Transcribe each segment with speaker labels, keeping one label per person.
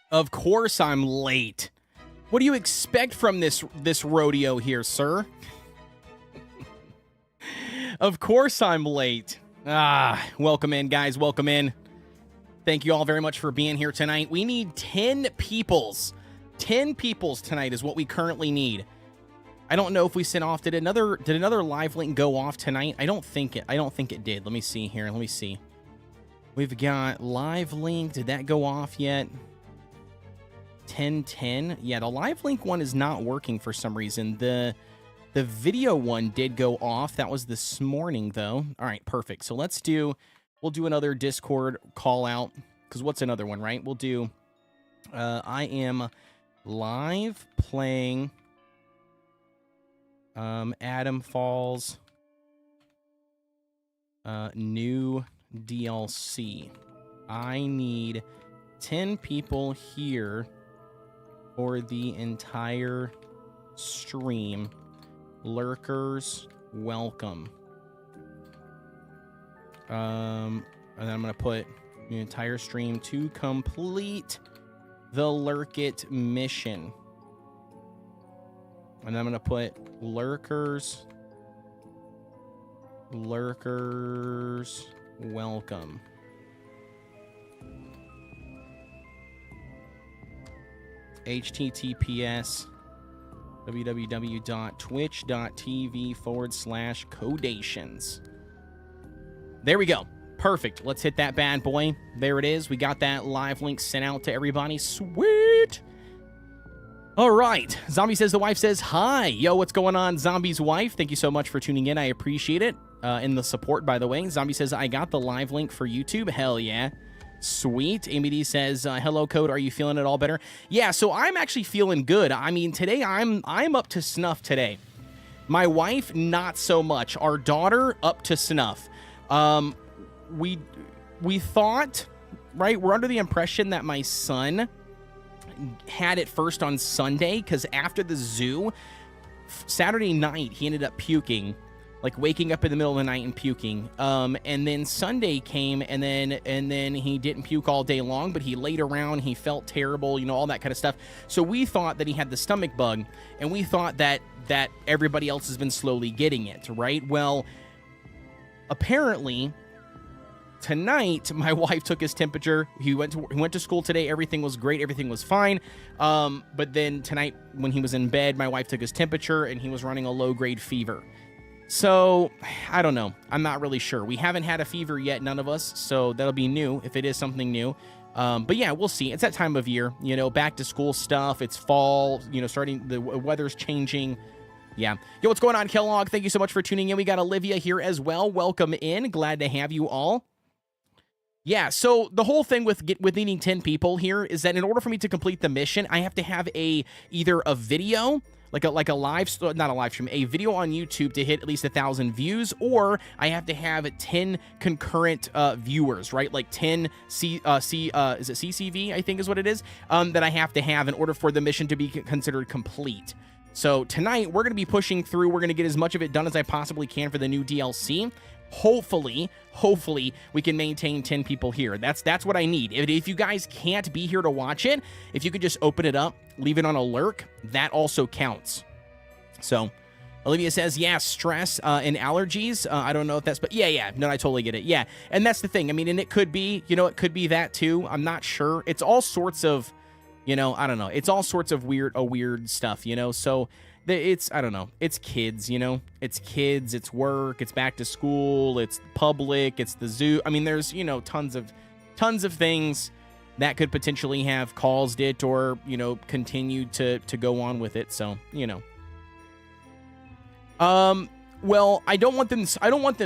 Speaker 1: Of course I'm late. What do you expect from this rodeo here, sir? Of course I'm late. Welcome in, guys. Welcome in. Thank you all very much for being here tonight. We need 10 peoples. 10 peoples tonight is what we currently need. I don't know if we sent off. Did another live link go off tonight? I don't think it did. Let me see here. Let me see. We've got live link. Did that go off yet? 10:10. Yeah, the live link one is not working for some reason. The video one did go off. That was this morning though. All right, perfect. So we'll do another Discord call out, because what's another one, right? We'll do I am live playing Atomfall's new DLC. I need 10 people here for the entire stream. Lurkers, welcome. And then I'm going to put the entire stream to complete the Lurkit mission. And I'm going to put Lurkers, welcome. HTTPS www.twitch.tv/Kodeations. There we go. Perfect. Let's hit that bad boy. There it is. We got that live link sent out to everybody. Sweet. All right. Zombie says the wife says hi. Yo, what's going on, Zombie's wife? Thank you so much for tuning in. I appreciate it. And the support, by the way. Zombie says, I got the live link for YouTube. Hell yeah. Sweet. Amy D says, hello, Code. Are you feeling it all better? Yeah, so I'm actually feeling good. I mean, today I'm up to snuff today. My wife, not so much. Our daughter, up to snuff. We thought, right, we're under the impression that my son had it first on Sunday, because after the zoo, Saturday night, he ended up puking. Like waking up in the middle of the night and puking. And then Sunday came, and then he didn't puke all day long, but he laid around, he felt terrible, you know, all that kind of stuff. So we thought that he had the stomach bug, and we thought that everybody else has been slowly getting it, right? Well, apparently tonight my wife took his temperature. He went to school today. Everything was great. Everything was fine. But then tonight when he was in bed, my wife took his temperature and he was running a low-grade fever. So, I don't know. I'm not really sure. We haven't had a fever yet, none of us, so that'll be new if it is something new. But yeah, we'll see. It's that time of year, you know, back to school stuff. It's fall, you know, starting, the weather's changing. Yeah. Yo, what's going on, Kellogg? Thank you so much for tuning in. We got Olivia here as well. Welcome in. Glad to have you all. Yeah, so the whole thing with needing 10 people here is that in order for me to complete the mission, I have to have either a video, like a not a live stream, a video on YouTube to hit at least 1,000 views, or I have to have 10 concurrent viewers, right? Like 10 is it CCV, I think is what it is, that I have to have in order for the mission to be considered complete. So tonight we're going to be pushing through. We're going to get as much of it done as I possibly can for the new DLC. Hopefully we can maintain 10 people here. That's what I need. If you guys can't be here to watch it, if you could just open it up, leave it on a lurk, that also counts. So Olivia says, yeah, stress and allergies. I don't know if that's, but yeah, no, I totally get it. Yeah, and that's the thing. I mean, and it could be, you know, it could be that too. I'm not sure. It's all sorts of, you know, I don't know. It's all sorts of weird stuff, you know. So it's, I don't know. It's kids, you know. It's kids. It's work. It's back to school. It's public. It's the zoo. I mean, there's, you know, tons of things that could potentially have caused it, or, you know, continued to go on with it. So, you know. Well, I don't want them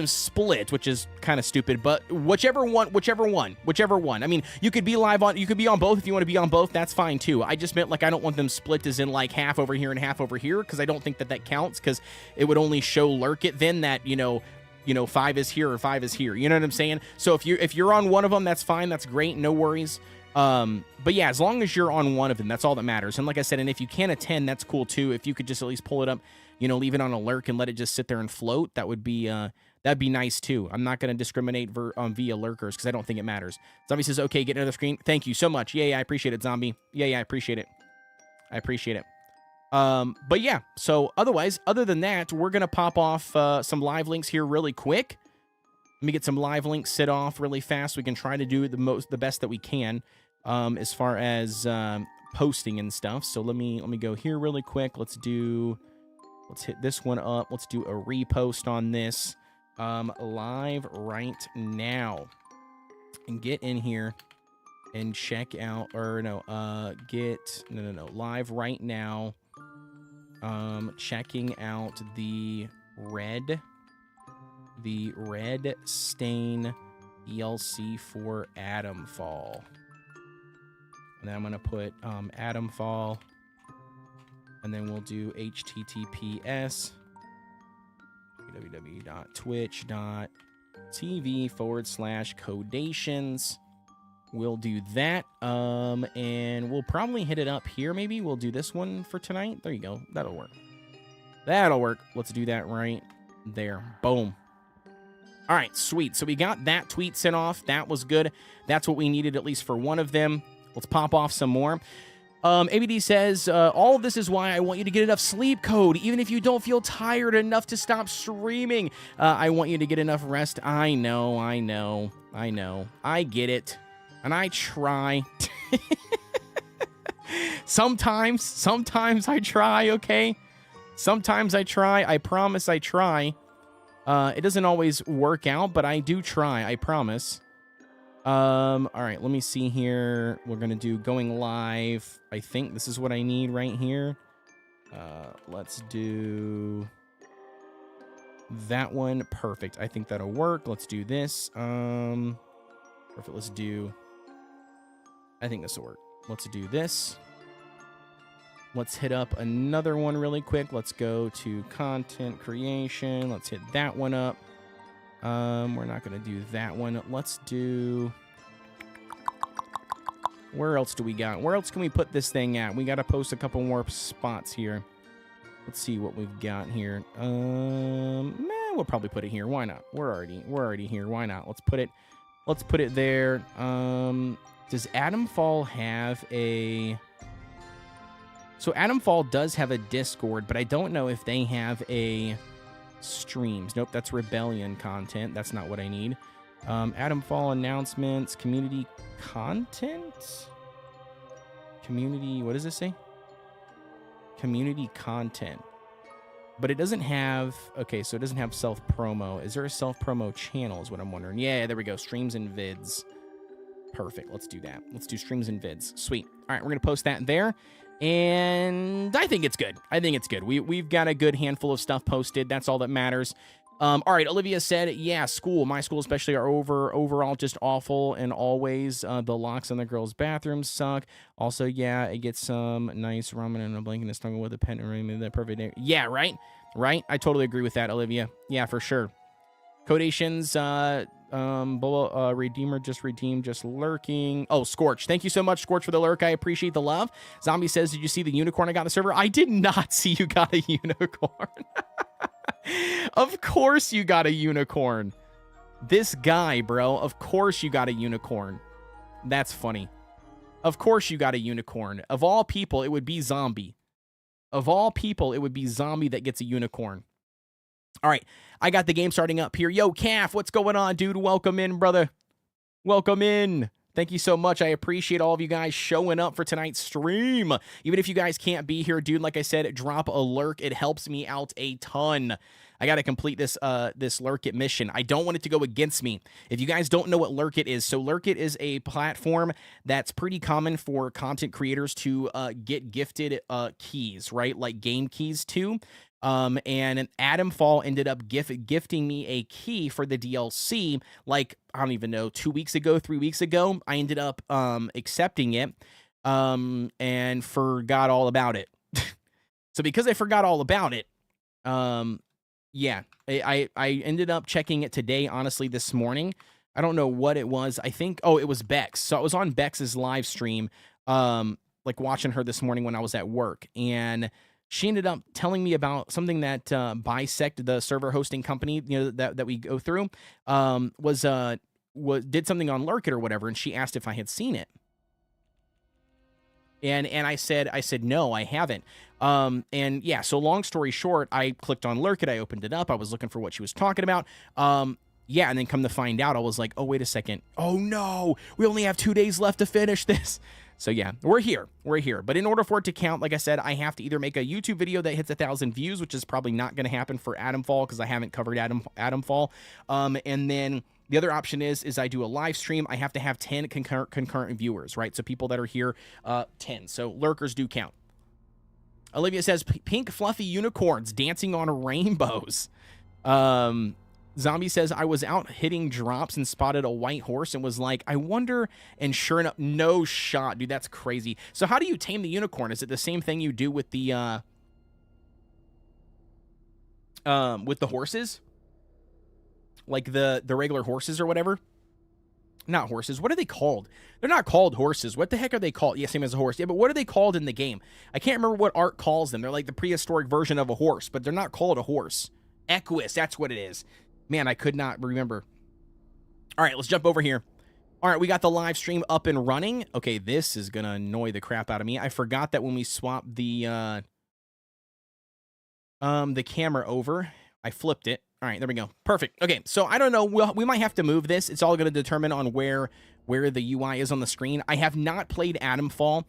Speaker 1: split, which is kind of stupid, but whichever one. I mean, you could be on both if you want to be on both, that's fine too. I just meant, like, I don't want them split as in like half over here and half over here, because I don't think that counts, because it would only show Lurkit then that, you know, 5 is here or 5 is here. You know what I'm saying? So if you're on one of them, that's fine. That's great. No worries. But yeah, as long as you're on one of them, that's all that matters. And like I said, and if you can't attend, that's cool too. If you could just at least pull it up, you know, leave it on a lurk and let it just sit there and float, that would be That'd be nice too. I'm not going to discriminate via lurkers because I don't think it matters. Zombie says, okay, get another screen. Thank you so much. Yeah, I appreciate it, Zombie. Yeah, I appreciate it. I appreciate it. But yeah, so other than that, we're going to pop off some live links here really quick. Let me get some live links set off really fast. We can try to do the best that we can as far as posting and stuff. So let me go here really quick. Let's hit this one up. Let's do a repost on this live right now. And get in here and check out, or no, live right now. Checking out the red stain DLC for Atomfall. And then I'm going to put Atomfall, and then we'll do https www.twitch.tv/Kodeations. We'll do that, and we'll probably hit it up here. Maybe we'll do this one for tonight. There you go. That'll work. Let's do that right there. Boom. All right, sweet. So we got that tweet sent off. That was good. That's what we needed, at least for one of them. Let's pop off some more. ABD says, all of this is why I want you to get enough sleep, Code. Even if you don't feel tired enough to stop streaming, I want you to get enough rest. I know. I get it. And I try. Sometimes I try, okay? Sometimes I try. I promise I try. It doesn't always work out, but I do try. I promise. All right, let me see here. We're going to do going live. I think this is what I need right here. Let's do that one. Perfect. I think that'll work. Let's do this. Perfect. I think this will work. Let's do this. Let's hit up another one really quick. Let's go to content creation. Let's hit that one up. We're not going to do that one. Let's do... Where else do we got? Where else can we put this thing at? We got to post a couple more spots here. Let's see what we've got here. We'll probably put it here. Why not? We're already here. Why not? Let's put it there. Does Atomfall have a... So Atomfall does have a Discord, but I don't know if they have a streams. Nope, that's Rebellion content. That's not what I need. Atomfall announcements, community content? Community, what does this say? Community content. But it doesn't have, okay, so it doesn't have self-promo. Is there a self-promo channel is what I'm wondering. Yeah, there we go. Streams and vids. Perfect. Let's do that. Let's do streams and vids. Sweet. All right, we're going to post that there. And I think it's good. We've got a good handful of stuff posted. That's all that matters. All right, Olivia said, yeah, my school especially are overall just awful, and always the locks on the girls' bathrooms suck. Also, yeah, it gets some nice ramen and a blanket and a snuggle with a pen and room that perfect day. Yeah, right? I totally agree with that, Olivia. Yeah, for sure. Kodeations, Redeemer just redeemed, just lurking. Oh, Scorch. Thank you so much, Scorch, for the lurk. I appreciate the love. Zombie says, did you see the unicorn I got on the server? I did not see you got a unicorn. Of course you got a unicorn. This guy, bro. Of course you got a unicorn. That's funny. Of course you got a unicorn. Of all people, it would be Zombie. Of all people, it would be Zombie that gets a unicorn. All right, I got the game starting up here. Yo, Calf, what's going on, dude? Welcome in, brother. Welcome in. Thank you so much. I appreciate all of you guys showing up for tonight's stream. Even if you guys can't be here, dude, like I said, drop a lurk. It helps me out a ton. I got to complete this Lurkit mission. I don't want it to go against me. If you guys don't know what Lurkit is, so Lurkit is a platform that's pretty common for content creators to get gifted keys, right? Like game keys too. And Atomfall ended up gifting me a key for the DLC, like, I don't even know, 2 weeks ago, 3 weeks ago. I ended up accepting it and forgot all about it. So because I forgot all about it, yeah, I ended up checking it today, honestly, this morning. I don't know what it was. I think, oh, it was Bex. So I was on Bex's live stream, like watching her this morning when I was at work, and she ended up telling me about something that Bisect, the server hosting company, that we go through, did something on Lurkit or whatever, and she asked if I had seen it. And I said no, I haven't. And yeah, so long story short, I clicked on Lurkit, I opened it up, I was looking for what she was talking about. Yeah, and then come to find out, I was like, oh, wait a second. Oh no, we only have 2 days left to finish this. So yeah, we're here. But in order for it to count, like I said, I have to either make a YouTube video that hits 1,000 views, which is probably not going to happen for Atomfall because I haven't covered Atomfall. And then the other option is I do a live stream. I have to have 10 concurrent viewers, right? So people that are here, 10. So lurkers do count. Olivia says, pink fluffy unicorns dancing on rainbows. Zombie says, I was out hitting drops and spotted a white horse and was like, I wonder, and sure enough, no shot. Dude, that's crazy. So how do you tame the unicorn? Is it the same thing you do with the horses? Like the regular horses or whatever? Not horses. What are they called? They're not called horses. What the heck are they called? Yeah, same as a horse. Yeah, but what are they called in the game? I can't remember what art calls them. They're like the prehistoric version of a horse, but they're not called a horse. Equus, that's what it is. Man, I could not remember. All right, let's jump over here. All right, we got the live stream up and running. Okay, this is going to annoy the crap out of me. I forgot that when we swapped the camera over, I flipped it. All right, there we go. Perfect. Okay, so I don't know. We might have to move this. It's all going to determine on where the UI is on the screen. I have not played Atomfall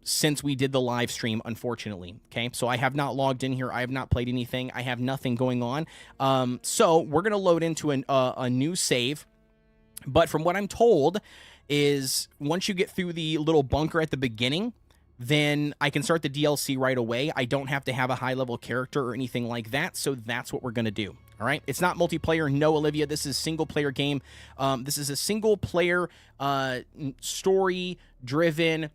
Speaker 1: since we did the live stream, unfortunately. Okay, so I have not logged in here. I have not played anything. I have nothing going on. So we're going to load into a new save. But from what I'm told is once you get through the little bunker at the beginning, then I can start the DLC right away. I don't have to have a high-level character or anything like that, so that's what we're going to do, all right? It's not multiplayer. No, Olivia, this is a single-player game. This is a single-player, story-driven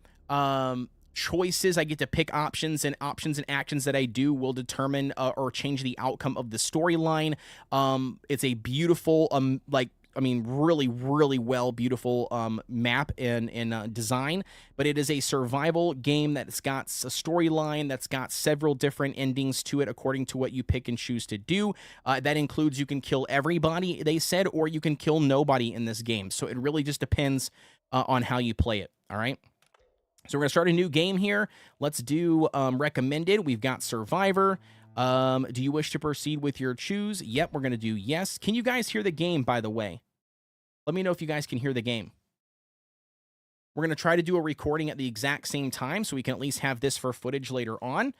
Speaker 1: choices. I get to pick options and actions that I do will determine or change the outcome of the storyline. It's a beautiful, really, really beautiful map and design, but it is a survival game that's got a storyline that's got several different endings to it according to what you pick and choose to do. That includes you can kill everybody, they said, or you can kill nobody in this game. So it really just depends on how you play it, all right? So we're going to start a new game here. Let's do recommended. We've got Survivor. Do you wish to proceed with your choose? Yep, we're going to do yes. Can you guys hear the game, by the way? Let me know if you guys can hear the game. We're going to try to do a recording at the exact same time so we can at least have this for footage later on.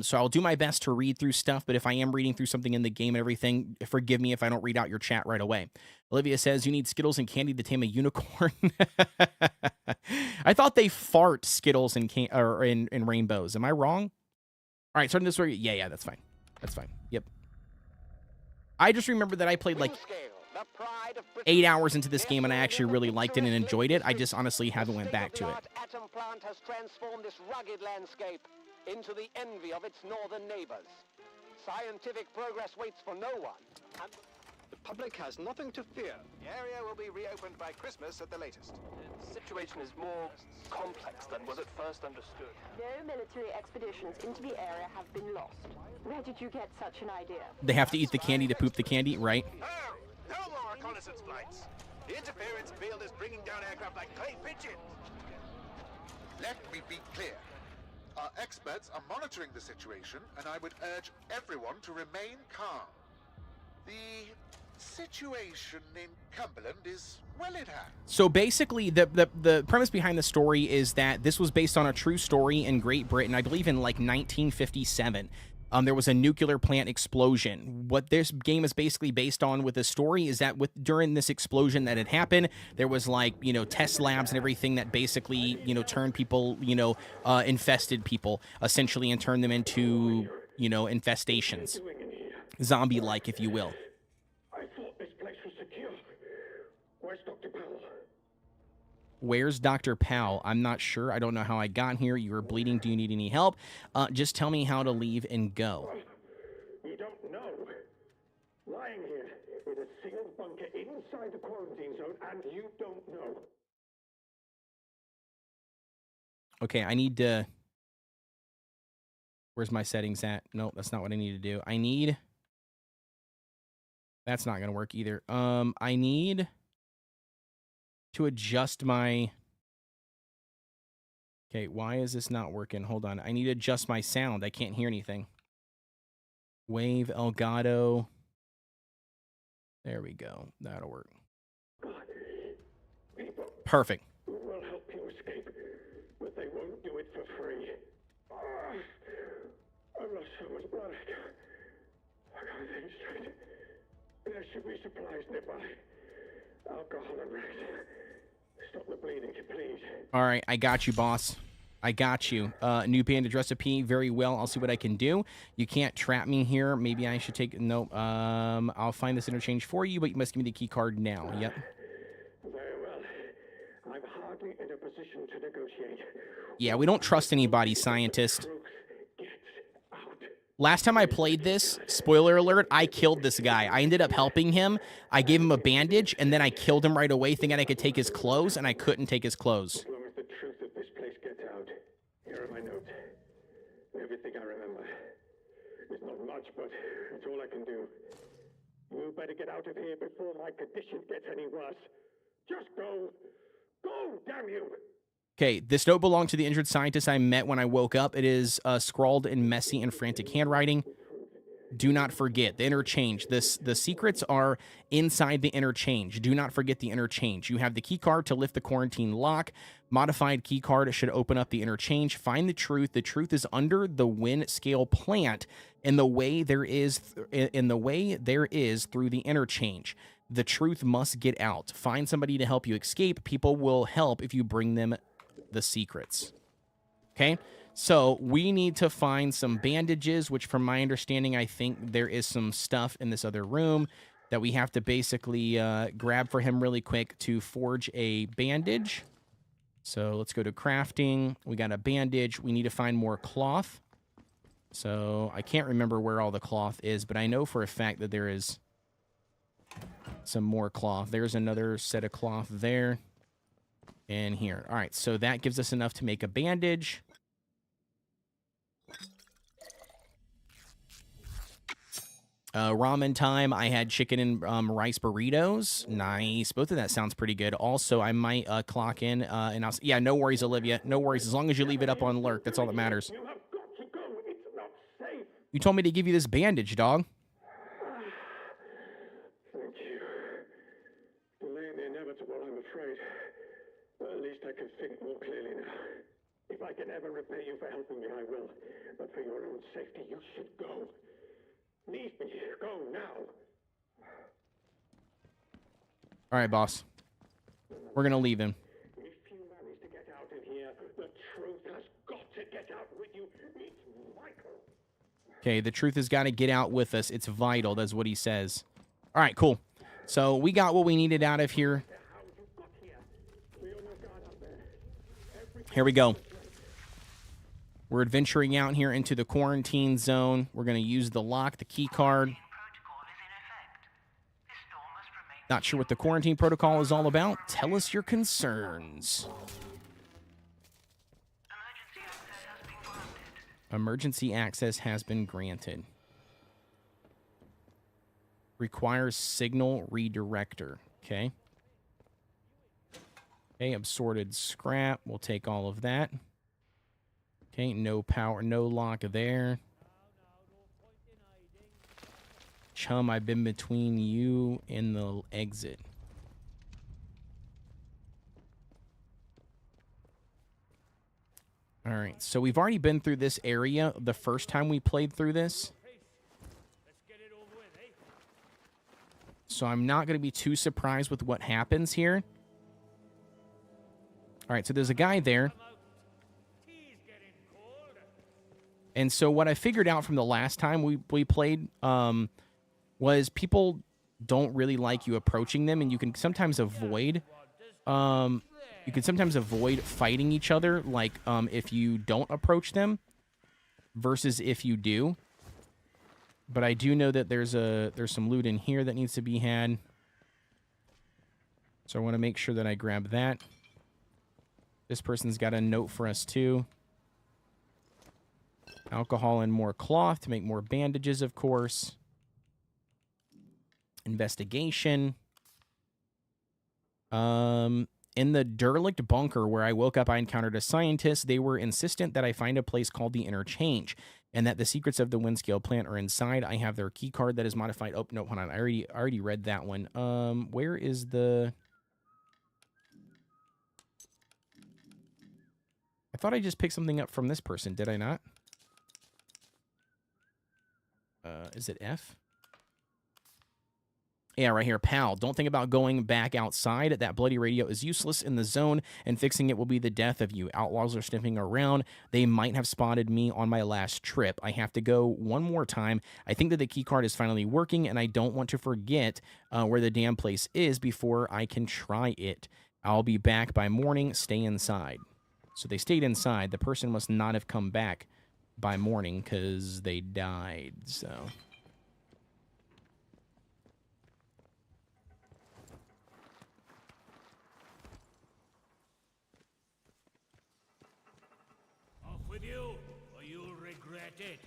Speaker 1: So I'll do my best to read through stuff, but if I am reading through something in the game and everything, forgive me if I don't read out your chat right away. Olivia says, you need Skittles and candy to tame a unicorn. I thought they fart Skittles and in rainbows. Am I wrong? All right, starting this way. Yeah, that's fine. That's fine. Yep. I just remember that I played like 8 hours into this game and I actually really liked it and enjoyed it. I just honestly haven't went back to it.
Speaker 2: Atom plant has transformed this rugged landscape into the envy of its northern neighbors. Scientific progress waits for no one. And the public has nothing to fear.
Speaker 3: The area will be reopened by Christmas at the latest.
Speaker 4: The situation is more complex than was at first understood.
Speaker 5: No military expeditions into the area have been lost. Where did you get such an idea?
Speaker 1: They have to eat the candy to poop the candy, right?
Speaker 3: No more reconnaissance flights. The interference field is bringing down aircraft like clay pigeons. Let me be clear. Our experts are monitoring the situation, and I would urge everyone to remain calm. The situation in Cumberland is well in hand.
Speaker 1: So basically, the premise behind the story is that this was based on a true story in Great Britain, I believe in like 1957. There was a nuclear plant explosion. What this game is basically based on with the story is that during this explosion that had happened, there was like, test labs and everything that basically, turned people, infested people essentially and turned them into, infestations. Zombie-like, if you will.
Speaker 6: I thought this place was secure. Where's Dr. Powell?
Speaker 1: Where's Dr. Powell? I'm not sure. I don't know how I got here. You were bleeding. Do you need any help? Just tell me how to leave and go.
Speaker 6: We don't know. Lying here in a sealed bunker inside the quarantine zone, and you don't know.
Speaker 1: Okay, I need to... Where's my settings at? No, that's not what I need to do. I need... That's not going to work either. I need to adjust my... Okay, why is this not working? Hold on. I need to adjust my sound. I can't hear anything. Wave Elgato. There we go. That'll work. Perfect.
Speaker 6: Who will help you escape, but they won't do it for free. I've lost so much blood. I can't think straight. There should be supplies nearby. Alcohol and rest. Stop the bleeding, please.
Speaker 1: All right, I got you, boss. I got you. New bandage recipe. Very well. I'll see what I can do. You can't trap me here. Maybe I should take... Nope. I'll find this interchange for you, but you must give me the key card now. Yep.
Speaker 6: Very well. I'm hardly in a position to negotiate.
Speaker 1: Yeah, we don't trust anybody, scientist. Last time I played this, spoiler alert, I killed this guy. I ended up helping him. I gave him a bandage, and then I killed him right away, thinking I could take his clothes, and I couldn't take his clothes.
Speaker 6: As long as the truth of this place gets out. Here are my notes. Everything I remember. It's not much, but it's all I can do. You better get out of here before my condition gets any worse. Just go. Go, damn you!
Speaker 1: Okay, this note belonged to the injured scientist I met when I woke up. It is scrawled in messy and frantic handwriting. Do not forget the interchange. The secrets are inside the interchange. Do not forget the interchange. You have the key card to lift the quarantine lock. Modified key card should open up the interchange. Find the truth. The truth is under the wind scale plant in the way there is through the interchange. The truth must get out. Find somebody to help you escape. People will help if you bring them the secrets. Okay? So we need to find some bandages, which from my understanding, I think there is some stuff in this other room that we have to basically grab for him really quick to forge a bandage. So let's go to crafting. We got a bandage. We need to find more cloth. So I can't remember where all the cloth is, but I know for a fact that there is some more cloth. There's another set of cloth there and here. All right, so that gives us enough to make a bandage. Ramen time. I had chicken and rice burritos. Nice. Both of that sounds pretty good. Also, I might clock in and I'll... Yeah, no worries, Olivia. No worries. As long as you leave it up on Lurk, that's all that matters.
Speaker 6: You have got to go. It's not safe.
Speaker 1: You told me to give you this bandage, dog.
Speaker 6: Thank you. Delaying the inevitable, I'm afraid. But at least I can think more clearly now. If I can ever repay you for helping me, I will. But for your own safety, you should go. Leave me. Go now.
Speaker 1: All right, boss. We're going to leave him.
Speaker 6: If you manage to get out of here, the truth has got to get out with you. It's vital.
Speaker 1: Okay, the truth has got to get out with us. It's vital. That's what he says. All right, cool. So we got what we needed out of here. Here we go. We're adventuring out here into the quarantine zone. We're going to use the lock, the key card. Not sure what the quarantine protocol is all about. Tell us your concerns. Emergency access has been granted. Requires signal redirector. Okay. Okay, assorted scrap. We'll take all of that. Okay, no power, no lock there. Chum, I've been between you and the exit. All right, so we've already been through this area the first time we played through this. So I'm not going to be too surprised with what happens here. All right, so there's a guy there. And so what I figured out from the last time we played was people don't really like you approaching them, and you can sometimes avoid fighting each other, like if you don't approach them versus if you do. But I do know that there's some loot in here that needs to be had. So I want to make sure that I grab that. This person's got a note for us too. Alcohol and more cloth to make more bandages, of course. Investigation. In the derelict bunker where I woke up, I encountered a scientist. They were insistent that I find a place called the Interchange and that the secrets of the Windscale plant are inside. I have their key card that is modified. Oh, no, hold on. I already read that one. Where is the... I thought I just picked something up from this person. Did I not? Is it F? Yeah, right here. Pal, don't think about going back outside. That bloody radio is useless in the zone, and fixing it will be the death of you. Outlaws are sniffing around. They might have spotted me on my last trip. I have to go one more time. I think that the key card is finally working, and I don't want to forget where the damn place is before I can try it. I'll be back by morning. Stay inside. So they stayed inside. The person must not have come back by morning because they died, so...
Speaker 7: With you, or you'll regret it.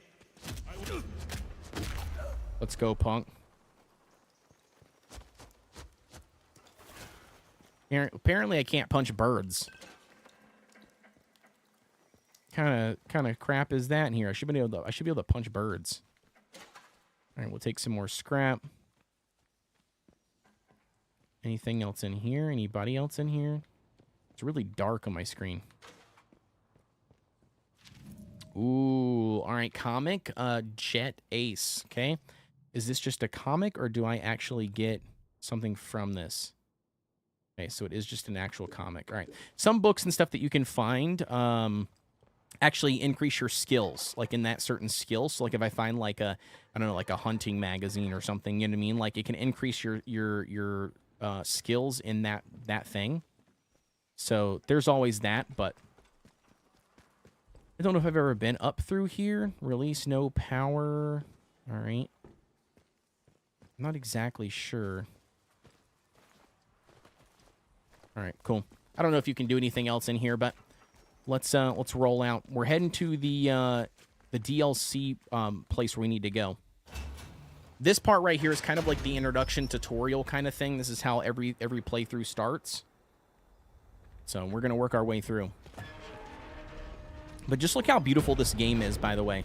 Speaker 1: Let's go, punk. Apparently, I can't punch birds. Kind of crap is that in here? I should be able to punch birds. All right, we'll take some more scrap. Anything else in here? Anybody else in here? It's really dark on my screen. Ooh, all right, comic, Jet Ace, okay? Is this just a comic, or do I actually get something from this? Okay, so it is just an actual comic. All right, some books and stuff that you can find actually increase your skills, like in that certain skill. So, like, if I find, like, I don't know, like a hunting magazine or something, you know what I mean? Like, it can increase your skills in that thing. So, there's always that, but... I don't know if I've ever been up through here. Release no power. All right. I'm not exactly sure. All right, cool. I don't know if you can do anything else in here, but let's roll out. We're heading to the DLC place where we need to go. This part right here is kind of like the introduction tutorial kind of thing. This is how every playthrough starts. So we're gonna work our way through. But just look how beautiful this game is, by the way.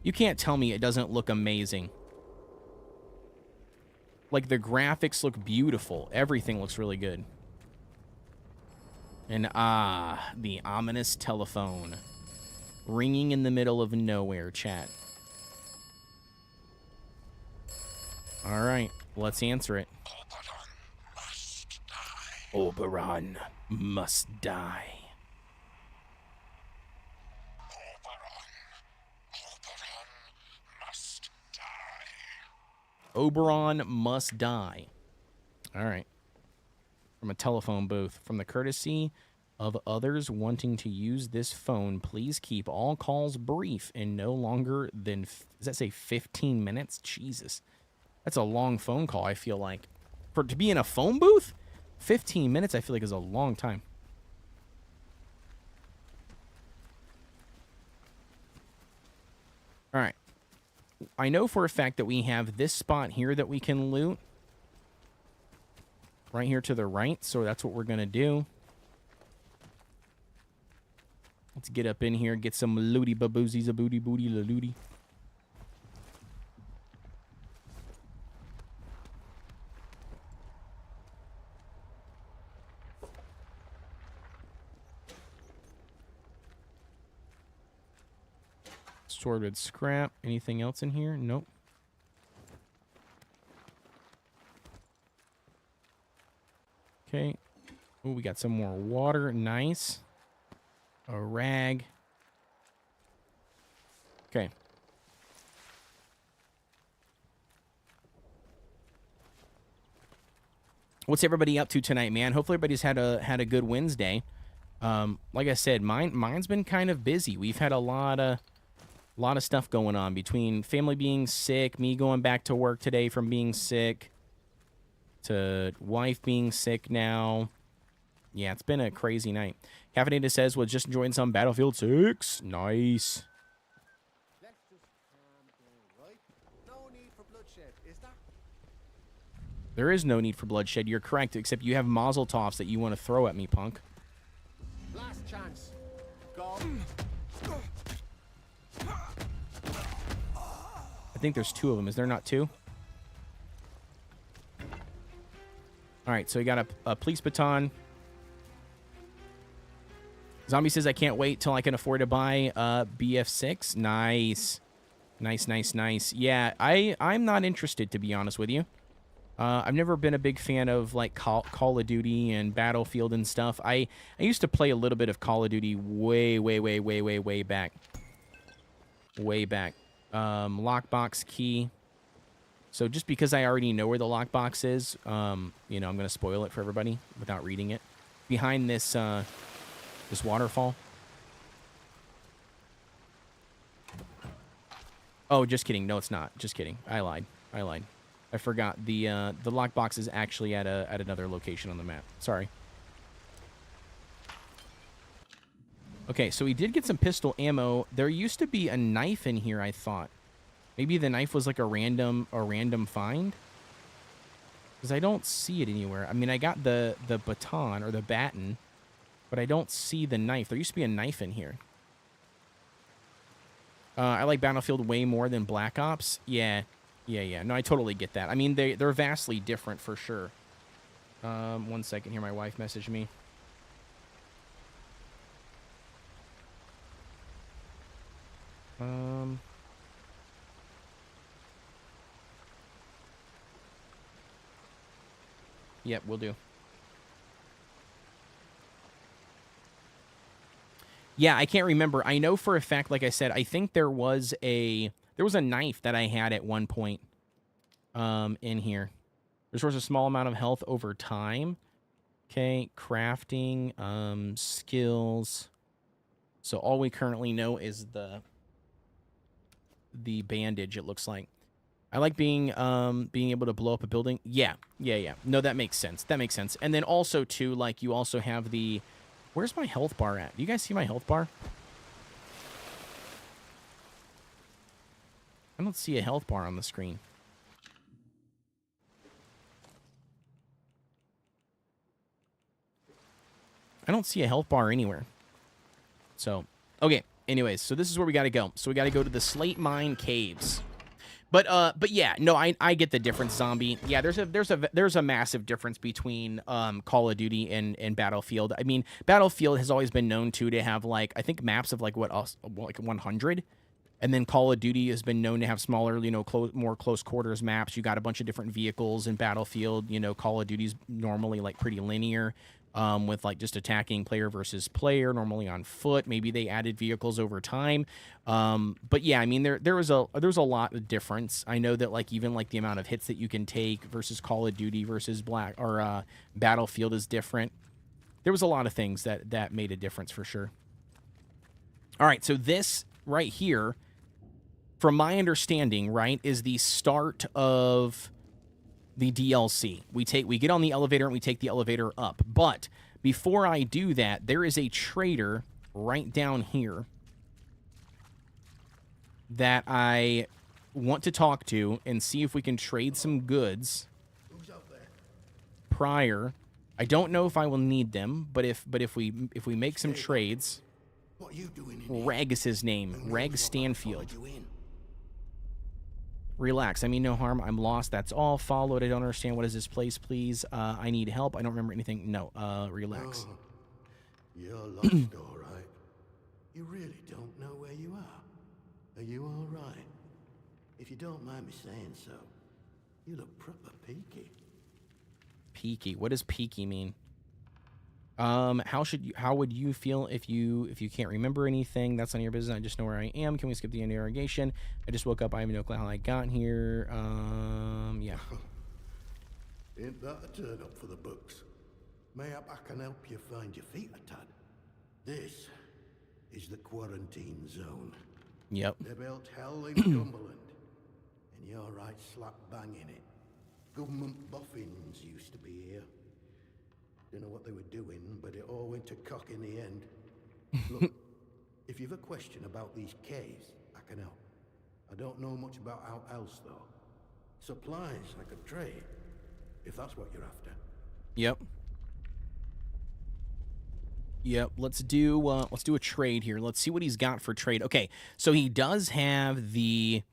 Speaker 1: You can't tell me it doesn't look amazing. Like, the graphics look beautiful. Everything looks really good. And, the ominous telephone. Ringing in the middle of nowhere, chat. Alright, let's answer it. Oberon must die. Oberon must die. All right. From a telephone booth. From the courtesy of others wanting to use this phone, please keep all calls brief and no longer than, does that say 15 minutes? Jesus. That's a long phone call, I feel like. To be in a phone booth? 15 minutes, I feel like, is a long time. All right. I know for a fact that we have this spot here that we can loot. Right here to the right, so that's what we're going to do. Let's get up in here, get some looty baboozies, a booty booty la looty. Sorted scrap. Anything else in here? Nope. Okay. Oh, we got some more water. Nice. A rag. Okay. What's everybody up to tonight, man? Hopefully everybody's had a good Wednesday. Like I said, mine's been kind of busy. We've had a lot of stuff going on between family being sick, me going back to work today from being sick, to wife being sick now. Yeah, it's been a crazy night. Caffeinated says, was just enjoying some Battlefield 6. Nice. There is no need for bloodshed. You're correct, except you have Mazel Tovs that you want to throw at me, punk.
Speaker 8: Last chance. Go.
Speaker 1: I think there's 2 of them. Is there not 2? All right, so we got a police baton. Zombie says, I can't wait till I can afford to buy BF6. Nice. Nice, nice, nice. Yeah, I'm not interested, to be honest with you. I've never been a big fan of, like, Call of Duty and Battlefield and stuff. I used to play a little bit of Call of Duty way back. Way back. Lockbox key. So just because I already know where the lockbox is, you know, I'm going to spoil it for everybody without reading it. Behind this, this waterfall. Oh, just kidding. No, it's not. Just kidding. I lied. I forgot. The lockbox is actually at another location on the map. Sorry. Okay, so we did get some pistol ammo. There used to be a knife in here, I thought. Maybe the knife was like a random find? Because I don't see it anywhere. I mean, I got the baton or the baton, but I don't see the knife. There used to be a knife in here. I like Battlefield way more than Black Ops. Yeah. No, I totally get that. I mean, they're vastly different for sure. 1 second here. My wife messaged me. Yep, we'll do. Yeah, I can't remember. I know for a fact, like I said, I think there was a knife that I had at one point in here. Restores a small amount of health over time. Okay, crafting, skills. So all we currently know is the bandage, it looks like. I like being able to blow up a building. Yeah. No, that makes sense. And then also too, like, you also have the... Where's my health bar at? Do you guys see my health bar? I don't see a health bar on the screen. I don't see a health bar anywhere. So, okay. Anyways, so this is where we got to go. So we got to go to the Slate Mine Caves. But yeah, no, I get the difference, Zombie. Yeah, there's a massive difference between Call of Duty and Battlefield. I mean, Battlefield has always been known to have, like, I think maps of like like 100, and then Call of Duty has been known to have smaller, you know, more close quarters maps. You got a bunch of different vehicles in Battlefield. You know, Call of Duty's normally like pretty linear. With like just attacking player versus player, normally on foot. Maybe they added vehicles over time. But yeah, I mean, there's a lot of difference. I know that, like, even like the amount of hits that you can take versus Call of Duty versus Battlefield is different. There was a lot of things that made a difference for sure. All right, so this right here, from my understanding, right, is the start of the DLC. We get on the elevator and we take the elevator up. But before I do that, there is a trader right down here that I want to talk to and see if we can trade some goods prior. I don't know if I will need them, but if we make some trades.
Speaker 8: What are you doing in here?
Speaker 1: Reg is his name. Reg Stanfield. Relax. I mean no harm. I'm lost. That's all. Followed. I don't understand. What is this place, please? I need help. I don't remember anything. No. Relax.
Speaker 8: Oh, you're lost, all right. You really don't know where you are. Are you all right? If you don't mind me saying so, you look proper peaky.
Speaker 1: Peaky. What does peaky mean? How would you feel if you can't remember anything? That's none of your business. I just know where I am. Can we skip the interrogation? I just woke up. I have no clue how I got here. Yeah.
Speaker 8: Ain't that a turn up for the books? Mayhap I can help you find your feet a tad. This is the quarantine zone.
Speaker 1: Yep.
Speaker 8: They built hell in Cumberland, and you're right slap bang in it. Government boffins used to be here. Don't know what they were doing, but it all went to cock in the end. Look, if you've a question about these caves, I can help. I don't know much about how else, though. Supplies I could trade. if that's what you're after.
Speaker 1: Yep. Yep. Let's do a trade here. Let's see what he's got for trade. Okay, so he does have the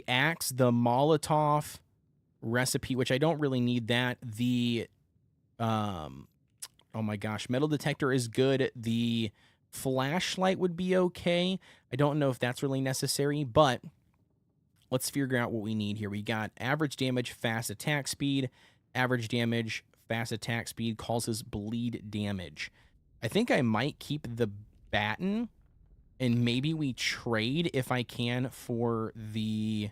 Speaker 1: axe, the Molotov recipe, which I don't really need that. The oh my gosh, metal detector is good. The flashlight would be okay. I don't know if that's really necessary, but let's figure out what we need here. We got average damage, fast attack speed. Average damage, fast attack speed causes bleed damage. I think I might keep the baton, and maybe we trade if I can for the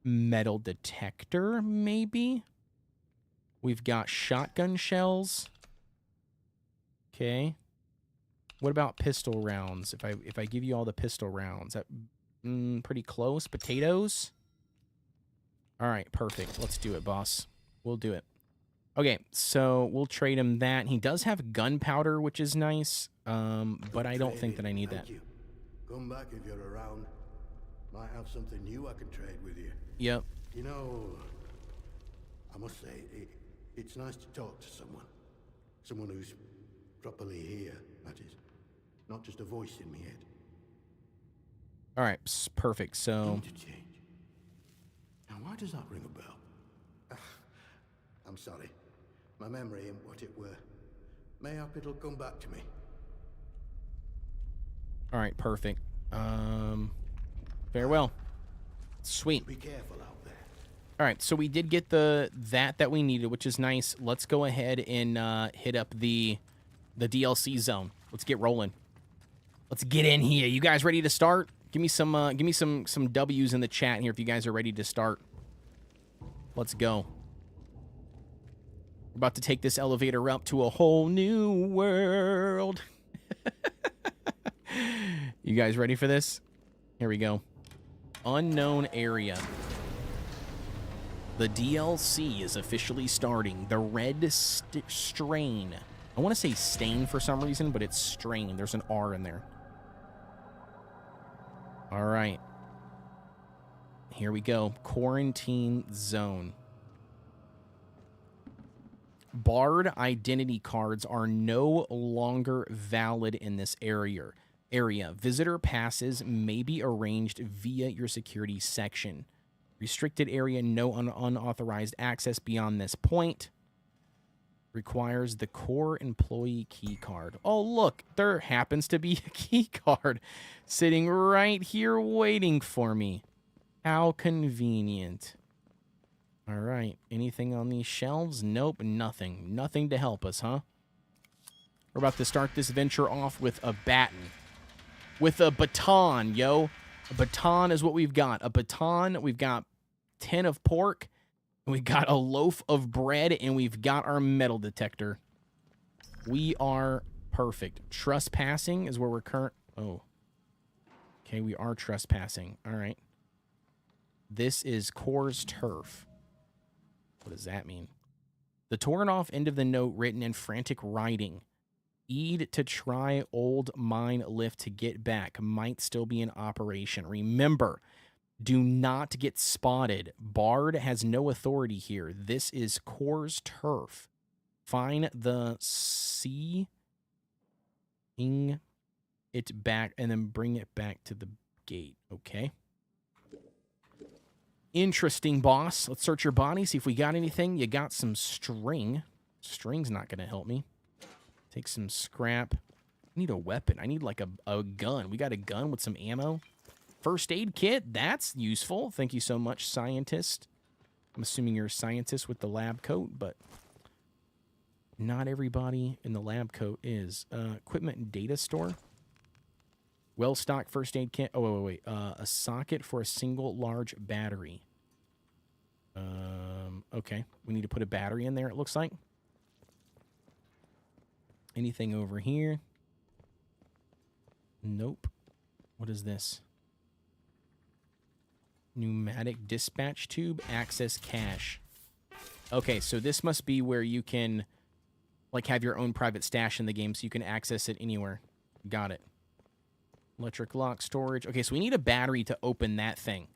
Speaker 1: metal detector, maybe? We've got shotgun shells. Okay. What about pistol rounds? If I give you all the pistol rounds, that pretty close. Potatoes. All right, perfect. Let's do it, boss. We'll do it. Okay, so we'll trade him that. He does have gunpowder, which is nice, but I don't think that I need that.
Speaker 8: You. Come back if you're around. Might have something new I can trade with you.
Speaker 1: Yep.
Speaker 8: You know, I must say, it's nice to talk to someone. Someone who's properly here, that is. Not just a voice in my head.
Speaker 1: All right, perfect. So
Speaker 8: Interchange. Now, why does that ring a bell? I'm sorry. My memory ain't what it were. Mayhap it'll come back to me.
Speaker 1: all right, perfect. Farewell. Sweet.
Speaker 8: Be careful out there.
Speaker 1: All right, so we did get that we needed, which is nice. Let's go ahead and hit up the DLC zone. Let's get rolling. Let's get in here. You guys ready to start? Give me some W's in the chat here if you guys are ready to start. Let's go. We're about to take this elevator up to a whole new world. You guys ready for this? Here we go. Unknown area. The DLC is officially starting. The Red Strain. I want to say stain for some reason, but it's strain. There's an R in there. All right. Here we go. Quarantine zone. B.A.R.D identity cards are no longer valid in this area. Visitor passes may be arranged via your security section. Restricted area, no unauthorized access beyond this point. Requires the core employee key card. Oh, look, there happens to be a key card sitting right here waiting for me. How convenient. All right, anything on these shelves? Nope, nothing. Nothing to help us, huh? We're about to start this venture off with a baton. With a baton, yo. A baton is what we've got. A baton, we've got 10 of pork, and we've got a loaf of bread, and we've got our metal detector. We are perfect. Trespassing is where we're current. Oh. Okay, we are trespassing. All right. This is Core's turf. What does that mean? The torn off end of the note written in frantic writing. Eid to try old mine lift to get back. Might still be in operation. Remember, do not get spotted. B.A.R.D has no authority here. This is Core's turf. Find the seeing it back and then bring it back to the gate. Okay. Interesting, boss. Let's search your body, see if we got anything. You got some string. String's not going to help me. Take some scrap. I need a weapon. I need like a gun. We got a gun with some ammo. First aid kit. That's useful. Thank you so much, scientist. I'm assuming you're a scientist with the lab coat, but not everybody in the lab coat is. Equipment and data store. Well-stocked first aid kit. Oh, wait. A socket for a single large battery. Okay. We need to put a battery in there, it looks like. Anything over here? Nope. What is this? Pneumatic dispatch tube. Access cache. Okay, so this must be where you can, like, have your own private stash in the game so you can access it anywhere. Got it. Electric lock storage. Okay, so we need a battery to open that thing.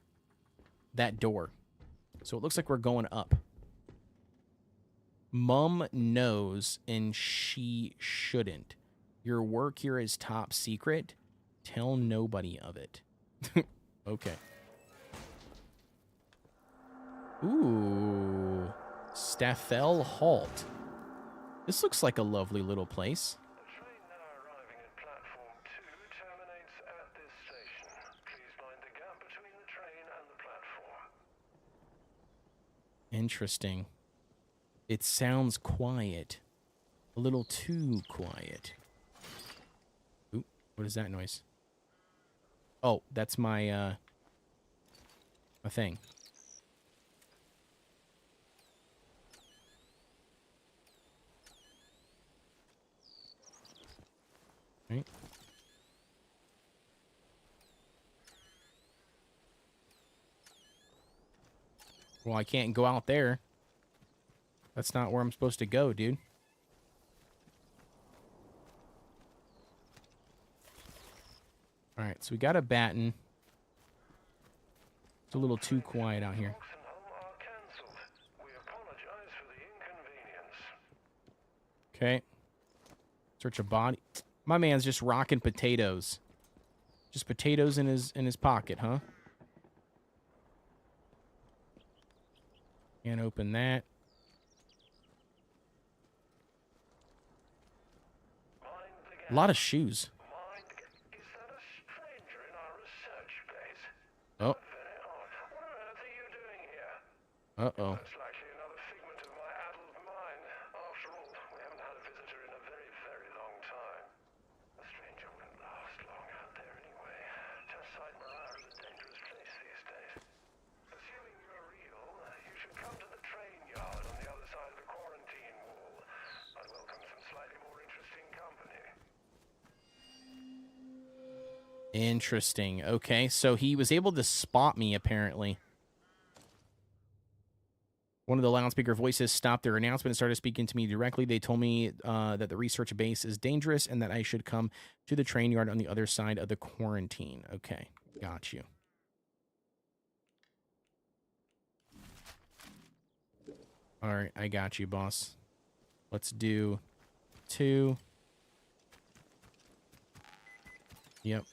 Speaker 1: That door. So it looks like we're going up. Mum knows and she shouldn't. Your work here is top secret. Tell nobody of it. Okay. Ooh. Staffel Halt. This looks like a lovely little place.
Speaker 9: The train now arriving at platform 2 terminates at this station. Please mind the gap between the train and the platform.
Speaker 1: Interesting. It sounds quiet. A little too quiet. Ooh, what is that noise? Oh, that's my, my thing. Right. Well, I can't go out there. That's not where I'm supposed to go, dude. All right, so we got a batten. It's a little too quiet out here. Okay. Search a body. My man's just rocking potatoes. Just potatoes in his pocket, huh? Can't open that. A lot of shoes. Oh. Uh-oh.
Speaker 9: Most likely another figment of my addled mind. After all, we haven't had a visitor in a very, very long time. A stranger wouldn't last long out there anyway. Test Site Moriah is a dangerous place these days. Assuming you're real, you should come to the train yard on the other side of the quarantine wall. I'd welcome some slightly more interesting company.
Speaker 1: Interesting. Okay, so he was able to spot me, apparently. One of the loudspeaker voices stopped their announcement and started speaking to me directly. They told me that the research base is dangerous and that I should come to the train yard on the other side of the quarantine. Okay, got you. All right, I got you, boss. Let's do 2. Yep.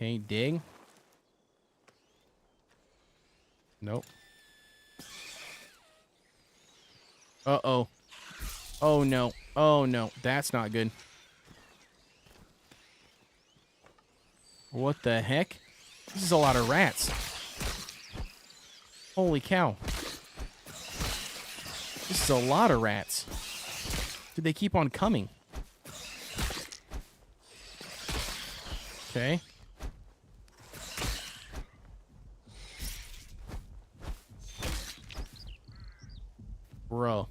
Speaker 1: Okay, dig. Nope. Uh-oh. Oh, no. Oh, no. That's not good. What the heck? This is a lot of rats. Holy cow. This is a lot of rats. Did they keep on coming? Okay. Bro.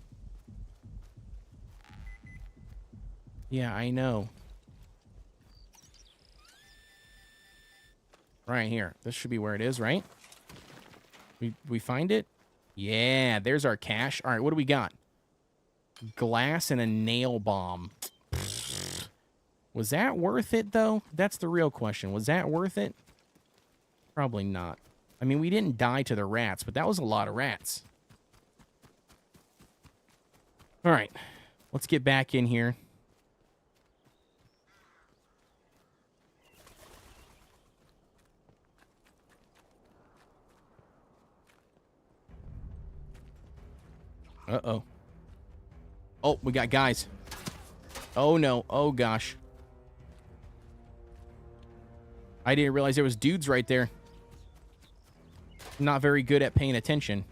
Speaker 1: Yeah, I know. Right here. This should be where it is, right? We find it? Yeah, there's our cache. All right, what do we got? Glass and a nail bomb. Was that worth it, though? That's the real question. Was that worth it? Probably not. I mean, we didn't die to the rats, but that was a lot of rats. All right, let's get back in here. Uh-oh. Oh, we got guys. Oh, no. Oh, gosh. I didn't realize there was dudes right there. Not very good at paying attention.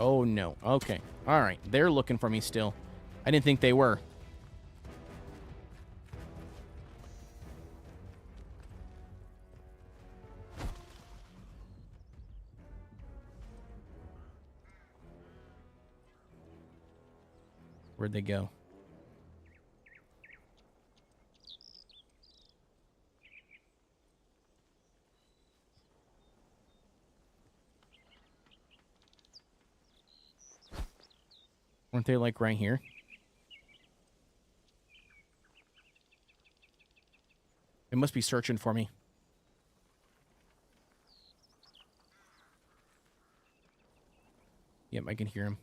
Speaker 1: Oh, no. Okay. All right. They're looking for me still. I didn't think they were. Where'd they go? Weren't they like right here? It must be searching for me. Yep, I can hear him.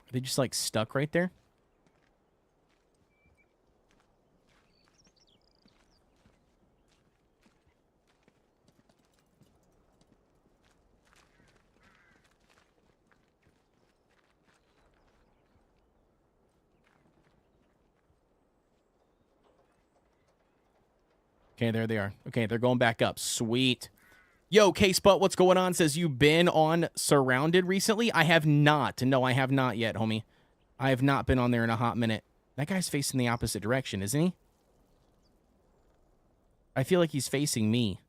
Speaker 1: Are they just like stuck right there? Okay, there they are. Okay, they're going back up. Sweet. Yo, K-Spot, what's going on? Says, you been on Surrounded recently? I have not. No, I have not yet, homie. I have not been on there in a hot minute. That guy's facing the opposite direction, isn't he? I feel like he's facing me.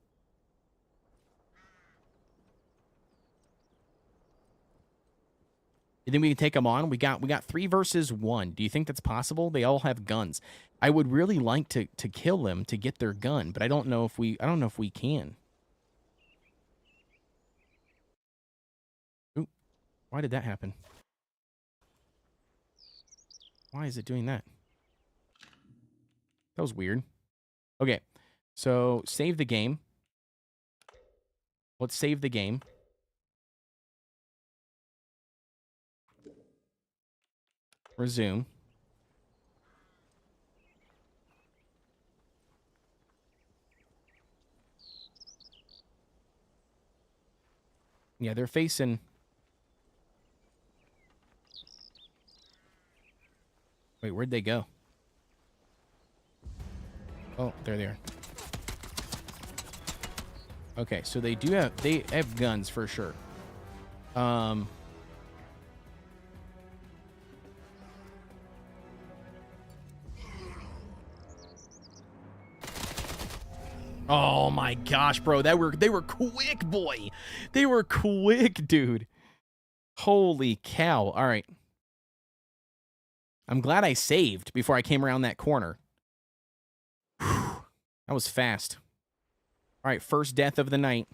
Speaker 1: You think we can take them on? We got 3 versus 1. Do you think that's possible? They all have guns. I would really like to kill them to get their gun, but I don't know if we can. Ooh, why did that happen? Why is it doing that? That was weird. Okay, so save the game. Let's save the game. Resume. Yeah, they're facing... Wait, where'd they go? Oh, there they are. Okay, so they have guns for sure. Oh my gosh, bro. They were quick, boy. They were quick, dude. Holy cow. All right. I'm glad I saved before I came around that corner. Whew. That was fast. All right, first death of the night.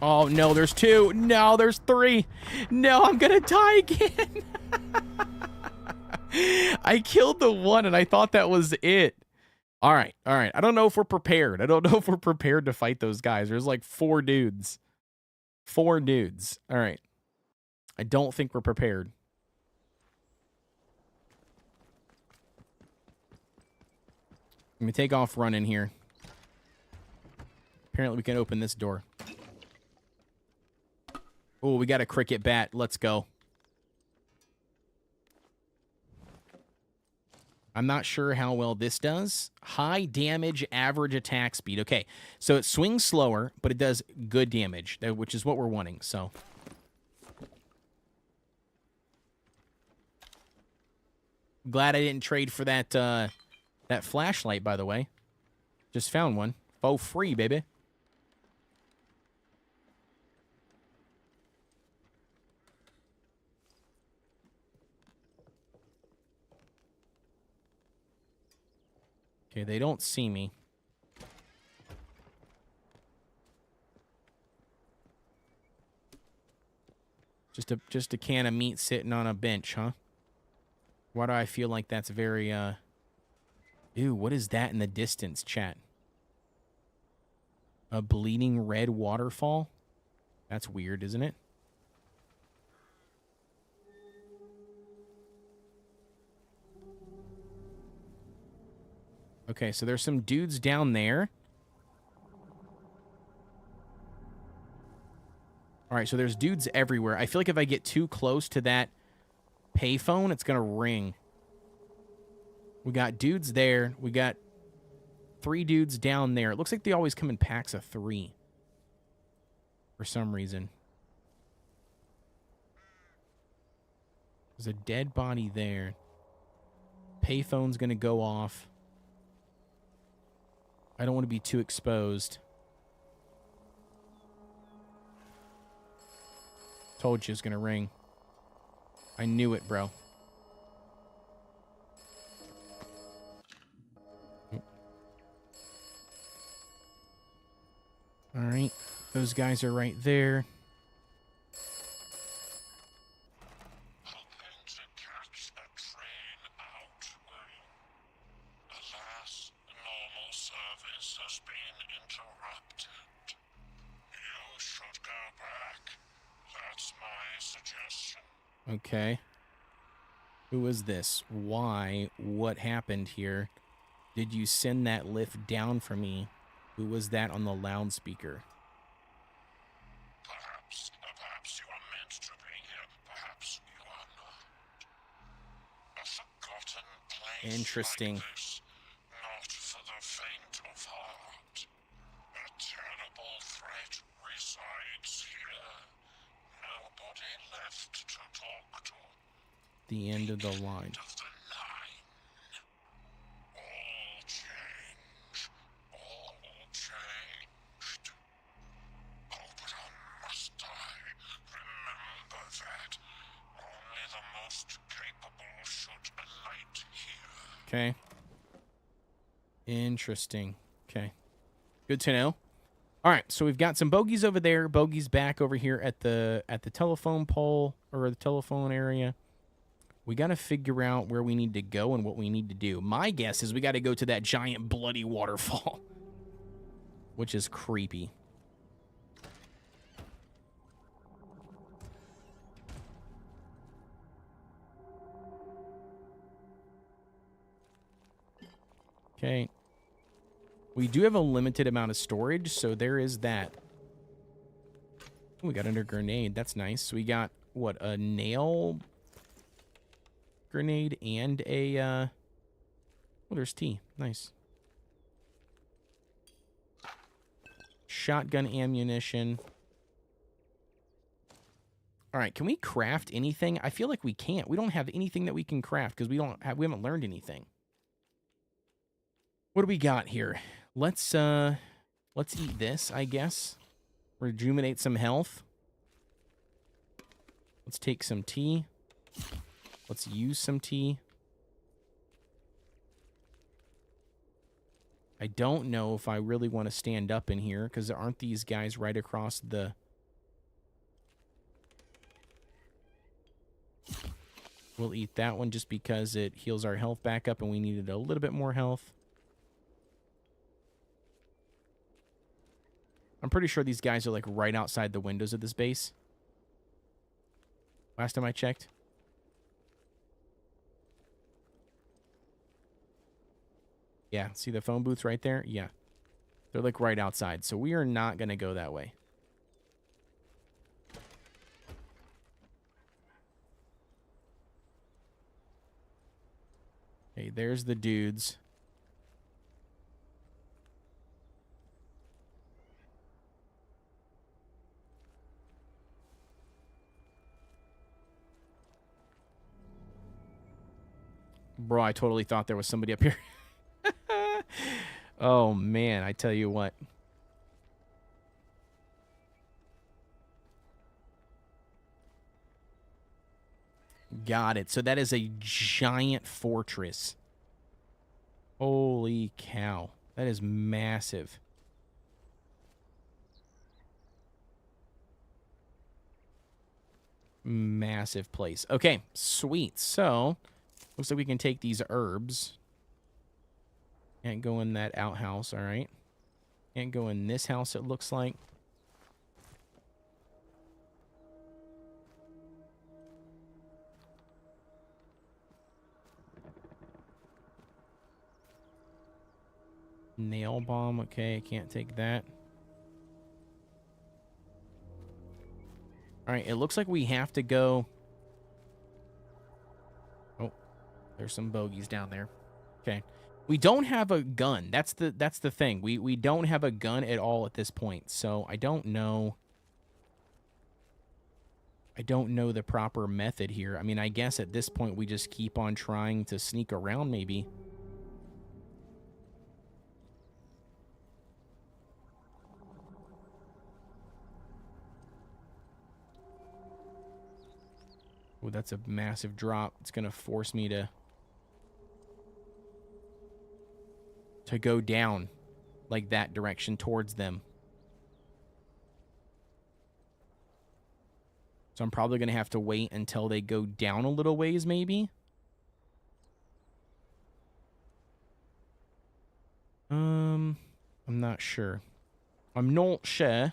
Speaker 1: Oh, no, there's 2. No, there's 3. No, I'm going to die again. I killed the one, and I thought that was it. All right, all right. I don't know if we're prepared. I don't know if we're prepared to fight those guys. There's like 4 dudes. 4 dudes. All right. I don't think we're prepared. Let me take off running here. Apparently, we can open this door. Oh, we got a cricket bat. Let's go. I'm not sure how well this does. High damage, average attack speed. Okay, so it swings slower, but it does good damage, which is what we're wanting, so. Glad I didn't trade for that, that flashlight, by the way. Just found one. For free, baby. Okay, they don't see me. Just a can of meat sitting on a bench, huh? Why do I feel like that's very, Ew, what is that in the distance, chat? A bleeding red waterfall? That's weird, isn't it? Okay, so there's some dudes down there. All right, so there's dudes everywhere. I feel like if I get too close to that payphone, it's going to ring. We got dudes there. We got 3 dudes down there. It looks like they always come in packs of 3. For some reason. There's a dead body there. Payphone's going to go off. I don't want to be too exposed. Told you it's going to ring. I knew it, bro. All right. Those guys are right there.
Speaker 9: Hoping to catch a train out, alas, normal service has been interrupted. You should go back. That's my suggestion.
Speaker 1: Okay. Who is this? Why? What happened here? Did you send that lift down for me? Who was that on the loudspeaker?
Speaker 9: Perhaps you are meant to be here. Perhaps you are not. A forgotten place
Speaker 1: Interesting.
Speaker 9: like this, not for the faint of heart. A terrible threat resides here. Nobody left to talk to.
Speaker 1: The end of the line.
Speaker 9: End of the line. All change. All changed. Oh, but how must I remember that? Only the most capable should alight here.
Speaker 1: Okay. Interesting. Okay. Good to know. All right, so we've got some bogeys over there, bogeys back over here at the telephone pole or the telephone area. We got to figure out where we need to go and what we need to do. My guess is we got to go to that giant bloody waterfall, which is creepy. Okay. We do have a limited amount of storage, so there is that. Oh, we got another grenade. That's nice. So we got, what, a nail grenade and a, oh, there's tea. Nice. Shotgun ammunition. All right, can we craft anything? I feel like we can't. We don't have anything that we can craft because we haven't learned anything. What do we got here? Let's eat this, I guess. Rejuvenate some health. Let's take some tea. Let's use some tea. I don't know if I really want to stand up in here because there aren't these guys right across the... We'll eat that one just because it heals our health back up and we needed a little bit more health. I'm pretty sure these guys are like right outside the windows of this base. Last time I checked. Yeah, see the phone booths right there? Yeah. They're like right outside, so we are not going to go that way. Okay, there's the dudes. Bro, I totally thought there was somebody up here. Oh, man, I tell you what. Got it. So that is a giant fortress. Holy cow. That is massive. Massive place. Okay, sweet. So, looks like we can take these herbs. Can't go in that outhouse, all right. Can't go in this house, it looks like. Nail bomb, okay, I can't take that. All right, it looks like we have to go... Oh, there's some bogeys down there. Okay. We don't have a gun. That's the thing. We don't have a gun at all at this point. So I don't know. I don't know the proper method here. I mean, I guess at this point we just keep on trying to sneak around, maybe. Oh, that's a massive drop. It's going to force me to go down like that direction towards them. So I'm probably going to have to wait until they go down a little ways, maybe. I'm not sure. I'm not sure.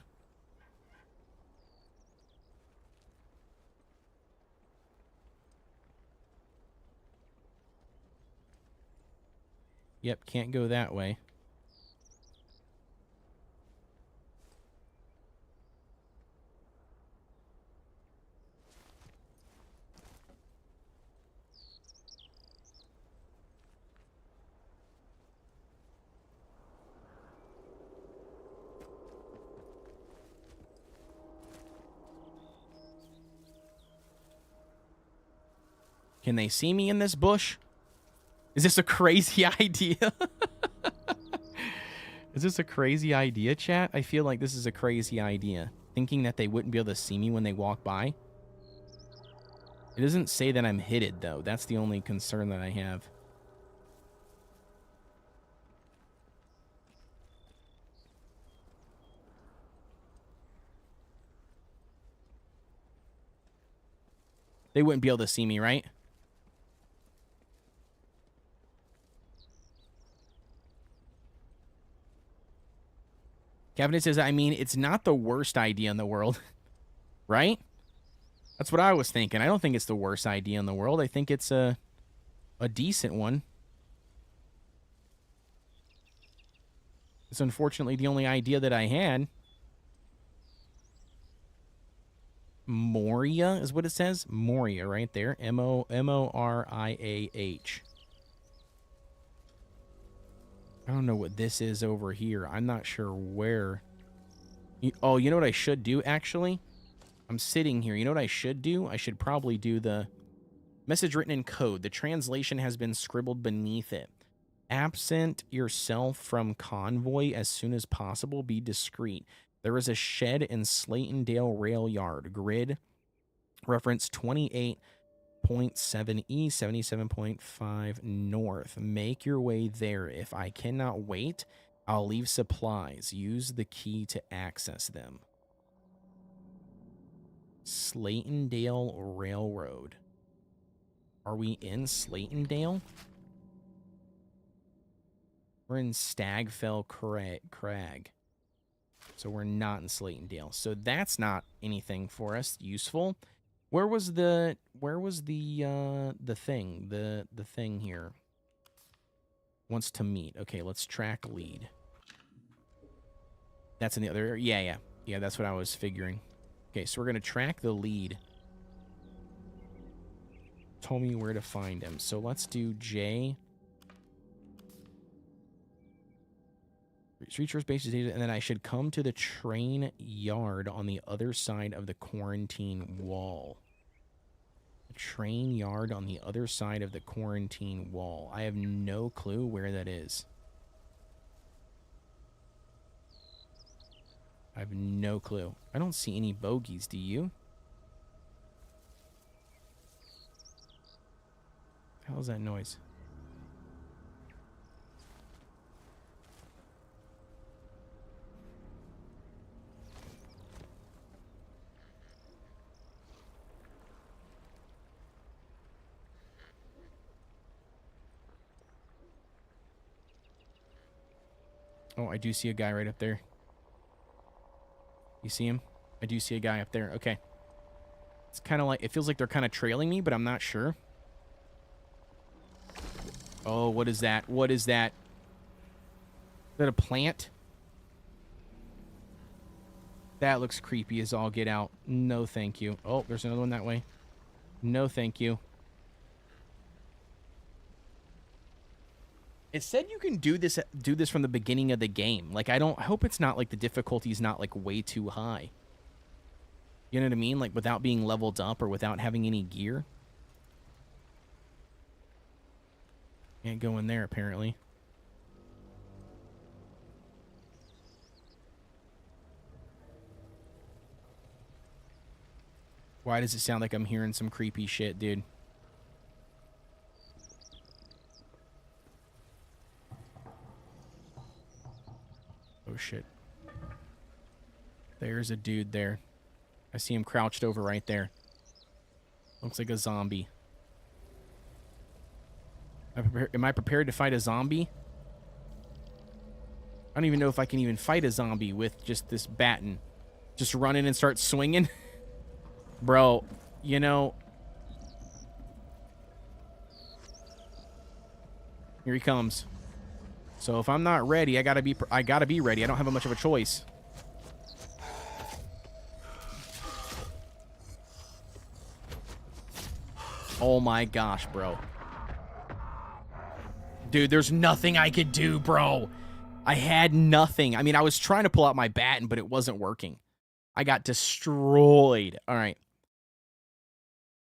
Speaker 1: Yep, can't go that way. Can they see me in this bush? Is this a crazy idea? Is this a crazy idea, chat? I feel like this is a crazy idea. Thinking that they wouldn't be able to see me when they walk by. It doesn't say that I'm hidden, though. That's the only concern that I have. They wouldn't be able to see me, right? Cabinet says, I mean, it's not the worst idea in the world, right? That's what I was thinking. I don't think it's the worst idea in the world. I think it's a decent one. It's unfortunately the only idea that I had. Moriah is what it says. Moriah right there. M-O-R-I-A-H. I don't know what this is over here. I'm not sure where. Oh, you know what I should do, actually? I'm sitting here. You know what I should do? I should probably do the message written in code. The translation has been scribbled beneath it. Absent yourself from convoy as soon as possible. Be discreet. There is a shed in Slaytondale Rail Yard. Grid reference 28.7E, 77.5 north. Make your way there. If I cannot wait, I'll leave supplies. Use the key to access them. Slaytondale Railroad. Are we in Slaytondale? We're in Stagfell Crag. So we're not in Slaytondale. So that's not anything for us useful. Where was the thing? The thing here. Wants to meet. Okay, let's track lead. That's in the other area. Yeah, that's what I was figuring. Okay, so we're going to track the lead. Told me where to find him. So let's do J. Reach base data, and then I should come to the train yard on the other side of the quarantine wall. The train yard on the other side of the quarantine wall. I have no clue where that is. I have no clue. I don't see any bogies, do you? How's that noise? Oh, I do see a guy right up there. You see him? I do see a guy up there. Okay. It's kind of like, it feels like they're kind of trailing me, but I'm not sure. Oh, what is that? What is that? Is that a plant? That looks creepy as all get out. No, thank you. Oh, there's another one that way. No, thank you. It said you can do this from the beginning of the game. Like, I hope it's not like the difficulty's not like way too high. You know what I mean? Like, without being leveled up or without having any gear. Can't go in there, apparently. Why does it sound like I'm hearing some creepy shit, dude? Oh, shit. There's a dude there. I see him crouched over right there. Looks like a zombie. Am I prepared to fight a zombie? I don't even know if I can even fight a zombie with just this baton. Just run in and start swinging. Bro, you know... Here he comes. So if I'm not ready, I gotta be ready. I don't have much of a choice. Oh my gosh, bro. Dude, there's nothing I could do, bro. I had nothing. I mean, I was trying to pull out my baton, but it wasn't working. I got destroyed. All right.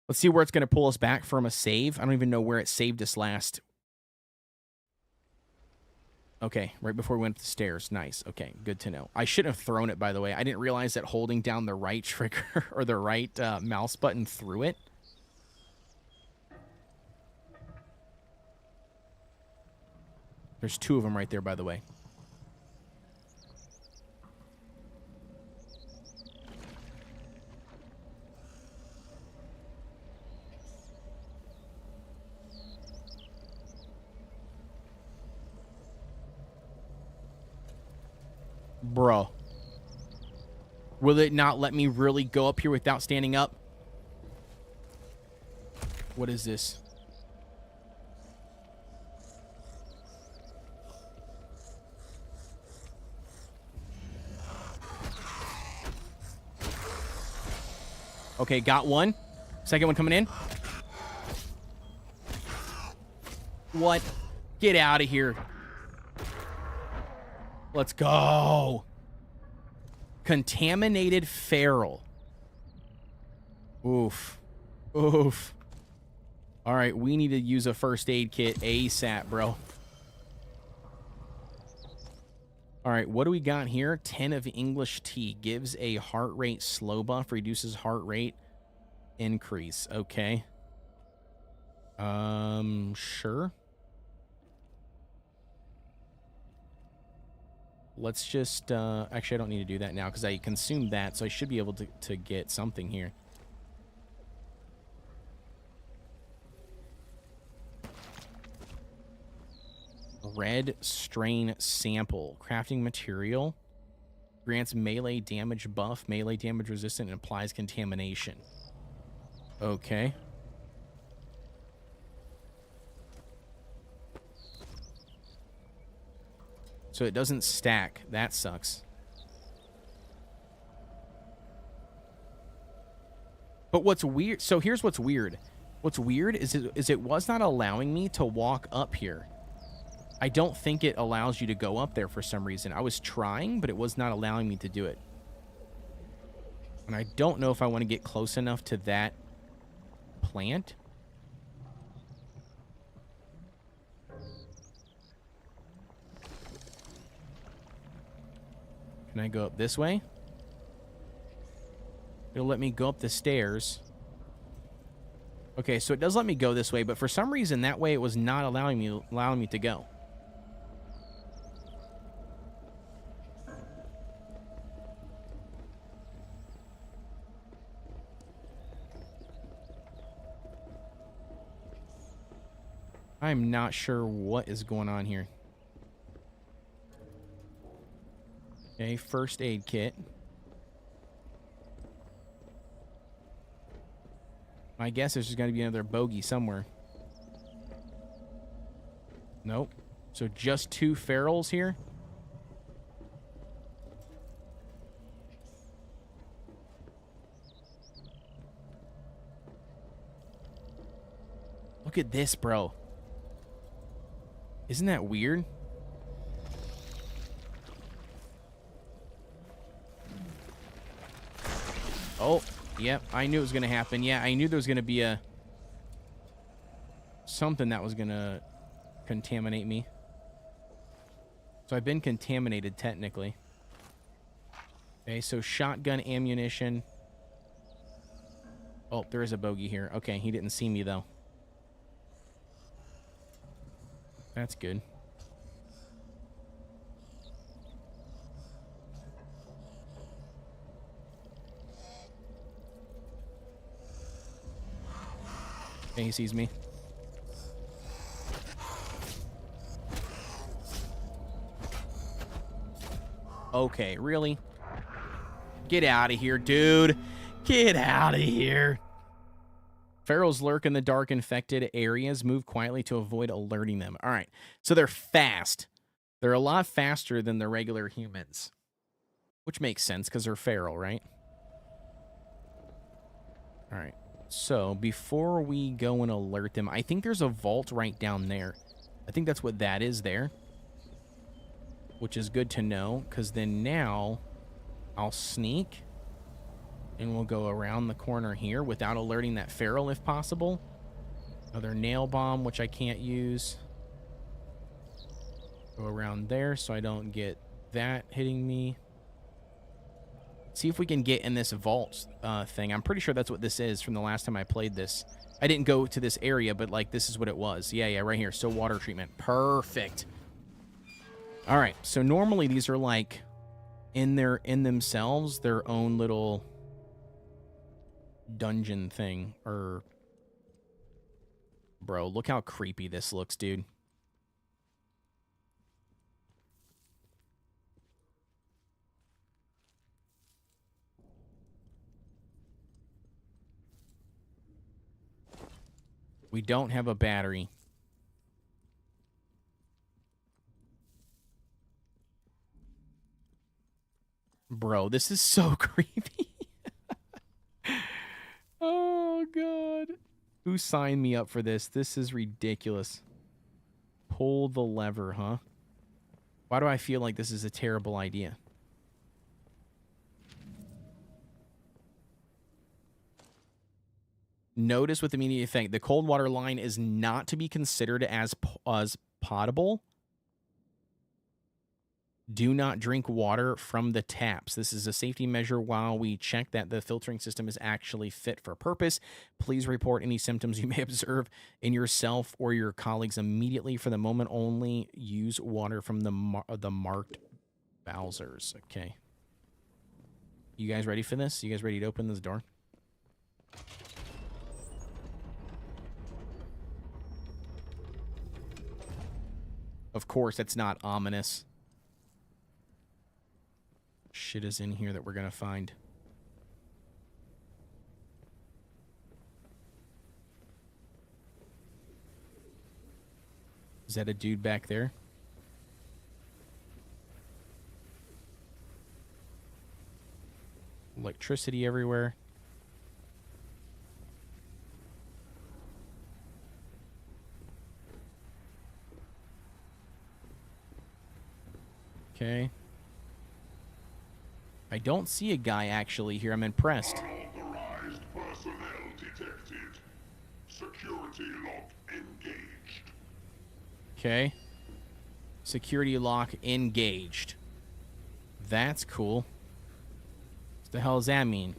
Speaker 1: Let's see where it's going to pull us back from a save. I don't even know where it saved us last. Okay, right before we went up the stairs. Nice. Okay, good to know. I shouldn't have thrown it, by the way. I didn't realize that holding down the right trigger or the right mouse button threw it. There's two of them right there, by the way. Bro. Will it not let me really go up here without standing up? What is this? Okay, got one. Second one coming in. What? Get out of here. Let's go. Contaminated feral. Oof. Oof. All right, we need to use a first aid kit ASAP, bro. All right, what do we got here? 10 of English tea. Gives a heart rate slow buff. Reduces heart rate increase. Okay. Sure. Let's just, actually, I don't need to do that now because I consumed that, so I should be able to get something here. Red strain sample. Crafting material. Grants melee damage buff, melee damage resistant, and applies contamination. Okay. So it doesn't stack. That sucks. But what's weird... So here's what's weird. What's weird is it was not allowing me to walk up here. I don't think it allows you to go up there for some reason. I was trying, but it was not allowing me to do it. And I don't know if I want to get close enough to that plant. Can I go up this way? It'll let me go up the stairs. Okay, so it does let me go this way, but for some reason that way it was not allowing me to go. I'm not sure what is going on here. Okay, first aid kit. My guess is there's going to be another bogey somewhere. Nope. So just 2 ferals here? Look at this, bro. Isn't that weird? Oh, yep. I knew it was going to happen. Yeah, I knew there was going to be something that was going to contaminate me. So I've been contaminated, technically. Okay, so shotgun ammunition. Oh, there is a bogey here. Okay, he didn't see me, though. That's good. Okay, he sees me. Okay, really? Get out of here, dude. Get out of here. Ferals lurk in the dark, infected areas. Move quietly to avoid alerting them. All right, so they're fast. They're a lot faster than the regular humans, which makes sense because they're feral, right? All right, so before we go and alert them, I think there's a vault right down there. I think that's what that is there, which is good to know because then now I'll sneak and we'll go around the corner here without alerting that feral if possible. Another nail bomb, which I can't use. Go around there so I don't get that hitting me. See if we can get in this vault thing. I'm pretty sure that's what this is from the last time I played this. I didn't go to this area, but like this is what it was. Yeah, right here. So water treatment. Perfect. All right. So normally these are like in themselves, their own little dungeon thing. Or bro, look how creepy this looks, dude. We don't have a battery. Bro, this is so creepy. Oh, God. Who signed me up for this? This is ridiculous. Pull the lever, huh? Why do I feel like this is a terrible idea? Notice with immediate effect, the cold water line is not to be considered as potable. Do not drink water from the taps. This is a safety measure while we check that the filtering system is actually fit for purpose. Please report any symptoms you may observe in yourself or your colleagues immediately. For the moment, only use water from the marked Bowsers. Okay. You guys ready for this? You guys ready to open this door? Of course, it's not ominous. Shit is in here that we're gonna find. Is that a dude back there? Electricity everywhere. Okay. I don't see a guy actually here. I'm impressed.
Speaker 9: Unauthorized personnel detected. Security lock engaged.
Speaker 1: Okay. Security lock engaged. That's cool. What the hell does that mean?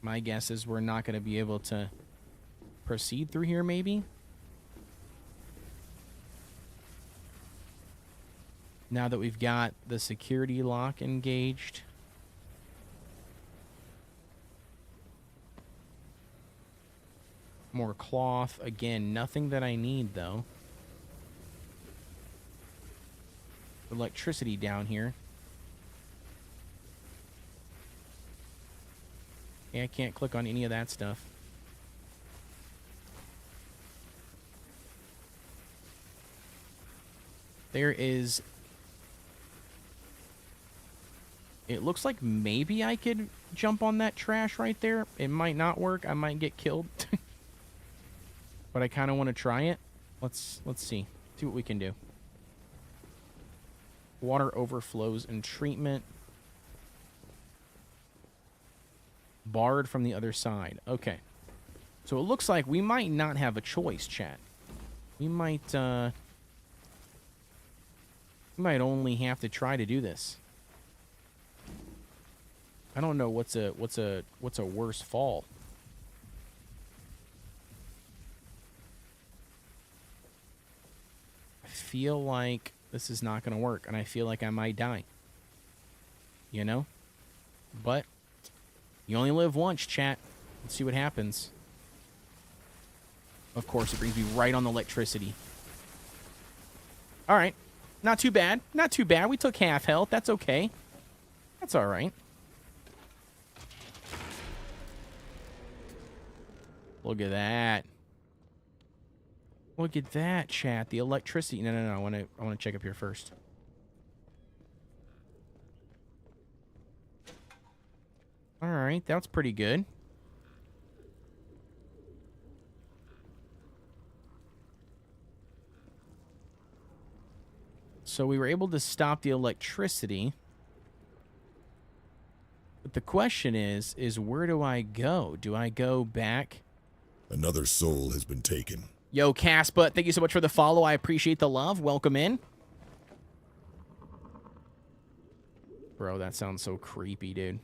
Speaker 1: My guess is we're not going to be able to proceed through here, maybe? Now that we've got the security lock engaged. More cloth. Again, nothing that I need, though. Electricity down here. Yeah, I can't click on any of that stuff. There is... It looks like maybe I could jump on that trash right there. It might not work. I might get killed. But I kind of want to try it. Let's see. See what we can do. Water overflows and treatment. B.A.R.D from the other side. Okay. So it looks like we might not have a choice, chat. We might only have to try to do this. I don't know what's a worse fall. I feel like this is not going to work, and I feel like I might die. You know? But you only live once, chat. Let's see what happens. Of course, it brings me right on the electricity. All right. Not too bad. Not too bad. We took half health. That's okay. That's all right. Look at that. Look at that, chat. The electricity. No. I want to check up here first. All right. That's pretty good. So we were able to stop the electricity. But the question is where do I go? Do I go back?
Speaker 10: Another soul has been taken.
Speaker 1: Yo, Caspa, thank you so much for the follow. I appreciate the love. Welcome in. Bro, that sounds so creepy, dude.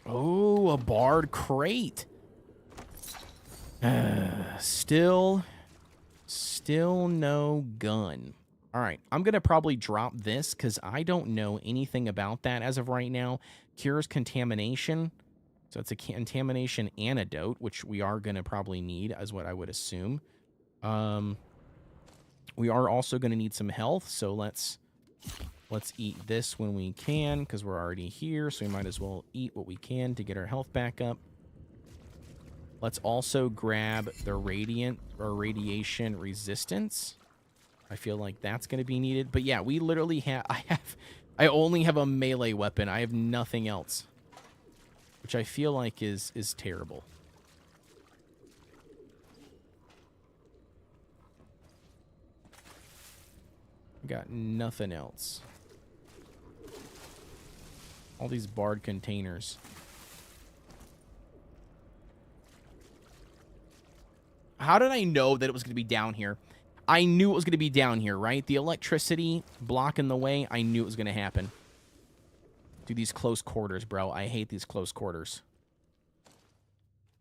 Speaker 1: Oh, a B.A.R.D crate. Still no gun. All right, I'm going to probably drop this because I don't know anything about that as of right now. Cures contamination. So it's a contamination antidote, which we are going to probably need, as what I would assume. We are also going to need some health, so let's eat this when we can because we're already here, so we might as well eat what we can to get our health back up. Let's also grab the radiation resistance. I feel like that's going to be needed. But yeah, we literally have... I only have a melee weapon. I have nothing else. Which I feel like is terrible. Got nothing else. All these B.A.R.D containers. How did I know that it was going to be down here? I knew it was going to be down here, right? The electricity blocking the way, I knew it was going to happen. Dude, these close quarters, bro. I hate these close quarters.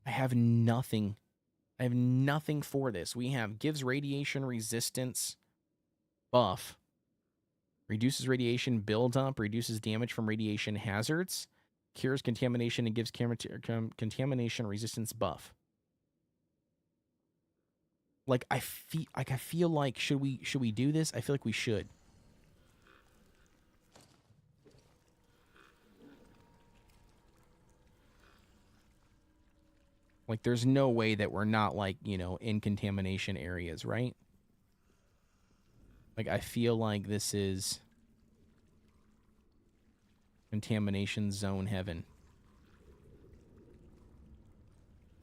Speaker 1: I have nothing. I have nothing for this. We have gives radiation resistance buff. Reduces radiation buildup. Reduces damage from radiation hazards. Cures contamination and gives contamination resistance buff. I feel like should we do this? I feel like we should. Like there's no way that we're not in contamination areas, right? Like I feel like this is contamination zone heaven.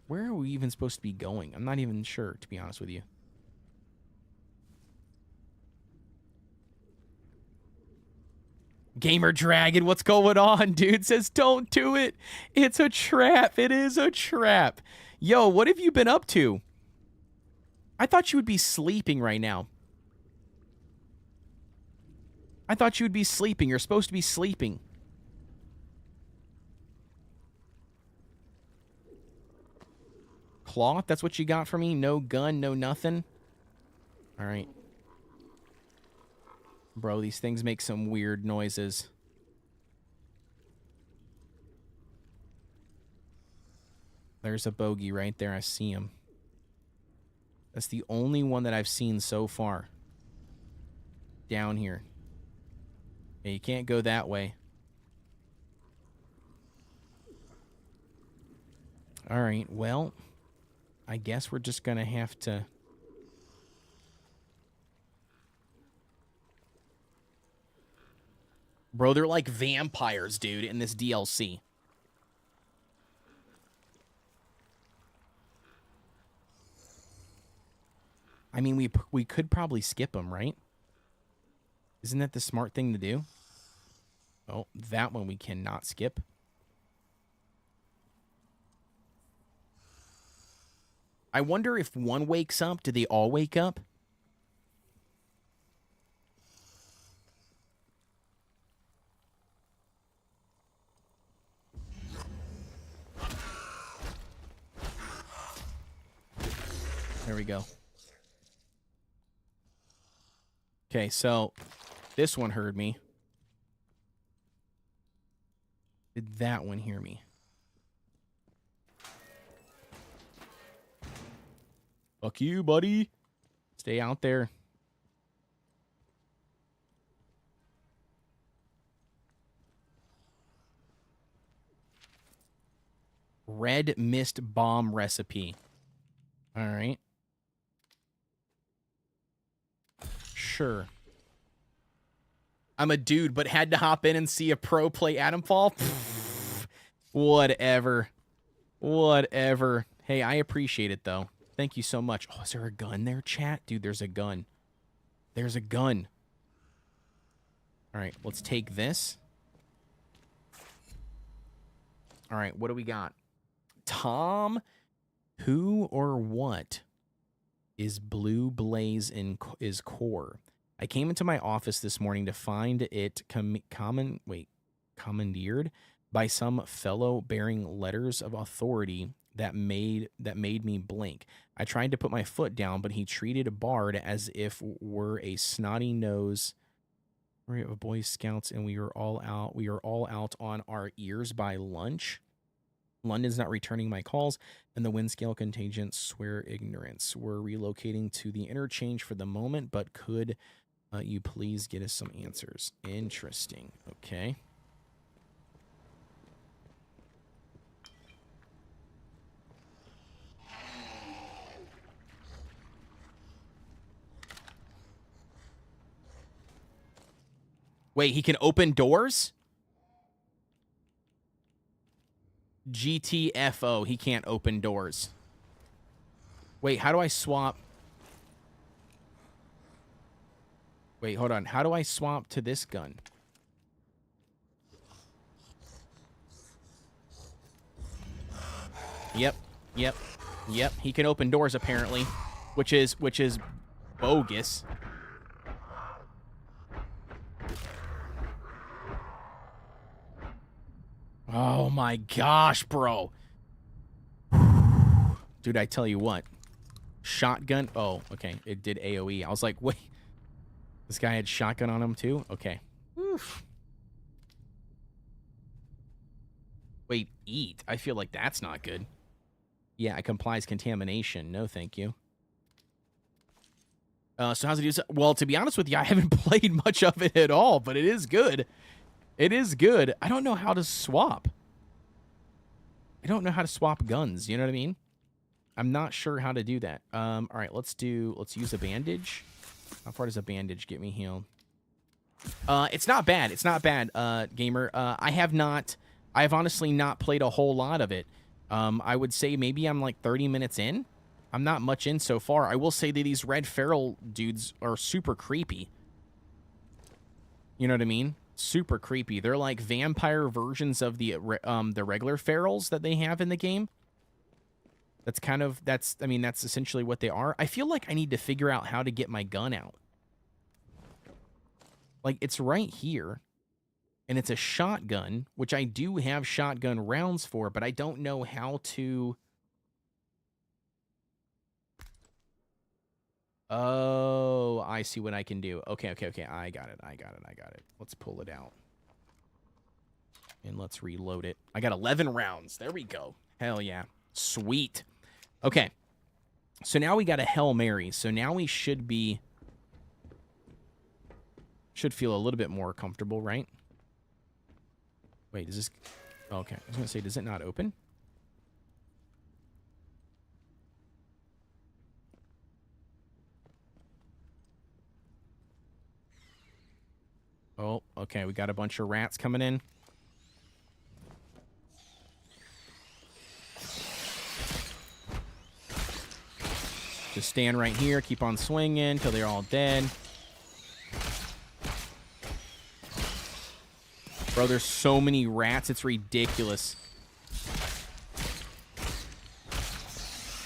Speaker 1: Where are we even supposed to be going? I'm not even sure, to be honest with you. Gamer Dragon, what's going on, dude? Says, don't do it. It's a trap. It is a trap. Yo, what have you been up to? I thought you would be sleeping right now. I thought you would be sleeping. You're supposed to be sleeping. Cloth, that's what you got for me? No gun, no nothing? All right. Bro, these things make some weird noises. There's a bogey right there. I see him. That's the only one that I've seen so far. Down here. Yeah, you can't go that way. All right, well, I guess we're just going to have to... Bro, they're like vampires, dude, in this DLC. I mean, we could probably skip them, right? Isn't that the smart thing to do? Oh, that one we cannot skip. I wonder if one wakes up, do they all wake up? There we go. Okay, so this one heard me. Did that one hear me? Fuck you, buddy. Stay out there. Red mist bomb recipe. All right. Sure. I'm a dude, but had to hop in and see a pro play Atomfall. Whatever. Whatever. Hey, I appreciate it, though. Thank you so much. Oh, is there a gun there, chat? Dude, there's a gun. There's a gun. All right, let's take this. All right, what do we got? Tom, who or what is Blue Blaze is core? I came into my office this morning to find it commandeered by some fellow bearing letters of authority that made me blink. I tried to put my foot down, but he treated B.A.R.D as if we're a snotty nose of Boy Scouts, and we are all out on our ears by lunch. London's not returning my calls, and the wind scale contingent swear ignorance. We're relocating to the interchange for the moment, but could you please get us some answers? Interesting. Okay. Wait, he can open doors? GTFO, he can't open doors. Wait, how do I swap? Wait, hold on. How do I swap to this gun? Yep. He can open doors apparently, which is bogus. Oh my gosh, bro. Dude, I tell you what. Shotgun. Oh, okay. It did AoE. I was like, wait. This guy had shotgun on him too? Okay. Oof. Wait, eat. I feel like that's not good. Yeah, it complies contamination. No, thank you. So how's it do? Well, to be honest with you, I haven't played much of it at all, but it is good. It is good. I don't know how to swap. I don't know how to swap guns. You know what I mean? I'm not sure how to do that. All right, let's use a bandage. How far does a bandage get me healed? It's not bad. It's not bad, gamer. I've honestly not played a whole lot of it. I would say maybe I'm like 30 minutes in. I'm not much in so far. I will say that these red feral dudes are super creepy. You know what I mean? Super creepy. They're like vampire versions of the regular ferals that they have in the game. That's essentially what they are. I feel like I need to figure out how to get my gun out. Like, it's right here. And it's a shotgun, which I do have shotgun rounds for, but I don't know how to... Oh, I see what I can do. Okay. I got it. Let's pull it out. And let's reload it. I got 11 rounds. There we go. Hell yeah. Sweet. Okay. So now we got a Hail Mary. So now we should feel a little bit more comfortable, right? Wait, does this... Okay. I was going to say, does it not open? Oh, okay. We got a bunch of rats coming in. Just stand right here, keep on swinging till they're all dead. Bro, there's so many rats, it's ridiculous.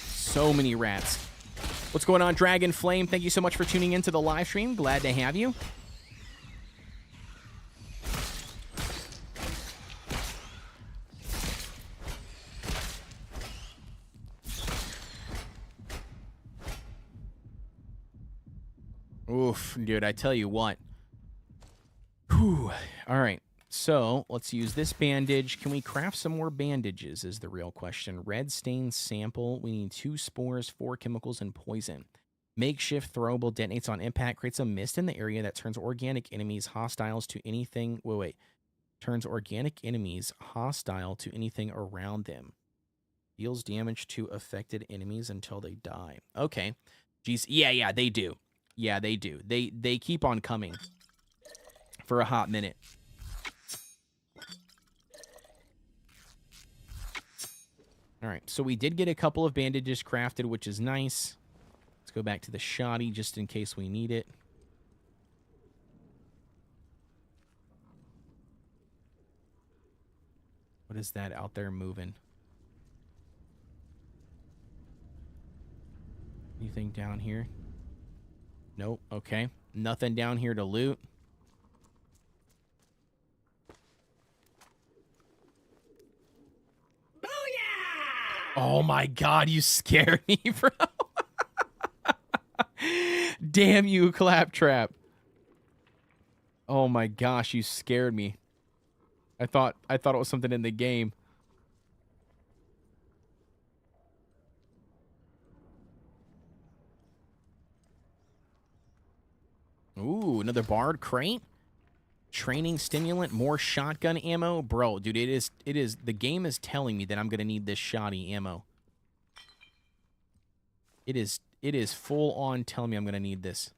Speaker 1: So many rats. What's going on, Dragon Flame? Thank you so much for tuning into the live stream. Glad to have you. Oof, dude, I tell you what. Whew. All right, so let's use this bandage. Can we craft some more bandages is the real question. Red stain sample. We need 2 spores, 4 chemicals, and poison. Makeshift throwable detonates on impact. Creates a mist in the area that turns organic enemies hostiles to anything. Wait. Turns organic enemies hostile to anything around them. Deals damage to affected enemies until they die. Okay. Jeez. Yeah, they do. Yeah, they do. They keep on coming for a hot minute. All right, so we did get a couple of bandages crafted, which is nice. Let's go back to the shoddy just in case we need it. What is that out there moving? Anything down here? Nope. Okay. Nothing down here to loot. Booyah! Oh my god, you scared me, bro. Damn you, Claptrap. Oh my gosh, you scared me. I thought it was something in the game. Ooh, another B.A.R.D crate. Training stimulant, more shotgun ammo. Bro, dude, it is the game is telling me that I'm gonna need this shoddy ammo. It is full on telling me I'm gonna need this.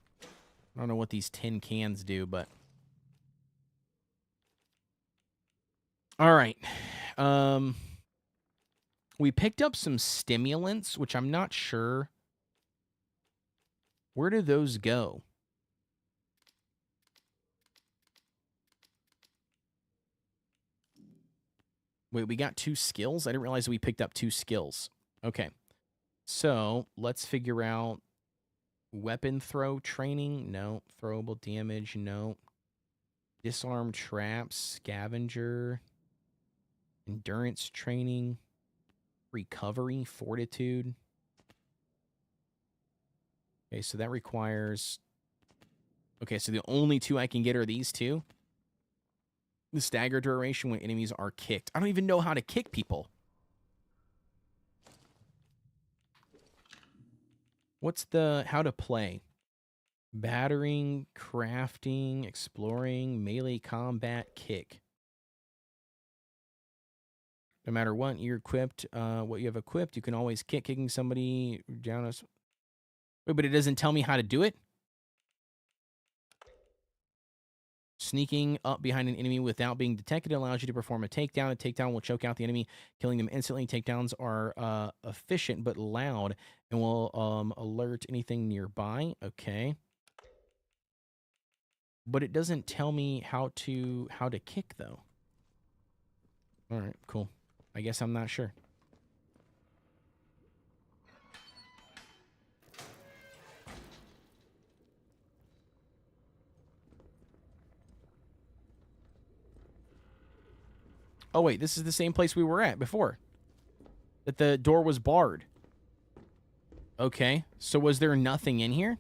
Speaker 1: I don't know what these tin cans do, but all right. We picked up some stimulants, which I'm not sure. Where do those go? Wait, we got 2 skills? I didn't realize we picked up 2 skills. Okay. So, let's figure out weapon throw training. No. Throwable damage. No. Disarm traps. Scavenger. Endurance training. Recovery. Fortitude. Okay, so that requires... Okay, so the only 2 I can get are these 2. The stagger duration when enemies are kicked. I don't even know how to kick people. What's the... How to play? Battering, crafting, exploring, melee combat, kick. No matter what you're equipped, what you have equipped, you can always kick. Kicking somebody down us. Wait, but it doesn't tell me how to do it? Sneaking up behind an enemy without being detected allows you to perform a takedown. A takedown will choke out the enemy, killing them instantly. Takedowns are efficient but loud and will alert anything nearby. Okay. But it doesn't tell me how to kick, though. All right, cool. I guess I'm not sure. Oh, wait, this is the same place we were at before. That the door was barred. Okay, so was there nothing in here?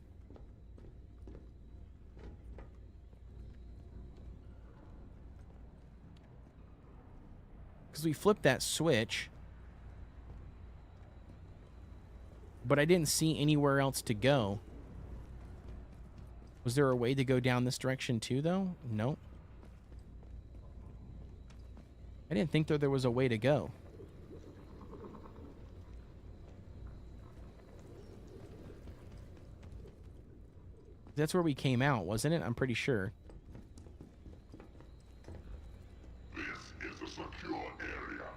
Speaker 1: Because we flipped that switch. But I didn't see anywhere else to go. Was there a way to go down this direction too, though? Nope. I didn't think there was a way to go. That's where we came out, wasn't it? I'm pretty sure.
Speaker 10: This is a secure area.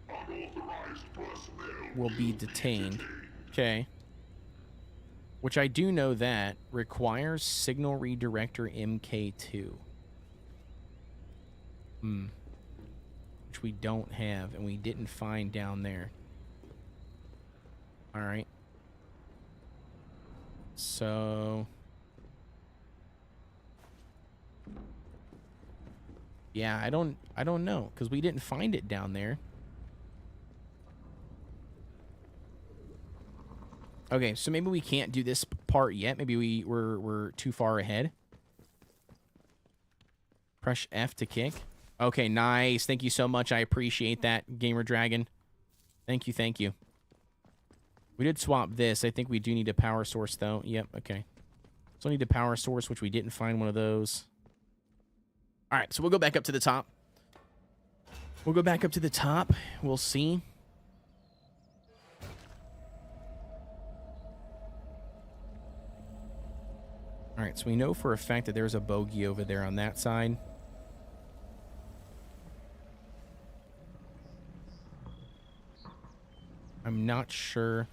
Speaker 10: Unauthorized personnel
Speaker 1: will be detained. Okay. Which I do know that requires signal redirector MK2. Which we don't have, and we didn't find down there. All right. So... yeah, I don't know, because we didn't find it down there. Okay, so maybe we can't do this part yet. Maybe we're too far ahead. Press F to kick. Okay, nice. Thank you so much. I appreciate that, Gamer Dragon. Thank you, thank you. We did swap this. I think we do need a power source, though. Yep, okay. So we need a power source, which we didn't find one of those. All right, so we'll go back up to the top. We'll go back up to the top. We'll see. All right, so we know for a fact that there's a bogey over there on that side. I'm not sure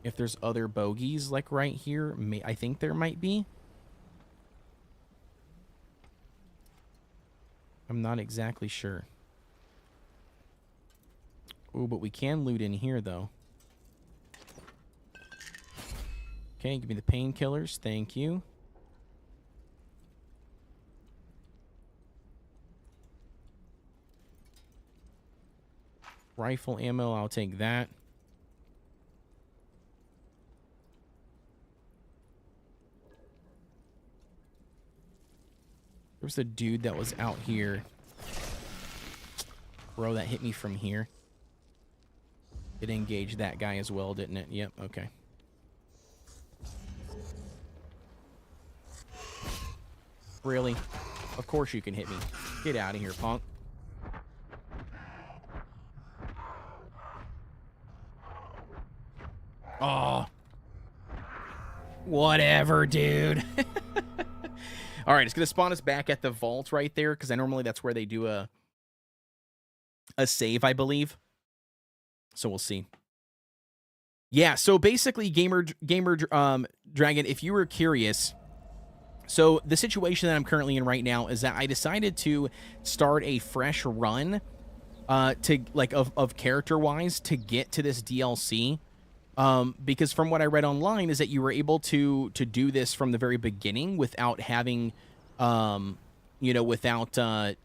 Speaker 1: if there's other bogeys like right here. I think there might be. I'm not exactly sure. Oh, but we can loot in here, though. Okay, give me the painkillers. Thank you. Rifle ammo, I'll take that. There was a dude that was out here. Bro, that hit me from here. It engaged that guy as well, didn't it? Yep, okay. Really? Of course you can hit me. Get out of here, punk. Oh. Whatever, dude. All right, it's going to spawn us back at the vault right there, because normally that's where they do a save, I believe. So we'll see. Yeah, so basically, Gamer Dragon, if you were curious, so the situation that I'm currently in right now is that I decided to start a fresh run to like of character-wise to get to this DLC. Because from what I read online is that you were able to do this from the very beginning without having, you know, without,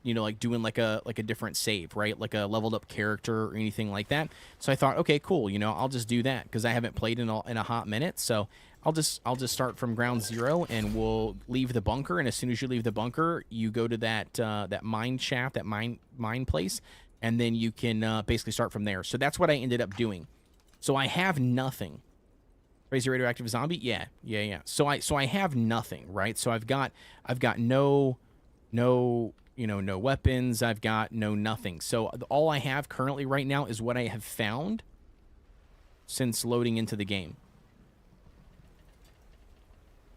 Speaker 1: you know, like doing like a different save, right? Like a leveled up character or anything like that. So I thought, okay, cool. You know, I'll just do that because I haven't played in a hot minute. So I'll just start from ground zero and we'll leave the bunker. And as soon as you leave the bunker, you go to that mine shaft, that mine place, and then you can basically start from there. So that's what I ended up doing. So I have nothing. Raise your radioactive zombie? Yeah. So I have nothing, right? So I've got no weapons. I've got no nothing. So all I have currently right now is what I have found since loading into the game.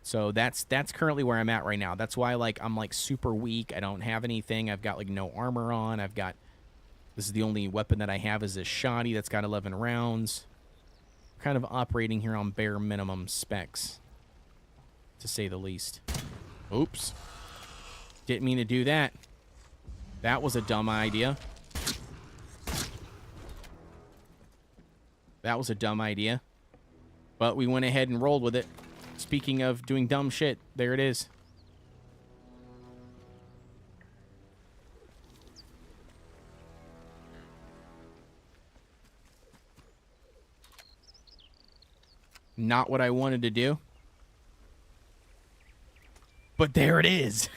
Speaker 1: So that's currently where I'm at right now. That's why I'm like super weak. I don't have anything. I've got like no armor on. This is the only weapon that I have is this shoddy that's got 11 rounds. Kind of operating here on bare minimum specs, to say the least. Oops. Didn't mean to do that. That was a dumb idea. That was a dumb idea. But we went ahead and rolled with it. Speaking of doing dumb shit, there it is. Not what I wanted to do. But there it is.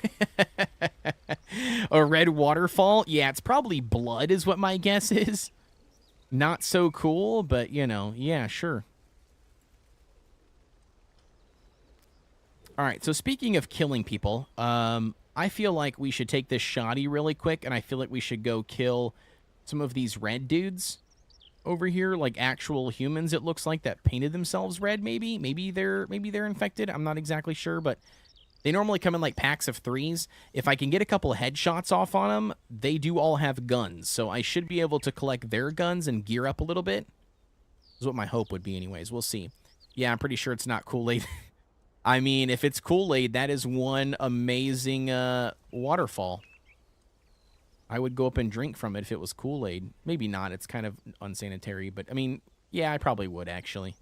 Speaker 1: A red waterfall? Yeah, it's probably blood is what my guess is. Not so cool, but, you know, yeah, sure. All right, so speaking of killing people, I feel like we should take this shoddy really quick, and I feel like we should go kill some of these red dudes over here, like actual humans, it looks like, that painted themselves red, maybe. Maybe they're infected. I'm not exactly sure, but they normally come in like packs of 3s. If I can get a couple of headshots off on them, they do all have guns, so I should be able to collect their guns and gear up a little bit. Is what my hope would be anyways. We'll see. Yeah, I'm pretty sure it's not Kool-Aid. I mean, if it's Kool-Aid, that is one amazing waterfall. I would go up and drink from it if it was Kool-Aid. Maybe not. It's kind of unsanitary. But, I mean, yeah, I probably would, actually.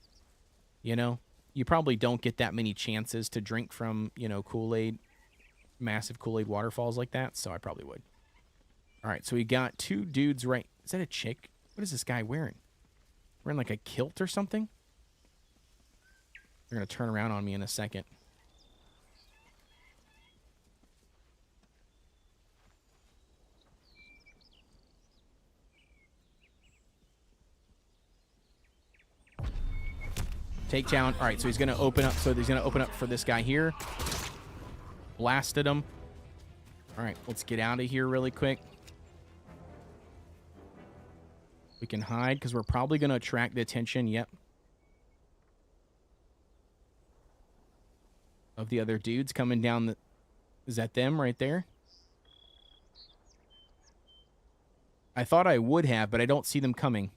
Speaker 1: You know? You probably don't get that many chances to drink from, you know, Kool-Aid, massive Kool-Aid waterfalls like that. So I probably would. All right, so we got 2 dudes right. Is that a chick? What is this guy wearing? Wearing like a kilt or something? They're going to turn around on me in a second. Takedown. All right, so he's going to open up. So he's going to open up for this guy here. Blasted him. All right, let's get out of here really quick. We can hide because we're probably going to attract the attention. Yep. Of the other dudes coming down the... Is that them right there? I thought I would have, but I don't see them coming.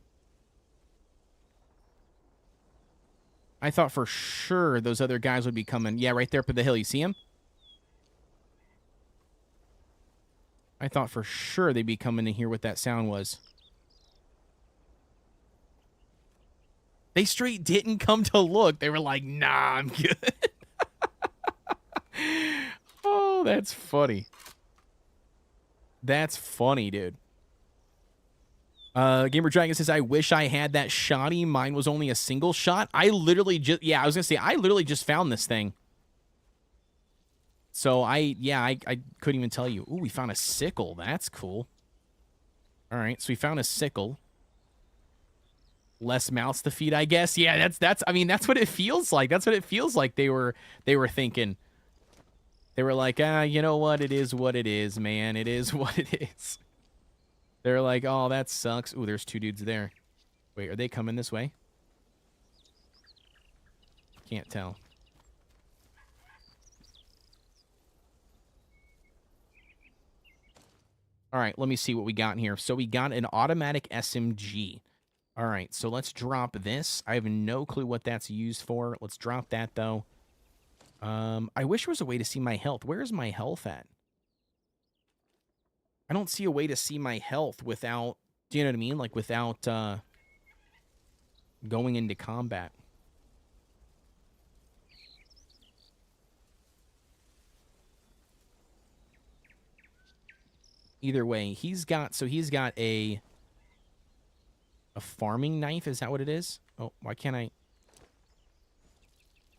Speaker 1: I thought for sure those other guys would be coming. Yeah, right there up at the hill. You see him? I thought for sure they'd be coming to hear what that sound was. They straight didn't come to look. They were like, nah, I'm good. Oh, that's funny. That's funny, dude. Gamer Dragon says, I wish I had that shotty. Mine was only a single shot. I literally just, yeah, I was going to say, I literally just found this thing. So I couldn't even tell you. Ooh, we found a sickle. That's cool. All right, so we found a sickle. Less mouths to feed, I guess. Yeah, I mean, that's what it feels like. That's what it feels like they were thinking. They were like, you know what? It is what it is, man. It is what it is. They're like, oh, that sucks. Ooh, there's 2 dudes there. Wait, are they coming this way? Can't tell. All right, let me see what we got in here. So we got an automatic SMG. All right, so let's drop this. I have no clue what that's used for. Let's drop that, though. I wish there was a way to see my health. Where's my health at? I don't see a way to see my health without, do you know what I mean? Like without going into combat. Either way, he's got a farming knife. Is that what it is? Oh, why can't I?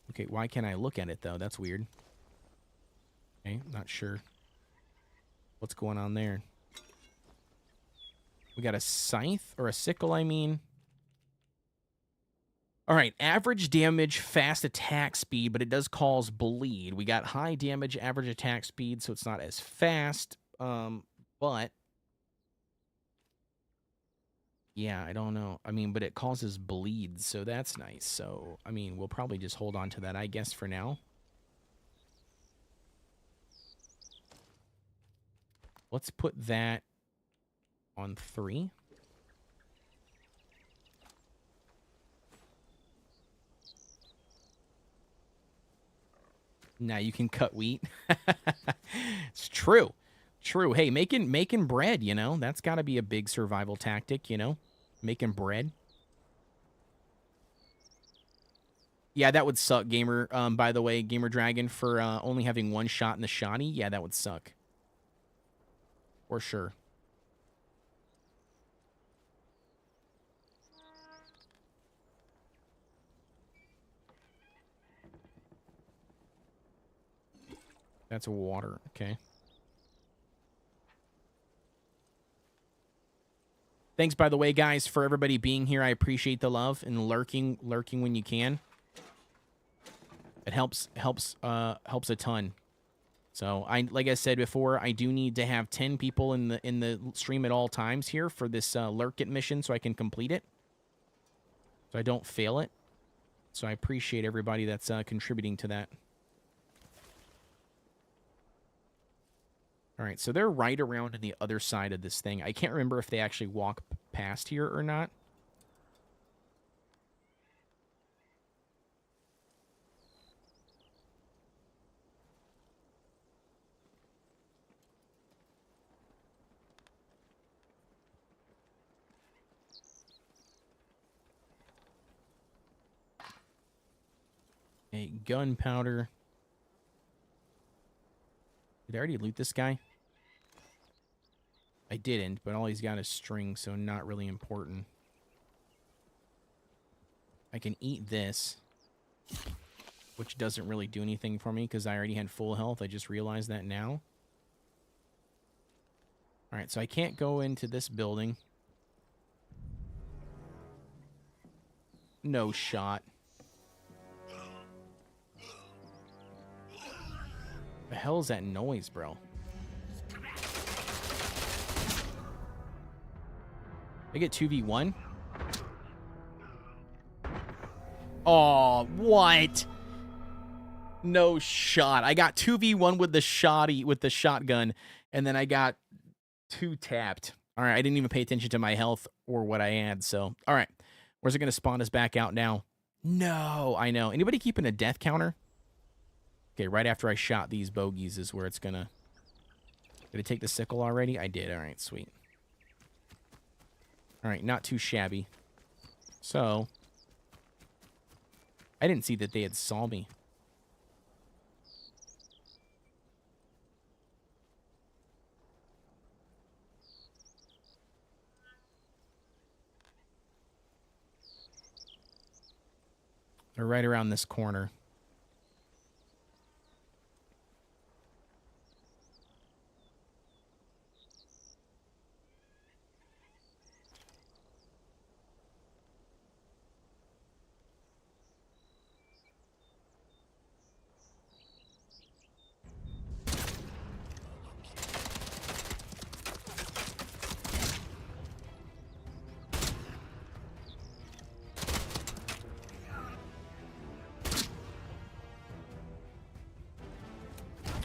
Speaker 1: Okay, why can't I look at it, though? That's weird. Okay, not sure. What's going on there? We got a scythe, or a sickle, I mean. All right, average damage, fast attack speed, but it does cause bleed. We got high damage, average attack speed, so it's not as fast. But... yeah, I don't know. I mean, but it causes bleeds, so that's nice. So, I mean, we'll probably just hold on to that, I guess, for now. Let's put that on 3. Now you can cut wheat. It's true. True. Hey, making bread, you know, that's got to be a big survival tactic, you know, making bread. Yeah, that would suck, Gamer. By the way, Gamer Dragon, for only having 1 shot in the shotty. Yeah, that would suck. For sure. That's water. Okay. Thanks, by the way, guys, for everybody being here. I appreciate the love and lurking when you can. It helps a ton. So like I said before, I do need to have 10 people in the stream at all times here for this Lurkit mission, so I can complete it, so I don't fail it. So I appreciate everybody that's contributing to that. All right, so they're right around on the other side of this thing. I can't remember if they actually walk past here or not. Okay, gunpowder. Did I already loot this guy? I didn't, but all he's got is string, so not really important. I can eat this, which doesn't really do anything for me because I already had full health. I just realized that now. All right, so I can't go into this building. No shot. The hell is that noise, bro? I get 2v1? Oh, what? No shot. I got 2v1 with the shotgun, and then I got 2 tapped. All right, I didn't even pay attention to my health or what I had, so. All right, where's it going to spawn us back out now? No, I know. Anybody keeping a death counter? Okay, right after I shot these bogeys is where it's going to... Did I take the sickle already? I did. All right, sweet. All right, not too shabby. So, I didn't see that they had saw me. They're right around this corner.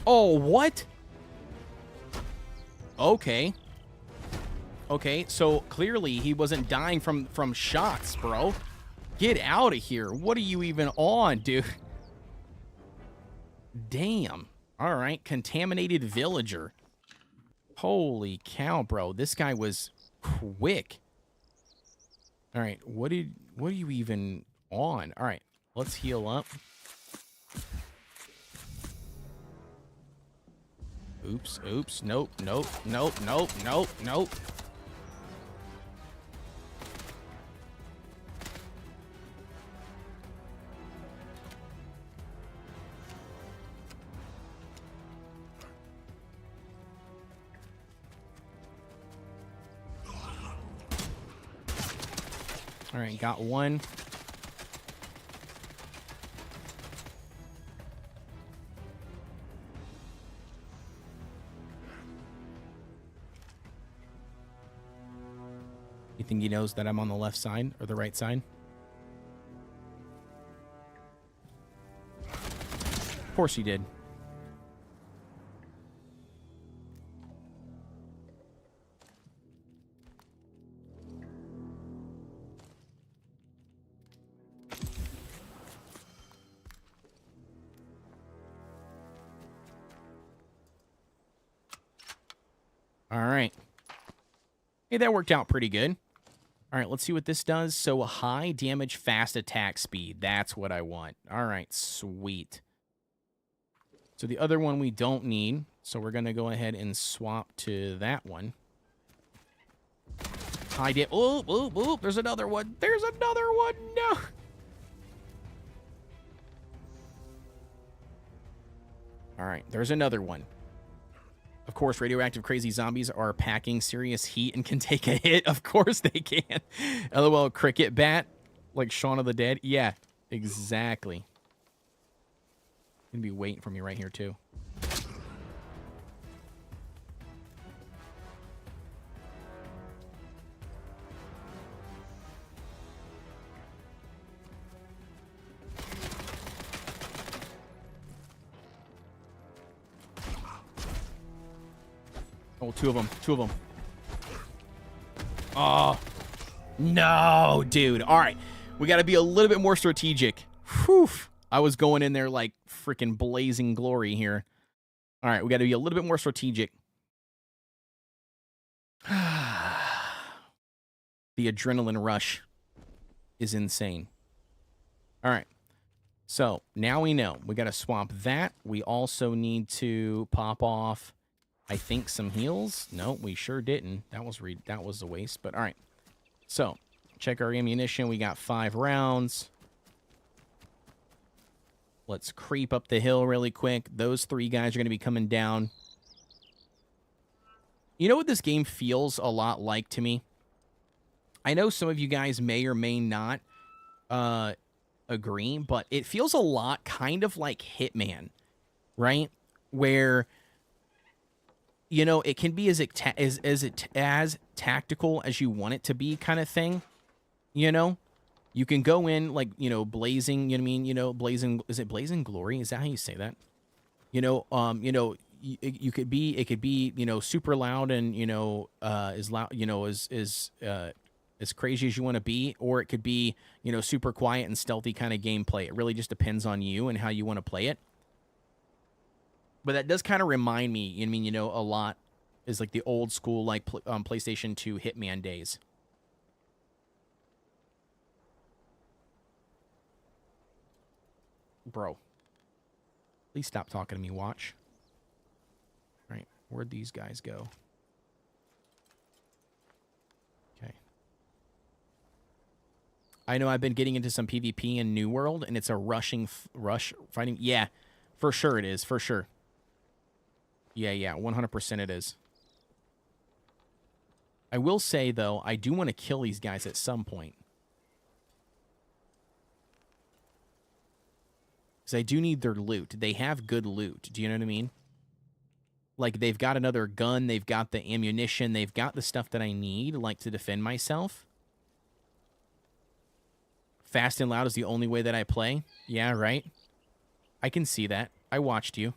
Speaker 1: Oh, what? Okay. Okay, so clearly he wasn't dying from shots, bro. Get out of here. What are you even on, dude? Damn. All right, contaminated villager. Holy cow, bro. This guy was quick. All right, what are you even on? All right, let's heal up. Oops, oops, nope, nope, nope, nope, nope, nope. All right, got one. You think he knows that I'm on the left side or the right side? Of course he did. All right. Hey, that worked out pretty good. All right, let's see what this does. So high damage, fast attack speed. That's what I want. All right, sweet. So the other one we don't need. So we're going to go ahead and swap to that one. High damage. Oh, oh, oh, there's another one. There's another one. No. All right, there's another one. Of course, radioactive crazy zombies are packing serious heat and can take a hit. Of course they can. LOL, cricket bat, like Shaun of the Dead. Yeah, exactly. Gonna be waiting for me right here, too. Oh, two of them. Two of them. Oh, no, dude. All right. We got to be a little bit more strategic. Whew. I was going in there like freaking blazing glory here. All right. We got to be a little bit more strategic. The adrenaline rush is insane. All right. So now we know. We got to swap that. We also need to pop off, I think, some heals. No, we sure didn't. That was a waste. But all right. So check our ammunition. We got 5 rounds. Let's creep up the hill really quick. Those 3 guys are going to be coming down. You know what this game feels a lot like to me? I know some of you guys may or may not agree, but it feels a lot kind of like Hitman, right? Where, you know, it can be as tactical as you want it to be kind of thing, you know? You can go in like, you know, blazing, you know what I mean? You know, blazing, is it blazing glory? Is that how you say that? You know, it could be, you know, super loud and, you know, as loud, you know, as crazy as you want to be, or it could be, you know, super quiet and stealthy kind of gameplay. It really just depends on you and how you want to play it. But that does kind of remind me, you know, I mean, you know, a lot is like the old school, like PlayStation 2 Hitman days. Bro, please stop talking to me, watch. All right, where'd these guys go? Okay. I know I've been getting into some PvP in New World, and it's a rush fighting. Yeah, for sure it is, for sure. Yeah, 100% it is. I will say, though, I do want to kill these guys at some point. Because I do need their loot. They have good loot. Do you know what I mean? Like, they've got another gun. They've got the ammunition. They've got the stuff that I need, like, to defend myself. Fast and loud is the only way that I play. Yeah, right? I can see that. I watched you.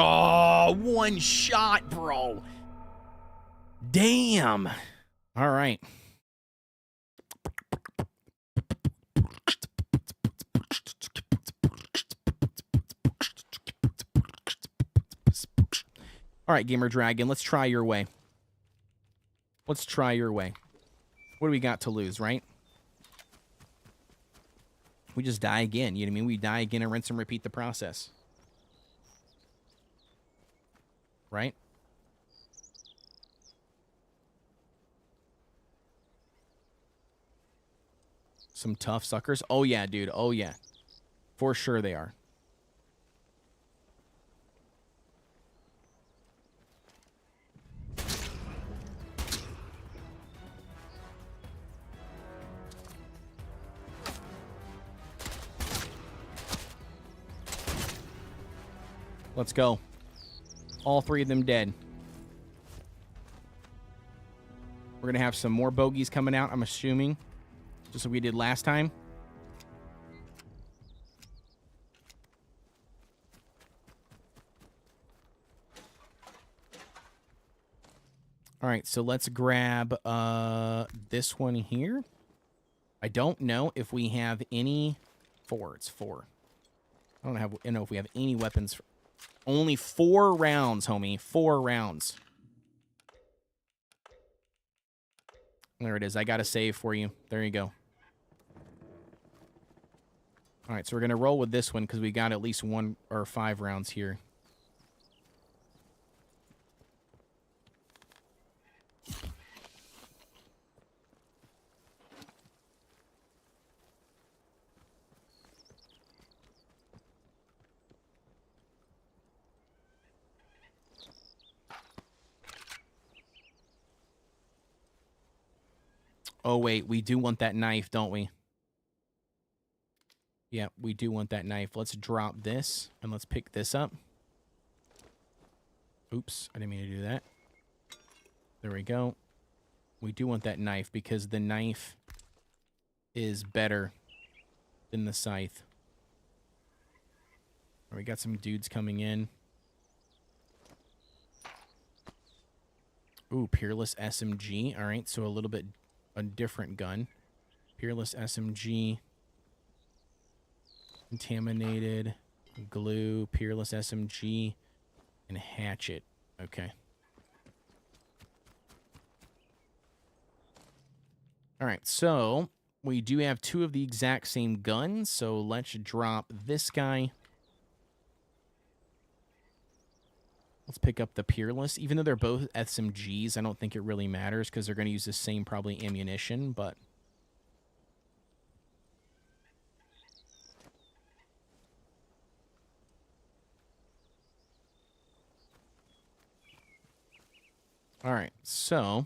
Speaker 1: Oh, one shot, bro. Damn. All right. All right, Gamer Dragon, let's try your way. Let's try your way. What do we got to lose, right? We just die again. You know what I mean? We die again and rinse and repeat the process. Right? Some tough suckers. Oh, yeah, dude. Oh, yeah. For sure they are. Let's go. All 3 of them dead. We're going to have some more bogeys coming out, I'm assuming. Just like we did last time. All right, so let's grab this one here. I don't know if we have any... 4. It's 4. I don't know if we have any weapons. Only 4 rounds, homie. 4 rounds. There it is. I got a save for you. There you go. All right, so we're going to roll with this one because we got at least 1 or 5 rounds here. Oh, wait, we do want that knife, don't we? Yeah, we do want that knife. Let's drop this, and let's pick this up. Oops, I didn't mean to do that. There we go. We do want that knife, because the knife is better than the scythe. All right, we got some dudes coming in. Ooh, Peerless SMG. All right, so a little bit... a different gun. Peerless SMG. Contaminated, glue, peerless SMG, and hatchet. Okay. All right, so we do have 2 of the exact same guns, so let's drop this guy. Let's pick up the Peerless. Even though they're both SMGs, I don't think it really matters because they're going to use the same probably ammunition, but... All right, so...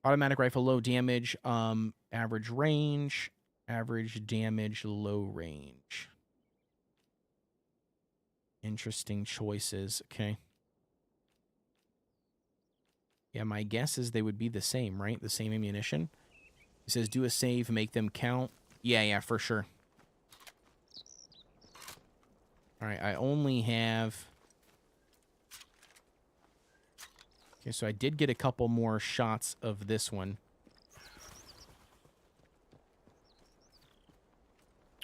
Speaker 1: Automatic rifle, low damage, average range, average damage, low range. Interesting choices, okay. Yeah, my guess is they would be the same, right? The same ammunition. He says, do a save, make them count. Yeah, for sure. All right, I only have... Okay, so I did get a couple more shots of this one.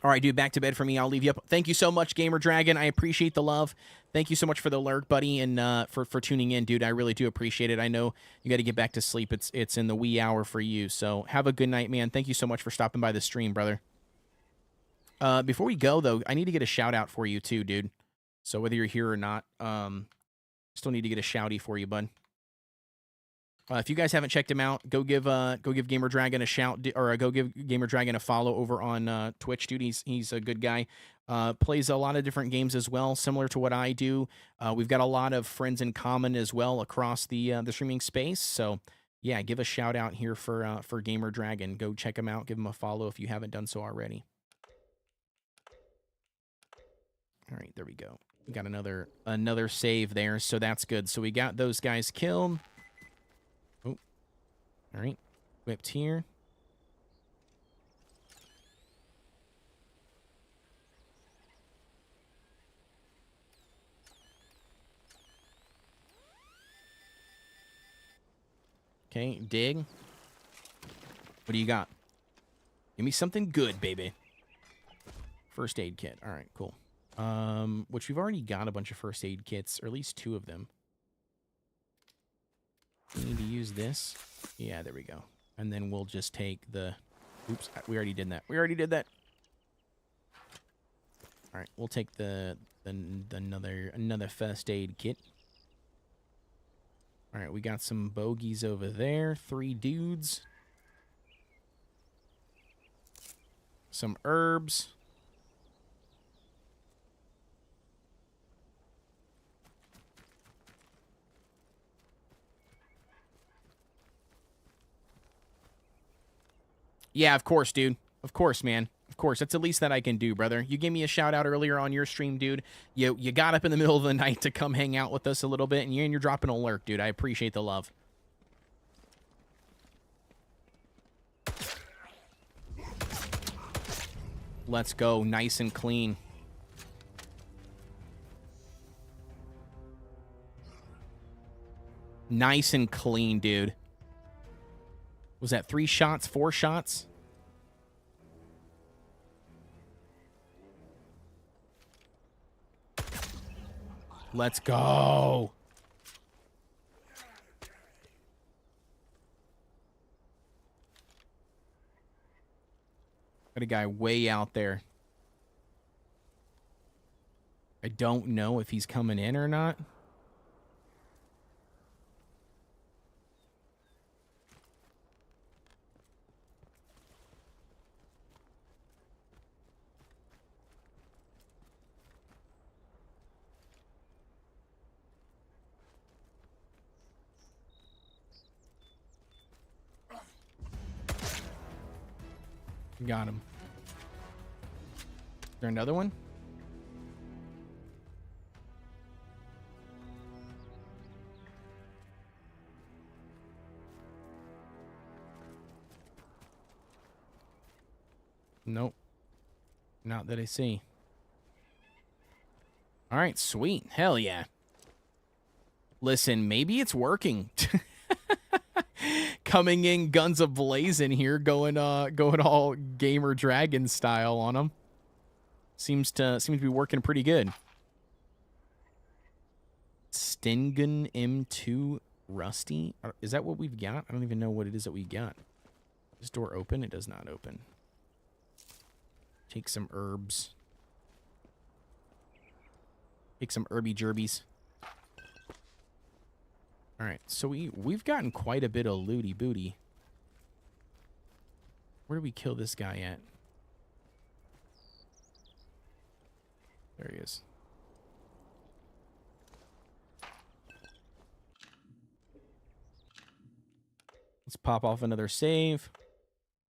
Speaker 1: All right, dude, back to bed for me. I'll leave you up. Thank you so much, Gamer Dragon. I appreciate the love. Thank you so much for the lurk, buddy, and for tuning in, dude. I really do appreciate it. I know you got to get back to sleep. It's in the wee hour for you, so have a good night, man. Thank you so much for stopping by the stream, brother. Before we go, though, I need to get a shout-out for you, too, dude. So whether you're here or not, still need to get a shouty for you, bud. If you guys haven't checked him out, go give Gamer Dragon a shout, or go give Gamer Dragon a follow over on Twitch, dude. He's a good guy. Plays a lot of different games as well, similar to what I do. We've got a lot of friends in common as well across the streaming space. So yeah, give a shout out here for Gamer Dragon. Go check him out. Give him a follow if you haven't done so already. All right, there we go. We got another save there, so that's good. So we got those guys killed. All right, whipped here. Okay, dig. What do you got? Give me something good, baby. First aid kit. All right, cool. Which we've already got a bunch of first aid kits, or at least 2 of them. We need to use this. Yeah, there we go. And then we'll just take the... Oops, we already did that. We already did that. All right, we'll take another first aid kit. All right, we got some bogeys over there. 3 dudes. Some herbs. Yeah, of course, dude. Of course, man. Of course. That's the least that I can do, brother. You gave me a shout out earlier on your stream, dude. You got up in the middle of the night to come hang out with us a little bit, and you're dropping a lurk, dude. I appreciate the love. Let's go. Nice and clean. Nice and clean, dude. Was that 3 shots, 4 shots? Let's go. Got a guy way out there. I don't know if he's coming in or not. Got him. Is there another one? Nope. Not that I see. All right, sweet. Hell yeah. Listen, maybe it's working. Coming in guns a-blazing here, going all Gamer Dragon style on them. Seems to be working pretty good. Stengun M2 Rusty? Is that what we've got? I don't even know what it is that we got. Is this door open? It does not open. Take some herbs. Take some herby jerbies. Alright, so we've gotten quite a bit of looty booty. Where do we kill this guy at? There he is. Let's pop off another save,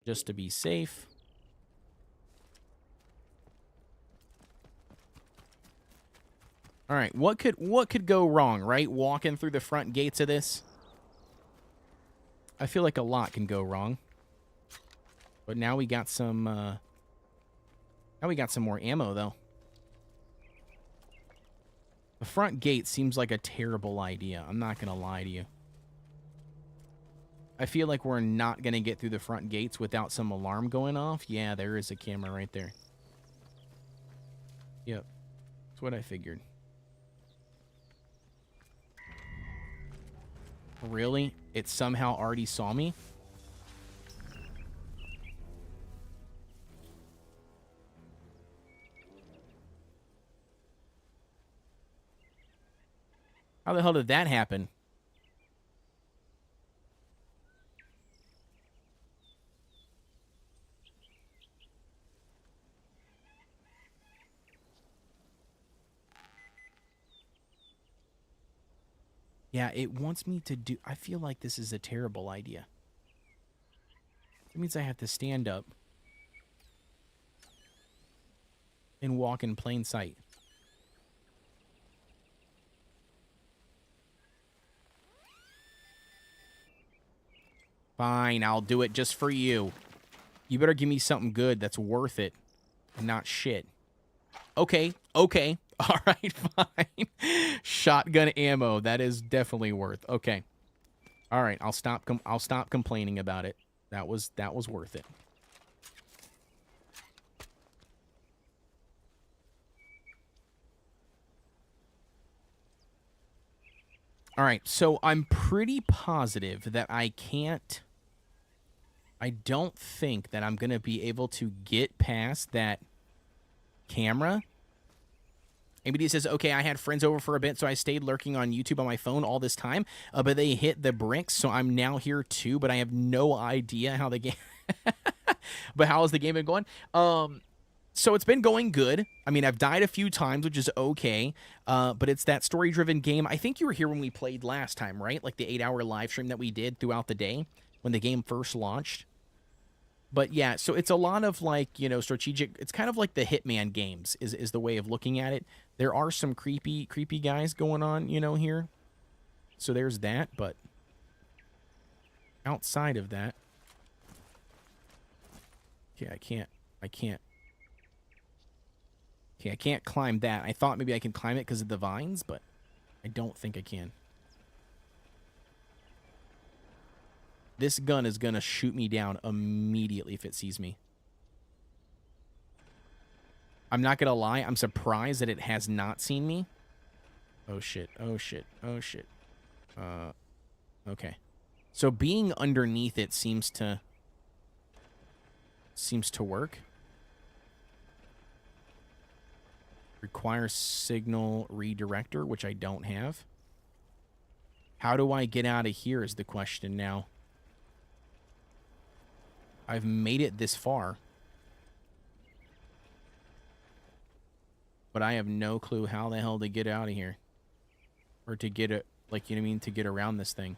Speaker 1: just to be safe. All right, what could go wrong, right? Walking through the front gates of this. I feel like a lot can go wrong. But now we got some more ammo though. The front gate seems like a terrible idea. I'm not going to lie to you. I feel like we're not going to get through the front gates without some alarm going off. Yeah, there is a camera right there. Yep. That's what I figured. Really? It somehow already saw me? How the hell did that happen? Yeah, it wants me to do... I feel like this is a terrible idea. It means I have to stand up and walk in plain sight. Fine, I'll do it just for you. You better give me something good that's worth it and not shit. Okay, okay. All right, fine. Shotgun ammo, that is definitely worth. Okay. All right, I'll stop complaining about it. That was worth it. All right, so I'm pretty positive that I don't think that I'm going to be able to get past that camera. ABD says, okay, I had friends over for a bit, so I stayed lurking on YouTube on my phone all this time, but they hit the bricks, so I'm now here too, but I have no idea how the game... But how has the game been going? So it's been going good. I mean, I've died a few times, which is okay, but it's that story-driven game. I think you were here when we played last time, right? Like the 8-hour live stream that we did throughout the day when the game first launched. But yeah, so it's a lot of like, you know, strategic. It's kind of like the Hitman games is the way of looking at it. There are some creepy guys going on, you know, here. So there's that, but outside of that. Okay, I can't. Okay, I can't climb that. I thought maybe I can climb it because of the vines, but I don't think I can. This gun is going to shoot me down immediately if it sees me. I'm not going to lie. I'm surprised that it has not seen me. Oh, shit. Oh, shit. Oh, shit. Okay. So being underneath it seems to work. Requires signal redirector, which I don't have. How do I get out of here is the question now. I've made it this far. But I have no clue how the hell to get out of here. Or to get it, like, you know what I mean? To get around this thing.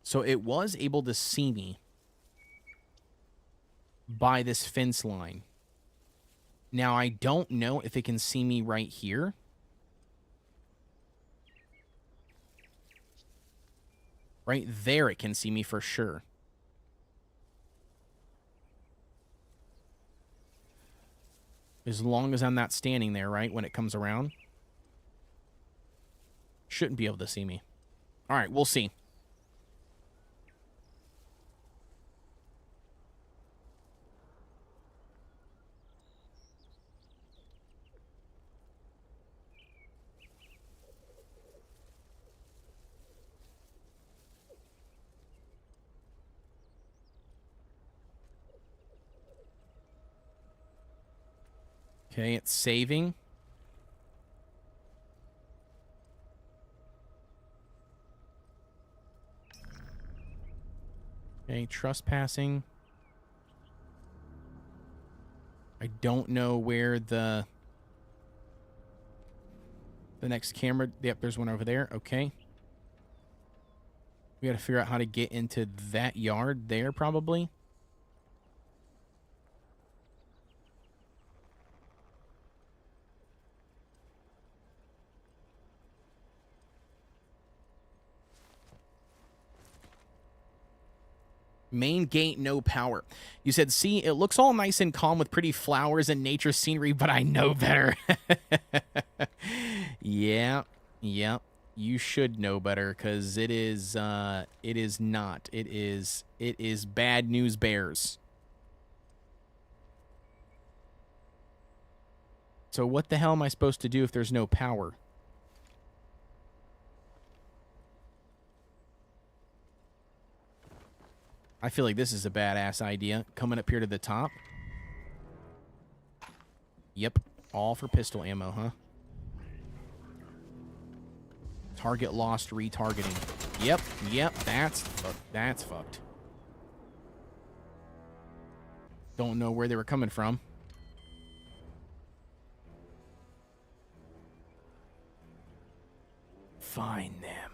Speaker 1: So it was able to see me by this fence line. Now, I don't know if it can see me right here. Right there, it can see me for sure. As long as I'm not standing there, right, when it comes around. Shouldn't be able to see me. All right, we'll see. Okay, it's saving. Okay, trespassing. I don't know where the next camera... Yep, there's one over there. Okay. We got to figure out how to get into that yard there, probably. Main gate, no power. You said, see, it looks all nice and calm with pretty flowers and nature scenery, but I know better. Yeah. You should know better, because it is not. It is bad news bears. So what the hell am I supposed to do if there's no power? I feel like this is a badass idea. Coming up here to the top. Yep. All for pistol ammo, huh? Target lost, retargeting. Yep. That's fucked. Don't know where they were coming from. Find them.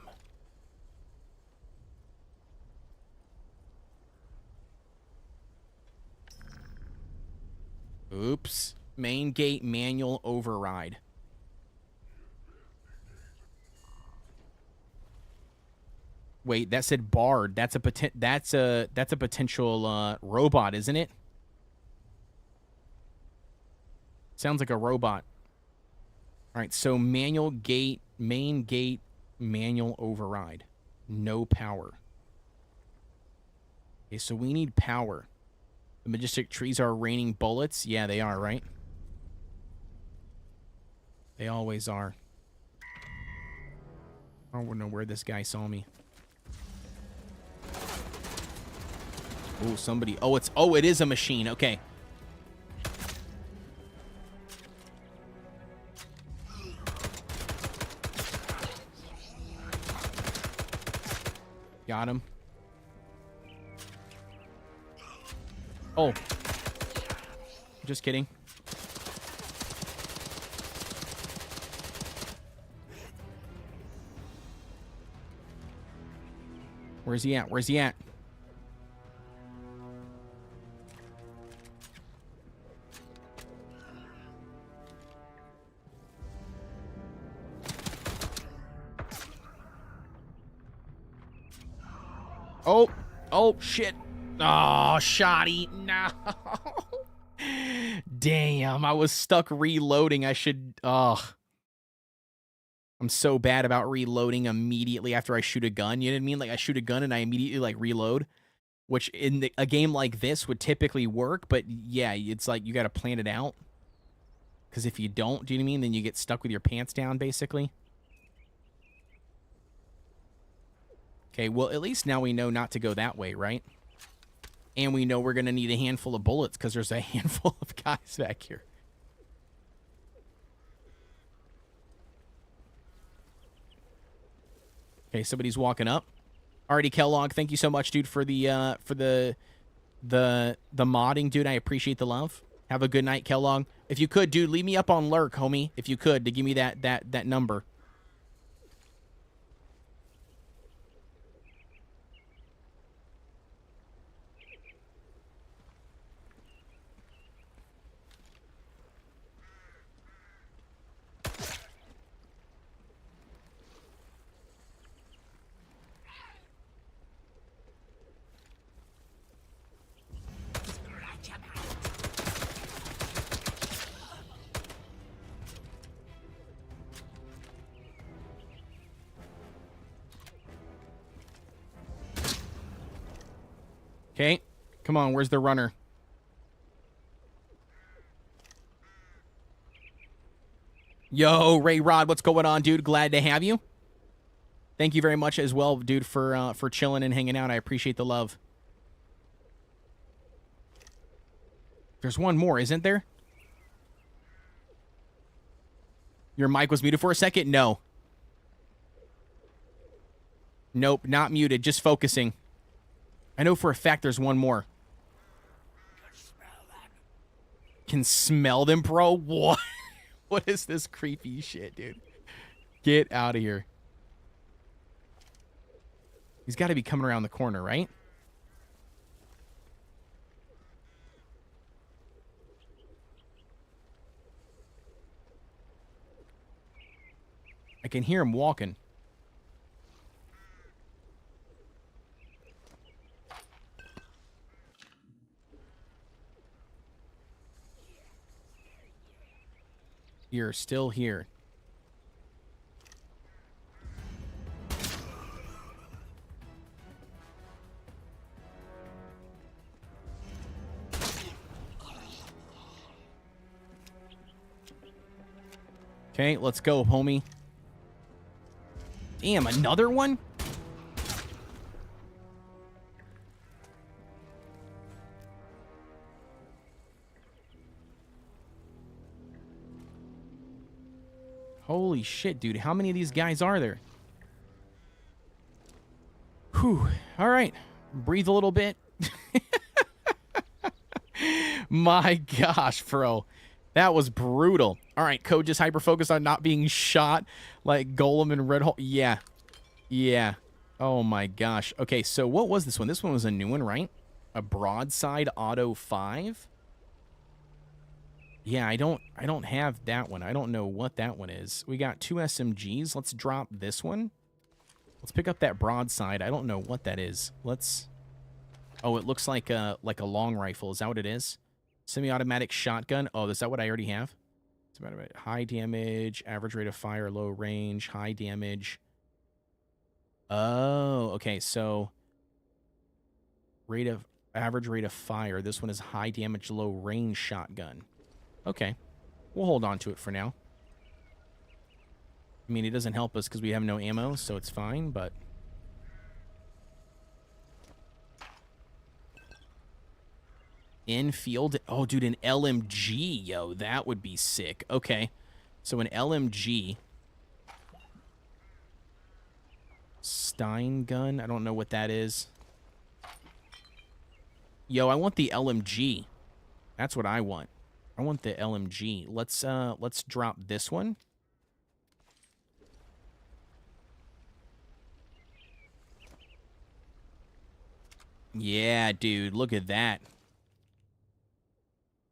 Speaker 1: Oops. Main gate manual override. Wait, that said B.A.R.D. That's a potential robot, isn't it? Sounds like a robot. All right, so main gate manual override. No power. Okay, so we need power. The majestic trees are raining bullets. Yeah, they are, right? They always are. I don't know where this guy saw me. Oh, somebody. Oh, it is a machine. Okay. Got him. Oh. Just kidding. Where's he at? Where's he at? Oh, shit. Oh, shoddy. No. Damn, I was stuck reloading. I should... I'm so bad about reloading immediately after I shoot a gun. You know what I mean? Like, I shoot a gun and I immediately, like, reload. Which, in a game like this, would typically work. But, yeah, it's like you got to plan it out. Because if you don't, do you know what I mean? Then you get stuck with your pants down, basically. Okay, well, at least now we know not to go that way, right? And we know we're going to need a handful of bullets because there's a handful of guys back here. Okay, somebody's walking up. Alrighty, Kellogg, thank you so much, dude, for the modding, dude. I appreciate the love. Have a good night, Kellogg. If you could, dude, leave me up on Lurk, homie. If you could, to give me that number. Okay. Come on, where's the runner? Yo, Ray Rod, what's going on, dude? Glad to have you. Thank you very much as well, dude, for chilling and hanging out. I appreciate the love. There's one more, isn't there? Your mic was muted for a second? No. Nope, not muted, just focusing. I know for a fact there's one more. Can smell them, bro? What? What is this creepy shit, dude? Get out of here. He's got to be coming around the corner, right? I can hear him walking. You're still here. Okay, let's go, homie. Damn, another one? Holy shit, dude. How many of these guys are there? Whew. All right. Breathe a little bit. My gosh, bro. That was brutal. All right, Code just hyper-focused on not being shot like Golem and Red Hole. Yeah. Yeah. Oh, my gosh. Okay, so what was this one? This one was a new one, right? A broadside auto 5? Yeah, I don't have that one. I don't know what that one is. We got 2 SMGs. Let's drop this one. Let's pick up that broadside. I don't know what that is. Let's... Oh, it looks like a long rifle. Is that what it is? Semi-automatic shotgun. Oh, is that what I already have? High damage, average rate of fire, low range, high damage. Oh, okay. So average rate of fire. This one is high damage, low range shotgun. Okay. We'll hold on to it for now. I mean, it doesn't help us because we have no ammo, so it's fine, but... Infield. Oh, dude, an LMG, yo. That would be sick. Okay. So an LMG. Stein gun. I don't know what that is. Yo, I want the LMG. That's what I want. I want the LMG. Let's drop this one. Yeah, dude. Look at that.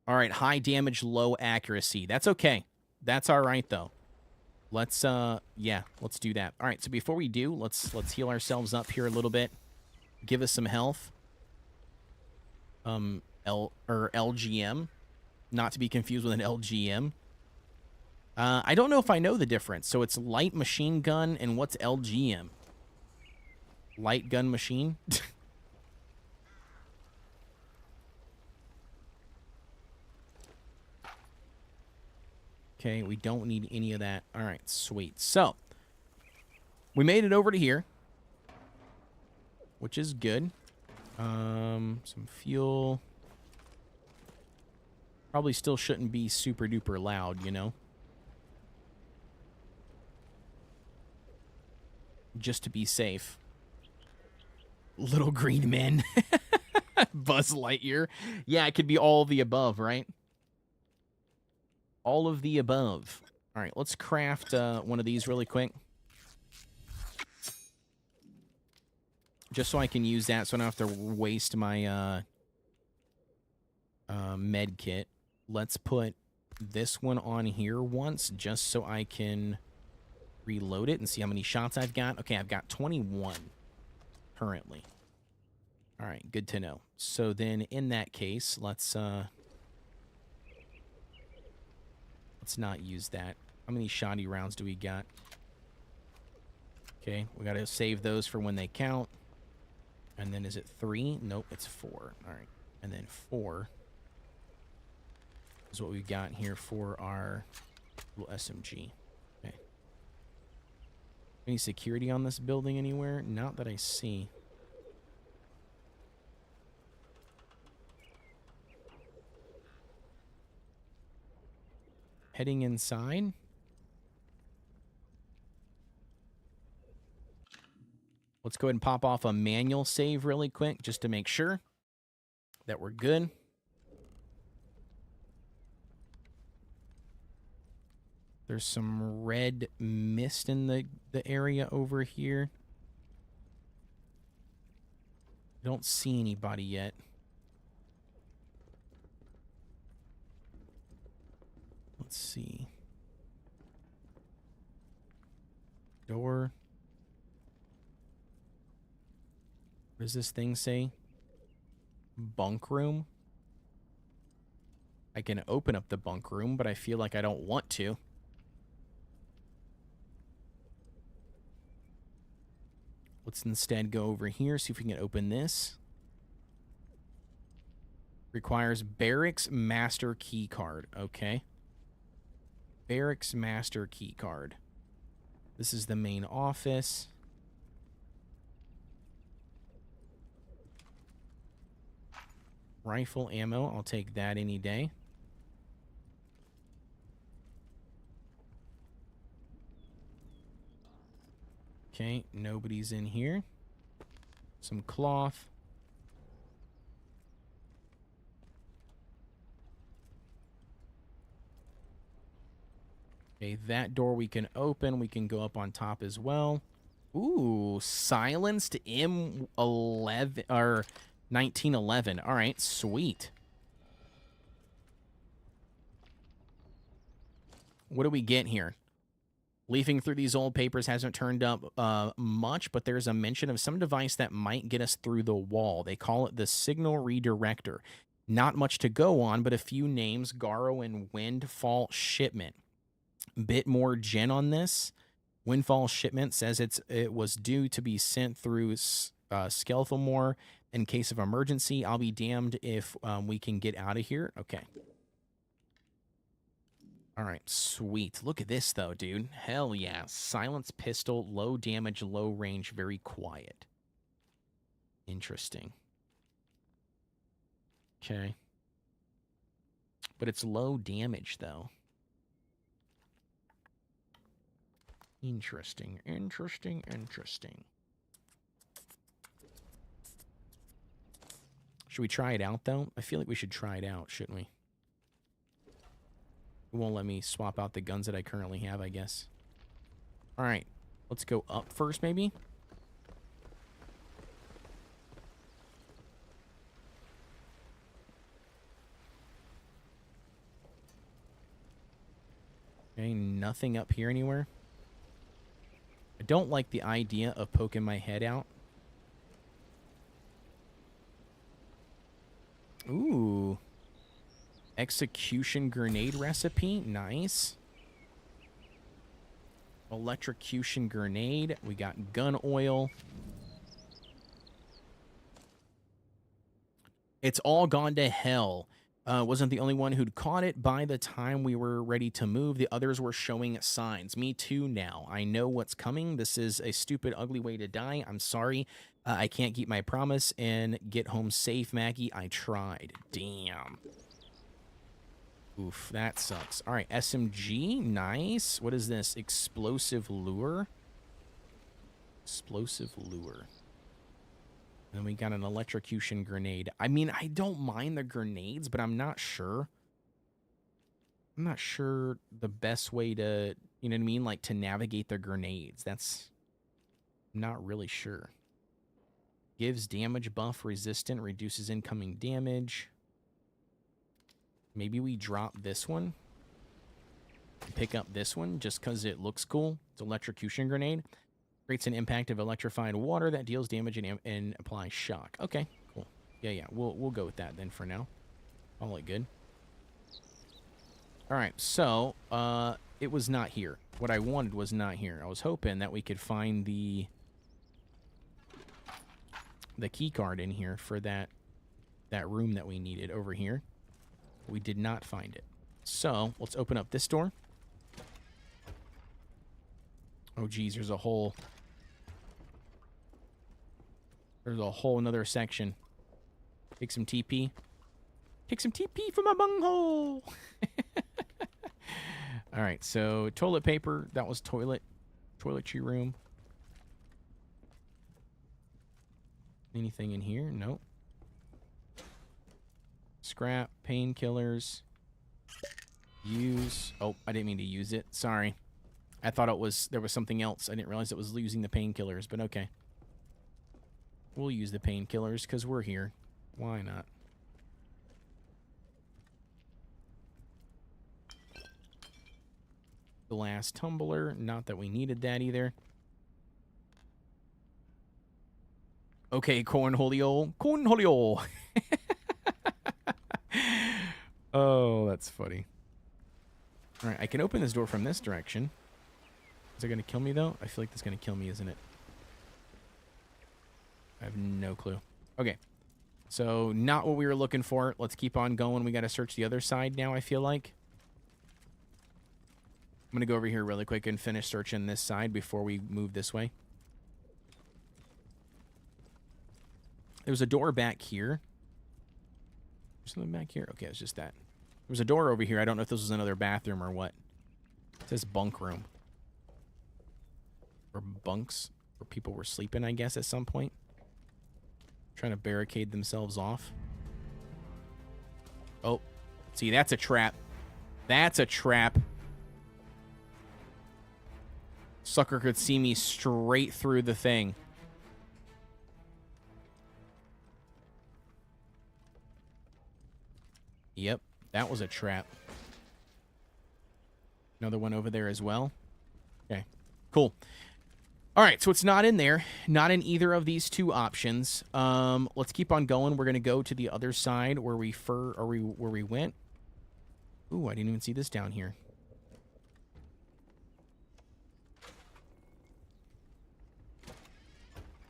Speaker 1: All right, high damage, low accuracy. That's okay. That's all right, though. Let's, yeah, let's do that. All right, so before we do, let's heal ourselves up here a little bit. Give us some health. LGM. Not to be confused with an LGM. I don't know if I know the difference. So it's light machine gun, and what's LGM? Light gun machine? Okay, we don't need any of that. All right, sweet. So, we made it over to here, which is good. Some fuel. Probably still shouldn't be super duper loud, you know? Just to be safe. Little green men. Buzz Lightyear. Yeah, it could be all of the above, right? All of the above. All right, let's craft one of these really quick. Just so I can use that so I don't have to waste my med kit. Let's put this one on here once just so I can reload it and see how many shots I've got. Okay, I've got 21 currently. All right, good to know. So then in that case, let's not use that. How many shoddy rounds do we got? Okay, we got to save those for when they count. And then is it 3? Nope, it's 4. All right. And then 4 is what we've got here for our little SMG. Okay. Any security on this building anywhere? Not that I see. Heading inside. Let's go ahead and pop off a manual save really quick just to make sure that we're good. There's some red mist in the area over here. Don't see anybody yet. Let's see. Door. What does this thing say? Bunk room? I can open up the bunk room, but I feel like I don't want to. Let's instead go over here, see if we can open this. Requires Barracks Master Key Card. Okay. Barracks Master Key Card. This is the main office. Rifle ammo, I'll take that any day. Okay, nobody's in here. Some cloth. Okay, that door we can open. We can go up on top as well. Ooh, silenced M11 or 1911. All right, sweet. What do we get here? Leafing through these old papers hasn't turned up much, but there's a mention of some device that might get us through the wall. They call it the signal redirector. Not much to go on, but a few names: Garo and Windfall Shipment. Bit more gen on this. Windfall Shipment says it was due to be sent through Skelfamore in case of emergency. I'll be damned if we can get out of here. Okay. All right, sweet. Look at this, though, dude. Hell yeah. Silence pistol, low damage, low range, very quiet. Interesting. Okay. But it's low damage, though. Interesting, interesting, interesting. Should we try it out, though? I feel like we should try it out, shouldn't we? It won't let me swap out the guns that I currently have, I guess. All right. Let's go up first, maybe. Okay, nothing up here anywhere. I don't like the idea of poking my head out. Ooh. Execution grenade recipe. Nice. Electrocution grenade. We got gun oil. It's all gone to hell. Wasn't the only one who'd caught it by the time we were ready to move. The others were showing signs. Me too now. I know what's coming. This is a stupid, ugly way to die. I'm sorry. I can't keep my promise and get home safe, Maggie. I tried. Damn. Oof, that sucks. All right, SMG. Nice. What is this? Explosive lure. Explosive lure. And then we got an electrocution grenade. I mean, I don't mind the grenades, but I'm not sure. I'm not sure the best way to, you know what I mean? Like, to navigate the grenades. That's... I'm not really sure. Gives damage buff resistant. Reduces incoming damage. Maybe we drop this one. Pick up this one just because it looks cool. It's electrocution grenade. Creates an impact of electrified water that deals damage and applies shock. Okay, cool. Yeah. We'll go with that then for now. Call it good. All right, so it was not here. What I wanted was not here. I was hoping that we could find the the key card in here for that room that we needed over here. We did not find it. So let's open up this door. Oh, geez, there's a whole another section. Take some TP. Take some TP from my bunghole. All right, so toilet paper. That was toiletry room. Anything in here? Nope. Scrap, painkillers. Use. Oh, I didn't mean to use it. Sorry. I thought there was something else. I didn't realize it was using the painkillers, but okay. We'll use the painkillers because we're here. Why not? Glass tumbler. Not that we needed that either. Okay, cornholio. Cornholio. Oh, that's funny. All right, I can open this door from this direction. Is it going to kill me, though? I feel like that's going to kill me, isn't it? I have no clue. Okay. So, not what we were looking for. Let's keep on going. We got to search the other side now, I feel like. I'm going to go over here really quick and finish searching this side before we move this way. There's a door back here. There's something back here? Okay, it's just that. There was a door over here. I don't know if this was another bathroom or what. It says bunk room. Or bunks. Where people were sleeping, I guess, at some point. Trying to barricade themselves off. Oh. See, that's a trap. That's a trap. Sucker could see me straight through the thing. Yep, that was a trap. Another one over there as well. Okay, cool. All right, so it's not in there. Not in either of these two options. Let's keep on going. We're going to go to the other side where where we went. Ooh, I didn't even see this down here.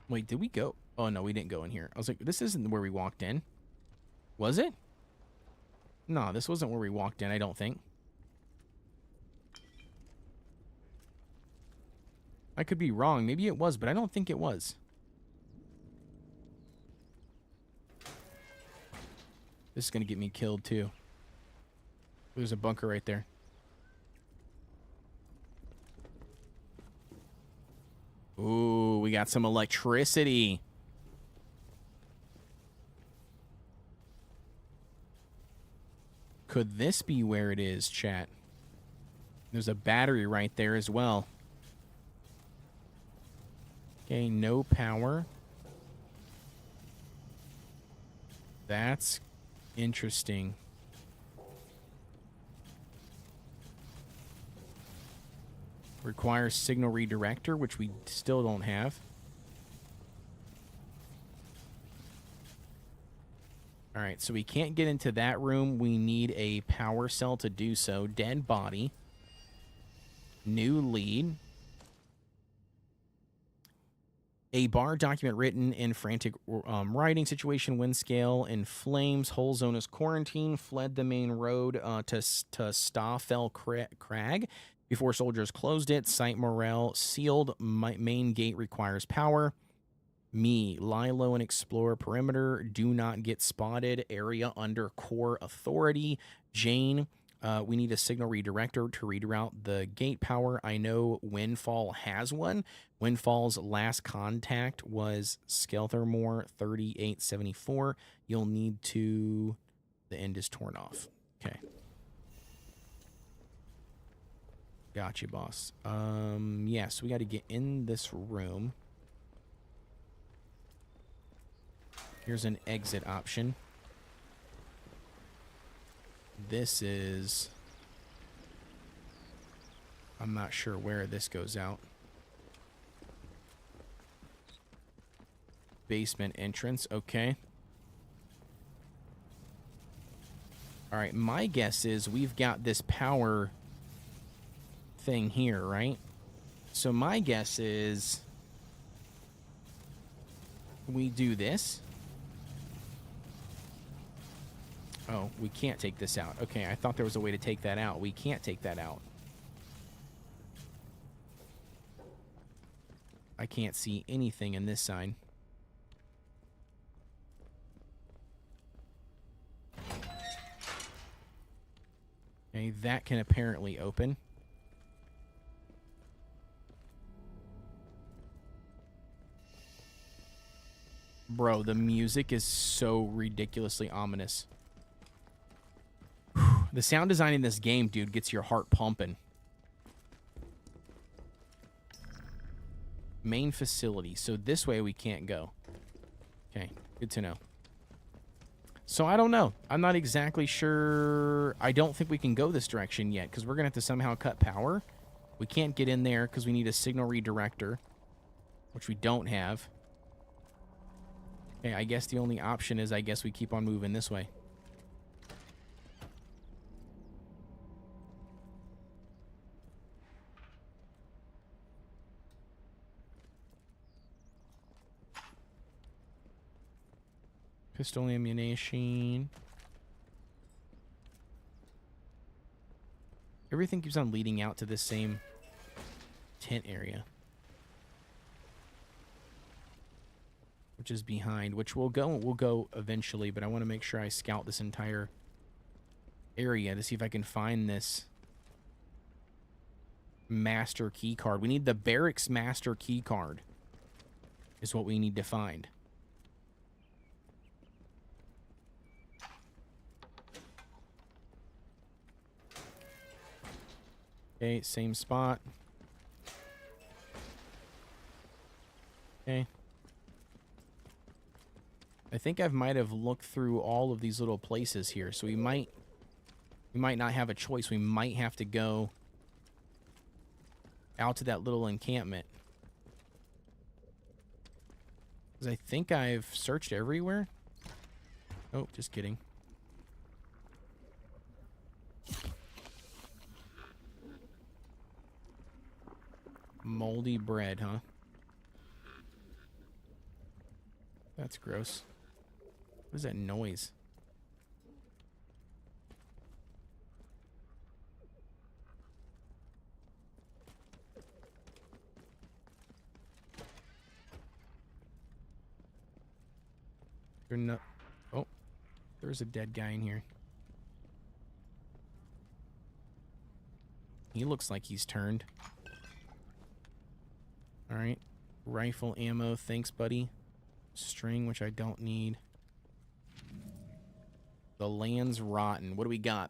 Speaker 1: Wait, did we go? Oh, no, we didn't go in here. I was like, this isn't where we walked in. Was it? No, this wasn't where we walked in, I don't think. I could be wrong. Maybe it was, but I don't think it was. This is going to get me killed, too. There's a bunker right there. Ooh, we got some electricity. Could this be where it is, chat? There's a battery right there as well. Okay, no power. That's interesting. Requires signal redirector, which we still don't have. All right, so we can't get into that room. We need a power cell to do so. Dead body. New lead. A B.A.R.D document written in frantic writing. Situation: wind scale in flames. Whole zone is quarantined. Fled the main road to Stafell Crag before soldiers closed it. Site Moriah sealed. Main gate requires power. Me, lie low and explore perimeter. Do not get spotted. Area under core authority. Jane, we need a signal redirector to reroute the gate power. I know Windfall has one. Windfall's last contact was Skelthermore 3874. You'll need to... The end is torn off. Okay. Gotcha, boss. Yeah, so we got to get in this room. Here's an exit option. This is... I'm not sure where this goes out. Basement entrance, okay. Alright, my guess is we've got this power thing here, right? So my guess is... we do this. Oh, we can't take this out. Okay, I thought there was a way to take that out. We can't take that out. I can't see anything in this sign. Okay, that can apparently open. Bro, the music is so ridiculously ominous. The sound design in this game, dude, gets your heart pumping. Main facility. So this way we can't go. Okay, good to know. So I don't know. I'm not exactly sure. I don't think we can go this direction yet because we're going to have to somehow cut power. We can't get in there because we need a signal redirector, which we don't have. Okay, I guess the only option is I guess we keep on moving this way. Pistol ammunition. Everything keeps on leading out to this same tent area. Which is behind, which we'll go eventually, but I want to make sure I scout this entire area to see if I can find this master key card. We need the barracks master key card is what we need to find. Okay, same spot. Okay. I think I might have looked through all of these little places here, so we might not have a choice. We might have to go out to that little encampment. Because I think I've searched everywhere. Oh, just kidding. Moldy bread, huh? That's gross. What is that noise? You're not. Oh, there's a dead guy in here. He looks like he's turned. All right. Rifle ammo. Thanks, buddy. String, which I don't need. The land's rotten. What do we got?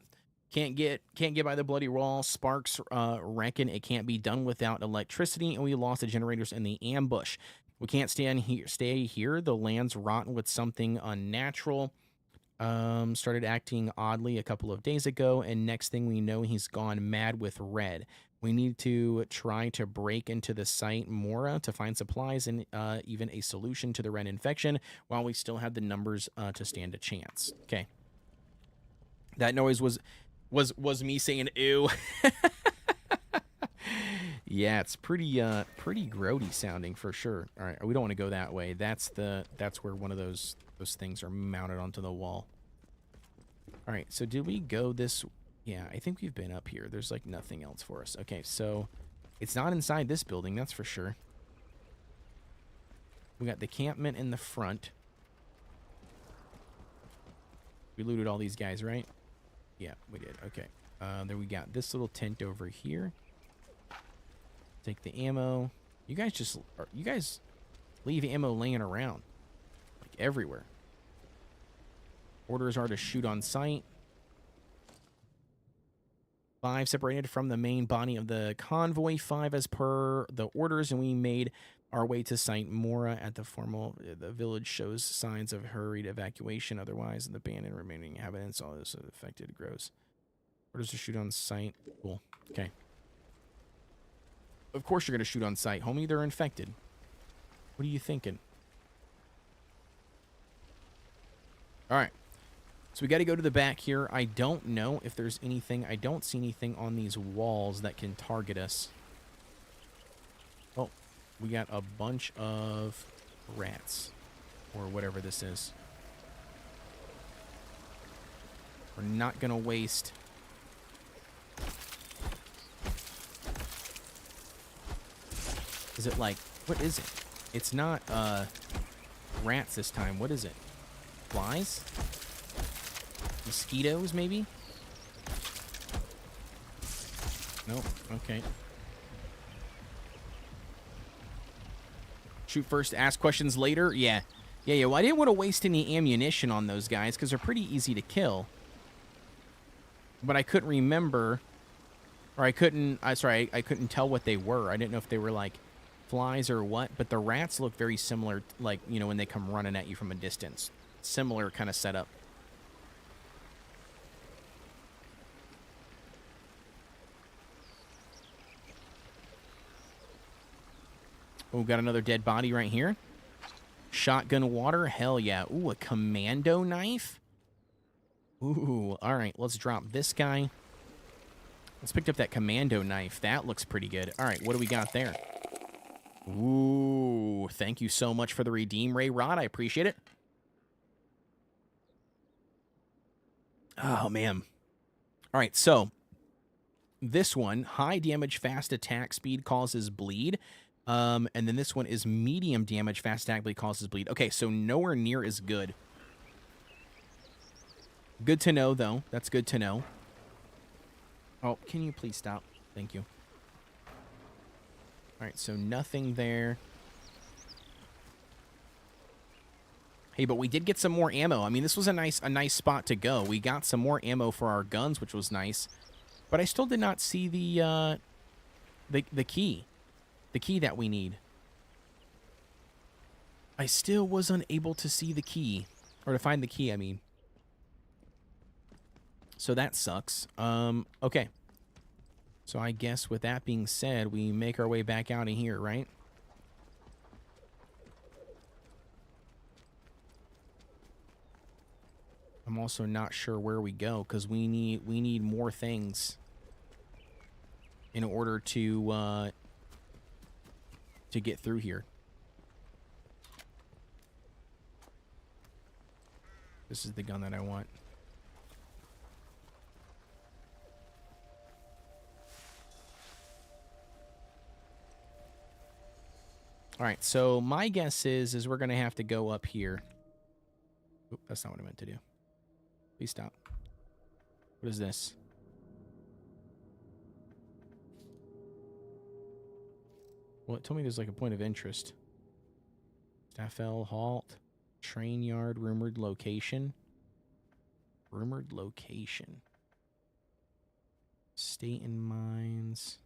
Speaker 1: Can't get by the bloody wall. Sparks reckon it can't be done without electricity, and we lost the generators in the ambush. We can't stay here. The land's rotten with something unnatural. Started acting oddly a couple of days ago, and next thing we know, he's gone mad with red. We need to try to break into the site Moriah to find supplies and even a solution to the red infection while we still have the numbers to stand a chance. Okay. That noise was me saying ew. Yeah, it's pretty grody sounding for sure. All right, we don't want to go that way. That's where one of those things are mounted onto the wall. All right, so did we go this? Yeah, I think we've been up here. There's like nothing else for us. Okay, so it's not inside this building, that's for sure. We got the campment in the front. We looted all these guys, right? Yeah, we did. Okay. Then we got this little tent over here. Take the ammo. You guys leave ammo laying around like everywhere. Orders are to shoot on sight. 5 separated from the main body of the convoy. 5 as per the orders, and we made our way to Site Moriah. At the village shows signs of hurried evacuation. Otherwise, the abandoned remaining inhabitants, all this affected grows. Orders to shoot on sight. Cool. Okay. Of course you're going to shoot on sight, homie. They're infected. What are you thinking? All right. So we got to go to the back here. I don't know if there's anything. I don't see anything on these walls that can target us. Oh, we got a bunch of rats. Or whatever this is. We're not going to waste... Is it like... What is it? It's not, rats this time. What is it? Flies? Mosquitoes, maybe? Nope. Okay. Shoot first, ask questions later? Yeah. Yeah. Well, I didn't want to waste any ammunition on those guys because they're pretty easy to kill. But I couldn't remember... Or I couldn't... sorry, I couldn't tell what they were. I didn't know if they were, like... flies or what, but the rats look very similar, like, you know, when they come running at you from a distance. Similar kind of setup. Oh, got another dead body right here. Shotgun water, hell yeah. Ooh, a commando knife. Ooh, all right, let's drop this guy. Let's pick up that commando knife. That looks pretty good. All right, what do we got there? Ooh, thank you so much for the redeem, Ray Rod. I appreciate it. Oh, man. All right, so this one, high damage, fast attack speed causes bleed. And then this one is medium damage, fast attack speed causes bleed. Okay, so nowhere near as good. Good to know, though. That's good to know. Oh, can you please stop? Thank you. All right, so nothing there. Hey, but we did get some more ammo. I mean, this was a nice spot to go. We got some more ammo for our guns, which was nice. But I still did not see the key. The key that we need. I still was unable to see the key. Or to find the key, I mean. So that sucks. Okay. So I guess with that being said, we make our way back out of here, right? I'm also not sure where we go because we need more things in order to get through here. This is the gun that I want. All right, so my guess is we're going to have to go up here. Oop, that's not what I meant to do. Please stop. What is this? Well, it told me there's like a point of interest. Staffel, halt, train yard, rumored location. Rumored location. State and mines.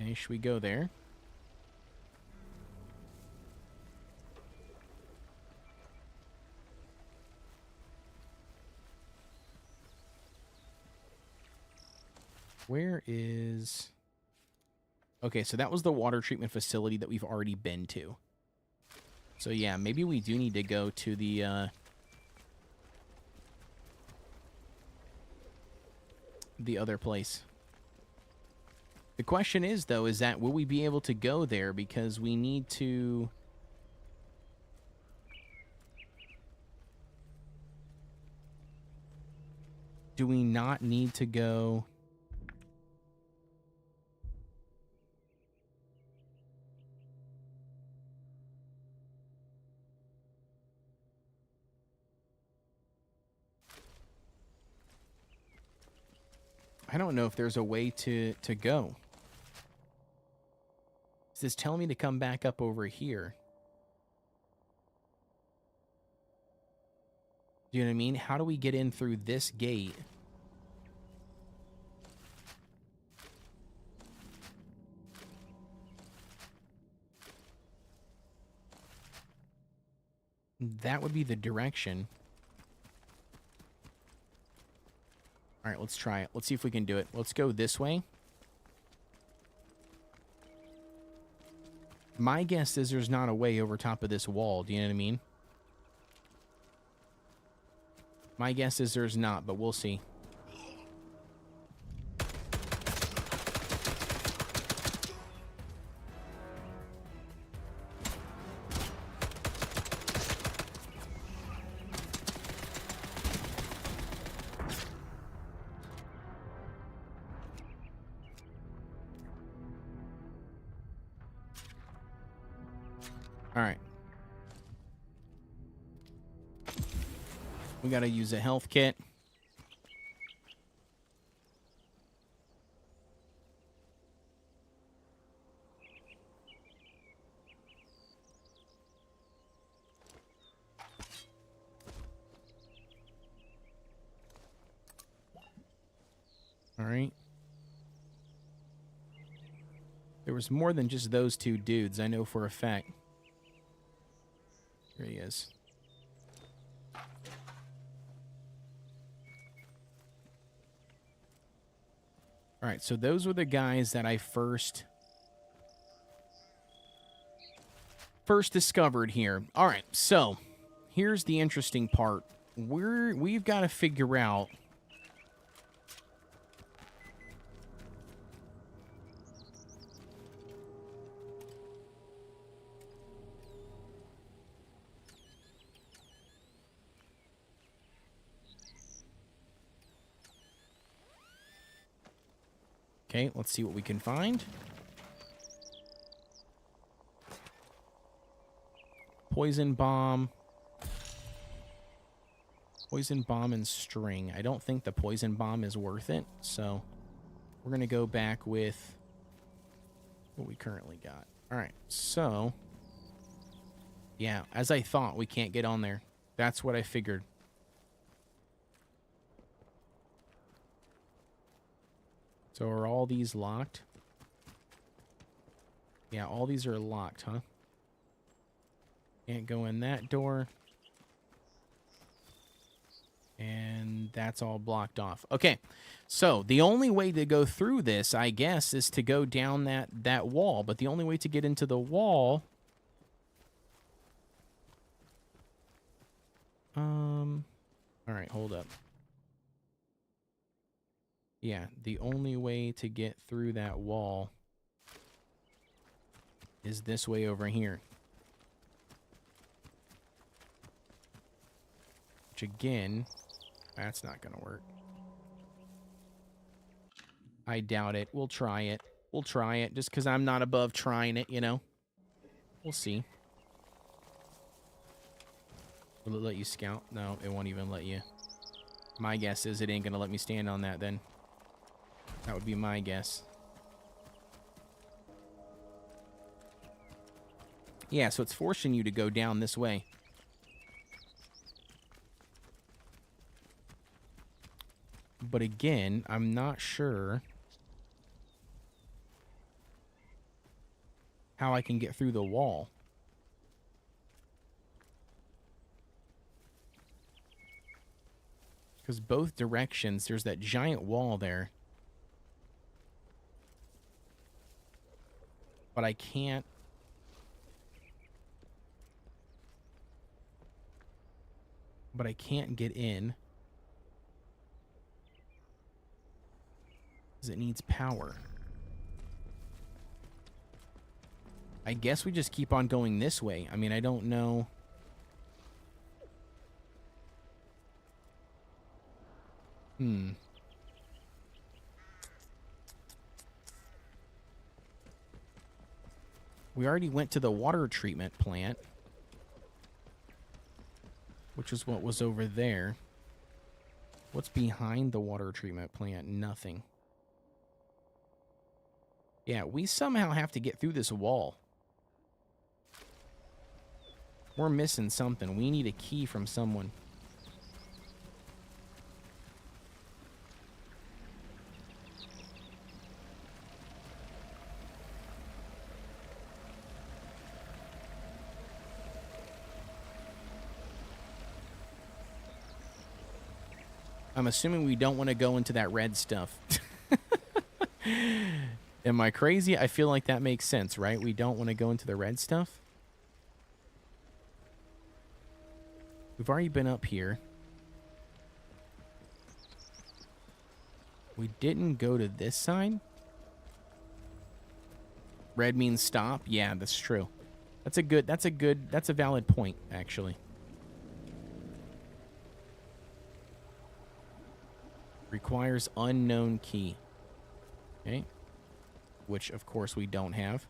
Speaker 1: Okay, should we go there? Where is... Okay, so that was the water treatment facility that we've already been to. So yeah, maybe we do need to go to the other place. The question is, though, is that will we be able to go there because we need to... Do we not need to go... I don't know if there's a way to go. This is telling me to come back up over here. Do you know what I mean? How do we get in through this gate? That would be the direction. All right, let's try it. Let's see if we can do it. Let's go this way. My guess is there's not a way over top of this wall. Do you know what I mean? My guess is there's not, but we'll see. All right. We got to use a health kit. All right. There was more than just those two dudes, I know for a fact. Here he is. All right, so those were the guys that I first discovered here. All right, so here's the interesting part. We've got to figure out okay, let's see what we can find. Poison bomb. Poison bomb and string. I don't think the poison bomb is worth it, so we're going to go back with what we currently got. All right, so yeah, as I thought, we can't get on there. That's what I figured. So are all these locked? Yeah, all these are locked, huh? Can't go in that door. And that's all blocked off. Okay, so the only way to go through this, I guess, is to go down that wall. But the only way to get into the wall... All right, hold up. Yeah, the only way to get through that wall is this way over here. Which, again, that's not going to work. I doubt it. We'll try it. We'll try it just because I'm not above trying it, you know? We'll see. Will it let you scout? No, it won't even let you. My guess is it ain't going to let me stand on that then. That would be my guess. Yeah, so it's forcing you to go down this way. But again, I'm not sure how I can get through the wall. Because both directions, there's that giant wall there. But I can't... But I can't get in. Because it needs power. I guess we just keep on going this way. I mean, I don't know... We already went to the water treatment plant, which is what was over there. What's behind the water treatment plant? Nothing. Yeah, we somehow have to get through this wall. We're missing something. We need a key from someone. I'm assuming we don't want to go into that red stuff. Am I crazy? I feel like that makes sense, right? We don't want to go into the red stuff. We've already been up here. We didn't go to this side. Red means stop. Yeah, that's true. That's a valid point, actually. Requires unknown key. Okay. Which, of course, we don't have.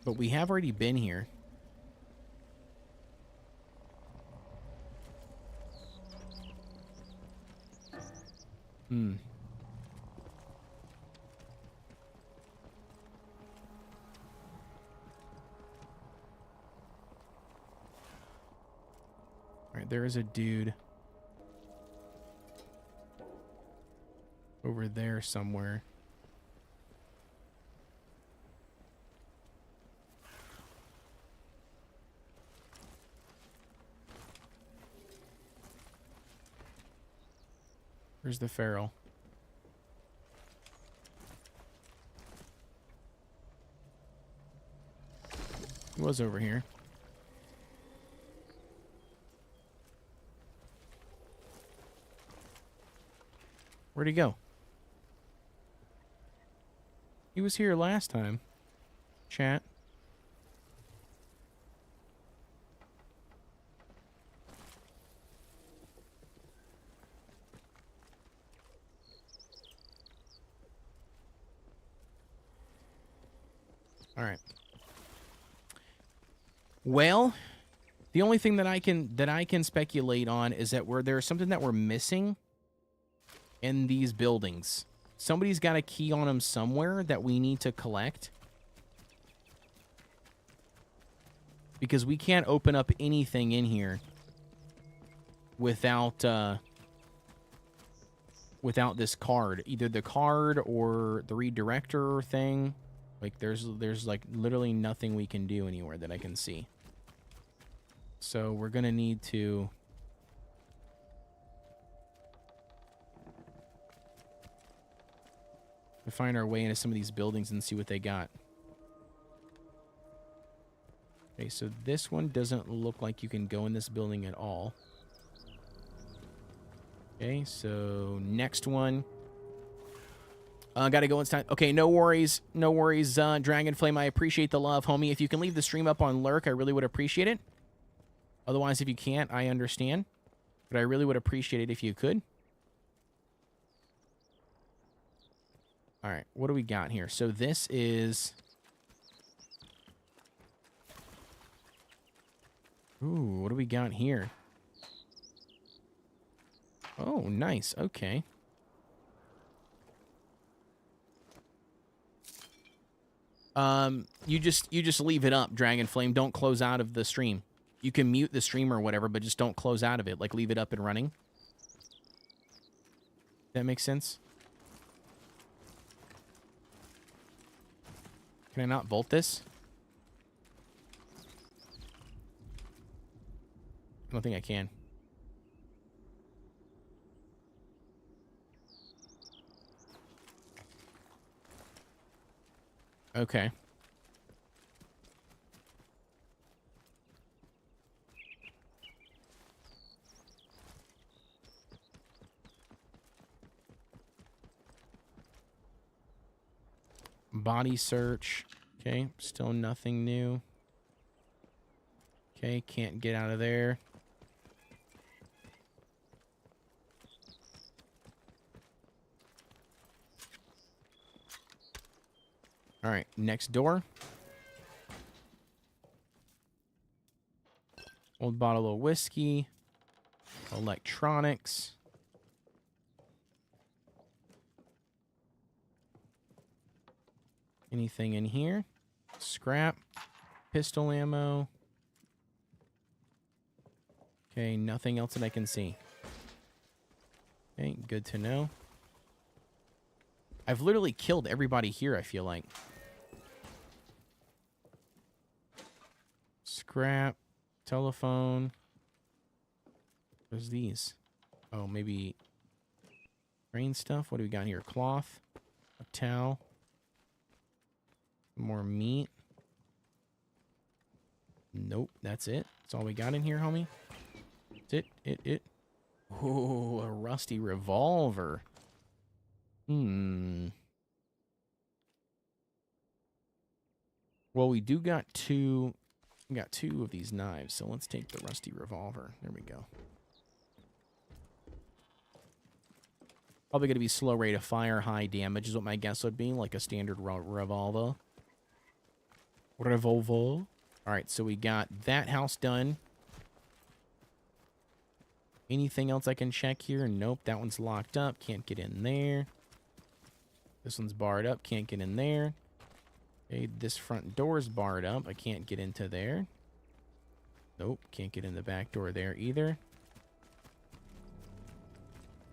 Speaker 1: But we have already been here. Hmm. All right, there is a dude over there somewhere. Where's the feral? He was over here. Where'd he go? He was here last time. Chat. All right. Well, the only thing that I can speculate on is that there's something that we're missing in these buildings. Somebody's got a key on them somewhere that we need to collect. Because we can't open up anything in here without without this card. Either the card or the redirector thing. Like there's like literally nothing we can do anywhere that I can see. So we're gonna need to find our way into some of these buildings and see what they got. Okay, so this one doesn't look like you can go in this building at all. Okay, so next one. Gotta go inside. Okay, no worries. No worries, Dragon Flame. I appreciate the love, homie. If you can leave the stream up on Lurk, I really would appreciate it. Otherwise, if you can't, I understand. But I really would appreciate it if you could. All right, what do we got here? So this is... Ooh, what do we got here? Oh, nice. Okay. You just leave it up, Dragonflame. Don't close out of the stream. You can mute the stream or whatever, but just don't close out of it. Like, leave it up and running. That makes sense? Can I not bolt this? I don't think I can. Okay. Body search. Okay, still nothing new. Okay, can't get out of there. All right, next door. Old bottle of whiskey. Electronics. Anything in here? Scrap. Pistol ammo. Okay, nothing else that I can see. Okay, good to know. I've literally killed everybody here, I feel like. Scrap. Telephone. What's these? Oh, maybe rain stuff. What do we got here? Cloth. A towel. More meat. Nope, that's it. That's all we got in here, homie. That's it. Oh, a rusty revolver. Well, we do got two. We got two of these knives, so let's take the rusty revolver. There we go. Probably going to be slow rate of fire, high damage is what my guess would be, like a standard revolver. Revolver. All right, so we got that house done. Anything else I can check here? Nope, that one's locked up. Can't get in there. This one's barred up. Can't get in there. Okay, this front door's barred up. I can't get into there. Nope, can't get in the back door there either.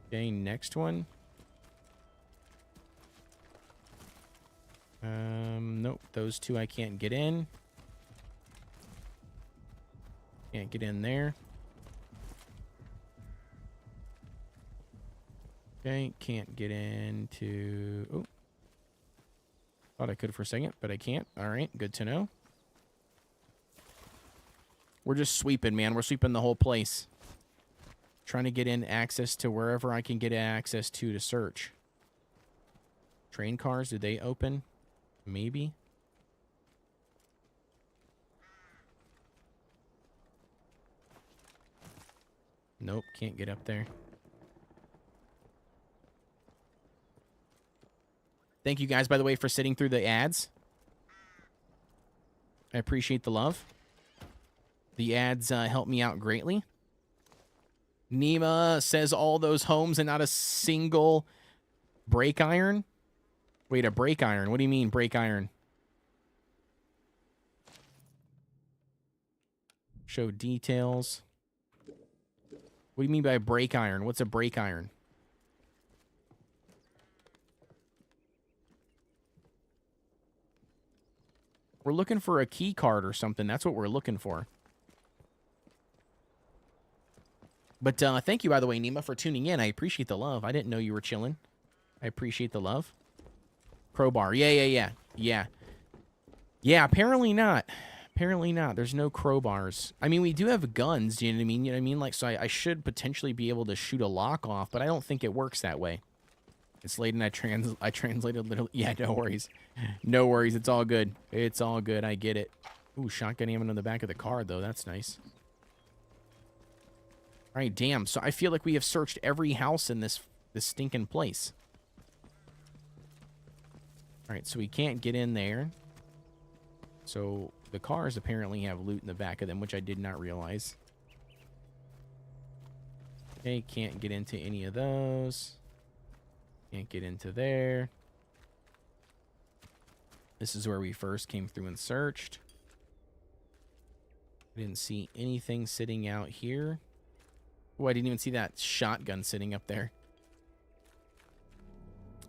Speaker 1: Okay, next one. Nope, those two I can't get in. Can't get in there. Okay, can't get into... Oh. Thought I could for a second, but I can't. All right, good to know. We're just sweeping, man. We're sweeping the whole place. Trying to get in access to wherever I can get access to search. Train cars, did they open? Maybe. Nope, can't get up there. Thank you guys, by the way, for sitting through the ads. I appreciate the love. The ads help me out greatly. Nima says all those homes and not a single brake iron. Wait, a brake iron? What do you mean, brake iron? Show details. What do you mean by brake iron? What's a brake iron? We're looking for a key card or something. That's what we're looking for. But thank you, by the way, Nima, for tuning in. I appreciate the love. I didn't know you were chilling. I appreciate the love. Crowbar. Yeah. Yeah, apparently not. Apparently not. There's no crowbars. I mean, we do have guns. Do you know what I mean? You know what I mean? Like, so I should potentially be able to shoot a lock off, but I don't think it works that way. It's late and I translated literally. Yeah, no worries. No worries. It's all good. It's all good. I get it. Ooh, shotgun ammo in the back of the car, though. That's nice. All right, damn. So I feel like we have searched every house in this stinking place. All right, so we can't get in there. So the cars apparently have loot in the back of them, which I did not realize. Okay, can't get into any of those. Can't get into there. This is where we first came through and searched. I didn't see anything sitting out here. Oh, I didn't even see that shotgun sitting up there.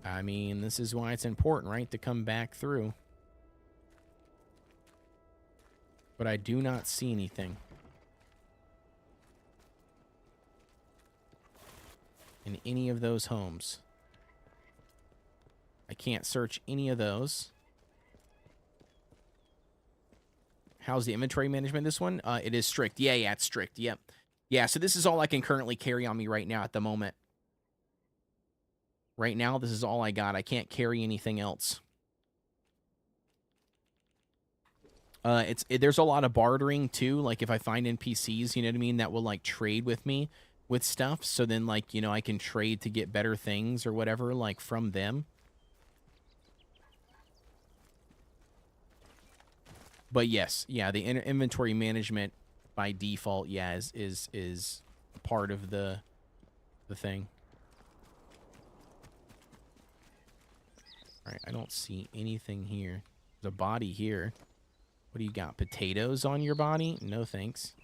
Speaker 1: I mean, this is why it's important, right? To come back through. But I do not see anything. In any of those homes. I can't search any of those. How's the inventory management this one? It is strict. Yeah, it's strict. Yep. Yeah, so this is all I can currently carry on me right now at the moment. Right now, this is all I got. I can't carry anything else. There's a lot of bartering, too. Like, if I find NPCs, you know what I mean, that will, like, trade with me with stuff. So then, like, you know, I can trade to get better things or whatever, like, from them. But yes, yeah, the inventory management by default, yeah, is part of the thing. All right, I don't see anything here. There's a body here. What do you got? Potatoes on your body? No, thanks.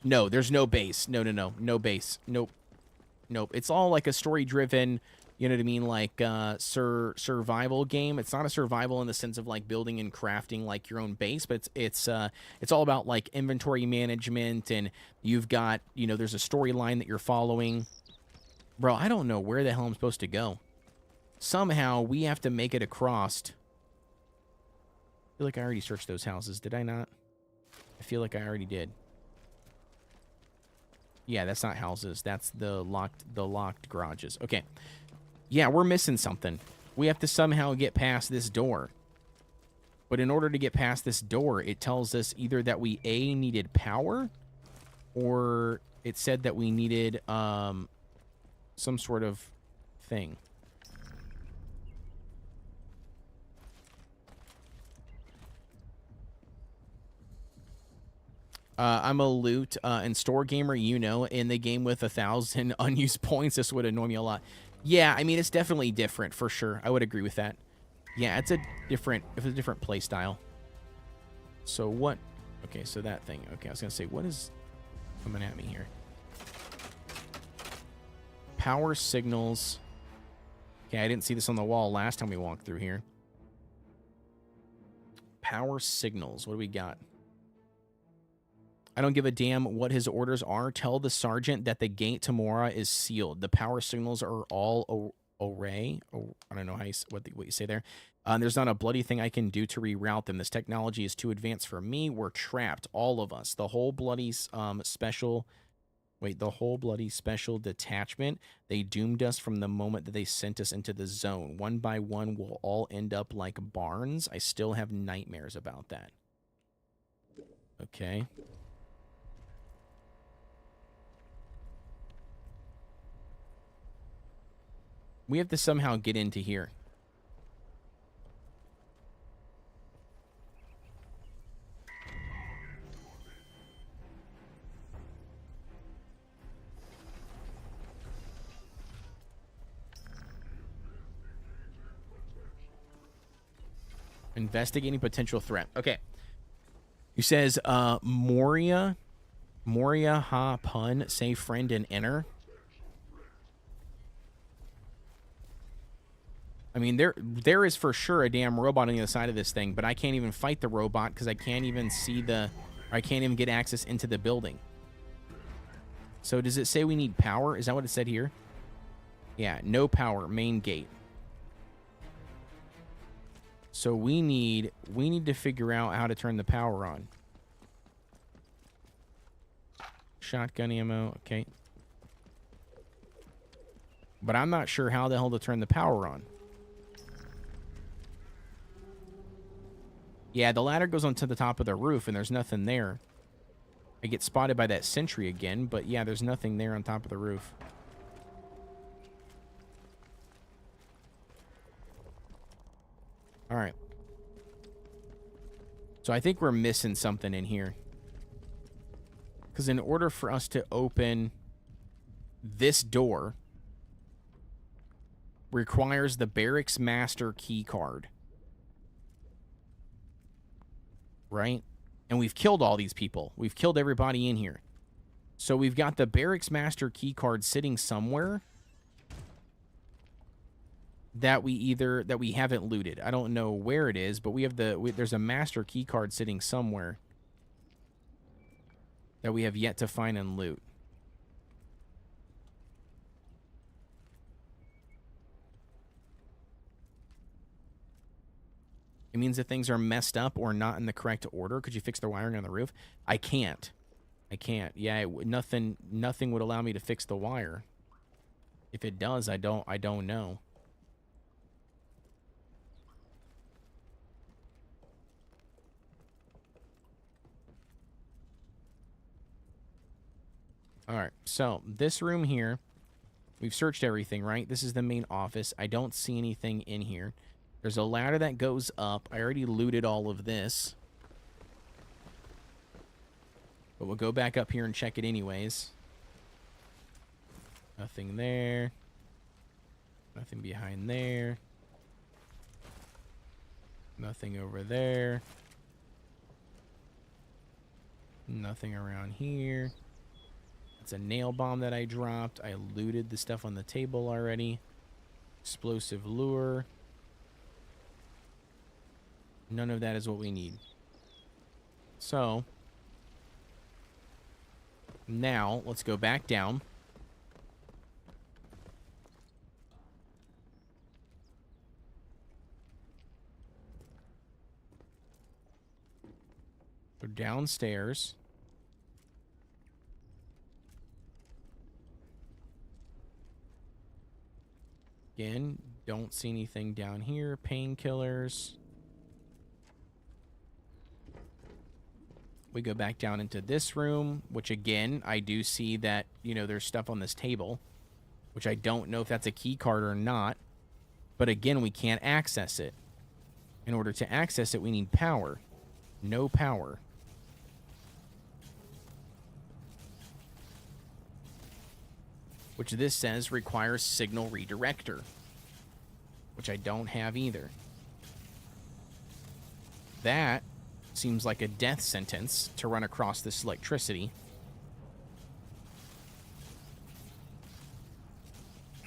Speaker 1: No, there's no base. No. No base. Nope. It's all like a story-driven, you know what I mean, like survival game. It's not a survival in the sense of like building and crafting like your own base, but it's all about like inventory management, and you've got, you know, there's a storyline that you're following. Bro, I don't know where the hell I'm supposed to go. Somehow we have to make it across. I feel like I already searched those houses, did I not? I feel like I already did. Yeah, that's not houses. That's the locked garages. Okay. Yeah, we're missing something. We have to somehow get past this door. But in order to get past this door, it tells us either that we needed power, or it said that we needed some sort of thing. I'm a loot and store gamer, you know. In the game with 1,000 unused points, this would annoy me a lot. Yeah, I mean, it's definitely different for sure. I would agree with that. Yeah, it's a different play style. So what? Okay, so that thing. Okay, I was gonna say, what is coming at me here? Power signals. Okay, I didn't see this on the wall last time we walked through here. Power signals. What do we got? I don't give a damn what his orders are. Tell the sergeant that the gate to Moriah is sealed. The power signals are all array. Oh, I don't know how what you say there. There's not a bloody thing I can do to reroute them. This technology is too advanced for me. We're trapped, all of us. The whole bloody special detachment. They doomed us from the moment that they sent us into the zone. One by one, we'll all end up like Barnes. I still have nightmares about that. Okay. We have to somehow get into here. Investigating potential threat. Okay. He says, Moriah ha pun, say friend and enter. I mean, there is for sure a damn robot on the other side of this thing, but I can't even fight the robot because I can't even see I can't even get access into the building. So does it say we need power? Is that what it said here? Yeah, no power, main gate. So we need to figure out how to turn the power on. Shotgun ammo, okay. But I'm not sure how the hell to turn the power on. Yeah, the ladder goes onto the top of the roof, and there's nothing there. I get spotted by that sentry again, but yeah, there's nothing there on top of the roof. All right. So I think we're missing something in here. Because in order for us to open this door requires the barracks master key card. Right? And we've killed all these people. We've killed everybody in here. So we've got the barracks master key card sitting somewhere that we haven't looted. I don't know where it is, but we have there's a master key card sitting somewhere that we have yet to find and loot. It means that things are messed up or not in the correct order. Could you fix the wiring on the roof? I can't. Yeah, nothing would allow me to fix the wire. If it does, I don't know. All right, so this room here, we've searched everything, right? This is the main office. I don't see anything in here. There's a ladder that goes up. I already looted all of this. But we'll go back up here and check it anyways. Nothing there. Nothing behind there. Nothing over there. Nothing around here. It's a nail bomb that I dropped. I looted the stuff on the table already. Explosive lure. None of that is what we need. So, now, let's go back down. Go downstairs. Again, don't see anything down here. Painkillers. We go back down into this room, which again, I do see that, you know, there's stuff on this table, which I don't know if that's a key card or not. But again, we can't access it. In order to access it, we need power. No power. which this says requires signal redirector, which I don't have either. That seems like a death sentence to run across this electricity.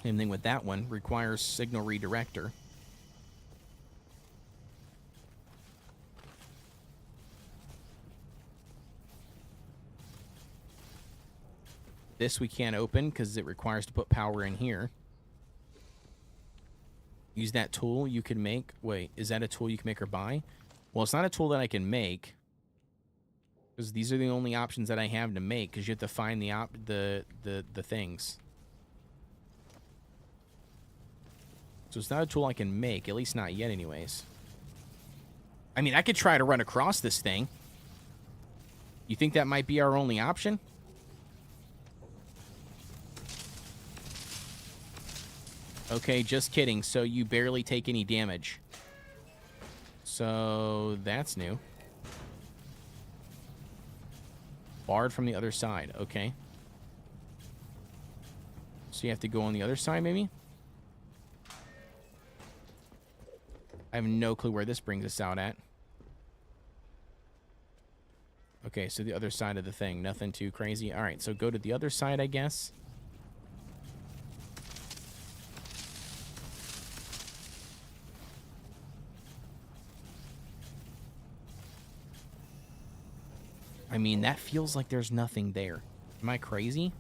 Speaker 1: Same thing with that one, requires signal redirector. This we can't open because it requires to put power in here. Use that tool you can make. Wait, is that a tool you can make or buy? Well, it's not a tool that I can make, because these are the only options that I have to make, because you have to find the things. So it's not a tool I can make, at least not yet anyways. I mean, I could try to run across this thing. You think that might be our only option? Okay, just kidding. So you barely take any damage. So that's new. Barred from the other side. Okay. So you have to go on the other side, maybe? I have no clue where this brings us out at. Okay, so the other side of the thing. Nothing too crazy. All right, so go to the other side, I guess. I mean, that feels like there's nothing there. Am I crazy?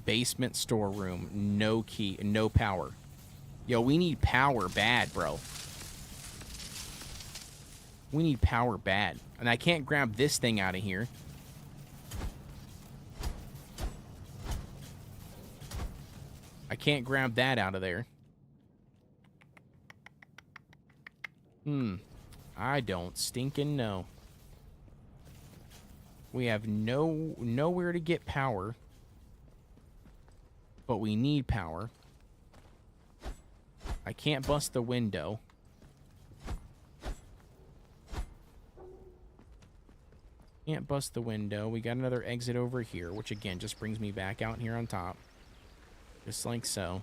Speaker 1: Basement storeroom. No key. No power. Yo, we need power bad, bro. We need power bad. And I can't grab this thing out of here. I can't grab that out of there. I don't stinking know. We have nowhere to get power. But we need power. I can't bust the window. Can't bust the window. We got another exit over here, which again just brings me back out here on top. Just like so.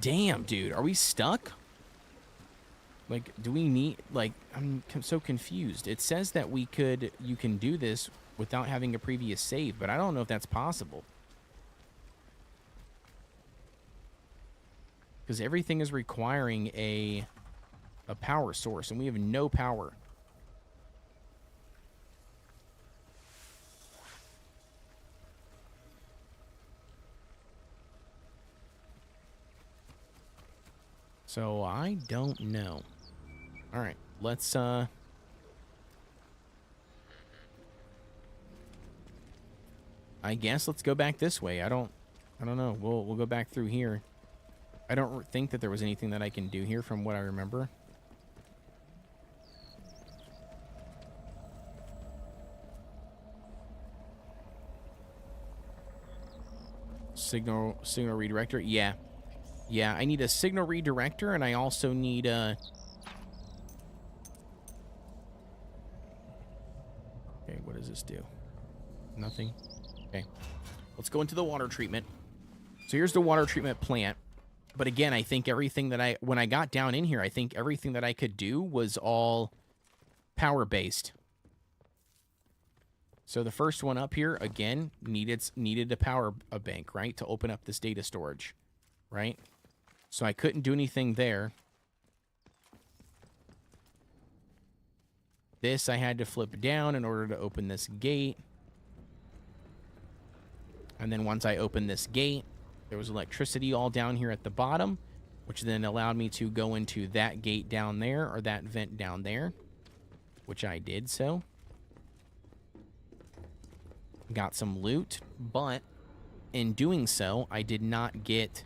Speaker 1: Damn, dude. Are we stuck? Like, do we need... Like, I'm so confused. It says that you can do this without having a previous save, but I don't know if that's possible. Because everything is requiring a power source, and we have no power. So, I don't know. Alright, let's, I guess let's go back this way. I don't know. We'll go back through here. I don't think that there was anything that I can do here from what I remember. Signal redirector? Yeah. Yeah, I need a signal redirector, and I also need a... Okay, what does this do? Nothing? Okay. Let's go into the water treatment. So here's the water treatment plant. But again, I think everything that when I got down in here, I think everything that I could do was all power-based. So the first one up here, again, needed a power bank, right? To open up this data storage, right? So I couldn't do anything there. This I had to flip down in order to open this gate. And then once I opened this gate, there was electricity all down here at the bottom, which then allowed me to go into that gate down there, or that vent down there, which I did so. Got some loot, but in doing so, I did not get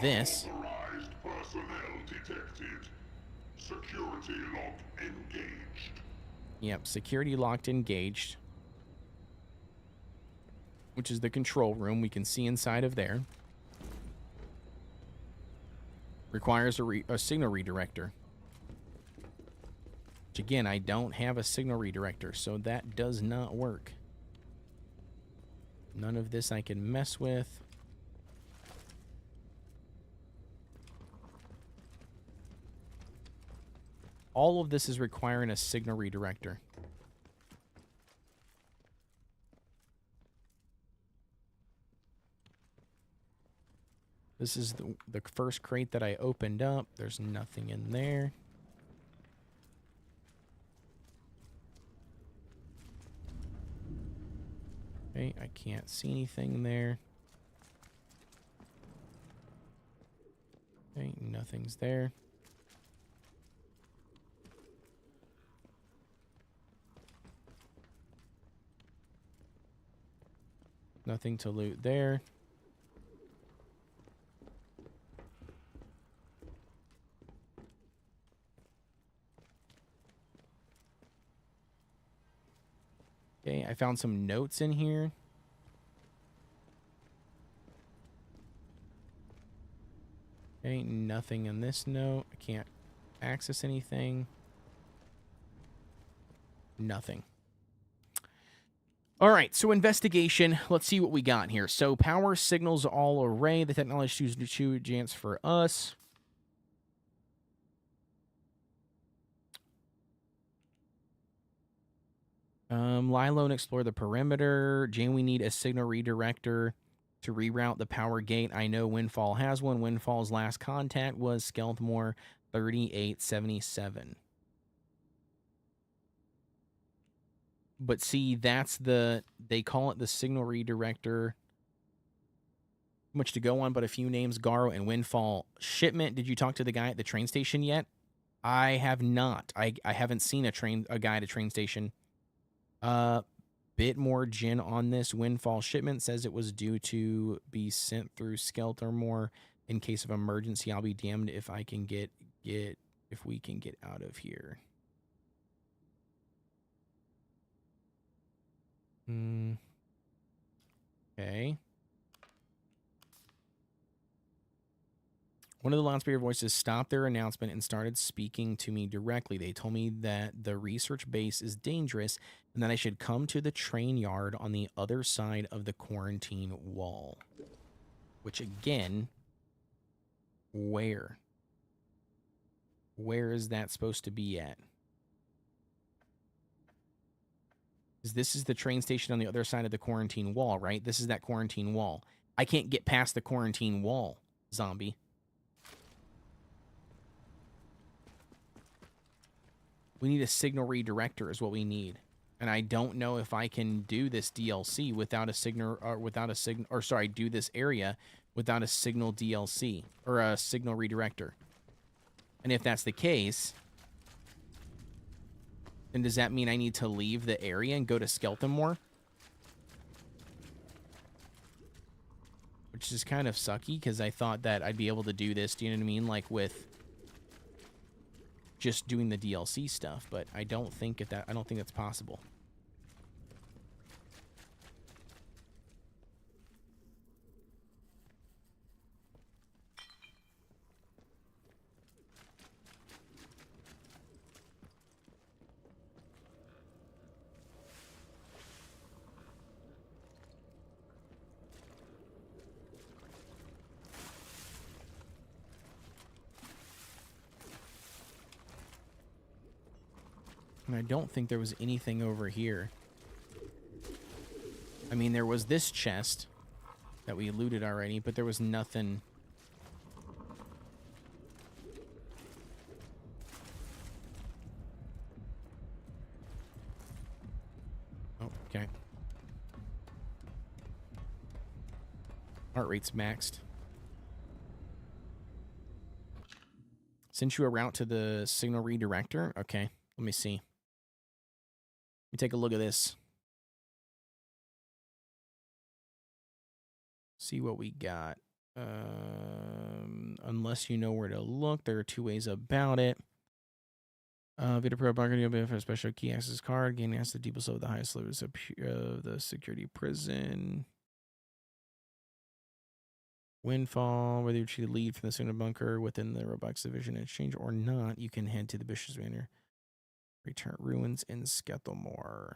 Speaker 1: this.
Speaker 10: Unauthorized personnel detected. Security lock engaged.
Speaker 1: Yep, security locked engaged. Which is the control room. We can see inside of there. Requires a signal redirector. Which, again, I don't have a signal redirector, so that does not work. None of this I can mess with. All of this is requiring a signal redirector. This is the first crate that I opened up. There's nothing in there. Okay, I can't see anything there. Okay, nothing's there. Nothing to loot there. Okay, I found some notes in here. Okay, nothing in this note. I can't access anything. Nothing. All right, so investigation. Let's see what we got here. So power signals all array. The technology used to advance for us. Lilo and explore the perimeter. Jane, we need a signal redirector to reroute the power gate. I know Windfall has one. Windfall's last contact was Skelthmore 3877. But see, that's they call it the signal redirector. Much to go on, but a few names, Garo and Windfall. Shipment, did you talk to the guy at the train station yet? I have not. I haven't seen a guy at a train station. Bit more gin on this. Windfall shipment says it was due to be sent through Skeltermore in case of emergency. I'll be damned if I can if we can get out of here. Okay. One of the loudspeaker voices stopped their announcement and started speaking to me directly. They told me that the research base is dangerous and that I should come to the train yard on the other side of the quarantine wall. Which, again, where? Where is that supposed to be at? Because this is the train station on the other side of the quarantine wall, right? This is that quarantine wall. I can't get past the quarantine wall, zombie. We need a signal redirector is what we need. And I don't know if I can do this DLC without a signal do this area without a signal DLC or a signal redirector. And if that's the case, then does that mean I need to leave the area and go to Skeltonmore? Which is kind of sucky because I thought that I'd be able to do this, do you know what I mean? Like with just doing the DLC stuff, but I don't think that's possible. And I don't think there was anything over here. I mean, there was this chest that we looted already, but there was nothing. Oh, okay. Heart rate's maxed. Sent you a route to the signal redirector? Okay, let me see. Let me take a look at this. See what we got. Unless you know where to look, there are two ways about it. Vita Pro Bargain, you'll be for a special key access card. Gain access to deepest level of the highest level of the security prison. Windfall, whether you choose to lead from the center bunker within the Roblox division in exchange or not, you can head to the Bishop's Manor. Return ruins in Skettlemore.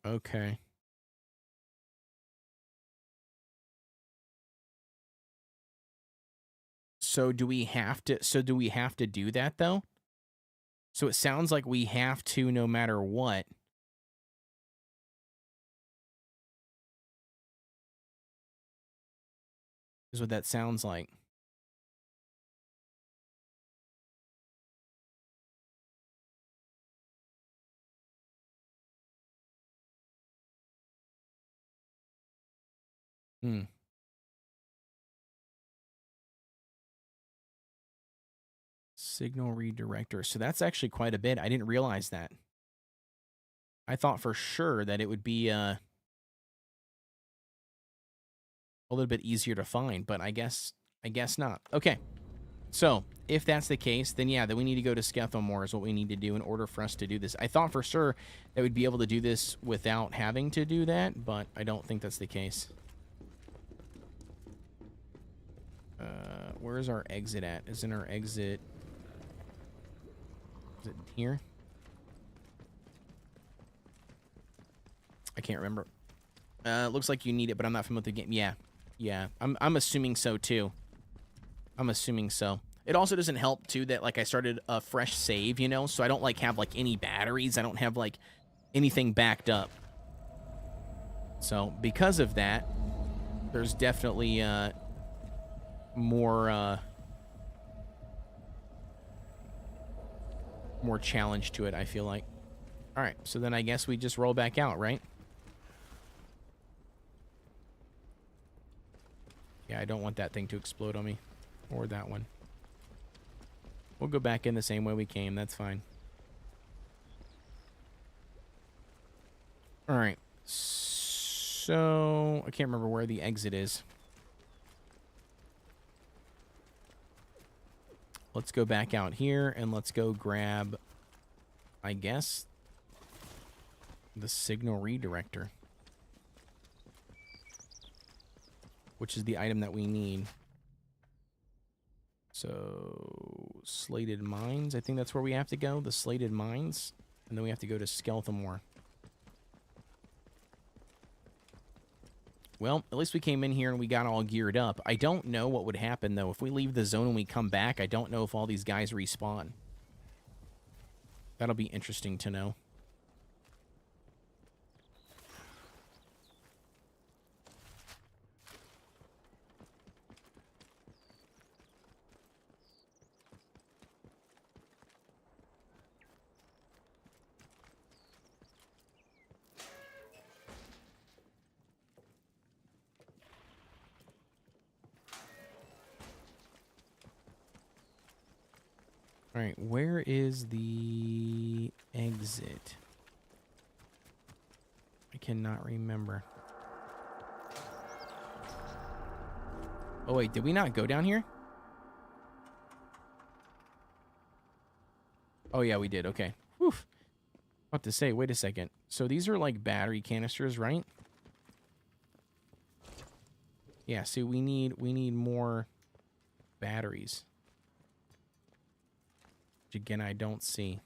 Speaker 1: Okay. So do we have to do that though? So it sounds like we have to no matter what. Is what that sounds like. Signal redirector. So that's actually quite a bit. I didn't realize that. I thought for sure that it would be a little bit easier to find, but I guess not. Okay. So if that's the case, then yeah, then we need to go to Skettlemore is what we need to do in order for us to do this. I thought for sure that we'd be able to do this without having to do that, but I don't think that's the case. Where's our exit at? Isn't our exit... Is it here? I can't remember. Looks like you need it, but I'm not familiar with the game. Yeah. I'm assuming so too. I'm assuming so. It also doesn't help too that like I started a fresh save, you know, so I don't like have like any batteries. I don't have like anything backed up. So because of that, there's definitely more challenge to it, I feel like. All right, so then I guess we just roll back out, right? Yeah, I don't want that thing to explode on me. Or that one. We'll go back in the same way we came. That's fine. All right. So, I can't remember where the exit is. Let's go back out here and let's go grab, I guess, the signal redirector, which is the item that we need. So, Slated Mines, I think that's where we have to go, the Slated Mines, and then we have to go to Skettlemore. Well, at least we came in here and we got all geared up. I don't know what would happen, though. If we leave the zone and we come back, I don't know if all these guys respawn. That'll be interesting to know. All right, where is the exit? I cannot remember. Oh, wait, did we not go down here? Oh, yeah, we did. Okay. Whew. About to say, wait a second. So these are like battery canisters, right? Yeah, see, we need more batteries. Which, again, I don't see.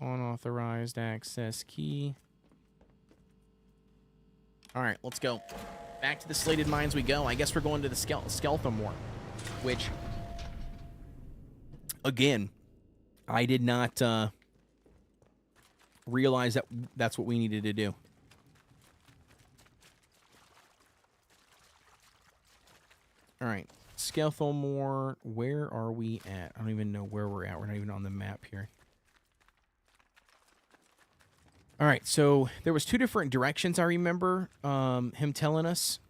Speaker 1: Unauthorized access key. All right, let's go. Back to the Slated Mines we go. I guess we're going to the Skettlemore, which, again, I did not realize that that's what we needed to do. All right, Skettlemore, where are we at? I don't even know where we're at. We're not even on the map here. All right, so there was two different directions I remember him telling us.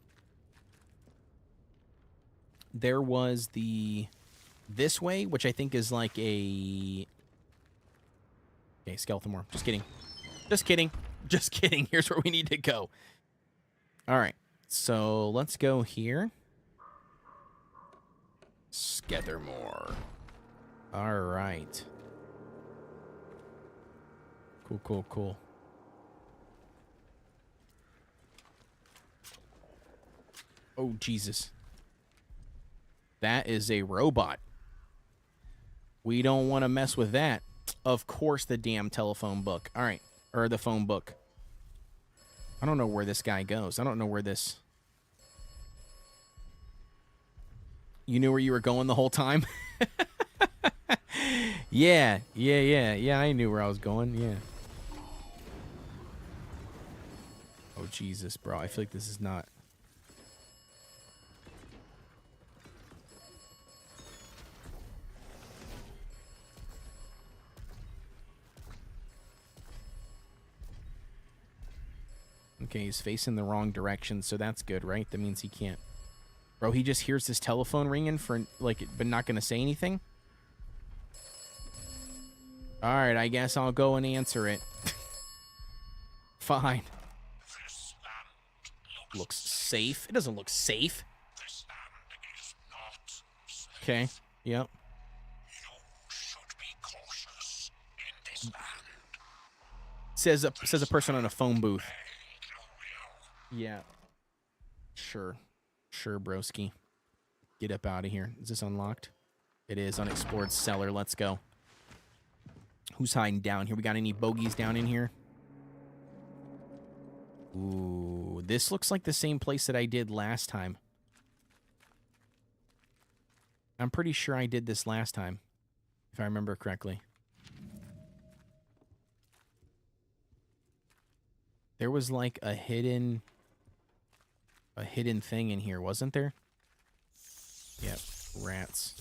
Speaker 1: There was this way, which I think is like a... Okay, Skettlemore. Just kidding. Just kidding. Just kidding. Here's where we need to go. All right. So let's go here. Skethermore. All right. Cool, cool, cool. Oh, Jesus. That is a robot. We don't want to mess with that. Of course, the damn telephone book. All right. Or the phone book. I don't know where this guy goes. I don't know where this... You knew where you were going the whole time? Yeah, I knew where I was going, yeah. Oh, Jesus, bro. I feel like this is not... Okay, he's facing the wrong direction, so that's good, right? That means he can't... Bro, he just hears this telephone ringing for, like, but not gonna say anything? Alright, I guess I'll go and answer it. Fine. Looks safe. It doesn't look safe. Okay, yep. Says a person on a phone booth. Yeah. Sure. Sure, broski. Get up out of here. Is this unlocked? It is. Unexplored cellar. Let's go. Who's hiding down here? We got any bogeys down in here? Ooh, this looks like the same place that I did last time. I'm pretty sure I did this last time, if I remember correctly. There was like a hidden thing in here, wasn't there? Yep, rats.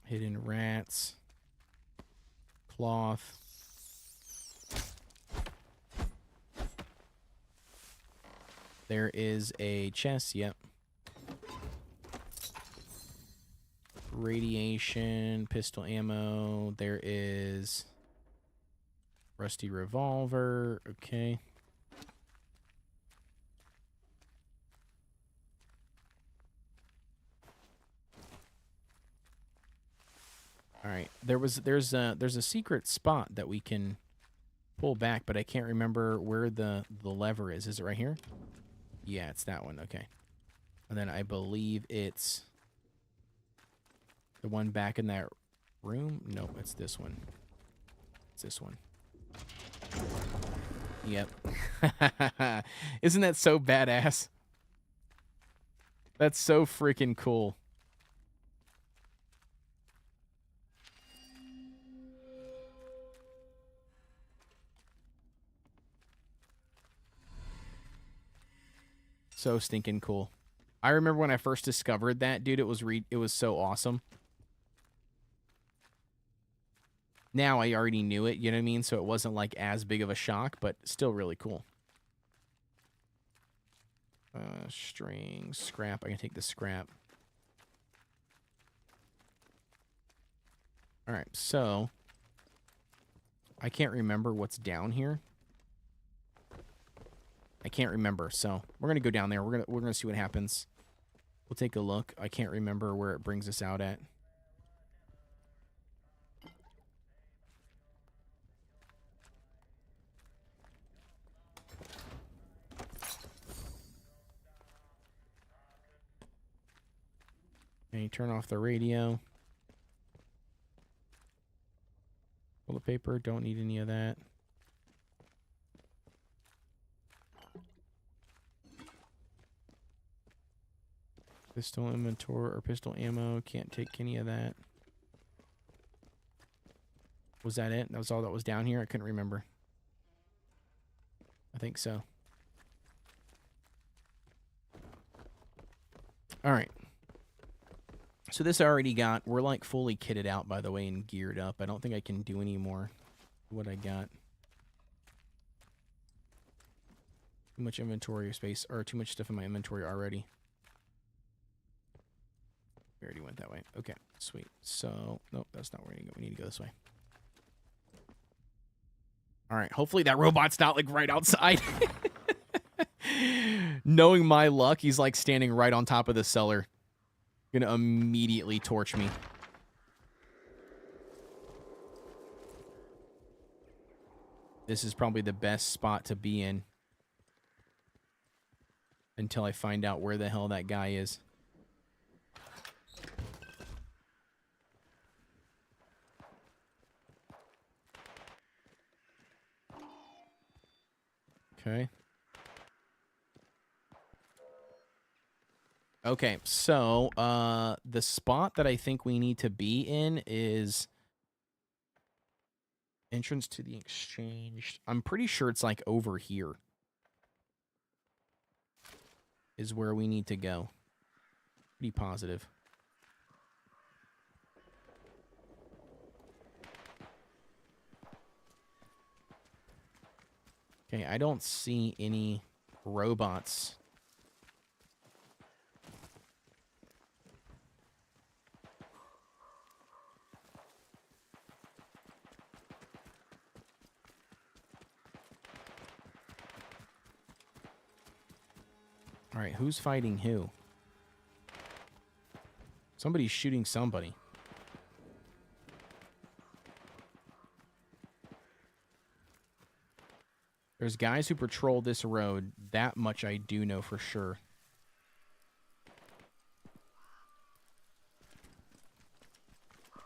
Speaker 1: Hidden rats. Cloth. There is a chest, yep. Radiation, pistol ammo. There is rusty revolver, okay. All right, there's a secret spot that we can pull back, but I can't remember where the lever is. Is it right here? Yeah, it's that one. Okay. And then I believe it's the one back in that room. No, it's this one. It's this one. Yep. Isn't that so badass? That's so freaking cool. So stinking cool. I remember when I first discovered that, dude, it was so awesome. Now I already knew it, you know what I mean? So it wasn't like as big of a shock, but still really cool. String, scrap. I can take the scrap. All right, so I can't remember what's down here. I can't remember, so we're gonna go down there. We're gonna see what happens. We'll take a look. I can't remember where it brings us out at. Okay, turn off the radio. Toilet paper, don't need any of that. Pistol inventory or pistol ammo. Can't take any of that. Was that it? That was all that was down here? I couldn't remember. I think so. All right. So this I already got. We're like fully kitted out, by the way, and geared up. I don't think I can do any more what I got. Too much inventory space, or too much stuff in my inventory already. We already went that way. Okay, sweet. So, nope, that's not where we need to go. We need to go this way. All right, hopefully that robot's not, like, right outside. Knowing my luck, he's, like, standing right on top of the cellar. Gonna immediately torch me. This is probably the best spot to be in. Until I find out where the hell that guy is. Okay. Okay, so the spot that I think we need to be in is entrance to the exchange. I'm pretty sure it's like over here is where we need to go. Pretty positive. Okay, I don't see any robots. All right, who's fighting who? Somebody's shooting somebody. There's guys who patrol this road. That much I do know for sure.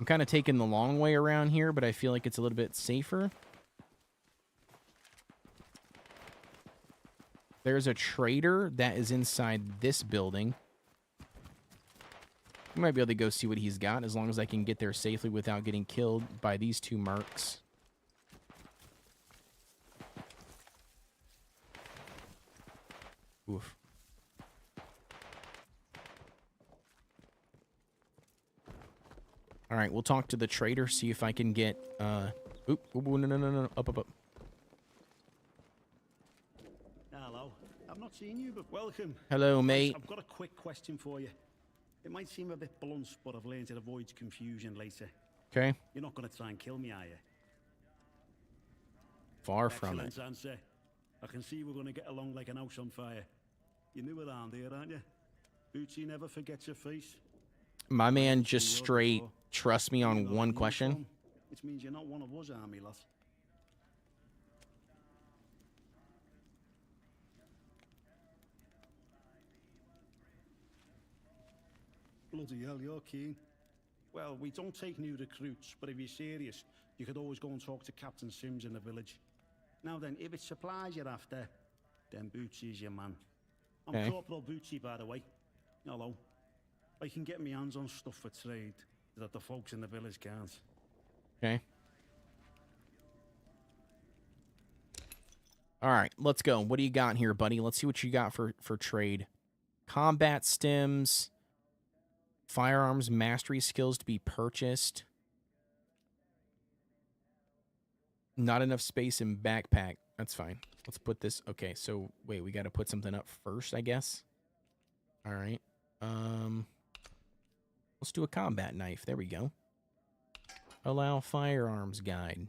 Speaker 1: I'm kind of taking the long way around here, but I feel like it's a little bit safer. There's a trader that is inside this building. We might be able to go see what he's got as long as I can get there safely without getting killed by these two mercs. Oof. All right, we'll talk to the trader, see if I can get, oop, no, up.
Speaker 11: Hello. I've not seen you, but welcome.
Speaker 1: Hello, mate.
Speaker 11: I've got a quick question for you. It might seem a bit blunt, but I've learned to avoid confusion later.
Speaker 1: Okay.
Speaker 11: You're not going to try and kill me, are you?
Speaker 1: Far from it.
Speaker 11: Excellent answer. I can see we're going to get along like an house on fire. You're new around here, aren't you? Bootsy never forgets your face.
Speaker 1: My man just straight trusts me on one question.
Speaker 11: Which means you're not one of us, army lot. Bloody hell, you're keen. Well, we don't take new recruits, but if you're serious, you could always go and talk to Captain Sims in the village. Now then, if it's supplies you're after, then Bootsy's your man. I'm Corporal Bootsy, by the way. Hello. I can get my hands on stuff for trade that the folks in the village can't.
Speaker 1: Okay. All right, let's go. What do you got here, buddy? Let's see what you got for trade. Combat stims. Firearms mastery skills to be purchased. Not enough space in backpack. That's fine. Let's put this. Okay, so wait, we got to put something up first, I guess. All right. Let's do a combat knife. There we go. Allow firearms guide.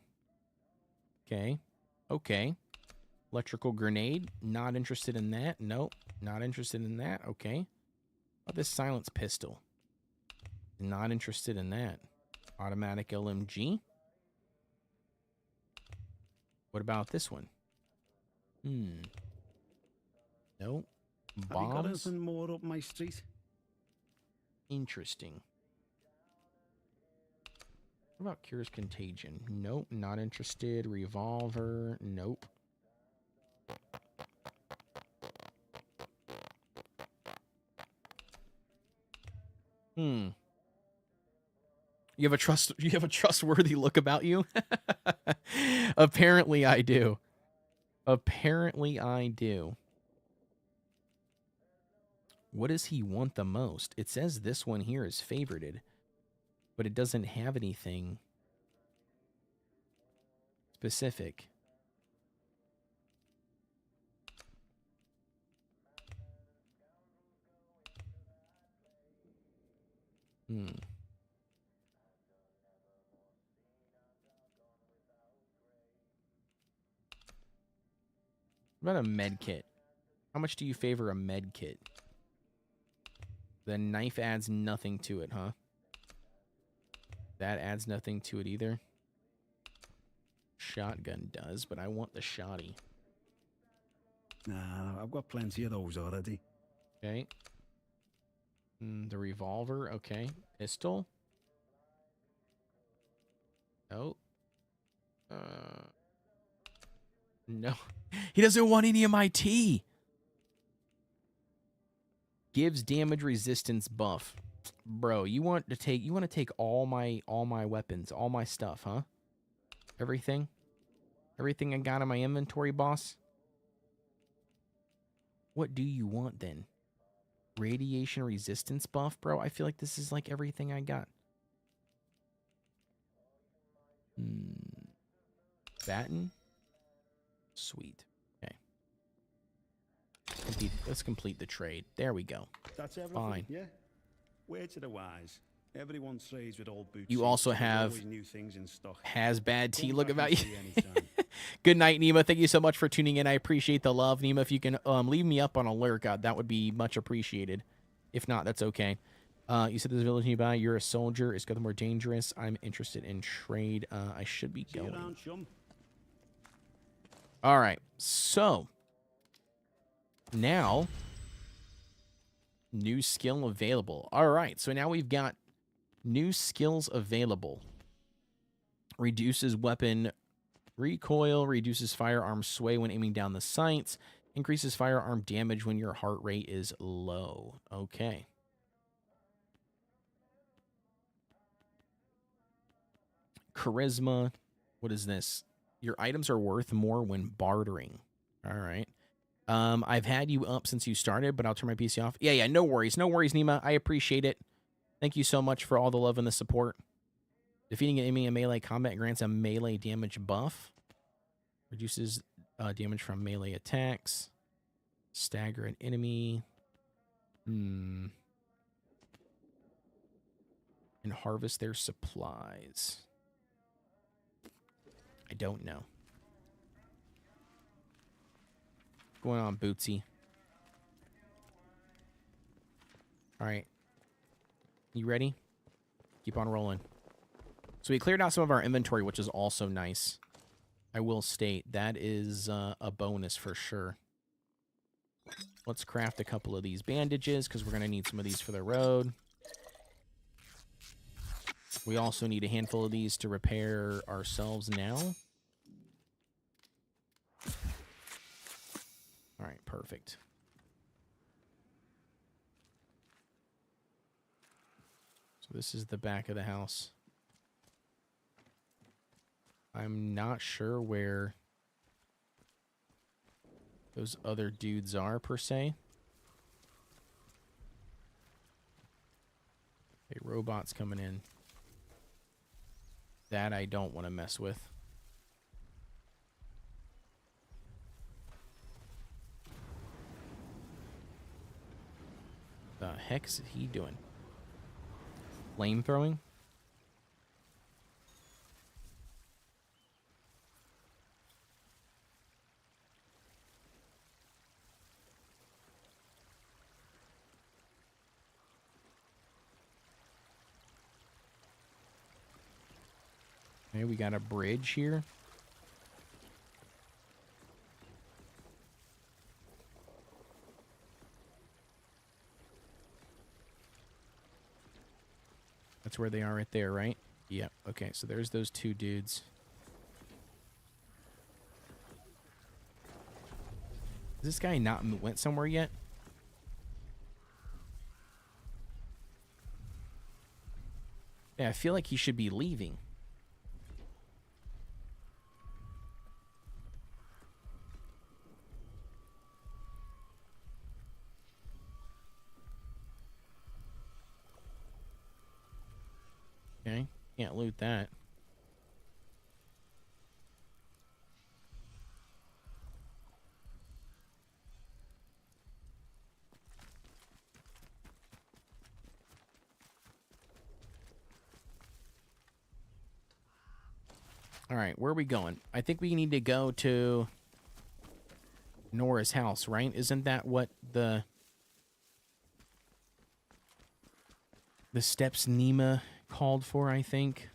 Speaker 1: Okay. Okay. Electrical grenade. Not interested in that. Nope. Not interested in that. Okay. Oh, this silence pistol. Not interested in that. Automatic LMG. What about this one? Nope. Bombs.
Speaker 11: Have you got anything more up my street?
Speaker 1: Interesting. What about Cures Contagion? Nope, not interested. Revolver. Nope. You have a trustworthy look about you? Apparently I do. Apparently I do. What does he want the most? It says this one here is favorited, but it doesn't have anything specific. What about a med kit? How much do you favor a med kit? The knife adds nothing to it, huh? That adds nothing to it either. Shotgun does, but I want the shotty.
Speaker 11: Nah, I've got plenty of those already.
Speaker 1: Okay. The revolver, okay. Pistol. Oh. No. He doesn't want any of my tea. Gives damage resistance buff. Bro, you want to take all my weapons, all my stuff, huh? Everything? Everything I got in my inventory, boss? What do you want then? Radiation resistance buff, bro? I feel like this is like everything I got. Batten? Sweet. Okay. Let's complete the trade. There we go.
Speaker 11: That's everything.
Speaker 1: Fine.
Speaker 11: Yeah. Word to the wise. Everyone trades with old boots.
Speaker 1: You also have
Speaker 11: new things in stock.
Speaker 1: Has bad tea.
Speaker 11: Come
Speaker 1: Look
Speaker 11: back
Speaker 1: about
Speaker 11: and
Speaker 1: you.
Speaker 11: see anytime.
Speaker 1: Good night, Nima. Thank you so much for tuning in. I appreciate the love, Nima. If you can leave me up on a lurk, that would be much appreciated. If not, that's okay. You said there's a village nearby. You're a soldier. It's got the more dangerous. I'm interested in trade. I should be going.
Speaker 11: Around, chum.
Speaker 1: All right. So now, new skill available. All right. So now we've got new skills available. Reduces weapon recoil, reduces firearm sway when aiming down the sights, increases firearm damage when your heart rate is low. Okay. Charisma. What is this? Your items are worth more when bartering. All right. I've had you up since you started, but I'll turn my PC off. Yeah, no worries. No worries, Nima. I appreciate it. Thank you so much for all the love and the support. Defeating an enemy in melee combat grants a melee damage buff. Reduces damage from melee attacks. Stagger an enemy. And harvest their supplies. I don't know. What's going on, Bootsy? All right. You ready? Keep on rolling. So we cleared out some of our inventory, which is also nice. I will state that is a bonus for sure. Let's craft a couple of these bandages because we're going to need some of these for the road. We also need a handful of these to repair ourselves now. All right, perfect. So this is the back of the house. I'm not sure where those other dudes are, per se. Okay, robots coming in. That I don't want to mess with. The heck is he doing? Flamethrowing? Okay, we got a bridge here. That's where they are right there, right? Yeah, okay, so there's those two dudes. Has this guy not went somewhere yet? Yeah, I feel like he should be leaving. Okay, can't loot that. All right, where are we going? I think we need to go to Nora's house, right? Isn't that what the steps Nima called for, I think?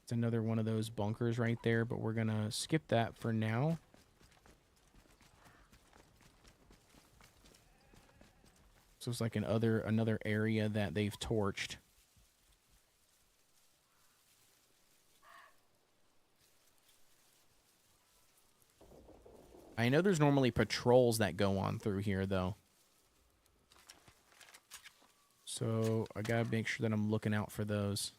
Speaker 1: It's another one of those bunkers right there, but we're going to skip that for now. So it's like another area that they've torched. I know there's normally patrols that go on through here, though. So I gotta make sure that I'm looking out for those.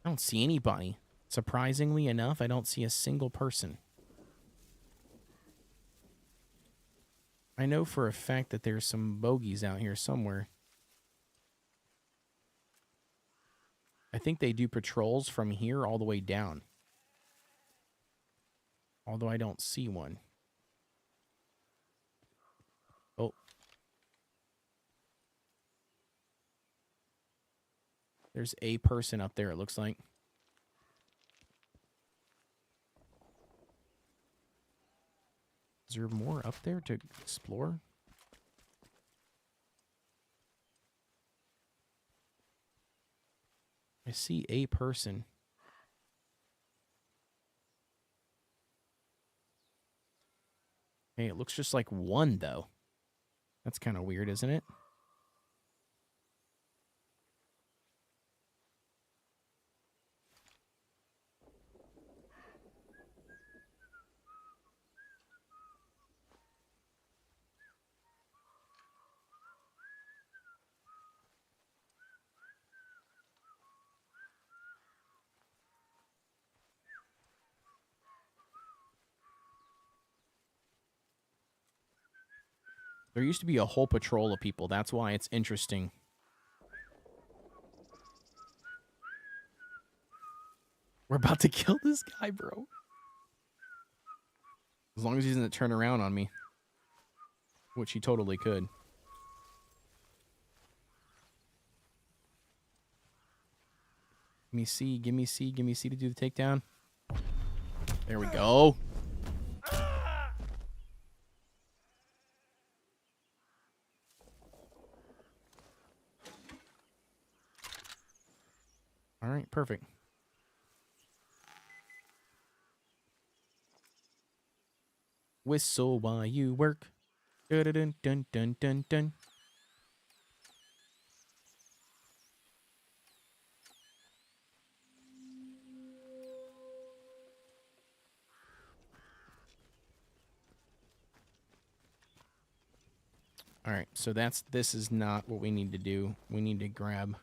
Speaker 1: I don't see anybody. Surprisingly enough, I don't see a single person. I know for a fact that there's some bogeys out here somewhere. I think they do patrols from here all the way down. Although I don't see one. Oh. There's a person up there, it looks like. Is there more up there to explore? I see a person. Hey, it looks just like one, though. That's kind of weird, isn't it? There used to be a whole patrol of people. That's why it's interesting. We're about to kill this guy, bro. As long as he doesn't turn around on me. Which he totally could. Give me C, give me C, give me C to do the takedown. There we go. All right, perfect. Whistle while you work. Dun dun dun dun dun dun. All right, so this is not what we need to do. We need to grab.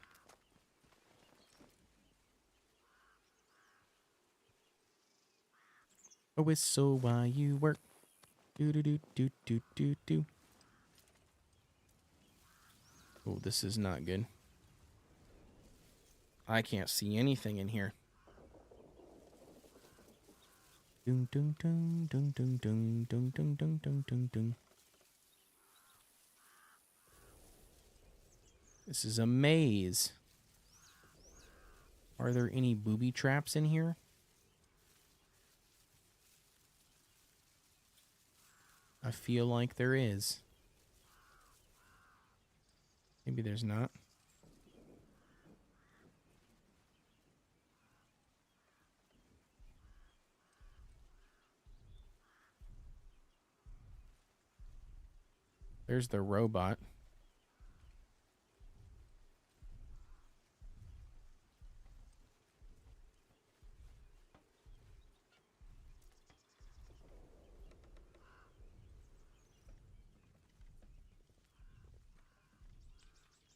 Speaker 1: A whistle while you work. Do do do do do do do. Oh, this is not good. I can't see anything in here. Dun dun dun dun dun dun dun dun dun dun dun dun. This is a maze. Are there any booby traps in here? I feel like there is. Maybe there's not. There's the robot.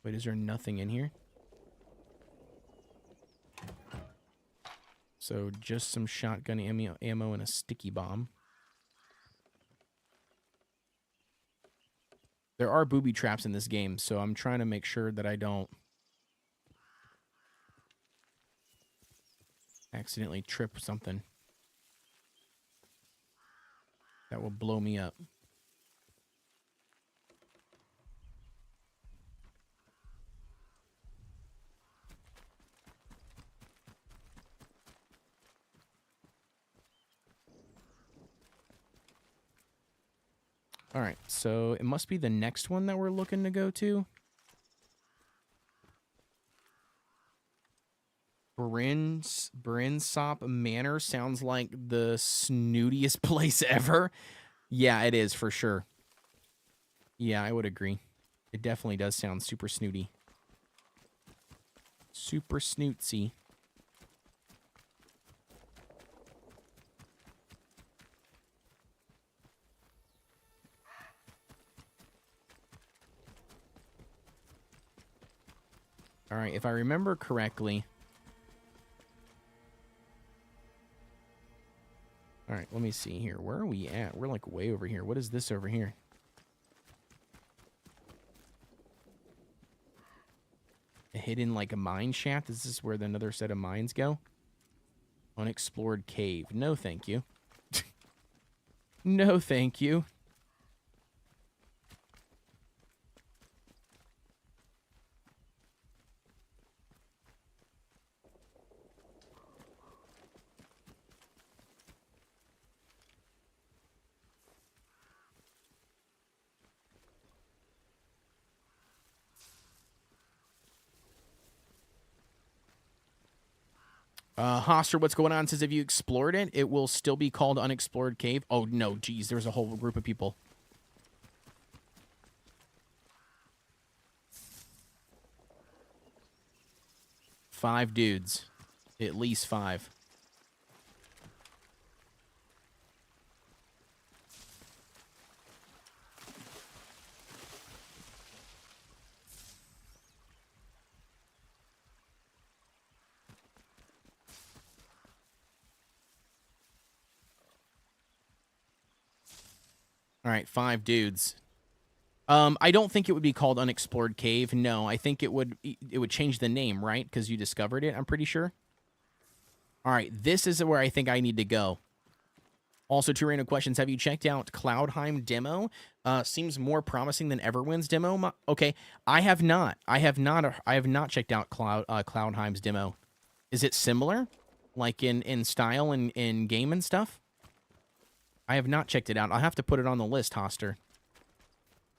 Speaker 1: Wait, is there nothing in here? So just some shotgun ammo and a sticky bomb. There are booby traps in this game, so I'm trying to make sure that I don't accidentally trip something. That will blow me up. All right, so it must be the next one that we're looking to go to. Brinsop Manor sounds like the snootiest place ever. Yeah, it is for sure. Yeah, I would agree. It definitely does sound super snooty. Super snootsy. All right, if I remember correctly. All right, let me see here. Where are we at? We're like way over here. What is this over here? A hidden like a mine shaft? Is this where another set of mines go? Unexplored cave. No, thank you. No, thank you. Hoster, what's going on? Says if you explored it, it will still be called Unexplored Cave. Oh, no, geez, there's a whole group of people. Five dudes. At least five. All right, five dudes. I don't think it would be called Unexplored Cave. No, I think it would change the name, right? Because you discovered it, I'm pretty sure. All right, this is where I think I need to go. Also, two random questions. Have you checked out Cloudheim demo? Seems more promising than Everwind's demo. Okay, I have not. I have not checked out Cloudheim's demo. Is it similar, like in style and in game and stuff? I have not checked it out. I'll have to put it on the list, Hoster.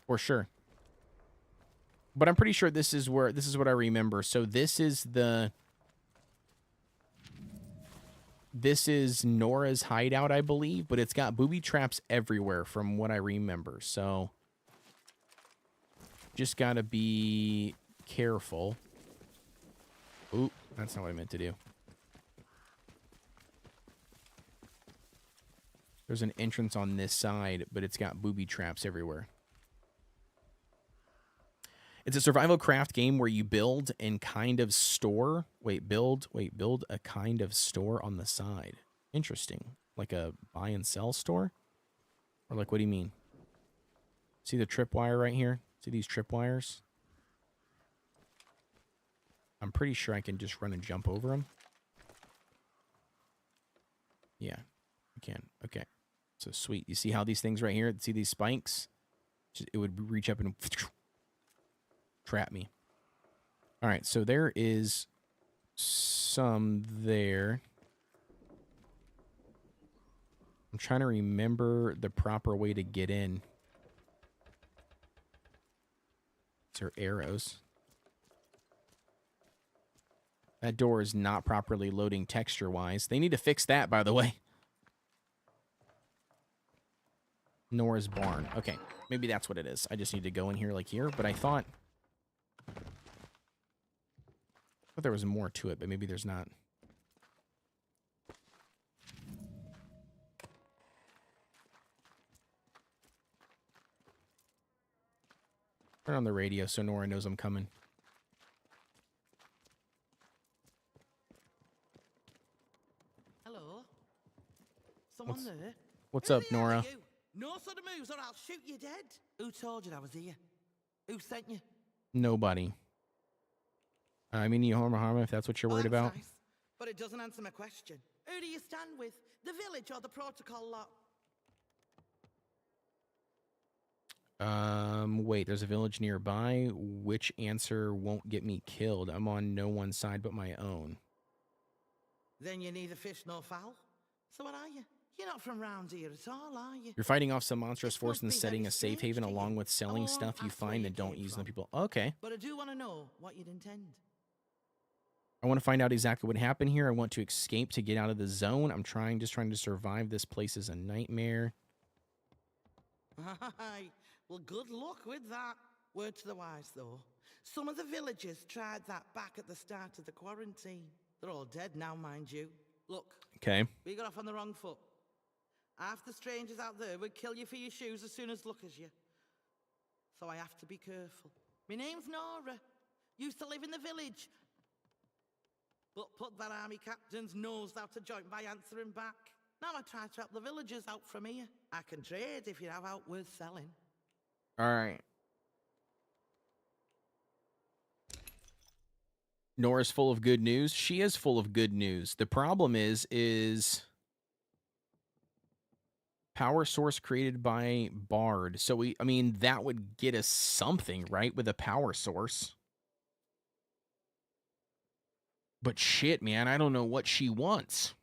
Speaker 1: For sure. But I'm pretty sure this is what I remember. So this is Nora's hideout, I believe, but it's got booby traps everywhere from what I remember. So just gotta be careful. Oop, that's not what I meant to do. There's an entrance on this side, but it's got booby traps everywhere. It's a survival craft game where you build and kind of store. Build a kind of store on the side. Interesting. Like a buy and sell store? Or like, what do you mean? See the tripwire right here? See these tripwires? I'm pretty sure I can just run and jump over them. Yeah, I can. Okay. So sweet. You see how these things right here, see these spikes? It would reach up and trap me. All right, so there is some there. I'm trying to remember the proper way to get in. These are arrows. That door is not properly loading texture-wise. They need to fix that, by the way. Nora's barn. Okay, maybe that's what it is. I just need to go in here like here, but I thought there was more to it, but maybe there's not. Turn on the radio so Nora knows I'm coming.
Speaker 12: Hello? Someone there?
Speaker 1: What's up, Nora?
Speaker 12: No sort of moves or I'll shoot you dead. Who told you I was here? Who sent you?
Speaker 1: Nobody. I mean, you harm if that's what you're worried about.
Speaker 12: Nice. But it doesn't answer my question. Who do you stand with? The village or the protocol lot?
Speaker 1: Wait, there's a village nearby. Which answer won't get me killed? I'm on no one side but my own.
Speaker 12: Then you're neither fish nor fowl. So what are you? You're not from round here at all, are you?
Speaker 1: You're fighting off some monstrous force and
Speaker 12: must be
Speaker 1: setting
Speaker 12: very
Speaker 1: a safe
Speaker 12: strange
Speaker 1: haven
Speaker 12: to you.
Speaker 1: along with selling
Speaker 12: I won't
Speaker 1: stuff you
Speaker 12: ask where
Speaker 1: find
Speaker 12: you
Speaker 1: and don't
Speaker 12: came
Speaker 1: use the
Speaker 12: from.
Speaker 1: people. Okay.
Speaker 12: But I do want to know what you'd intend.
Speaker 1: I want to find out exactly what happened here. I want to escape to get out of the zone. I'm just trying to survive. This place is a nightmare.
Speaker 12: Aye. Well, good luck with that. Word to the wise, though. Some of the villagers tried that back at the start of the quarantine. They're all dead now, mind you. Look.
Speaker 1: Okay.
Speaker 12: We got off on the wrong foot. Half the strangers out there would kill you for your shoes as soon as look as you. So I have to be careful. My name's Nora. Used to live in the village. But put that army captain's nose out of joint by answering back. Now I try to help the villagers out from here. I can trade if you have out worth selling.
Speaker 1: All right. Nora's full of good news. She is full of good news. The problem is power source created by B.A.R.D. So I mean, that would get us something, right? With a power source. But shit, man, I don't know what she wants.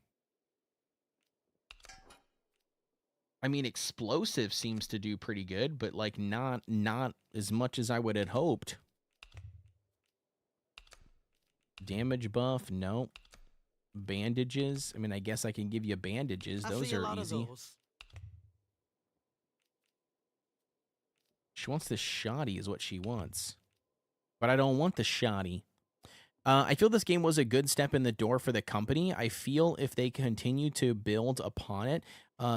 Speaker 1: I mean, explosive seems to do pretty good, but like not as much as I would have hoped. Damage buff, nope. Bandages. I mean, I guess I can give you bandages. Those are easy. She wants the shoddy is what she wants. But I don't want the shoddy. I feel this game was a good step in the door for the company. I feel if they continue to build upon it,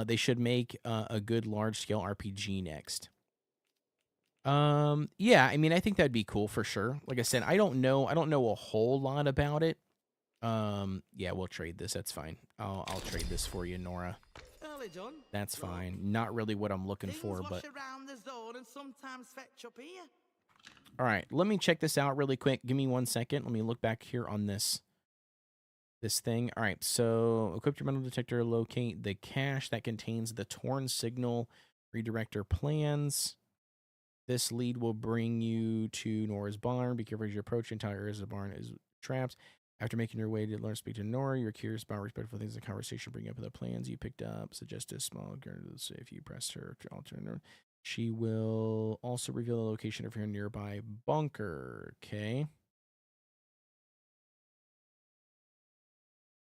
Speaker 1: they should make a good large-scale RPG next. Yeah, I mean, I think that'd be cool for sure. Like I said, I don't know a whole lot about it. Yeah, we'll trade this. That's fine. I'll trade this for you, Nora.
Speaker 12: Early done.
Speaker 1: That's fine. Not really what I'm looking for, but
Speaker 12: around the zone and sometimes fetch up here.
Speaker 1: all right, let me check this out really quick. Give me 1 second. Let me look back here on this thing. All right, so equip your metal detector, locate the cache that contains the torn signal redirector plans. This lead will bring you to Nora's barn. Be careful as you approach. Entire areas of the barn is trapped. After making your way to learn to speak to Nora, you're curious about respectful things in the conversation, bring up the plans you picked up, suggest a small guarantee if you press her to alter her. She will also reveal the location of her nearby bunker. Okay.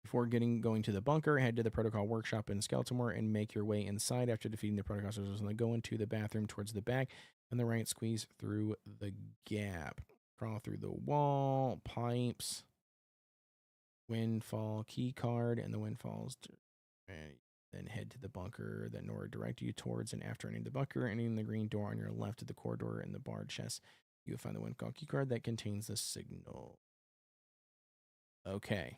Speaker 1: Before going to the bunker, head to the protocol workshop in Skeletonmore and make your way inside. After defeating the protocol soldiers, go into the bathroom towards the back. On the right, squeeze through the gap. Crawl through the wall, pipes, windfall key card, and the windfalls. Then head to the bunker that Nora directed you towards, and after entering the bunker, entering the green door on your left of the corridor in the B.A.R.D chest, you will find the windfall key card that contains the signal. Okay.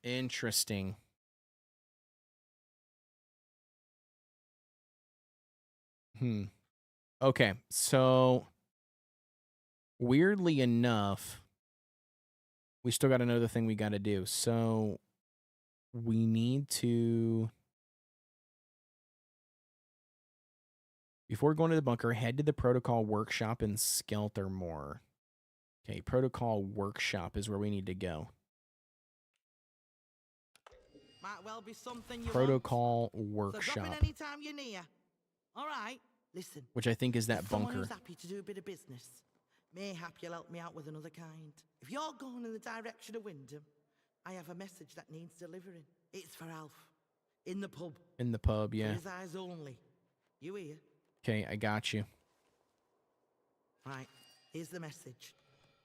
Speaker 1: Interesting. Okay, so weirdly enough, we still got another thing we got to do. So we need to, before going to the bunker, head to the protocol workshop in Skeletonmore. Okay, protocol workshop is where we need to go.
Speaker 12: Might well be something you
Speaker 1: Protocol
Speaker 12: want.
Speaker 1: workshop.
Speaker 12: So drop in anytime you're near. All right, listen.
Speaker 1: Which I think is that
Speaker 12: someone
Speaker 1: bunker.
Speaker 12: Who's happy to do a bit of business. Mayhap you'll help me out with another kind. If you're going in the direction of Wyndham, I have a message that needs delivering. It's for Alf. In the pub.
Speaker 1: In the pub, yeah.
Speaker 12: For his eyes only. You hear?
Speaker 1: Okay, I got you.
Speaker 12: Right, here's the message.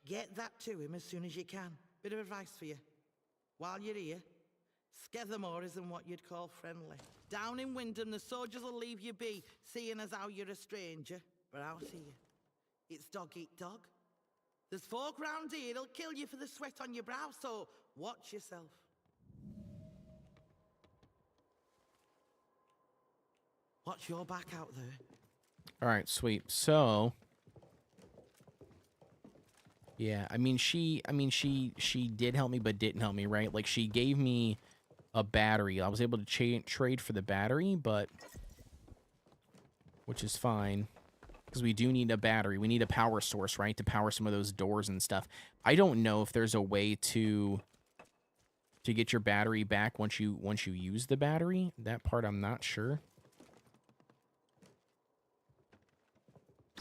Speaker 12: Get that to him as soon as you can. Bit of advice for you. While you're here, Skeletonmore isn't what you'd call friendly. Down in Wyndham, the soldiers will leave you be, seeing as how you're a stranger. But out here, it's dog eat dog. There's folk round here that'll kill you for the sweat on your brow, so watch yourself. watch your back out there.
Speaker 1: All right, sweet. So, yeah, I mean, she did help me, but didn't help me, right? Like, she gave me a battery. I was able to trade for the battery, but which is fine because we do need a battery. We need a power source, right, to power some of those doors and stuff. I don't know if there's a way to get your battery back once you use the battery. That part I'm not sure.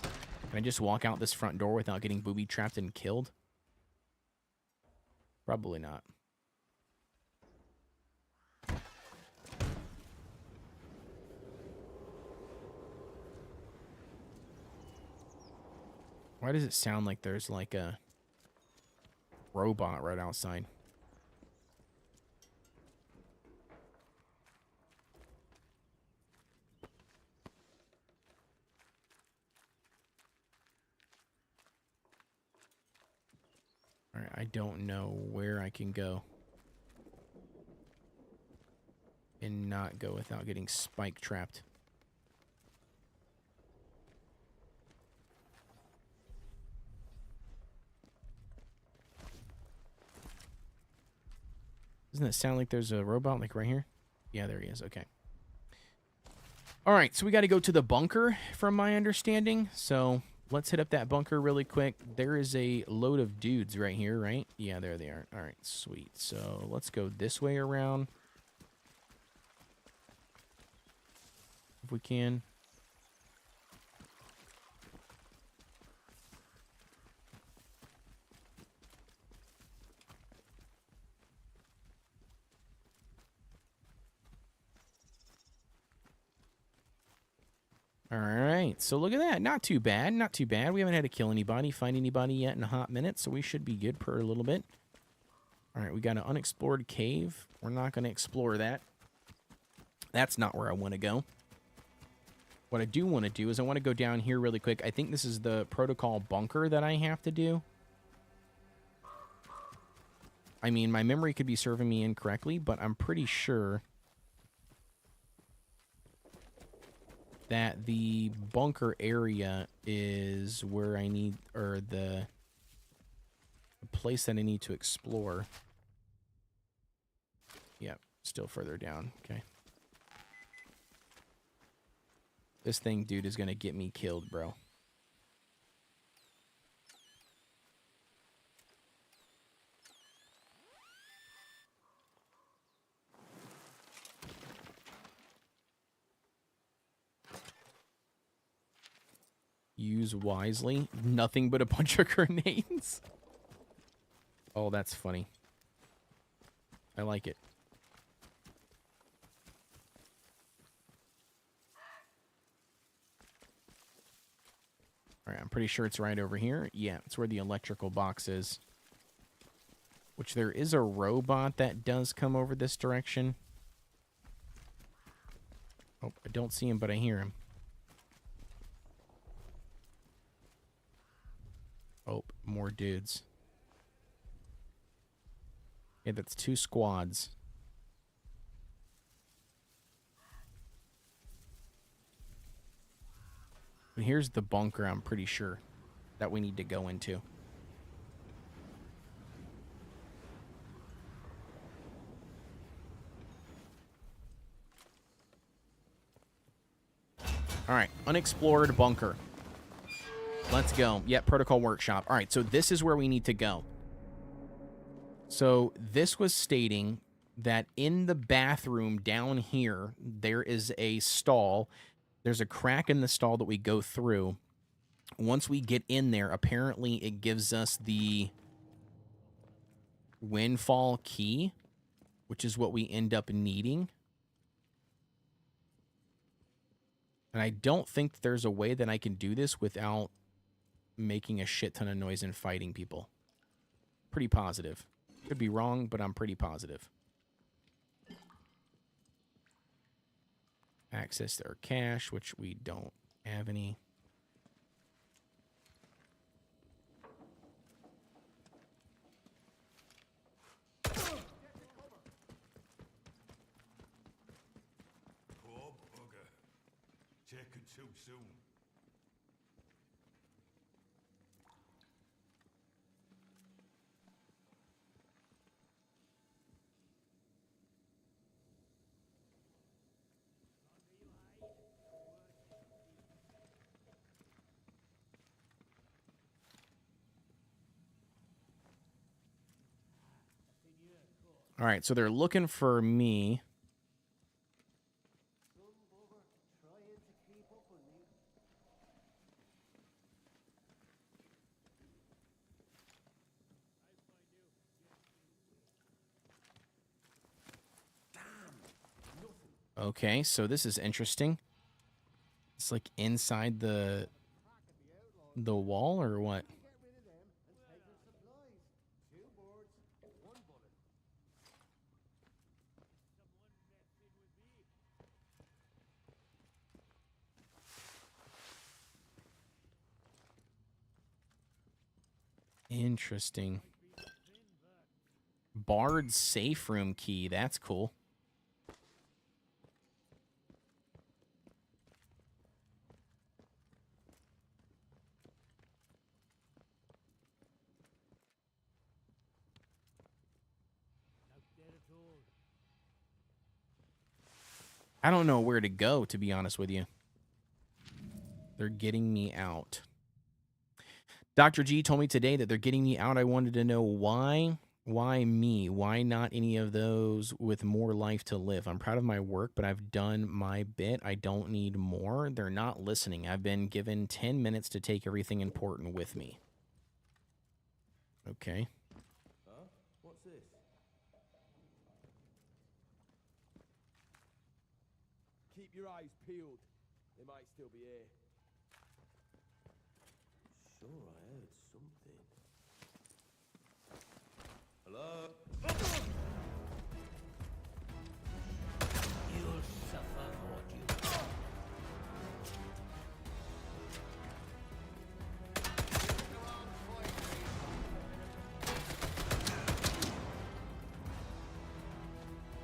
Speaker 1: Can I just walk out this front door without getting booby-trapped and killed? Probably not. Why does it sound like there's like a robot right outside? All right, I don't know where I can go and not go without getting spike trapped. Doesn't it sound like there's a robot like right here? Yeah, there he is. Okay. All right, so we got to go to the bunker from my understanding. So let's hit up that bunker really quick. There is a load of dudes right here, right? Yeah, there they are. All right, sweet. So let's go this way around. If we can. All right, so look at that. Not too bad, not too bad. We haven't had to kill anybody, find anybody yet in a hot minute, so we should be good for a little bit. All right, we got an unexplored cave. We're not going to explore that. That's not where I want to go. What I do want to do is I want to go down here really quick. I think this is the protocol bunker that I have to do. I mean, my memory could be serving me incorrectly, but I'm pretty sure that the bunker area is where I need, or the place that I need to explore. Yep, still further down. Okay. This thing, dude, is gonna get me killed, bro. Use wisely. Nothing but a bunch of grenades. Oh, that's funny. I like it. All right, I'm pretty sure it's right over here. Yeah, it's where the electrical box is. Which there is a robot that does come over this direction. Oh, I don't see him, but I hear him. Oh, more dudes. Yeah, that's 2 squads. But here's the bunker, I'm pretty sure, that we need to go into. All right, unexplored bunker. Let's go. Yep, protocol workshop. All right, so this is where we need to go. So this was stating that in the bathroom down here, there is a stall. There's a crack in the stall that we go through. Once we get in there, apparently it gives us the windfall key, which is what we end up needing. And I don't think there's a way that I can do this without making a shit ton of noise and fighting people. Pretty positive. Could be wrong, but I'm pretty positive. Access their cash, which we don't have any.
Speaker 7: taken too soon.
Speaker 1: All right, so they're looking for me. Okay, so this is interesting. It's like inside the wall or what? Interesting. B.A.R.D safe room key. That's cool. I don't know where to go, to be honest with you. They're getting me out. Dr. G told me today that they're getting me out. I wanted to know why. Why me? Why not any of those with more life to live? I'm proud of my work, but I've done my bit. I don't need more. They're not listening. I've been given 10 minutes to take everything important with me. Okay.
Speaker 13: Huh? What's this? Keep your eyes peeled. They might still be here. Sure, I heard something. Hello?
Speaker 7: You'll suffer, won't you?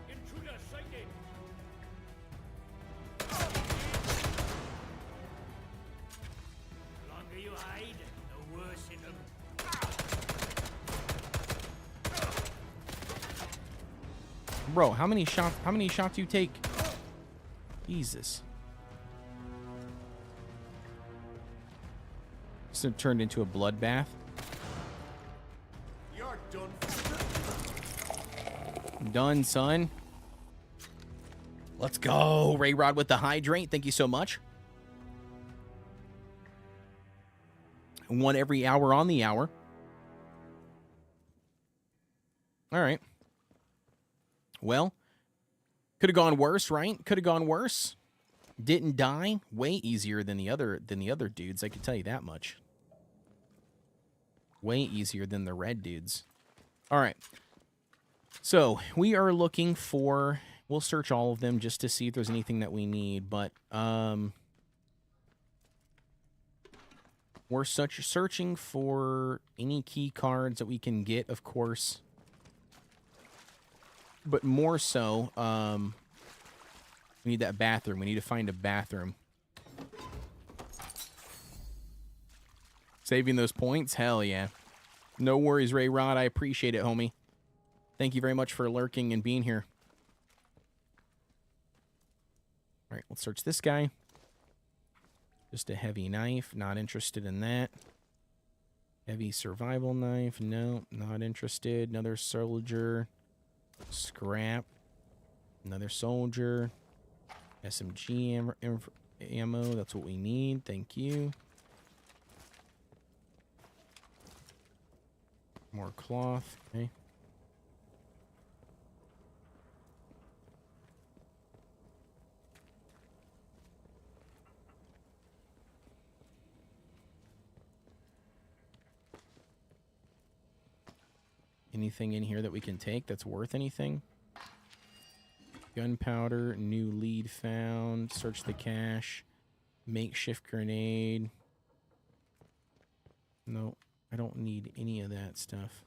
Speaker 7: Intruder sighted! The longer you hide, the worse it'll...
Speaker 1: Bro, how many shots you take? Jesus. So turned into a bloodbath.
Speaker 13: You're done.
Speaker 1: Done, son. Let's go. Ray Rod with the hydrate. Thank you so much. One every hour on the hour. All right. Well, could have gone worse, right? Could have gone worse. Didn't die. Way easier than the other dudes, I can tell you that much. Way easier than the red dudes. All right. So, we are looking for... We'll search all of them just to see if there's anything that we need, but we're searching for any key cards that we can get, of course. But more so, we need that bathroom. We need to find a bathroom. Saving those points? Hell yeah. No worries, Ray Rod. I appreciate it, homie. Thank you very much for lurking and being here. All right, let's search this guy. Just a heavy knife. Not interested in that. Heavy survival knife. No, not interested. Another soldier. Scrap. Another soldier. SMG ammo. That's what we need. Thank you. More cloth. Okay. Anything in here that we can take that's worth anything? Gunpowder, new lead found, search the cache, makeshift grenade. No, I don't need any of that stuff.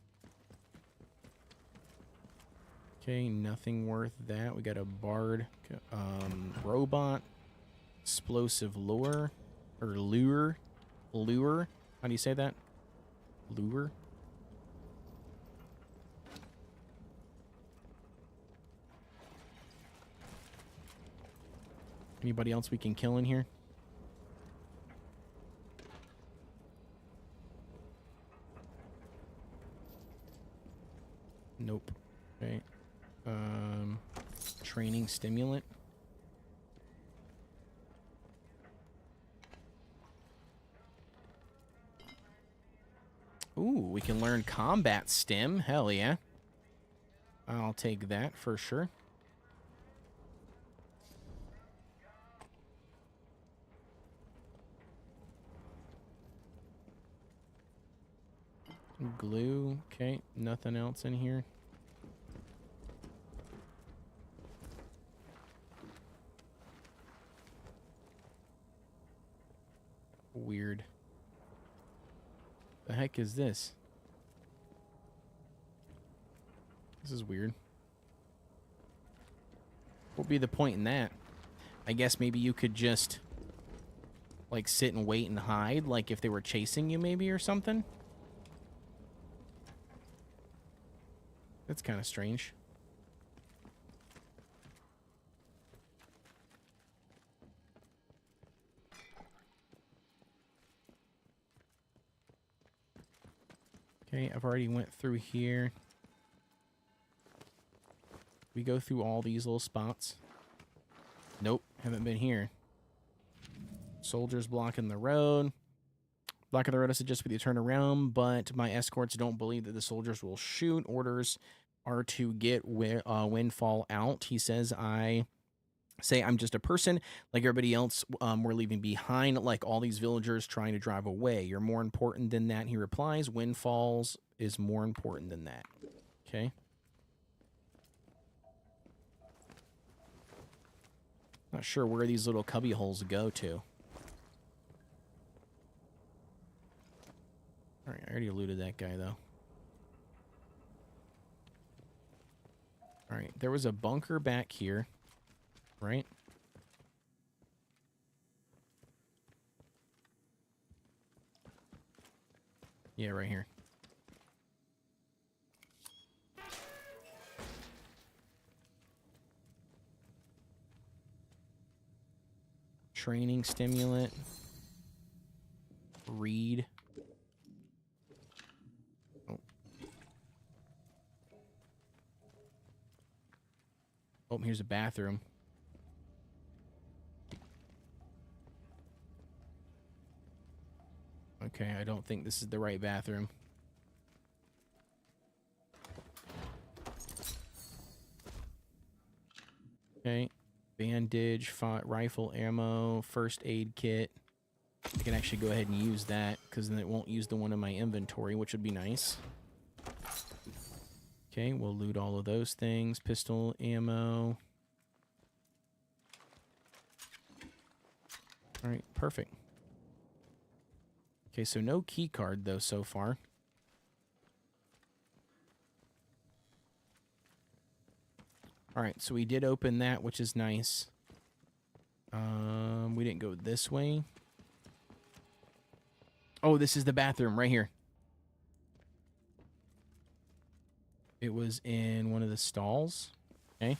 Speaker 1: Okay, nothing worth that. We got a B.A.R.D. Robot. Explosive lure. Or lure. Lure. How do you say that? Lure. Anybody else we can kill in here? Nope. Okay. Training stimulant. Ooh, we can learn combat stim. Hell yeah. I'll take that for sure. Glue. Okay, nothing else in here. Weird. The heck is this? This is weird. What would be the point in that? I guess maybe you could just like sit and wait and hide, like if they were chasing you maybe or something. That's kind of strange. Okay, I've already went through here. We go through all these little spots. Nope, haven't been here. Soldiers blocking the road. Blocking the road, I suggest with you turn around, but my escorts don't believe that the soldiers will shoot. Orders are to get Windfall out. He says, I'm just a person like everybody else we're leaving behind, like all these villagers trying to drive away. You're more important than that, he replies. Windfalls is more important than that. Okay. Not sure where these little cubby holes go to. Alright, I already looted that guy, though. Alright, there was a bunker back here. Right? Yeah, right here. Training stimulant. Read. Oh. Oh, here's a bathroom. Okay, I don't think this is the right bathroom. Okay. Bandage, rifle ammo, first aid kit. I can actually go ahead and use that, because then it won't use the one in my inventory, which would be nice. Okay, we'll loot all of those things. Pistol ammo. Alright, perfect. Okay, so no key card, though, so far. Alright, so we did open that, which is nice. We didn't go this way. Oh, this is the bathroom right here. It was in one of the stalls. Okay.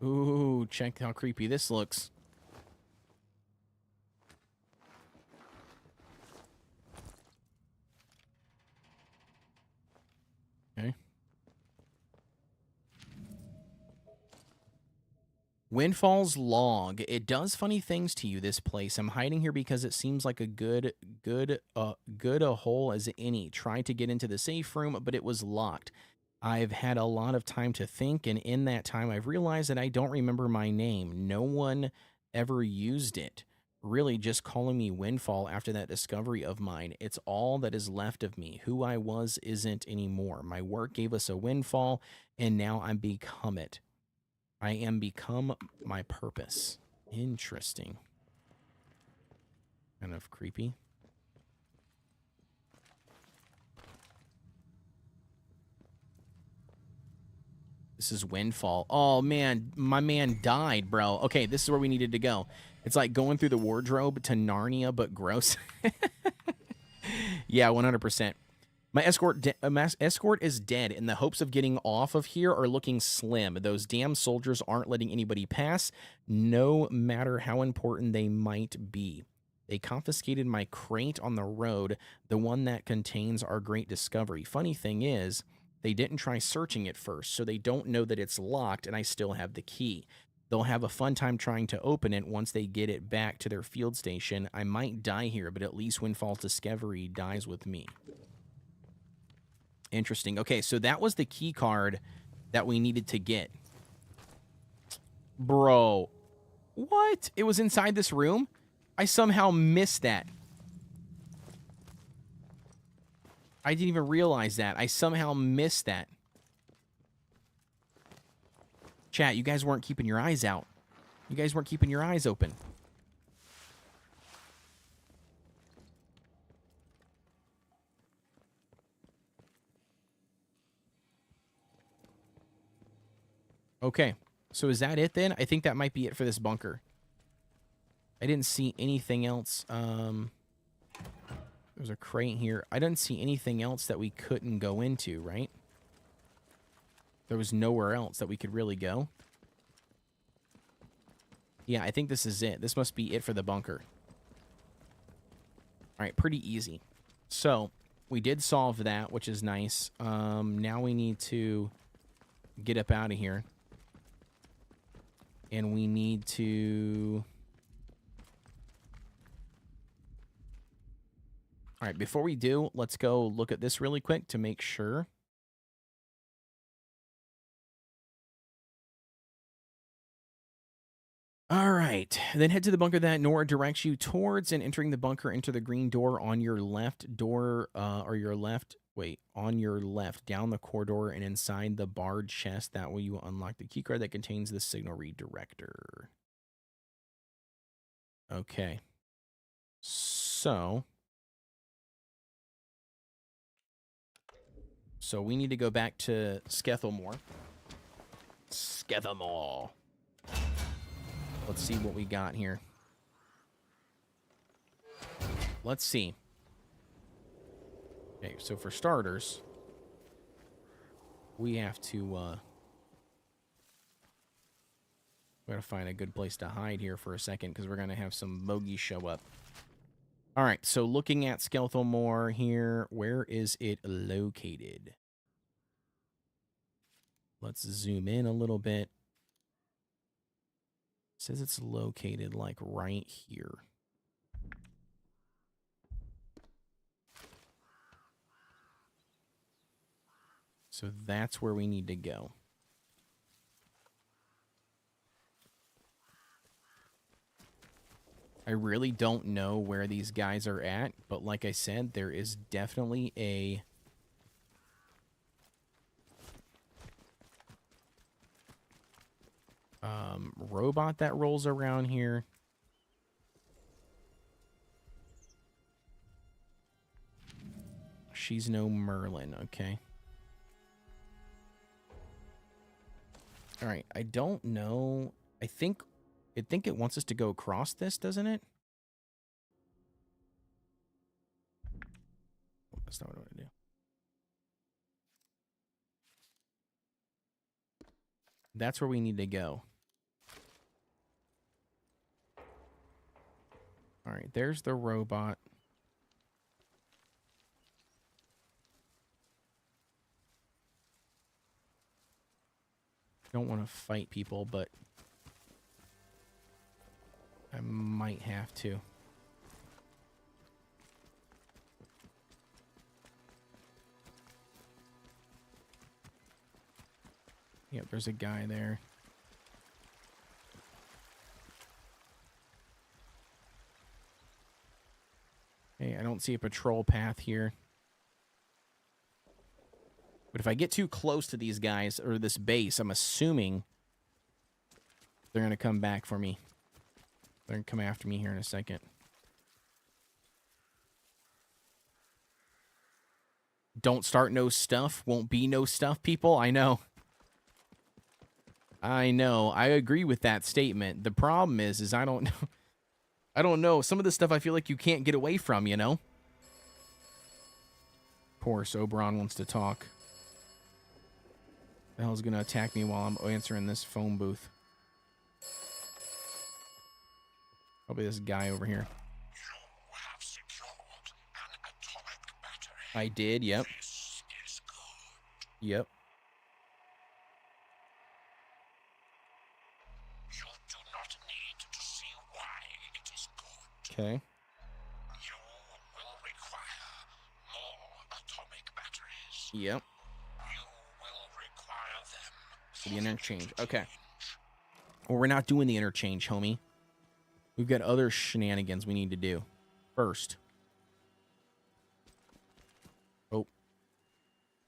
Speaker 1: Ooh, check how creepy this looks. Okay. Windfall's log. It does funny things to you, this place. I'm hiding here because it seems like a good a hole as any. Tried to get into the safe room, but it was locked. I've had a lot of time to think, and in that time, I've realized that I don't remember my name. No one ever used it. Really just calling me Windfall after that discovery of mine. It's all that is left of me. Who I was isn't anymore. My work gave us a windfall, and now I'm become it. I am become my purpose. Interesting. Kind of creepy. This is Windfall. Oh, man. My man died, bro. Okay, this is where we needed to go. It's like going through the wardrobe to Narnia, but gross. Yeah, 100%. My escort is dead, and the hopes of getting off of here are looking slim. Those damn soldiers aren't letting anybody pass, no matter how important they might be. They confiscated my crate on the road, the one that contains our great discovery. Funny thing is, they didn't try searching it first, so they don't know that it's locked, and I still have the key. They'll have a fun time trying to open it once they get it back to their field station. I might die here, but at least Windfall's discovery dies with me. Interesting. Okay, so that was the key card that we needed to get. Bro. What? It was inside this room? I somehow missed that. I didn't even realize that. I somehow missed that. Chat, you guys weren't keeping your eyes out. You guys weren't keeping your eyes open. Okay, so is that it then? I think that might be it for this bunker. I didn't see anything else. There's a crate here. I didn't see anything else that we couldn't go into, right? There was nowhere else that we could really go. Yeah, I think this is it. This must be it for the bunker. All right, pretty easy. So, we did solve that, which is nice. Now we need to get up out of here. And we need to... All right, before we do, let's go look at this really quick to make sure. All right, then head to the bunker that Nora directs you towards, and entering the bunker, enter the green door on your left door, on your left, down the corridor and inside the B.A.R.D chest. That way you will unlock the keycard that contains the signal redirector. Okay. So we need to go back to Skethelmore. Let's see what we got here. Let's see. Okay, so for starters, we have to we gotta find a good place to hide here for a second, because we're gonna have some bogeys show up. All right, so looking at Skethelmore here, where is it located? Let's zoom in a little bit. It says it's located like right here. So that's where we need to go. I really don't know where these guys are at, but like I said, there is definitely a robot that rolls around here. She's no Merlin, okay. All right, I don't know. I think it wants us to go across this, doesn't it? That's not what I want to do. That's where we need to go. All right, there's the robot. Don't want to fight people, but I might have to. Yep, there's a guy there. Hey, I don't see a patrol path here. But if I get too close to these guys, or this base, I'm assuming they're going to come back for me. They're going to come after me here in a second. Don't start no stuff. Won't be no stuff, people. I know. I know. I agree with that statement. The problem is I don't know. I don't know. Some of the stuff I feel like you can't get away from, you know? Of course, Oberon wants to talk. The hell's gonna attack me while I'm answering this phone booth? Probably this guy over here. I did, yep. Yep.
Speaker 10: You do not need to see why it is good.
Speaker 1: Okay.
Speaker 10: You will require more atomic batteries.
Speaker 1: Yep.
Speaker 10: You will require them
Speaker 1: For the interchange. Okay. Well, we're not doing the interchange, homie. We've got other shenanigans we need to do first. Oh.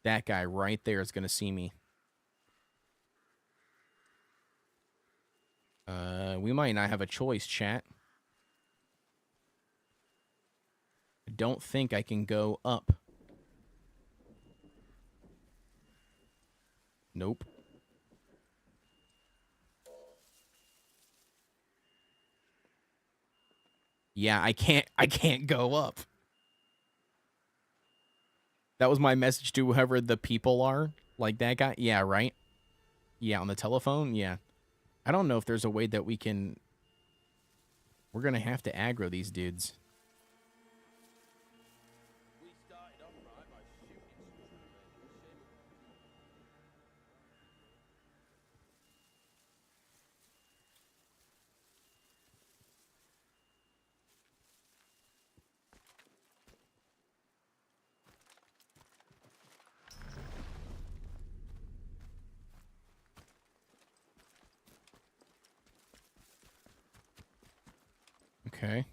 Speaker 1: That guy right there is going to see me. We might not have a choice, chat. I don't think I can go up. Nope. Yeah, I can't go up. That was my message to whoever the people are. Like that guy. Yeah, right? Yeah, on the telephone. Yeah. I don't know if there's a way that we can... We're going to have to aggro these dudes. Okay.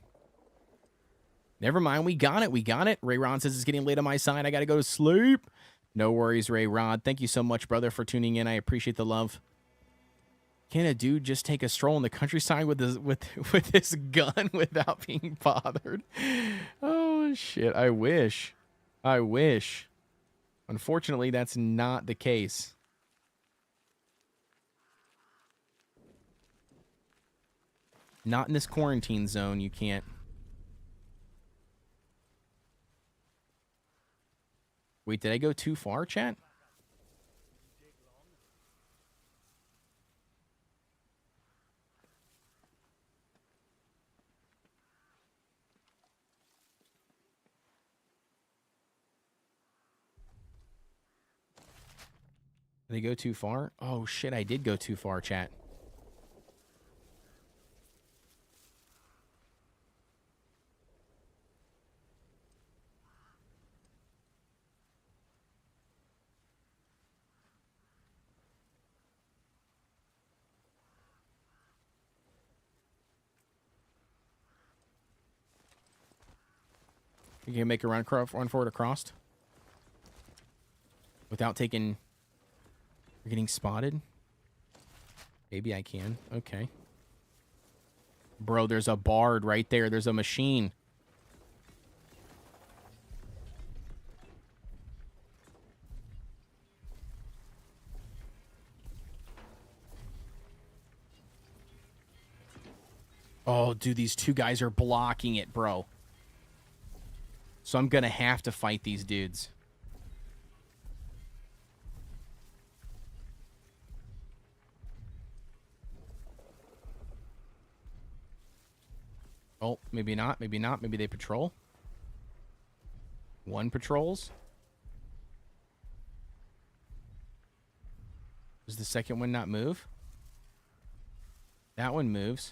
Speaker 1: Never mind. We got it. We got it. Ray Ron says it's getting late on my side. I got to go to sleep. No worries, Ray Rod. Thank you so much, brother, for tuning in. I appreciate the love. Can a dude just take a stroll in the countryside with his gun without being bothered? Oh, shit. I wish. I wish. Unfortunately, that's not the case. Not in this quarantine zone, you can't. Wait, did I go too far, chat? Did I go too far? Oh, shit, I did go too far, chat. You can make a run forward across without taking... You're getting spotted? Maybe I can. Okay. Bro, there's a B.A.R.D right there. There's a machine. Oh, dude, these two guys are blocking it, bro. So I'm gonna have to fight these dudes. Oh, maybe not. Maybe not. Maybe they patrol. One patrols. Does the second one not move? That one moves.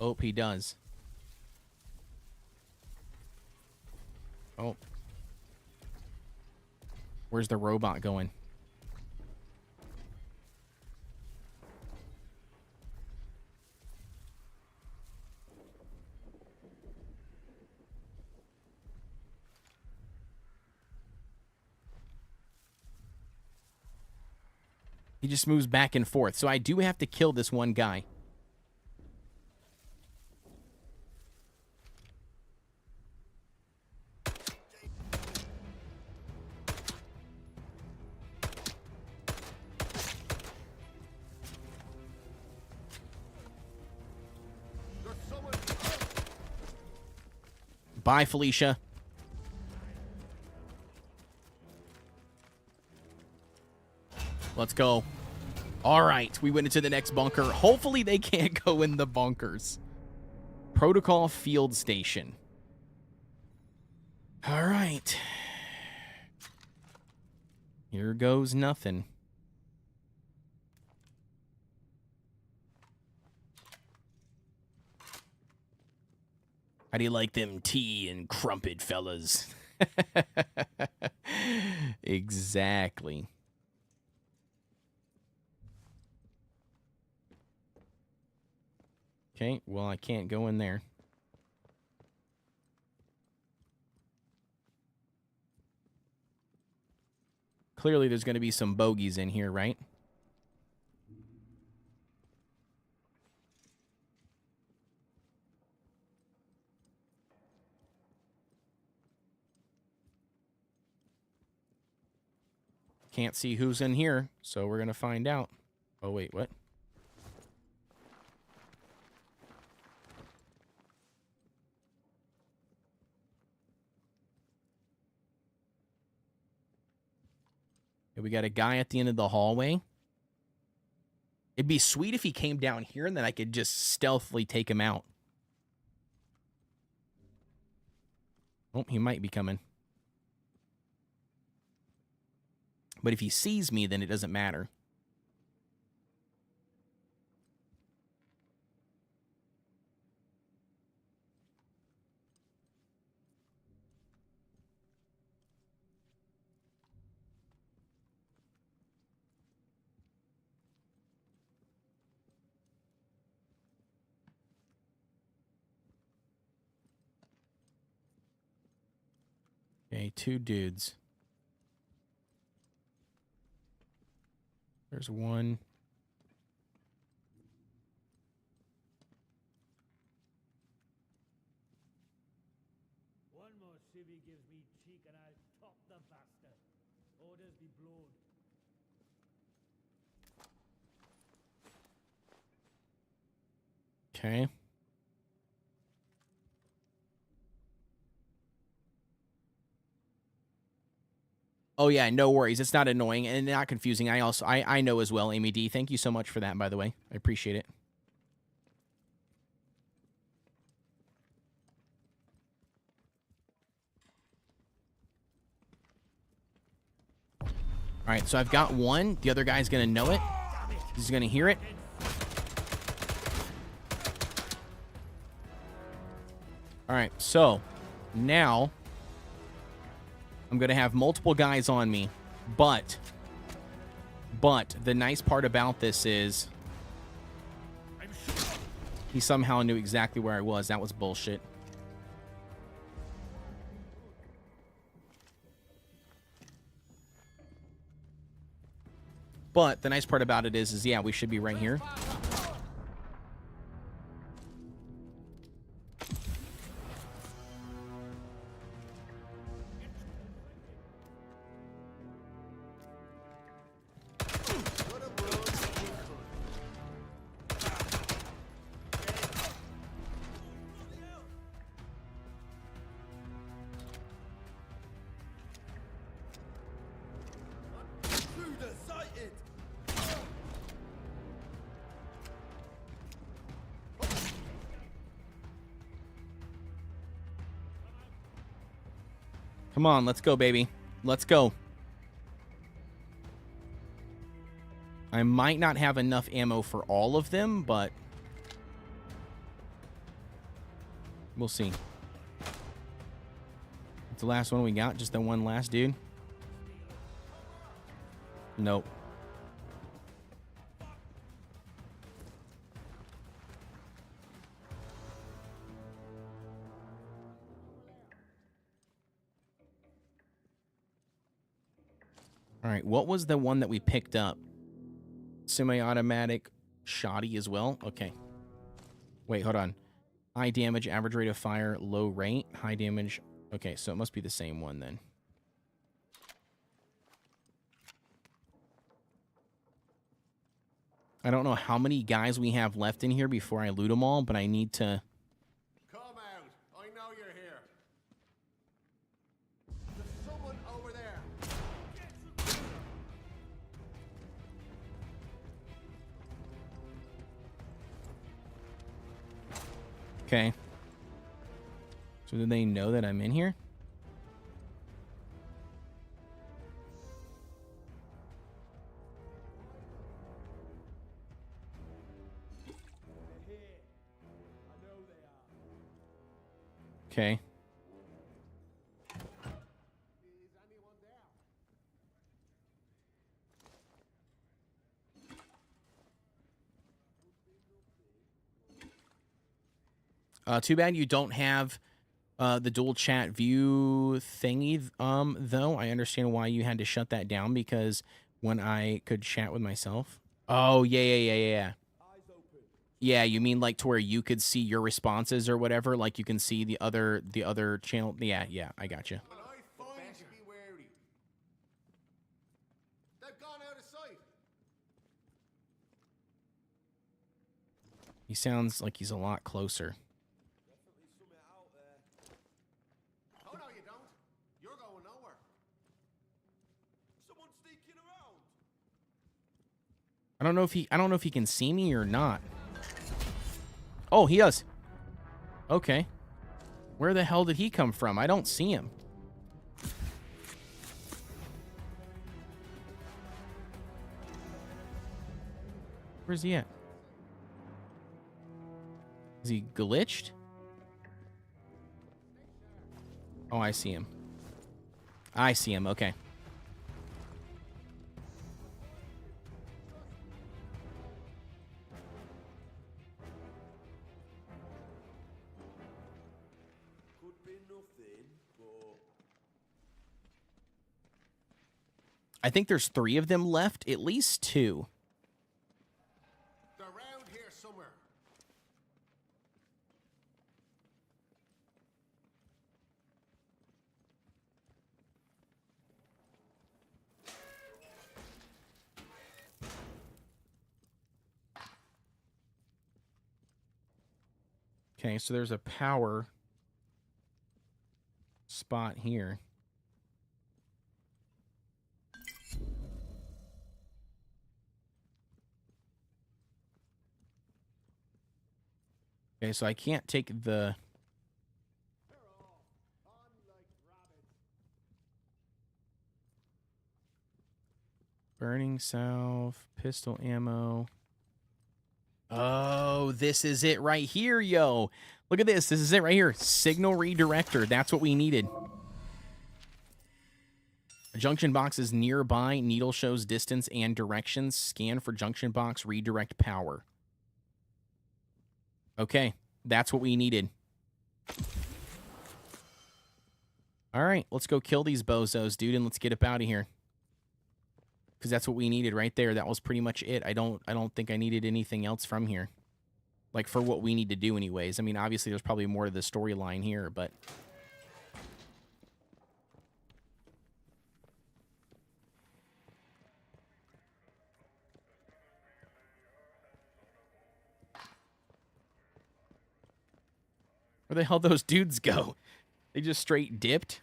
Speaker 1: Oh, he does. Oh. Where's the robot going? He just moves back and forth. So I do have to kill this one guy. Bye, Felicia. Let's go. All right, we went into the next bunker. Hopefully they can't go in the bunkers. Protocol Field Station. All right. Here goes nothing. How do you like them tea and crumpet, fellas? Exactly. Okay, well, I can't go in there. Clearly, there's going to be some bogeys in here, right? Can't see who's in here, so we're going to find out. Oh, wait, what? Okay, we got a guy at the end of the hallway. It'd be sweet if he came down here and then I could just stealthily take him out. Oh, he might be coming. But if he sees me, then it doesn't matter. Okay, 2 dudes. There's one.
Speaker 7: One more civvy gives me cheek and I'll top the bastard. Orders be blowed.
Speaker 1: Okay. Oh yeah, no worries. It's not annoying and not confusing. I know as well, Amy D. Thank you so much for that, by the way. I appreciate it. All right, so I've got one. The other guy's going to know it. He's going to hear it. All right, so now I'm going to have multiple guys on me, but the nice part about this is he somehow knew exactly where I was. That was bullshit. But the nice part about it is yeah, we should be right here. Come on, let's go, baby. Let's go. I might not have enough ammo for all of them, but we'll see. It's the last one we got, just the one last dude. Nope. All right, what was the one that we picked up? Semi-automatic shoddy as well? Okay. Wait, hold on. High damage, average rate of fire, low rate, high damage. Okay, so it must be the same one then. I don't know how many guys we have left in here before I loot them all, but I need to...
Speaker 8: Come out. I know you're here.
Speaker 1: Okay. So do they know that I'm in here? Okay. Too bad you don't have the dual chat view thingy, though. I understand why you had to shut that down, because when I could chat with myself. Oh, yeah. Yeah, you mean like to where you could see your responses or whatever, like you can see the other channel. Yeah, I got you.
Speaker 8: When I find you, be wary. They've gone out of sight.
Speaker 1: He sounds like he's a lot closer.
Speaker 8: Oh no, you don't. You're going nowhere.
Speaker 13: Someone's sneaking around.
Speaker 1: I don't know if he can see me or not. Oh, he does. Okay. Where the hell did he come from? I don't see him. Where's he at? Is he glitched? Oh, I see him. I see him. Okay. I think there's 3 of them left, at least 2.
Speaker 8: They're around here somewhere.
Speaker 1: Okay, so there's a power spot here. Okay, so I can't take the... Burning salve, pistol ammo. Oh, this is it right here, yo. Look at this. This is it right here. Signal redirector. That's what we needed. A junction box is nearby. Needle shows distance and directions. Scan for junction box. Redirect power. Okay, that's what we needed. All right, let's go kill these bozos, dude, and let's get up out of here. Because that's what we needed right there. That was pretty much it. I don't think I needed anything else from here. Like, for what we need to do anyways. I mean, obviously, there's probably more to the storyline here, but... Where the hell those dudes go? They just straight dipped?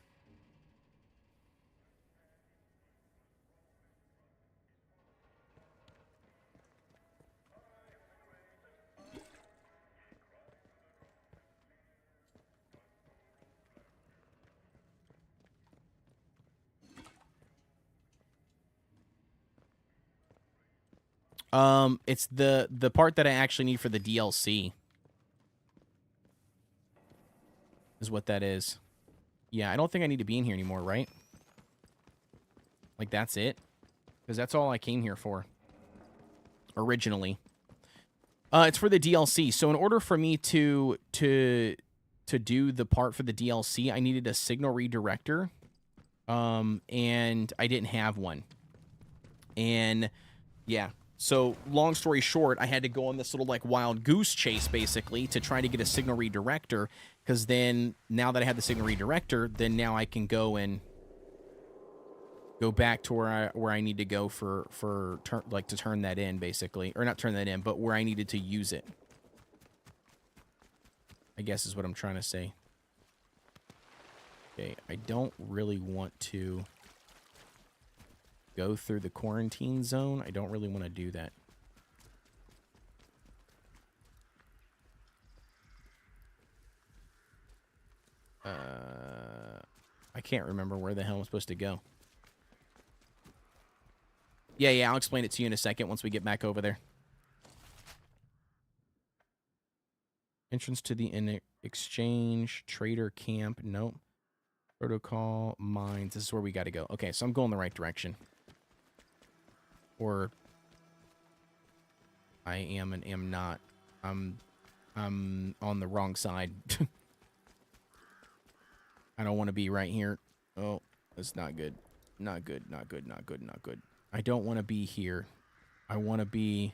Speaker 1: It's the part that I actually need for the DLC. Is what that is. Yeah, I don't think I need to be in here anymore, right? Like, that's it? Because that's all I came here for. Originally. It's for the DLC. So in order for me to do the part for the DLC, I needed a signal redirector. And I didn't have one. And, yeah. So, long story short, I had to go on this little, like, wild goose chase, basically, to try to get a signal redirector, because then, now that I have the signal redirector, then now I can go and go back to where I need to go to turn that in, basically. Or not turn that in, but where I needed to use it. I guess is what I'm trying to say. Okay, I don't really want to go through the quarantine zone. I don't really want to do that. I can't remember where the hell I'm supposed to go. Yeah, I'll explain it to you in a second once we get back over there. Entrance to the exchange, trader camp. Nope. Protocol, mines. This is where we got to go. Okay, so I'm going the right direction. Or I am and am not. I'm on the wrong side. I don't want to be right here. Oh, that's not good. Not good, not good, not good, not good. I don't want to be here. I want to be...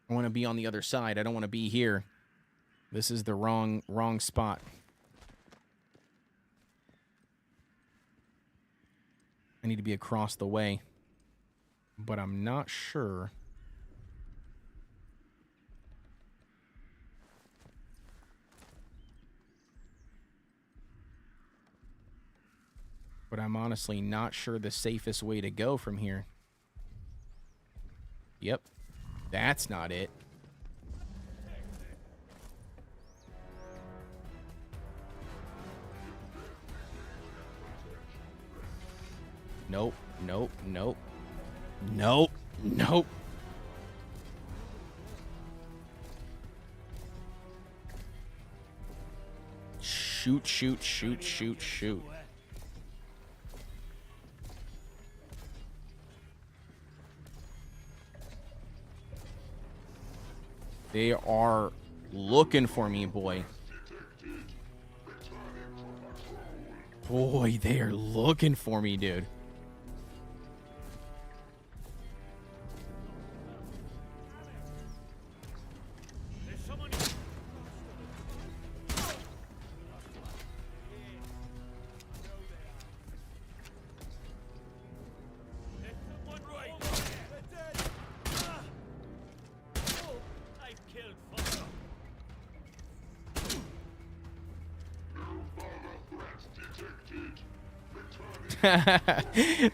Speaker 1: I want to be on the other side. I don't want to be here. This is the wrong spot. I need to be across the way. But I'm not sure. But I'm honestly not sure the safest way to go from here. Yep. That's not it. Nope, nope, nope. Nope, nope. Shoot, shoot, shoot, shoot, shoot. They are looking for me, boy. Boy, they are looking for me, dude.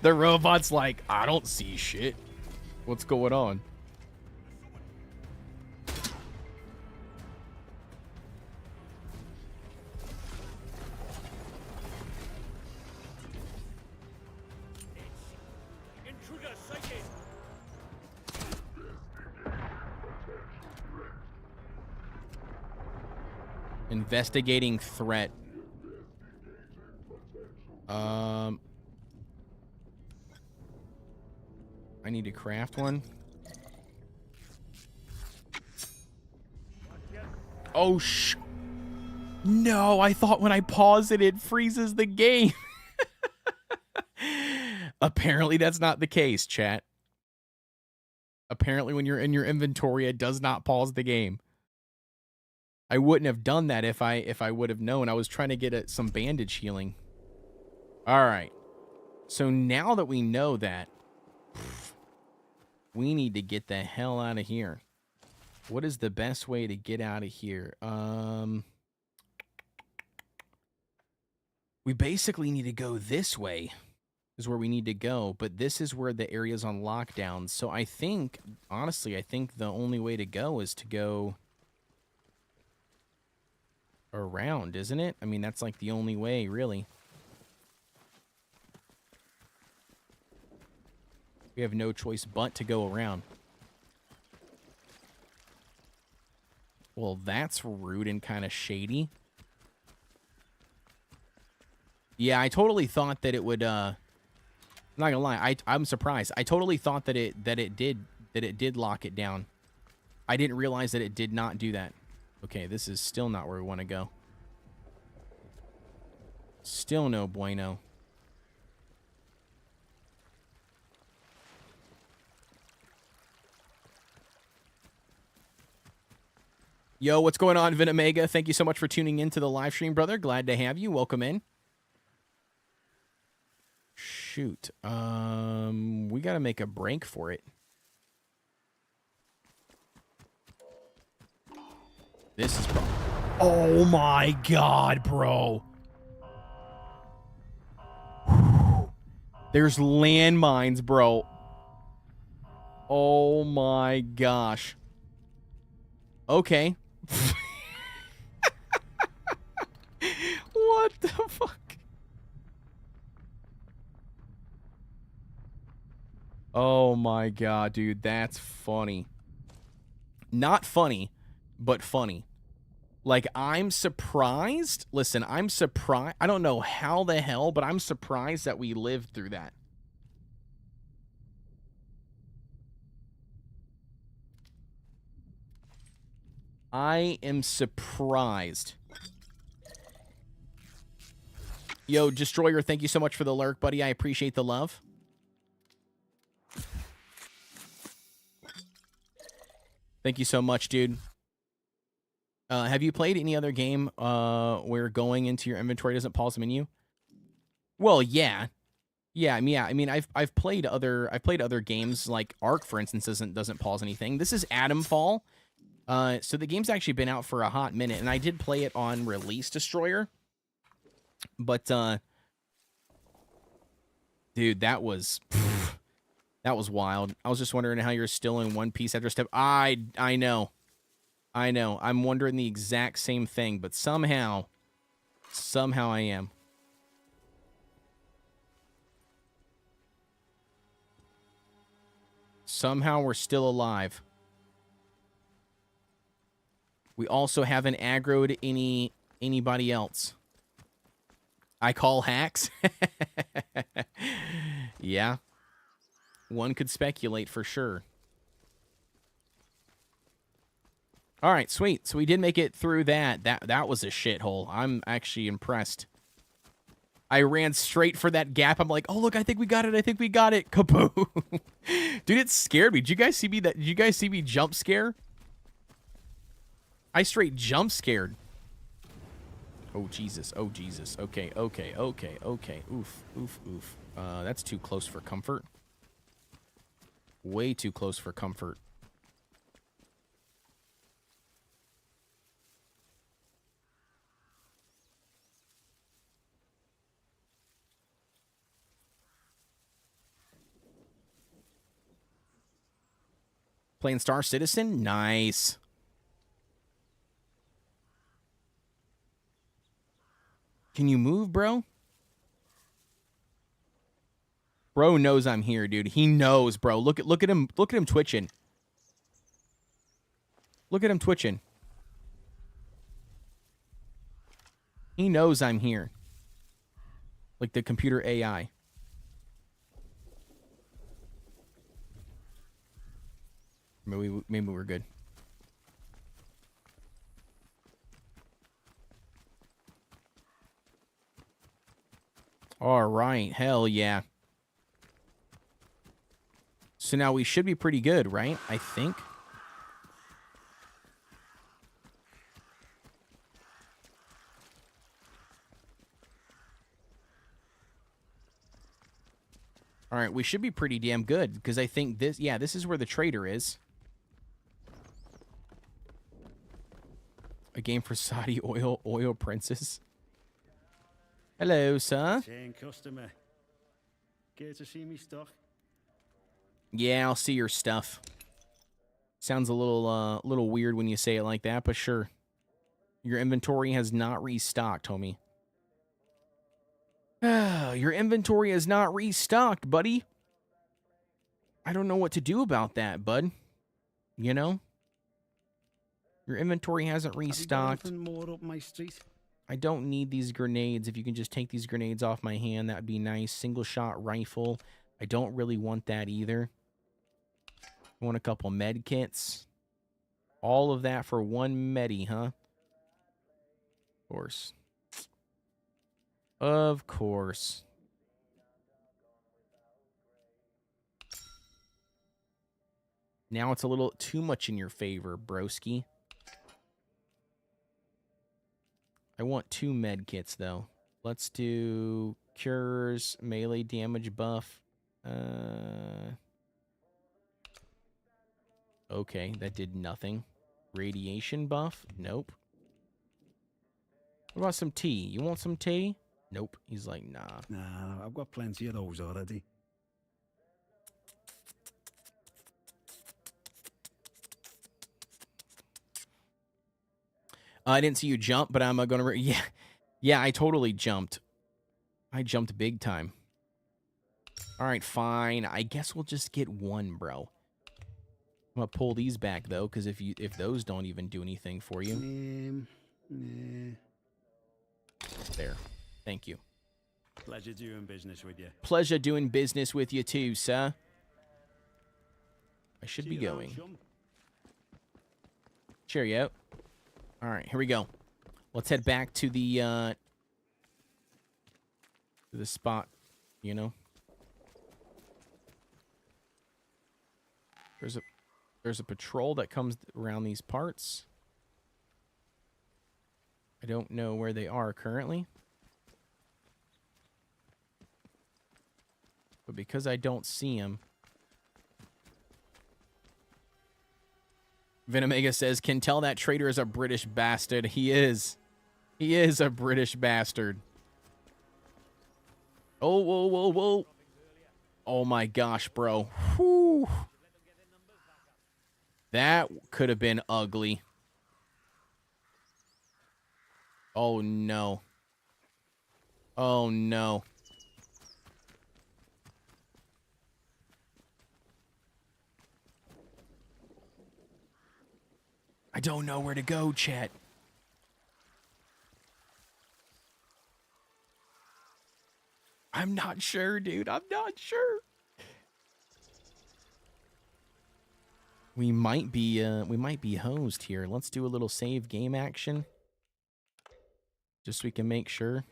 Speaker 1: The robot's like, I don't see shit. What's going on? Investigating threat. I need to craft one. Oh, no, I thought when I pause it, it freezes the game. Apparently, that's not the case, chat. Apparently, when you're in your inventory, it does not pause the game. I wouldn't have done that if I would have known. I was trying to get some bandage healing. All right. So now that we know that, we need to get the hell out of here. What is the best way to get out of here? We basically need to go this way is where we need to go, but this is where the area's on lockdown. So I think, honestly, I think the only way to go is to go around, isn't it? I mean, that's like the only way, really. We have no choice but to go around. Well, that's rude and kind of shady. Yeah, I totally thought that it would, I'm not gonna lie, I'm surprised. I totally thought that it did lock it down. I didn't realize that it did not do that. Okay, this is still not where we want to go. Still no bueno. Yo, what's going on, Vinamega? Thank you so much for tuning in to the live stream, brother. Glad to have you. Welcome in. Shoot. We got to make a break for it. This is... Oh, my God, bro. There's landmines, bro. Oh my gosh. Okay. What the fuck? Oh my god, dude, that's funny. Not funny, but funny. Like, I'm surprised. Listen, I'm surprised. I don't know how the hell, but I'm surprised that we lived through that. I am surprised. Yo, Destroyer, thank you so much for the lurk, buddy. I appreciate the love. Thank you so much, dude. Have you played any other game where going into your inventory doesn't pause the menu? Well, yeah. Yeah, I mean, I've played other games like Ark, for instance, doesn't pause anything. This is Atomfall. So the game's actually been out for a hot minute, and I did play it on Release Destroyer. But dude, that was wild. I was just wondering how you're still in one piece after step. I know. I'm wondering the exact same thing, but somehow I am. Somehow we're still alive. We also haven't aggroed anybody else. I call hacks. Yeah. One could speculate for sure. All right, sweet. So we did make it through that. That was a shithole. I'm actually impressed. I ran straight for that gap. I'm like, oh look, I think we got it. Kaboom! Dude, it scared me. Did you guys see me? Did you guys see me jump scare? I straight jump scared. Oh Jesus! Oh Jesus! Okay. Oof. That's too close for comfort. Way too close for comfort. Playing Star Citizen? Nice. Can you move, bro? Bro knows I'm here, dude. He knows, bro. Look at him. Look at him twitching. Look at him twitching. He knows I'm here. Like the computer AI. Maybe we're good. All right. Hell yeah. So now we should be pretty good, right? I think. All right, we should be pretty damn good because I think this, yeah, this is where the trader is. A game for Saudi oil princess. Hello, sir.
Speaker 11: Same customer. Care to see me stock?
Speaker 1: Yeah, I'll see your stuff. Sounds a little weird when you say it like that, but sure. Your inventory has not restocked, homie. Your inventory is not restocked, buddy. I don't know what to do about that, bud. You know? Your inventory hasn't restocked.
Speaker 11: Have you got anything more up my street?
Speaker 1: I don't need these grenades. If you can just take these grenades off my hand, that would be nice. Single shot rifle. I don't really want that either. I want a couple med kits. All of that for one medi, huh? Of course. Of course. Now it's a little too much in your favor, broski. I want 2 med kits, though. Let's do cures, melee damage buff. Okay, that did nothing. Radiation buff? Nope. What about some tea? You want some tea? Nope. He's like, nah.
Speaker 11: Nah, I've got plenty of those already.
Speaker 1: I didn't see you jump, but I'm going to... Yeah. Yeah, I totally jumped. I jumped big time. All right, fine. I guess we'll just get one, bro. I'm going to pull these back, though, because if those don't even do anything for you... There. Thank you.
Speaker 11: Pleasure doing business with you.
Speaker 1: Pleasure doing business with you too, sir. I should be going. Cheerio. All right, here we go. Let's head back to the spot, you know. There's a patrol that comes around these parts. I don't know where they are currently. But because I don't see him... Venomega says, can tell that traitor is a British bastard. He is. He is a British bastard. Oh, whoa, whoa, whoa. Oh my gosh, bro. Whew. That could have been ugly. Oh no. Oh no. I don't know where to go, chat. I'm not sure, dude. I'm not sure. We might be hosed here. Let's do a little save game action. Just so we can make sure.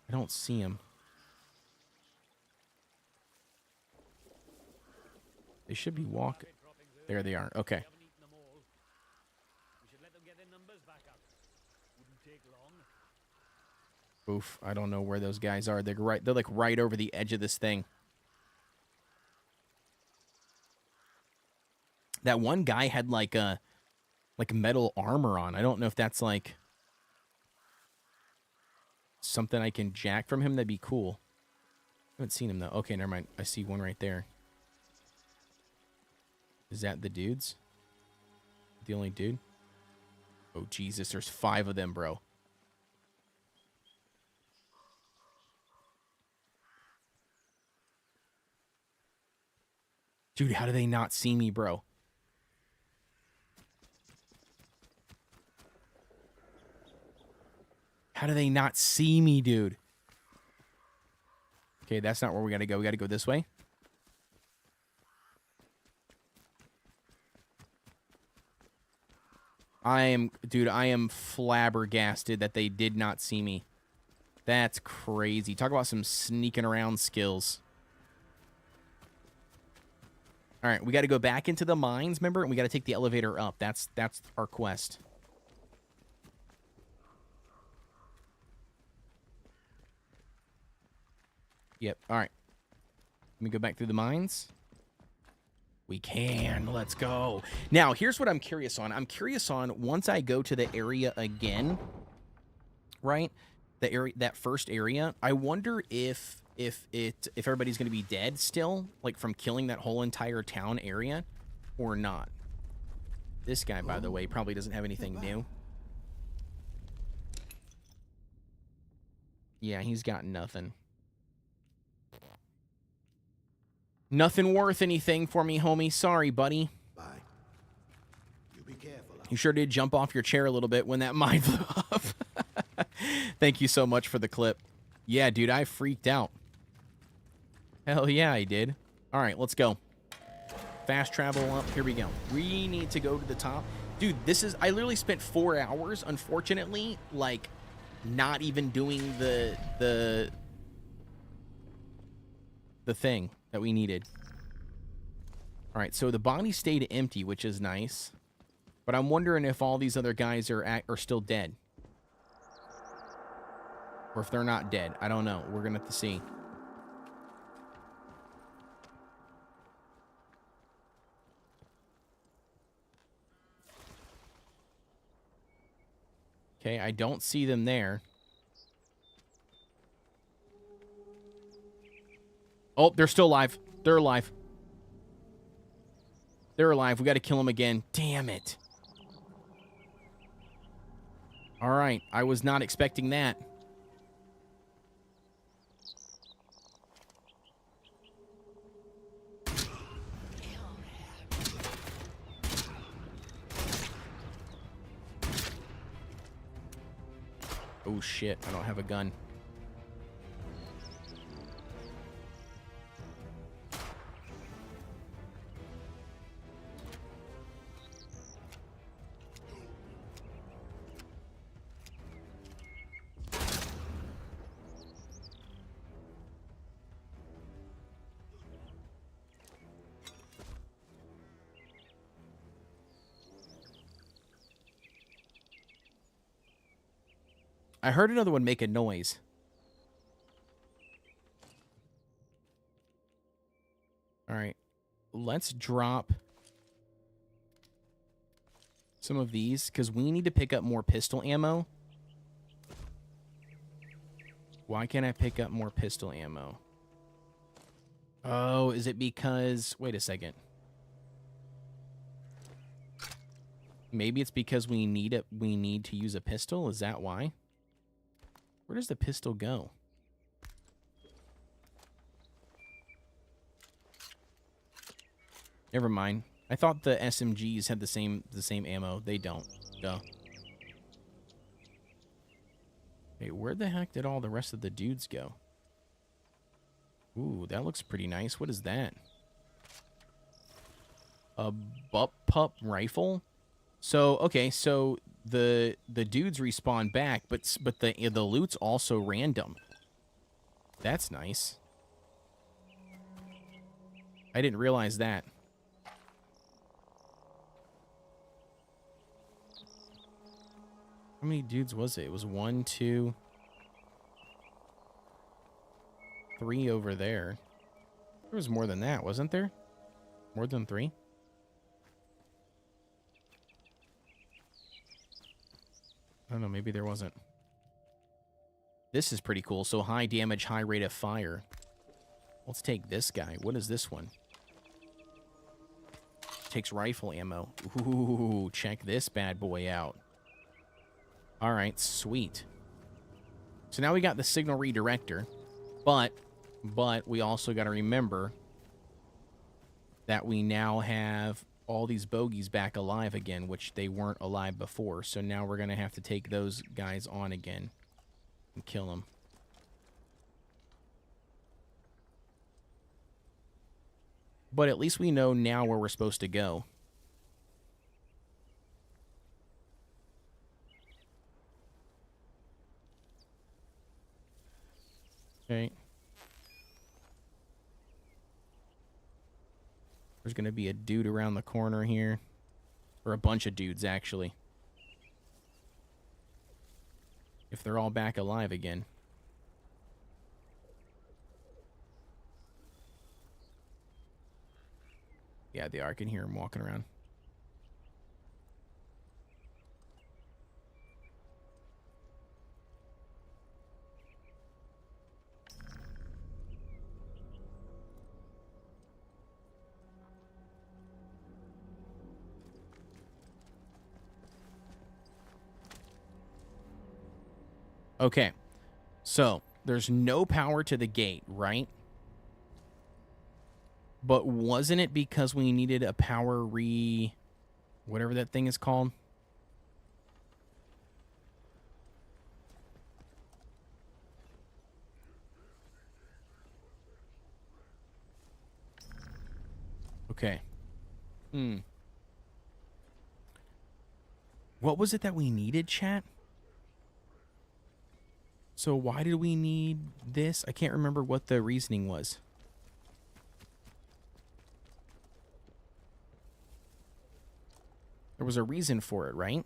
Speaker 1: I don't see him. They should be walking. There they are. Okay. Oof, I don't know where those guys are. They're like right over the edge of this thing. That one guy had like metal armor on. I don't know if that's like something I can jack from him. That'd be cool. I haven't seen him though. Okay, never mind. I see one right there. Is that the dudes? The only dude? Oh, Jesus. There's 5 of them, bro. Dude, how do they not see me, bro? How do they not see me, dude? Okay, that's not where we gotta go. We gotta go this way. Dude, I am flabbergasted that they did not see me. That's crazy. Talk about some sneaking around skills. All right, we got to go back into the mines, remember? And we got to take the elevator up. That's our quest. Yep, all right. Let me go back through the mines. We can. Let's go. Now, here's what I'm curious on. I'm curious on once I go to the area again, right? The area, that first area. I wonder if everybody's going to be dead still, like from killing that whole entire town area, or not. This guy, by the way, probably doesn't have anything new. Yeah, he's got nothing. Nothing worth anything for me, homie. Sorry, buddy.
Speaker 8: Bye. You be careful.
Speaker 1: You sure did jump off your chair a little bit when that mine flew off. Thank you so much for the clip. Yeah, dude, I freaked out. Hell yeah, I did. All right, let's go. Fast travel up. Here we go. We need to go to the top. Dude, I literally spent 4 hours, unfortunately, like, not even doing the thing that we needed. All right, so the body stayed empty, which is nice. But I'm wondering if all these other guys are still dead. Or if they're not dead. I don't know. We're going to have to see. Okay, I don't see them there. Oh, they're still alive. They're alive. They're alive. We got to kill them again. Damn it. All right. I was not expecting that. Oh, shit. I don't have a gun. I heard another one make a noise. All right. Let's drop some of these because we need to pick up more pistol ammo. Why can't I pick up more pistol ammo? Oh, is it because... Wait a second. Maybe it's because we need to use a pistol? Is that why? Where does the pistol go? Never mind. I thought the SMGs had the same ammo. They don't. Duh. Wait, where the heck did all the rest of the dudes go? Ooh, that looks pretty nice. What is that? A butt pup rifle? So, okay, so the dudes respawn back, but the loot's also random. That's nice. I didn't realize that. How many dudes was it? It was 1, 2, 3 over there. There was more than that, wasn't there? More than 3? I don't know, maybe there wasn't. This is pretty cool. So high damage, high rate of fire. Let's take this guy. What is this one? Takes rifle ammo. Ooh, check this bad boy out. All right, sweet. So now we got the signal redirector, but we also got to remember that we now have all these bogeys back alive again, which they weren't alive before. So now we're going to have to take those guys on again and kill them. But at least we know now where we're supposed to go. Okay. There's going to be a dude around the corner here. Or a bunch of dudes, actually. If they're all back alive again. Yeah, they are. I can hear them walking around. Okay, so there's no power to the gate, right? But wasn't it because we needed a power whatever that thing is called? Okay. What was it that we needed, chat? So why did we need this? I can't remember what the reasoning was. There was a reason for it, right?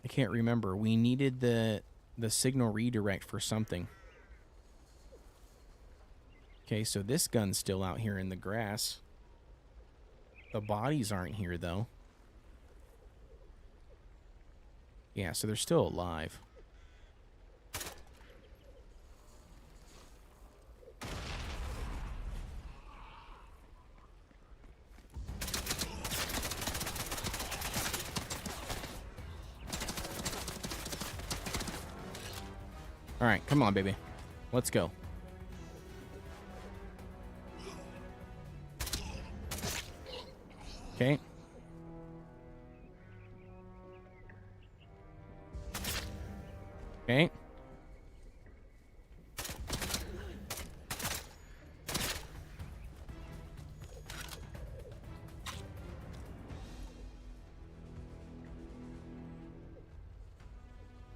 Speaker 1: I can't remember. We needed the signal redirect for something. Okay, so this gun's still out here in the grass. The bodies aren't here, though. Yeah, so they're still alive. All right, come on, baby. Let's go. Okay. Okay.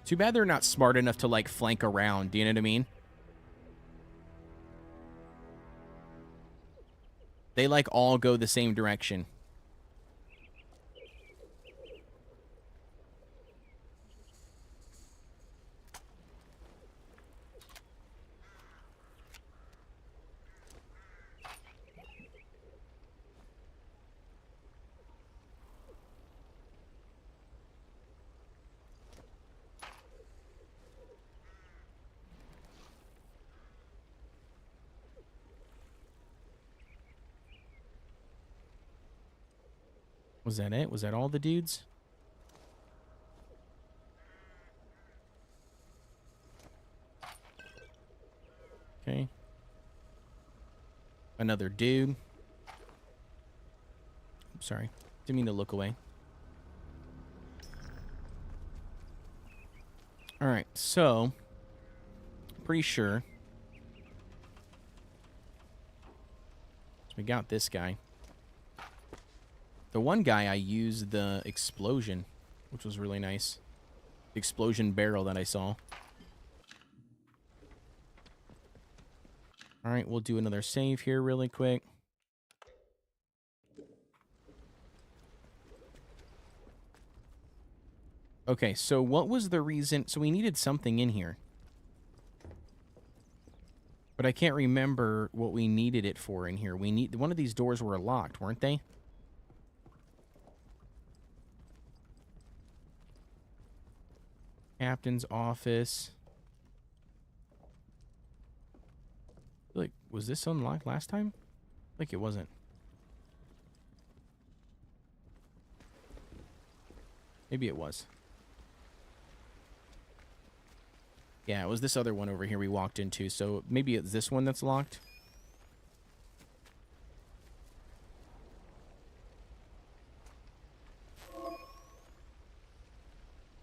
Speaker 1: Too bad they're not smart enough to, like, flank around. Do you know what I mean? They, like, all go the same direction. Was that it? Was that all the dudes? Okay. Another dude. I'm sorry. Didn't mean to look away. All right, so pretty sure. So we got this guy. The one guy I used the explosion, which was really nice. The explosion barrel that I saw. All right, we'll do another save here really quick. Okay, so what was the reason? So we needed something in here. But I can't remember what we needed it for in here. One of these doors were locked, weren't they? Captain's office. Like, was this unlocked last time? Like it wasn't. Maybe it was. Yeah, it was this other one over here we walked into, so maybe it's this one that's locked.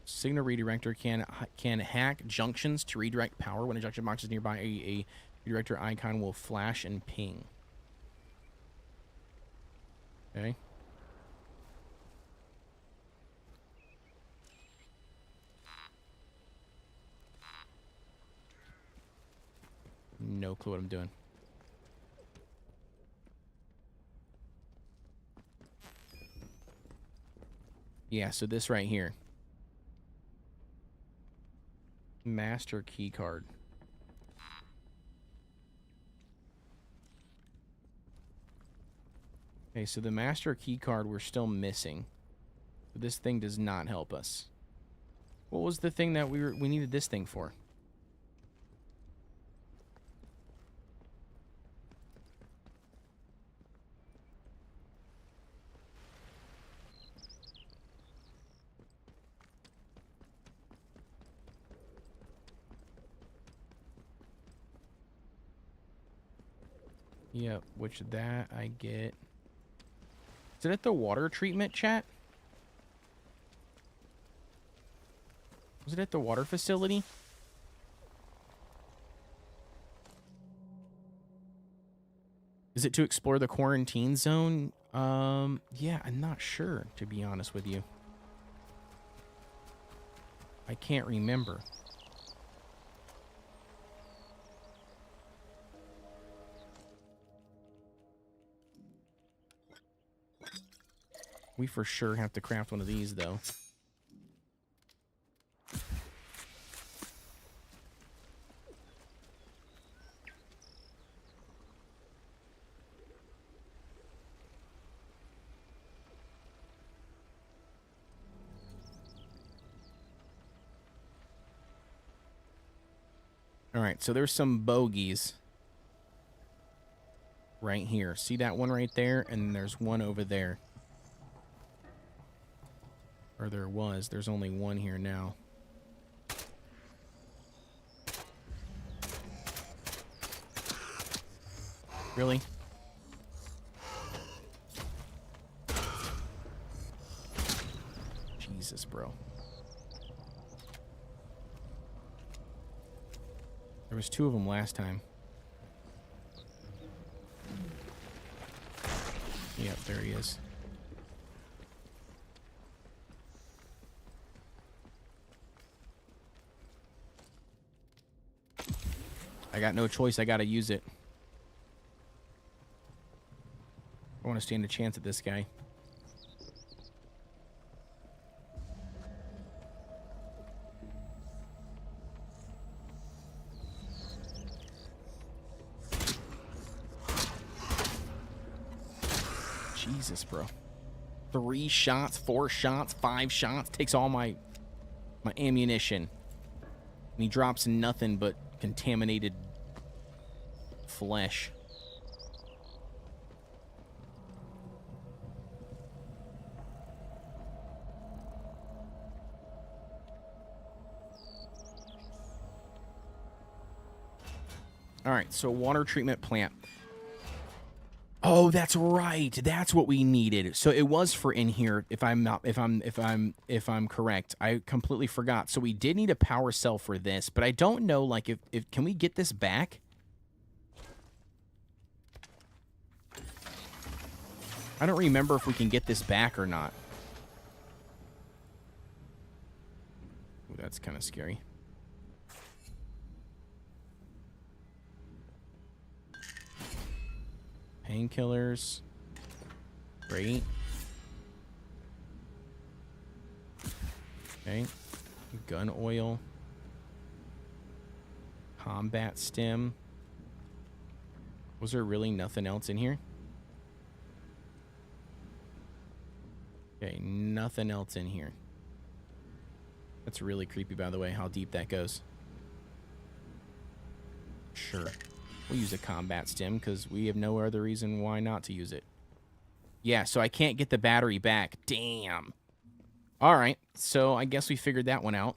Speaker 1: Signal redirector can hack junctions to redirect power. When a junction box is nearby, a redirector icon will flash and ping. Okay. No clue what I'm doing. Yeah, so this right here. Master key card. Okay, so the master key card we're still missing. But this thing does not help us. What was the thing that we needed this thing for? Yep, which that I get. Is it at the water treatment, chat? Was it at the water facility? Is it to explore the quarantine zone? Yeah, I'm not sure, to be honest with you. I can't remember. We for sure have to craft one of these, though. All right, so there's some bogeys right here. See that one right there? And then there's one over there. Or there was. There's only one here now. Really? Jesus, bro. There was 2 of them last time. Yep, there he is. I got no choice. I got to use it. I want to stand a chance at this guy. Jesus, bro. 3 shots, 4 shots, 5 shots. Takes all my ammunition. And he drops nothing but contaminated flesh. All right, so water treatment plant. Oh, that's right. That's what we needed. So it was for in here. If I'm correct, I completely forgot. So we did need a power cell for this, but I don't know. Like, if can we get this back? I don't remember if we can get this back or not. Ooh, that's kind of scary. Painkillers. Great. Okay. Gun oil. Combat stem. Was there really nothing else in here? Okay, nothing else in here. That's really creepy, by the way, how deep that goes. Sure. We'll use a combat stem because we have no other reason why not to use it. Yeah, so I can't get the battery back. Damn. All right, so I guess we figured that one out.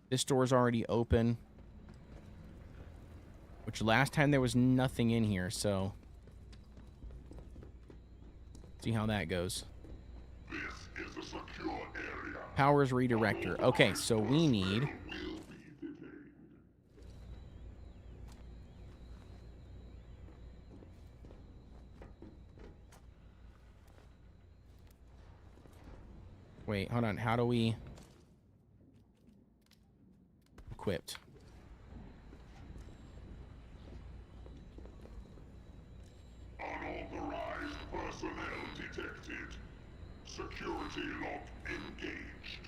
Speaker 1: This door's already open. Which last time there was nothing in here, so... see how that goes.
Speaker 10: This is a secure area.
Speaker 1: Powers redirector. Okay, so we need... wait, hold on. How do we... equipped.
Speaker 10: Unauthorized personnel detected. Security lock engaged.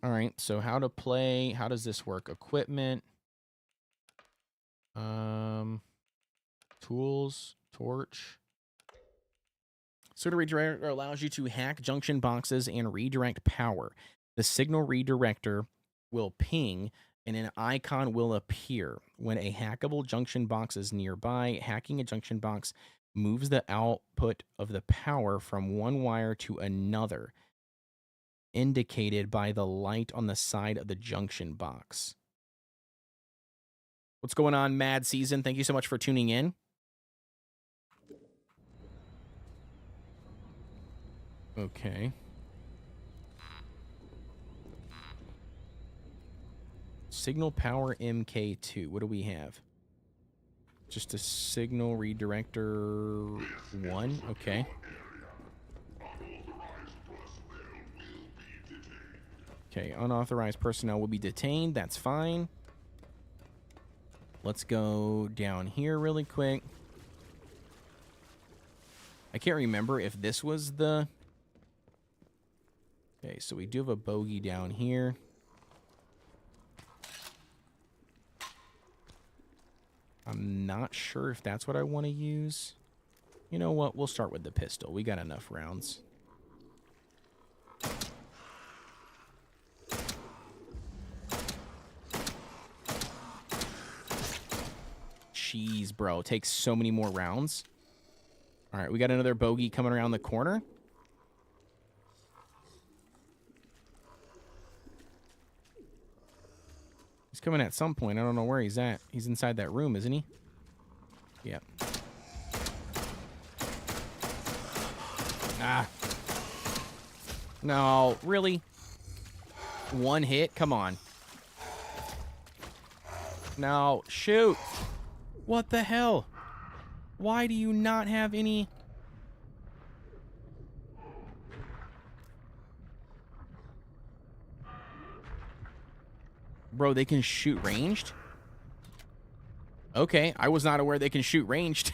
Speaker 1: All right, so how to play... how does this work? Equipment. Tools. Torch. Signal redirector allows you to hack junction boxes and redirect power. The signal redirector will ping and an icon will appear. When a hackable junction box is nearby, hacking a junction box moves the output of the power from one wire to another, indicated by the light on the side of the junction box. What's going on, Mad Season? Thank you so much for tuning in. Okay. Signal power MK2. What do we have? Just a signal redirector 1. Okay. Okay, unauthorized personnel will be detained. That's fine. Let's go down here really quick. I can't remember if this was the... okay, so we do have a bogey down here. I'm not sure if that's what I want to use. You know what? We'll start with the pistol. We got enough rounds. Jeez, bro. It takes so many more rounds. All right, we got another bogey coming around the corner. He's coming at some point. I don't know where he's at. He's inside that room, isn't he? Yep. Ah. No, really? One hit? Come on. No, shoot. What the hell? Why do you not have any... Bro, they can shoot ranged? Okay, I was not aware they can shoot ranged.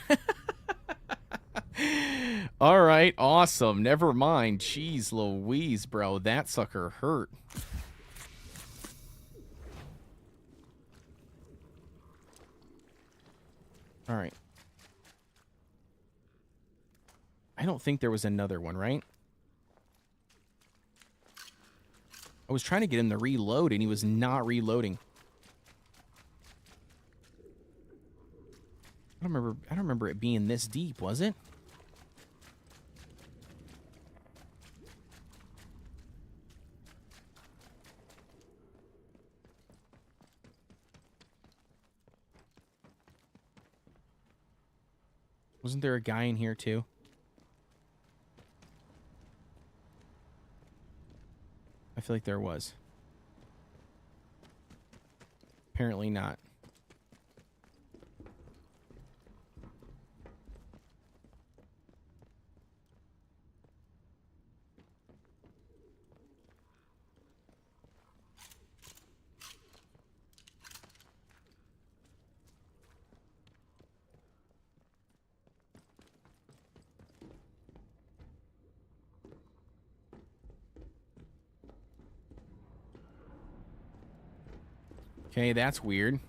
Speaker 1: All right, awesome. Never mind. Jeez Louise, bro. That sucker hurt. All right. I don't think there was another one, right? I was trying to get him to reload, and he was not reloading. I don't remember it being this deep, was it? Wasn't there a guy in here too? I feel like there was. Apparently not. Okay, that's weird.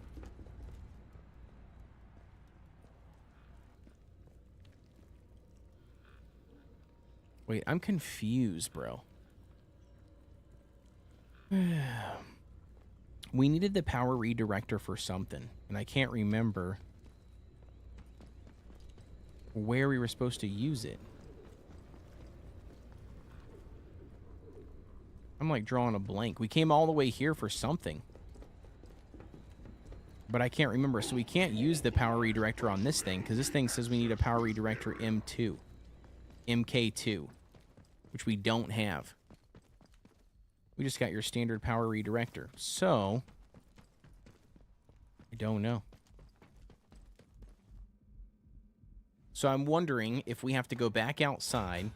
Speaker 1: Wait, I'm confused, bro. We needed the power redirector for something, and I can't remember where we were supposed to use it. I'm like drawing a blank. We came all the way here for something, but I can't remember. So we can't use the power redirector on this thing because this thing says we need a power redirector M2. MK2, which we don't have. We just got your standard power redirector. So, I don't know. So I'm wondering if we have to go back outside.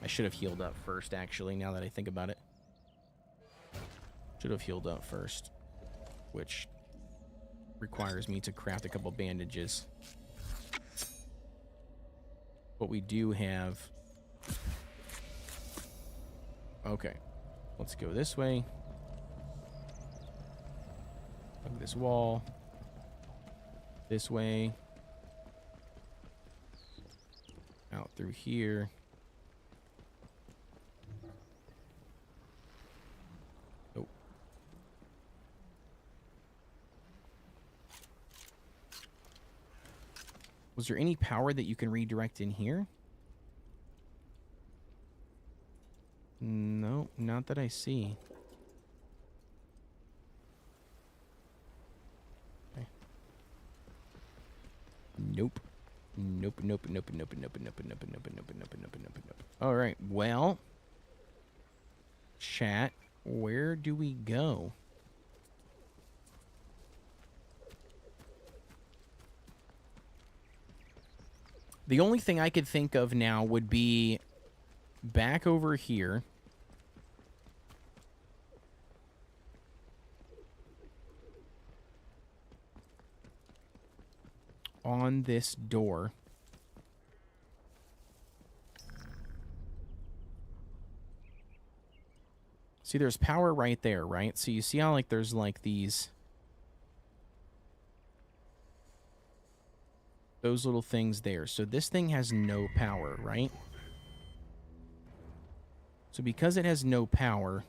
Speaker 1: I should have healed up first, actually, now that I think about it. Should have healed up first, which requires me to craft a couple bandages. But we do have... Okay. Let's go this way. Hug this wall. This way. Out through here. Oh. Was there any power that you can redirect in here? No, not that I see. Okay. Nope. Nope, nope, nope, nope, nope, nope, nope, nope, nope, nope, nope, nope. All right, well, chat, where do we go? The only thing I could think of now would be back over here. On this door. See, there's power right there, right? So you see how, like, there's, like, these... those little things there. So this thing has no power, right? So because it has no power...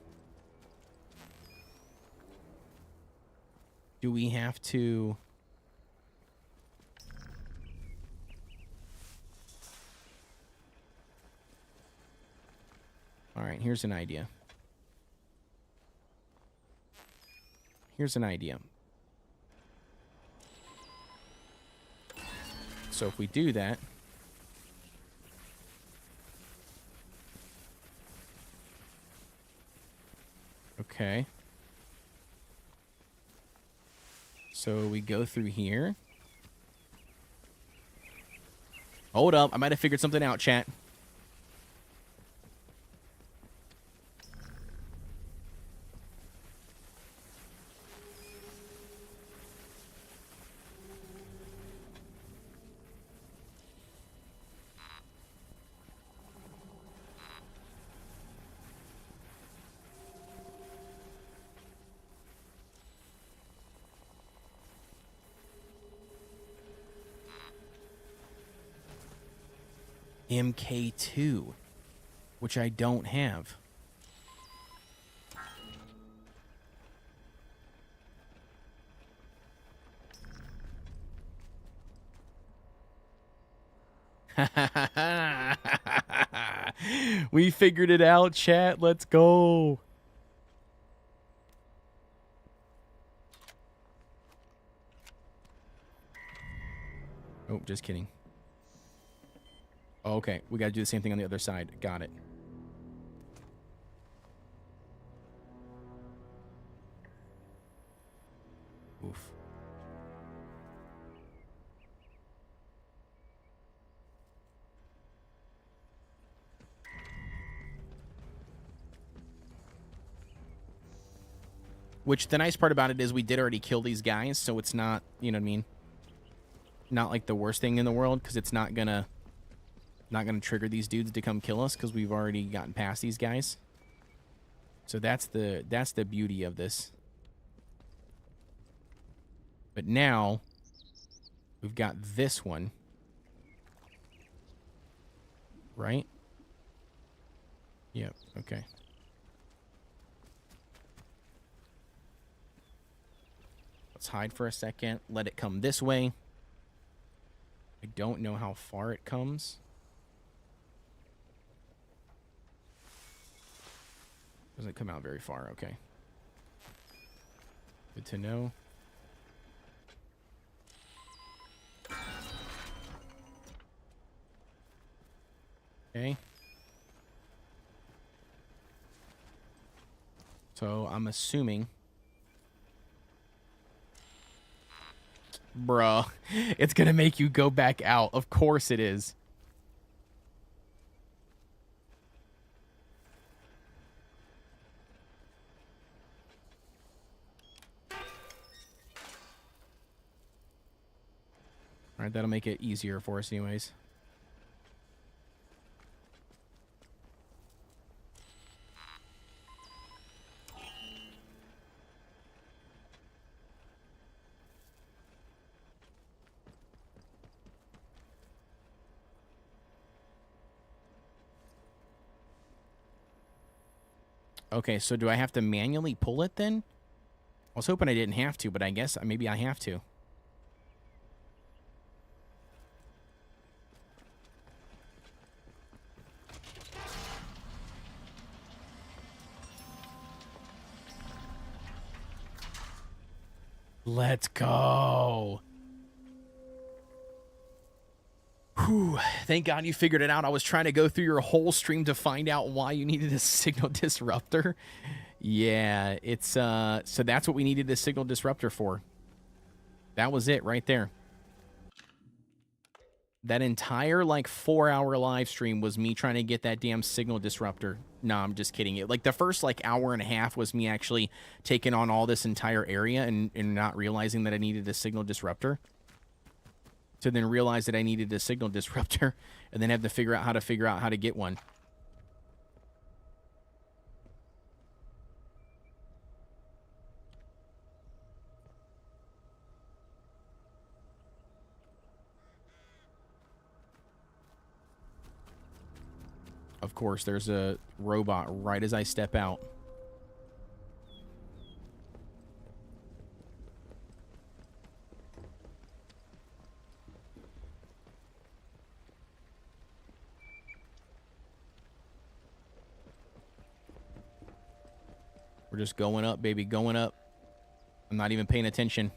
Speaker 1: do we have to... All right, here's an idea. Here's an idea. So if we do that, okay. So we go through here. Hold up, I might have figured something out, chat. MK2, which I don't have. We figured it out, chat. Let's go. Oh, just kidding. Okay, we got to do the same thing on the other side. Got it. Oof. Which the nice part about it is we did already kill these guys, so it's not, you know what I mean? Not like the worst thing in the world, because it's not gonna trigger these dudes to come kill us, because we've already gotten past these guys. So that's the beauty of this. But now we've got this one, right? Yep. Okay. Let's hide for a second. Let it come this way. I don't know how far it comes. Doesn't come out very far. Okay. Good to know. Okay. So I'm assuming... Bruh, it's gonna make you go back out. Of course it is. Alright, that'll make it easier for us anyways. Okay, so do I have to manually pull it then? I was hoping I didn't have to, but I guess maybe I have to. Let's go. Whew. Thank God you figured it out. I was trying to go through your whole stream to find out why you needed a signal disruptor. Yeah, it's so that's what we needed a signal disruptor for. That was it right there. That entire like 4-hour live stream was me trying to get that damn signal disruptor. No, I'm just kidding. It like the first like hour and a half was me actually taking on all this entire area and not realizing that I needed a signal disruptor. To then realize that I needed a signal disruptor and then have to figure out how to get one. Of course, there's a robot right as I step out. We're just going up, baby, going up. I'm not even paying attention.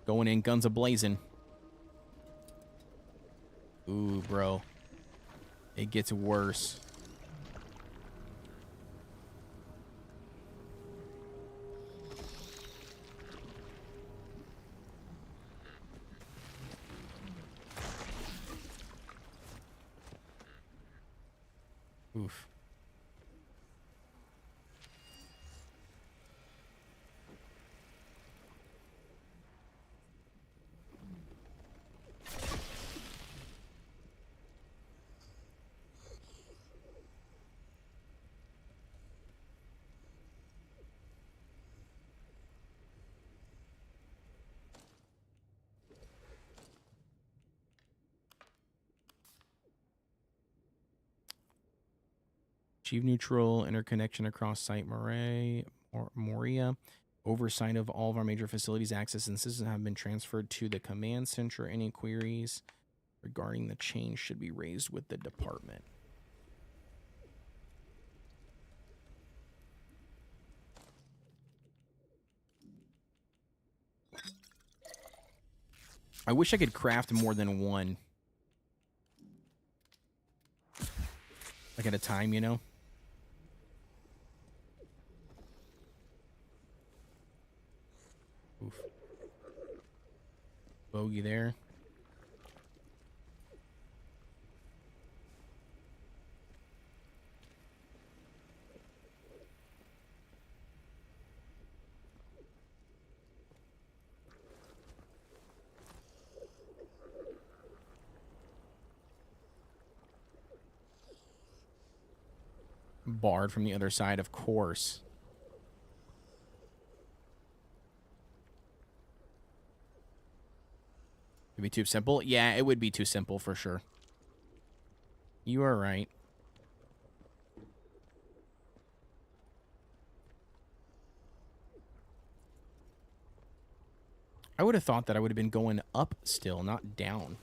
Speaker 1: Going in, guns a-blazing. Ooh, bro. It gets worse. Oof. Achieve neutral interconnection across Site Moriah. Oversight of all of our major facilities, access and systems have been transferred to the command center. Any queries regarding the change should be raised with the department. I wish I could craft more than one. Like at a time, you know? Oof. Bogey there. B.A.R.D from the other side, of course. It'd be too simple? Yeah, it would be too simple for sure. You are right. I would have thought that I would have been going up still, not down.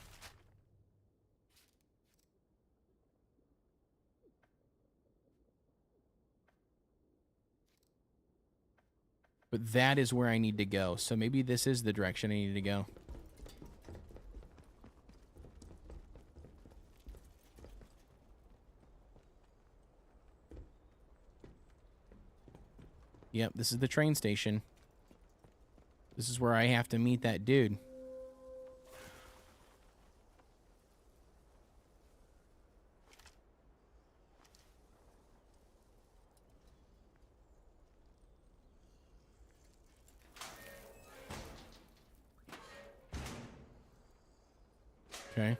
Speaker 1: But that is where I need to go. So maybe this is the direction I need to go. Yep, this is the train station. This is where I have to meet that dude. Okay.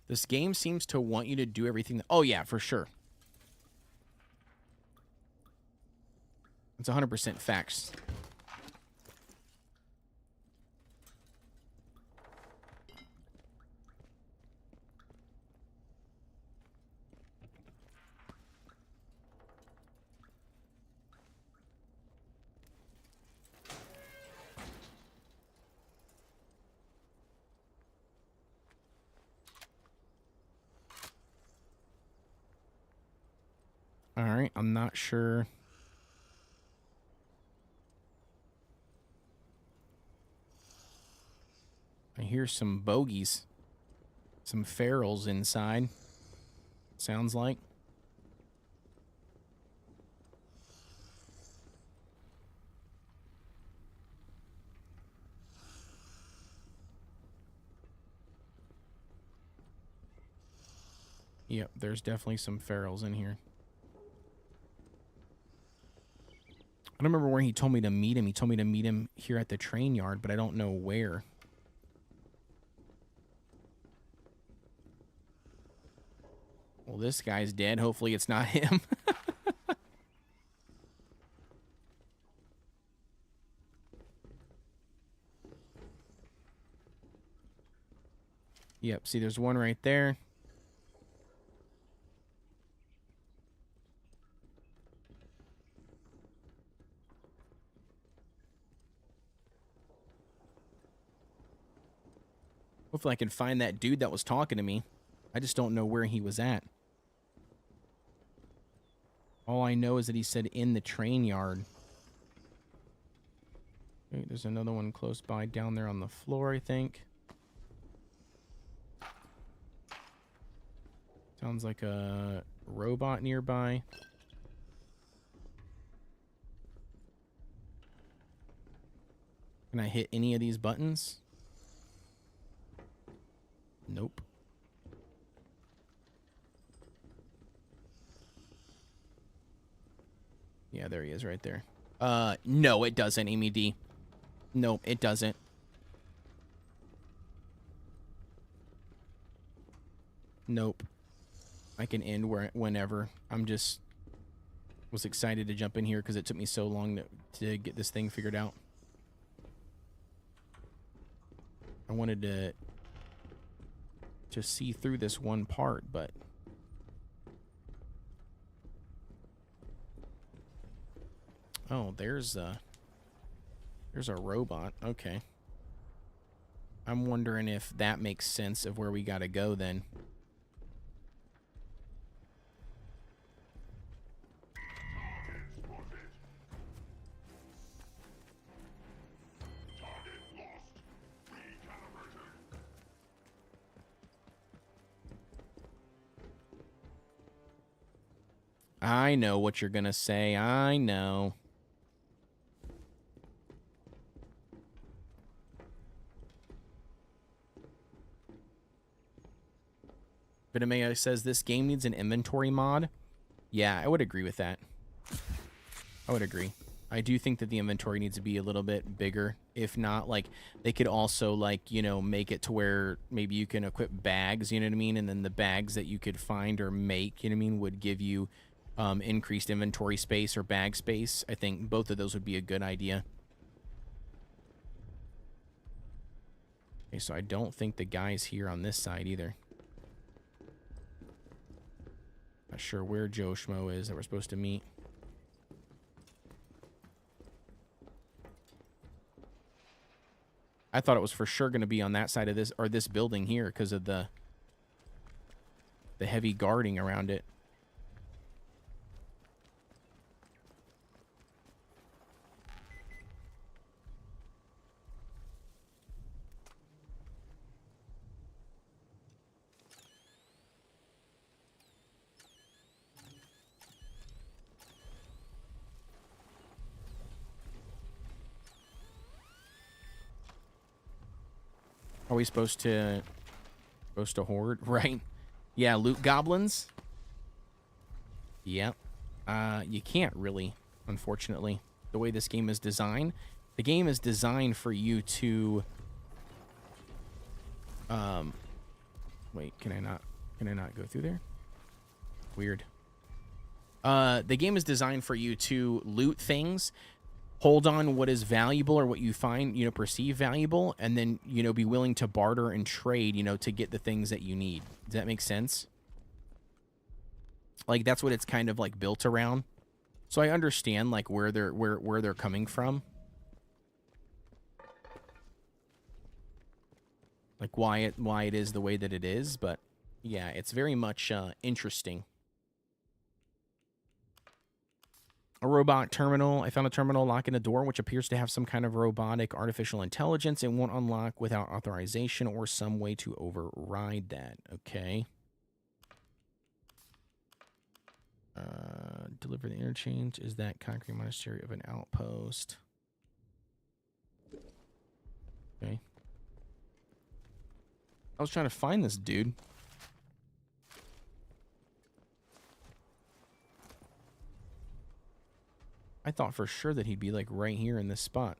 Speaker 1: This game seems to want you to do everything. Oh, yeah, for sure. It's 100% facts. All right, I'm not sure. I hear some bogeys. Some ferals inside. Sounds like. Yep, there's definitely some ferals in here. I don't remember where he told me to meet him. He told me to meet him here at the train yard, but I don't know where. Well, this guy's dead. Hopefully it's not him. Yep, see, there's one right there. Hopefully I can find that dude that was talking to me. I just don't know where he was at. All I know is that he said in the train yard. Okay, there's another one close by down there on the floor, I think. Sounds like a robot nearby. Can I hit any of these buttons? Nope. Yeah, there he is right there. No, it doesn't, Amy D. Nope, it doesn't. Nope. I can end whenever. I'm just was excited to jump in here because it took me so long to get this thing figured out. I wanted to see through this one part, but oh, there's a robot. Okay. I'm wondering if that makes sense of where we gotta go then. I know what you're gonna say. I know. Vitamea says this game needs an inventory mod. Yeah, I would agree with that. I would agree. I do think that the inventory needs to be a little bit bigger. If not, like, they could also, like, you know, make it to where maybe you can equip bags, you know what I mean? And then the bags that you could find or make, you know what I mean, would give you increased inventory space or bag space. I think both of those would be a good idea. Okay, so I don't think the guy's here on this side either. Not sure where Joe Schmo is that we're supposed to meet. I thought it was for sure going to be on that side of this, or this building here, because of the heavy guarding around it. Are we supposed to hoard? Right. Yeah, loot goblins. Yep. You can't really, unfortunately. The way this game is designed. The game is designed for you to wait, can I not go through there? Weird. The game is designed for you to loot things, hold on what is valuable or what you find, you know, perceive valuable, and then, you know, be willing to barter and trade, you know, to get the things that you need. Does that make sense? Like, that's what it's kind of like built around. So I understand like where they're coming from. Like why it is the way that it is, but yeah, it's very much interesting. A robot terminal. I found a terminal locking a door, which appears to have some kind of robotic artificial intelligence. It won't unlock without authorization or some way to override that. Okay. Deliver the interchange. Is that concrete monastery of an outpost? Okay. I was trying to find this dude. I thought for sure that he'd be like right here in this spot.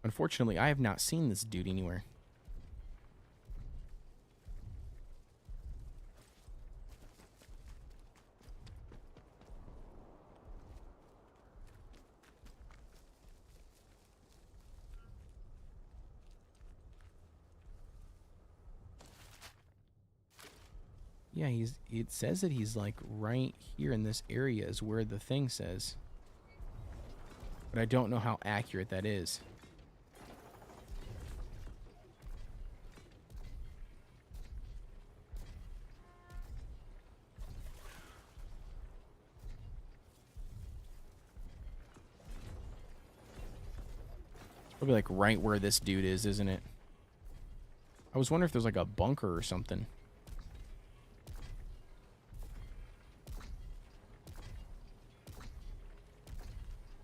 Speaker 1: Unfortunately, I have not seen this dude anywhere. Yeah, it says that he's like right here in this area is where the thing says. But I don't know how accurate that is. It's probably like right where this dude is, isn't it? I was wondering if there's like a bunker or something.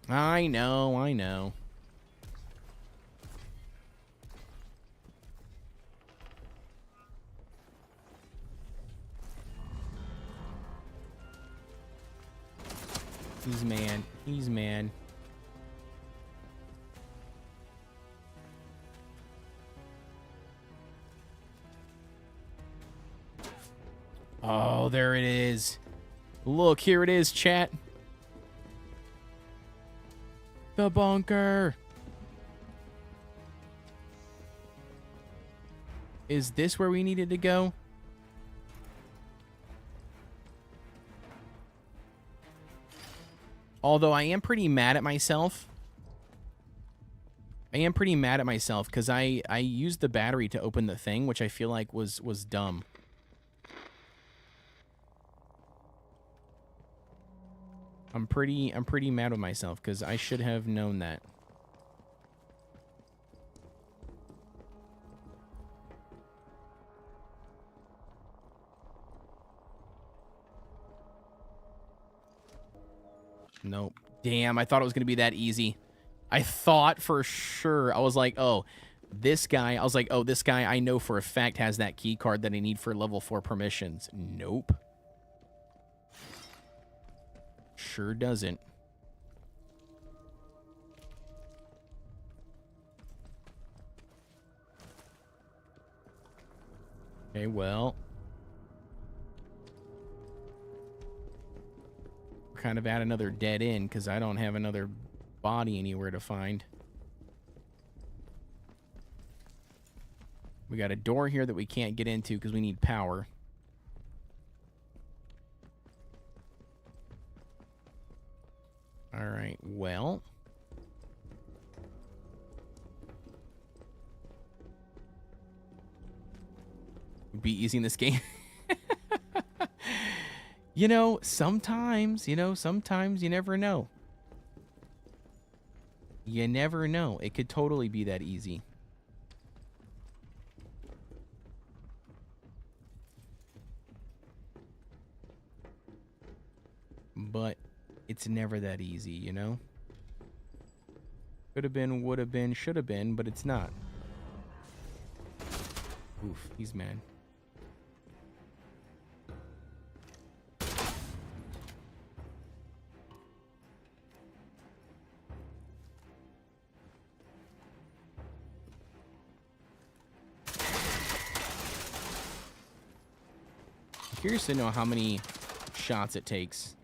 Speaker 1: I know, I know. He's man. He's man. Oh, there it is. Look, here it is, chat. The bunker. Is this where we needed to go? Although I am pretty mad at myself. I am pretty mad at myself because I used the battery to open the thing, which I feel like was dumb. I'm pretty mad with myself because I should have known that. Nope. Damn, I thought it was going to be that easy. I thought for sure. I was like, oh, this guy. I was like, oh, this guy I know for a fact has that key card that I need for level 4 permissions. Nope. Sure doesn't. Okay, well. Kind of at another dead end because I don't have another body anywhere to find. We got a door here that we can't get into because we need power. All right, well. It'd be easy in this game. Sometimes you never know. You never know. It could totally be that easy. But it's never that easy, you know? Could have been, would have been, should have been, but it's not. Oof, he's mad. I'm curious to know how many shots it takes.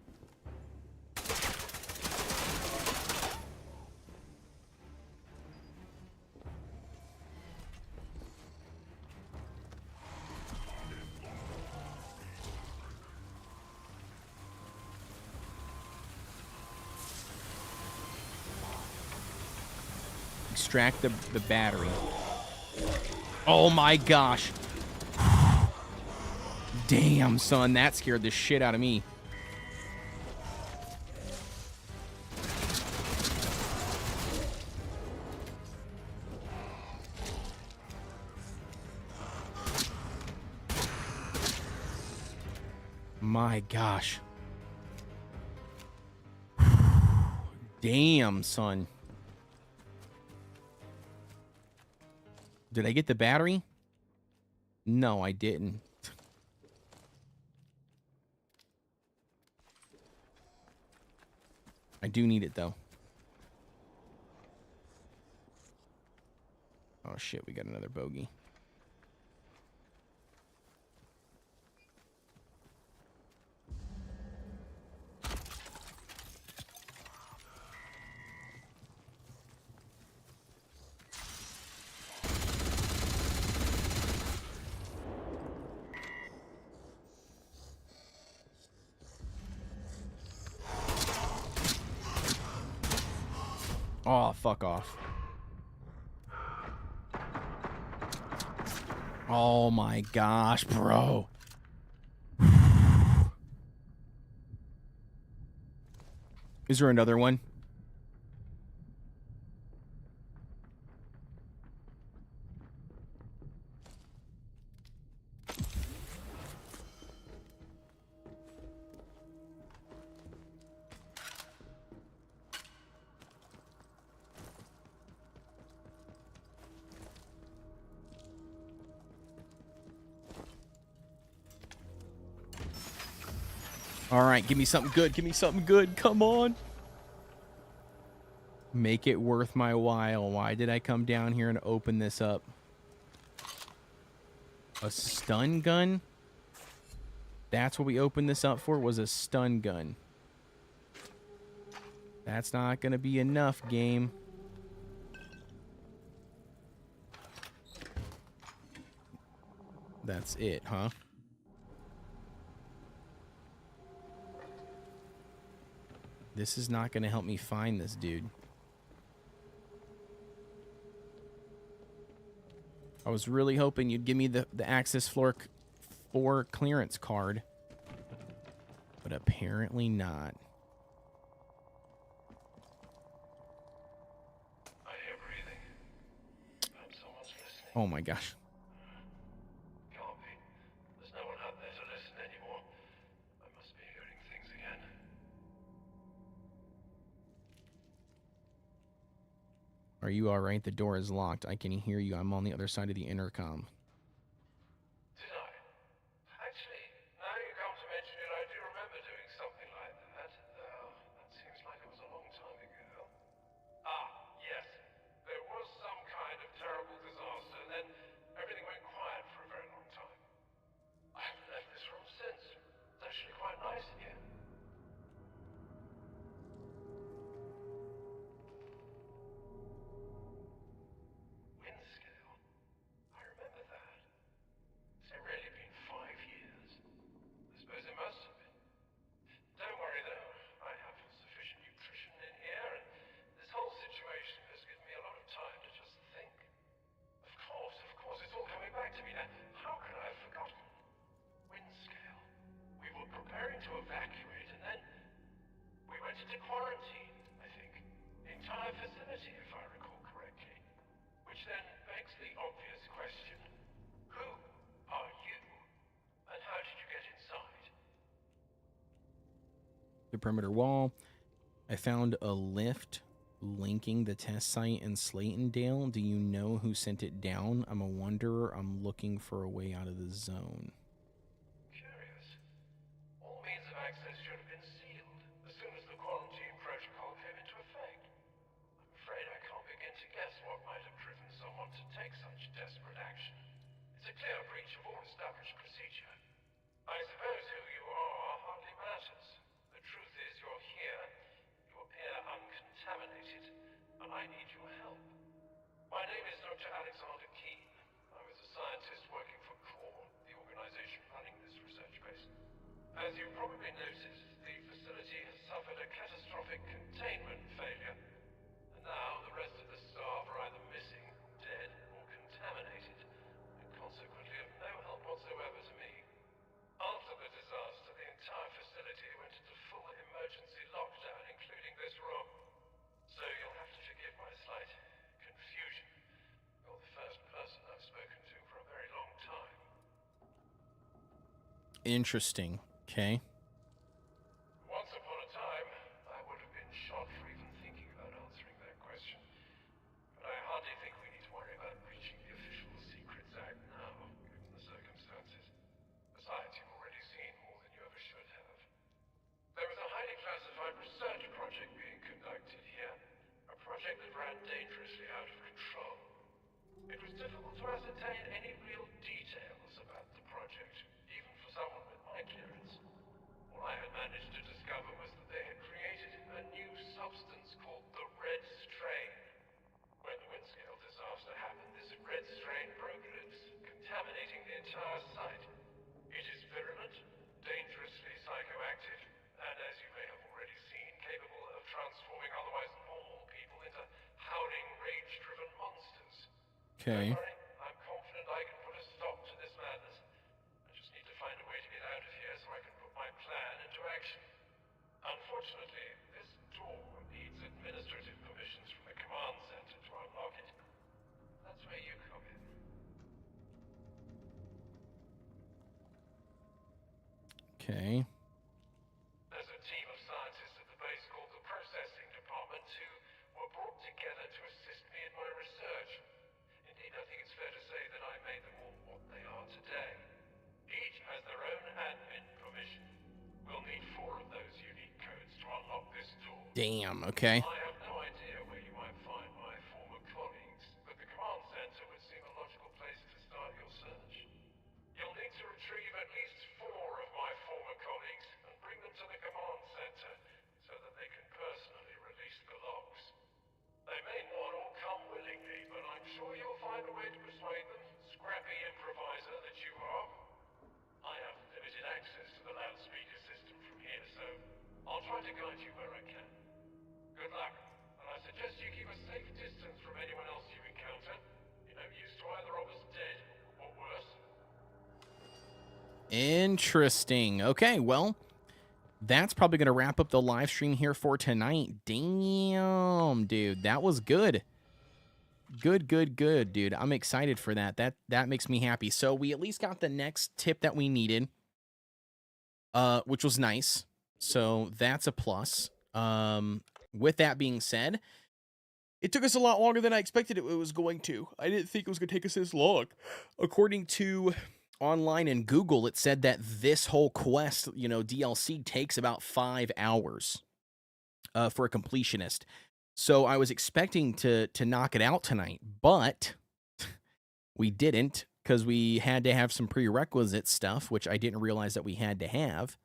Speaker 1: Extract the battery. Oh my gosh. Damn, son, that scared the shit out of me. My gosh. Damn, son. Did I get the battery? No, I didn't. I do need it, though. Oh, shit, we got another bogey. fuck off. Oh my gosh, bro. Is there another one? All right, give me something good. Give me something good. Come on. Make it worth my while. Why did I come down here and open this up? A stun gun? That's what we opened this up for, was a stun gun. That's not going to be enough, game. That's it, huh? This is not going to help me find this dude. I was really hoping you'd give me the Access Floor 4 clearance card. But apparently not.
Speaker 9: I hear breathing. Perhaps someone's listening.
Speaker 1: Oh my gosh.
Speaker 9: Can't be. There's no one out there to listen anymore. I must be hearing things again.
Speaker 1: Are you alright? The door is locked. I can hear you. I'm on the other side of the intercom.
Speaker 9: Did I? Actually, now you come to mention it, I do remember doing something like that. Though, that seems like it was a long time ago. Ah, yes. There was some kind of terrible disaster, and then everything went quiet for a very long time. I haven't left this room since. It's actually quite nice in here. Wind scale. I remember that. Has it really been 5 years? I suppose it must have been. Don't worry though, I have sufficient nutrition in here, and this whole situation has given me a lot of time to just think. Of course, it's all coming back to me now. How could I have forgotten? Wind scale. We were preparing to evacuate, and then we went into quarantine, I think. The entire facility, if I recall correctly. Which then begs the obvious question. Who are you? And how did you get inside?
Speaker 1: The perimeter wall. I found a lift linking the test site in Slaytondale. Do you know who sent it down? I'm a wanderer. I'm looking for a way out of the zone.
Speaker 9: Curious. All means of access should have been sealed as soon as the quarantine protocol came into effect. I'm afraid I can't begin to guess what might have driven someone to take such desperate action. It's a clear breach of all established procedure. I suppose who you are hardly matters. The truth is you're here, you appear uncontaminated, and I need your help. My name is Dr. Alexander Keene. I was a scientist working for CORE, the organization running this research base. As you probably noticed, the facility has suffered a catastrophic containment failure. And now the rest of the staff are either missing, dead, or contaminated, and consequently of no help whatsoever to me. After the disaster, the entire facility went into full emergency lockdown, including this room. So you'll have to forgive my slight confusion. You're the first person I've spoken to for a very long time.
Speaker 1: Interesting. Okay.
Speaker 9: Once upon a time, I would have been shot for even thinking about answering that question. But I hardly think we need to worry about breaching the Official Secrets Act now, given the circumstances. Besides, you've already seen more than you ever should have. There was a highly classified research project being conducted here. A project that ran dangerously out of control. It was difficult to ascertain any real details about the project, even for someone with my clearance.
Speaker 1: Okay.
Speaker 9: I'm confident I can put a stop to this madness. I just need to find a way to get out of here so I can put my plan into action. Unfortunately, this door needs administrative permissions from the command center to unlock it. That's where you come in.
Speaker 1: Okay.
Speaker 9: There's a team of scientists at the base called the Processing Department who were brought together to assist me in my research. Indeed, I think it's fair to say that I made them all what they are today. Each has their own admin permission. We'll need 4 of those unique codes to unlock this door.
Speaker 1: Damn, okay.
Speaker 9: I have no idea where you might find my former colleagues, but the command center would seem a logical place to start your search. You'll need to retrieve at least 4 of my former colleagues and bring them to the command center so that they can personally release the logs. They may not all come willingly, but I'm sure you'll find a way to persuade them, scrappy improviser that you are. I have limited access to the loudspeaker system from here, so I'll try to guide you where I can. Good luck, and I suggest you keep a safe distance from anyone else you encounter. You're no use to either of us dead, or worse.
Speaker 1: Interesting. Okay, well, that's probably going to wrap up the live stream here for tonight. Damn, dude, that was good. Good, dude. I'm excited for that. That makes me happy. So we at least got the next tip that we needed, which was nice. So that's a plus. With that being said, it took us a lot longer than I expected it was going to. I didn't think it was going to take us this long. According to online and Google, it said that this whole quest, DLC takes about 5 hours for a completionist. So I was expecting to knock it out tonight, but we didn't because we had to have some prerequisite stuff, which I didn't realize that we had to have.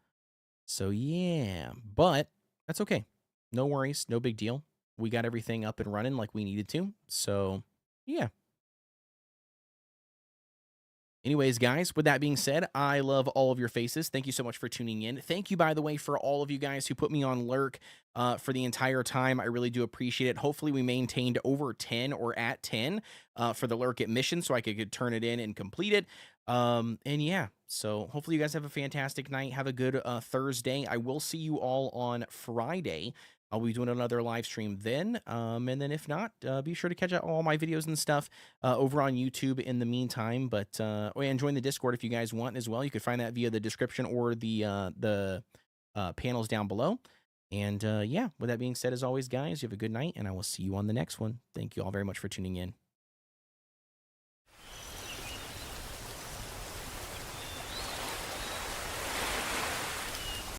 Speaker 1: So yeah, but that's okay. No worries, no big deal. We got everything up and running like we needed to. So yeah. Anyways, guys, with that being said, I love all of your faces. Thank you so much for tuning in. Thank you, by the way, for all of you guys who put me on Lurk for the entire time. I really do appreciate it. Hopefully, we maintained over 10 or at 10 for the Lurkit mission so I could turn it in and complete it. And yeah, so hopefully you guys have a fantastic night. Have a good Thursday. I will see you all on Friday. I'll be doing another live stream then. And then if not, be sure to catch out all my videos and stuff over on YouTube in the meantime. But and join the Discord if you guys want as well. You can find that via the description or the panels down below. And yeah, with that being said, as always, guys, you have a good night, and I will see you on the next one. Thank you all very much for tuning in.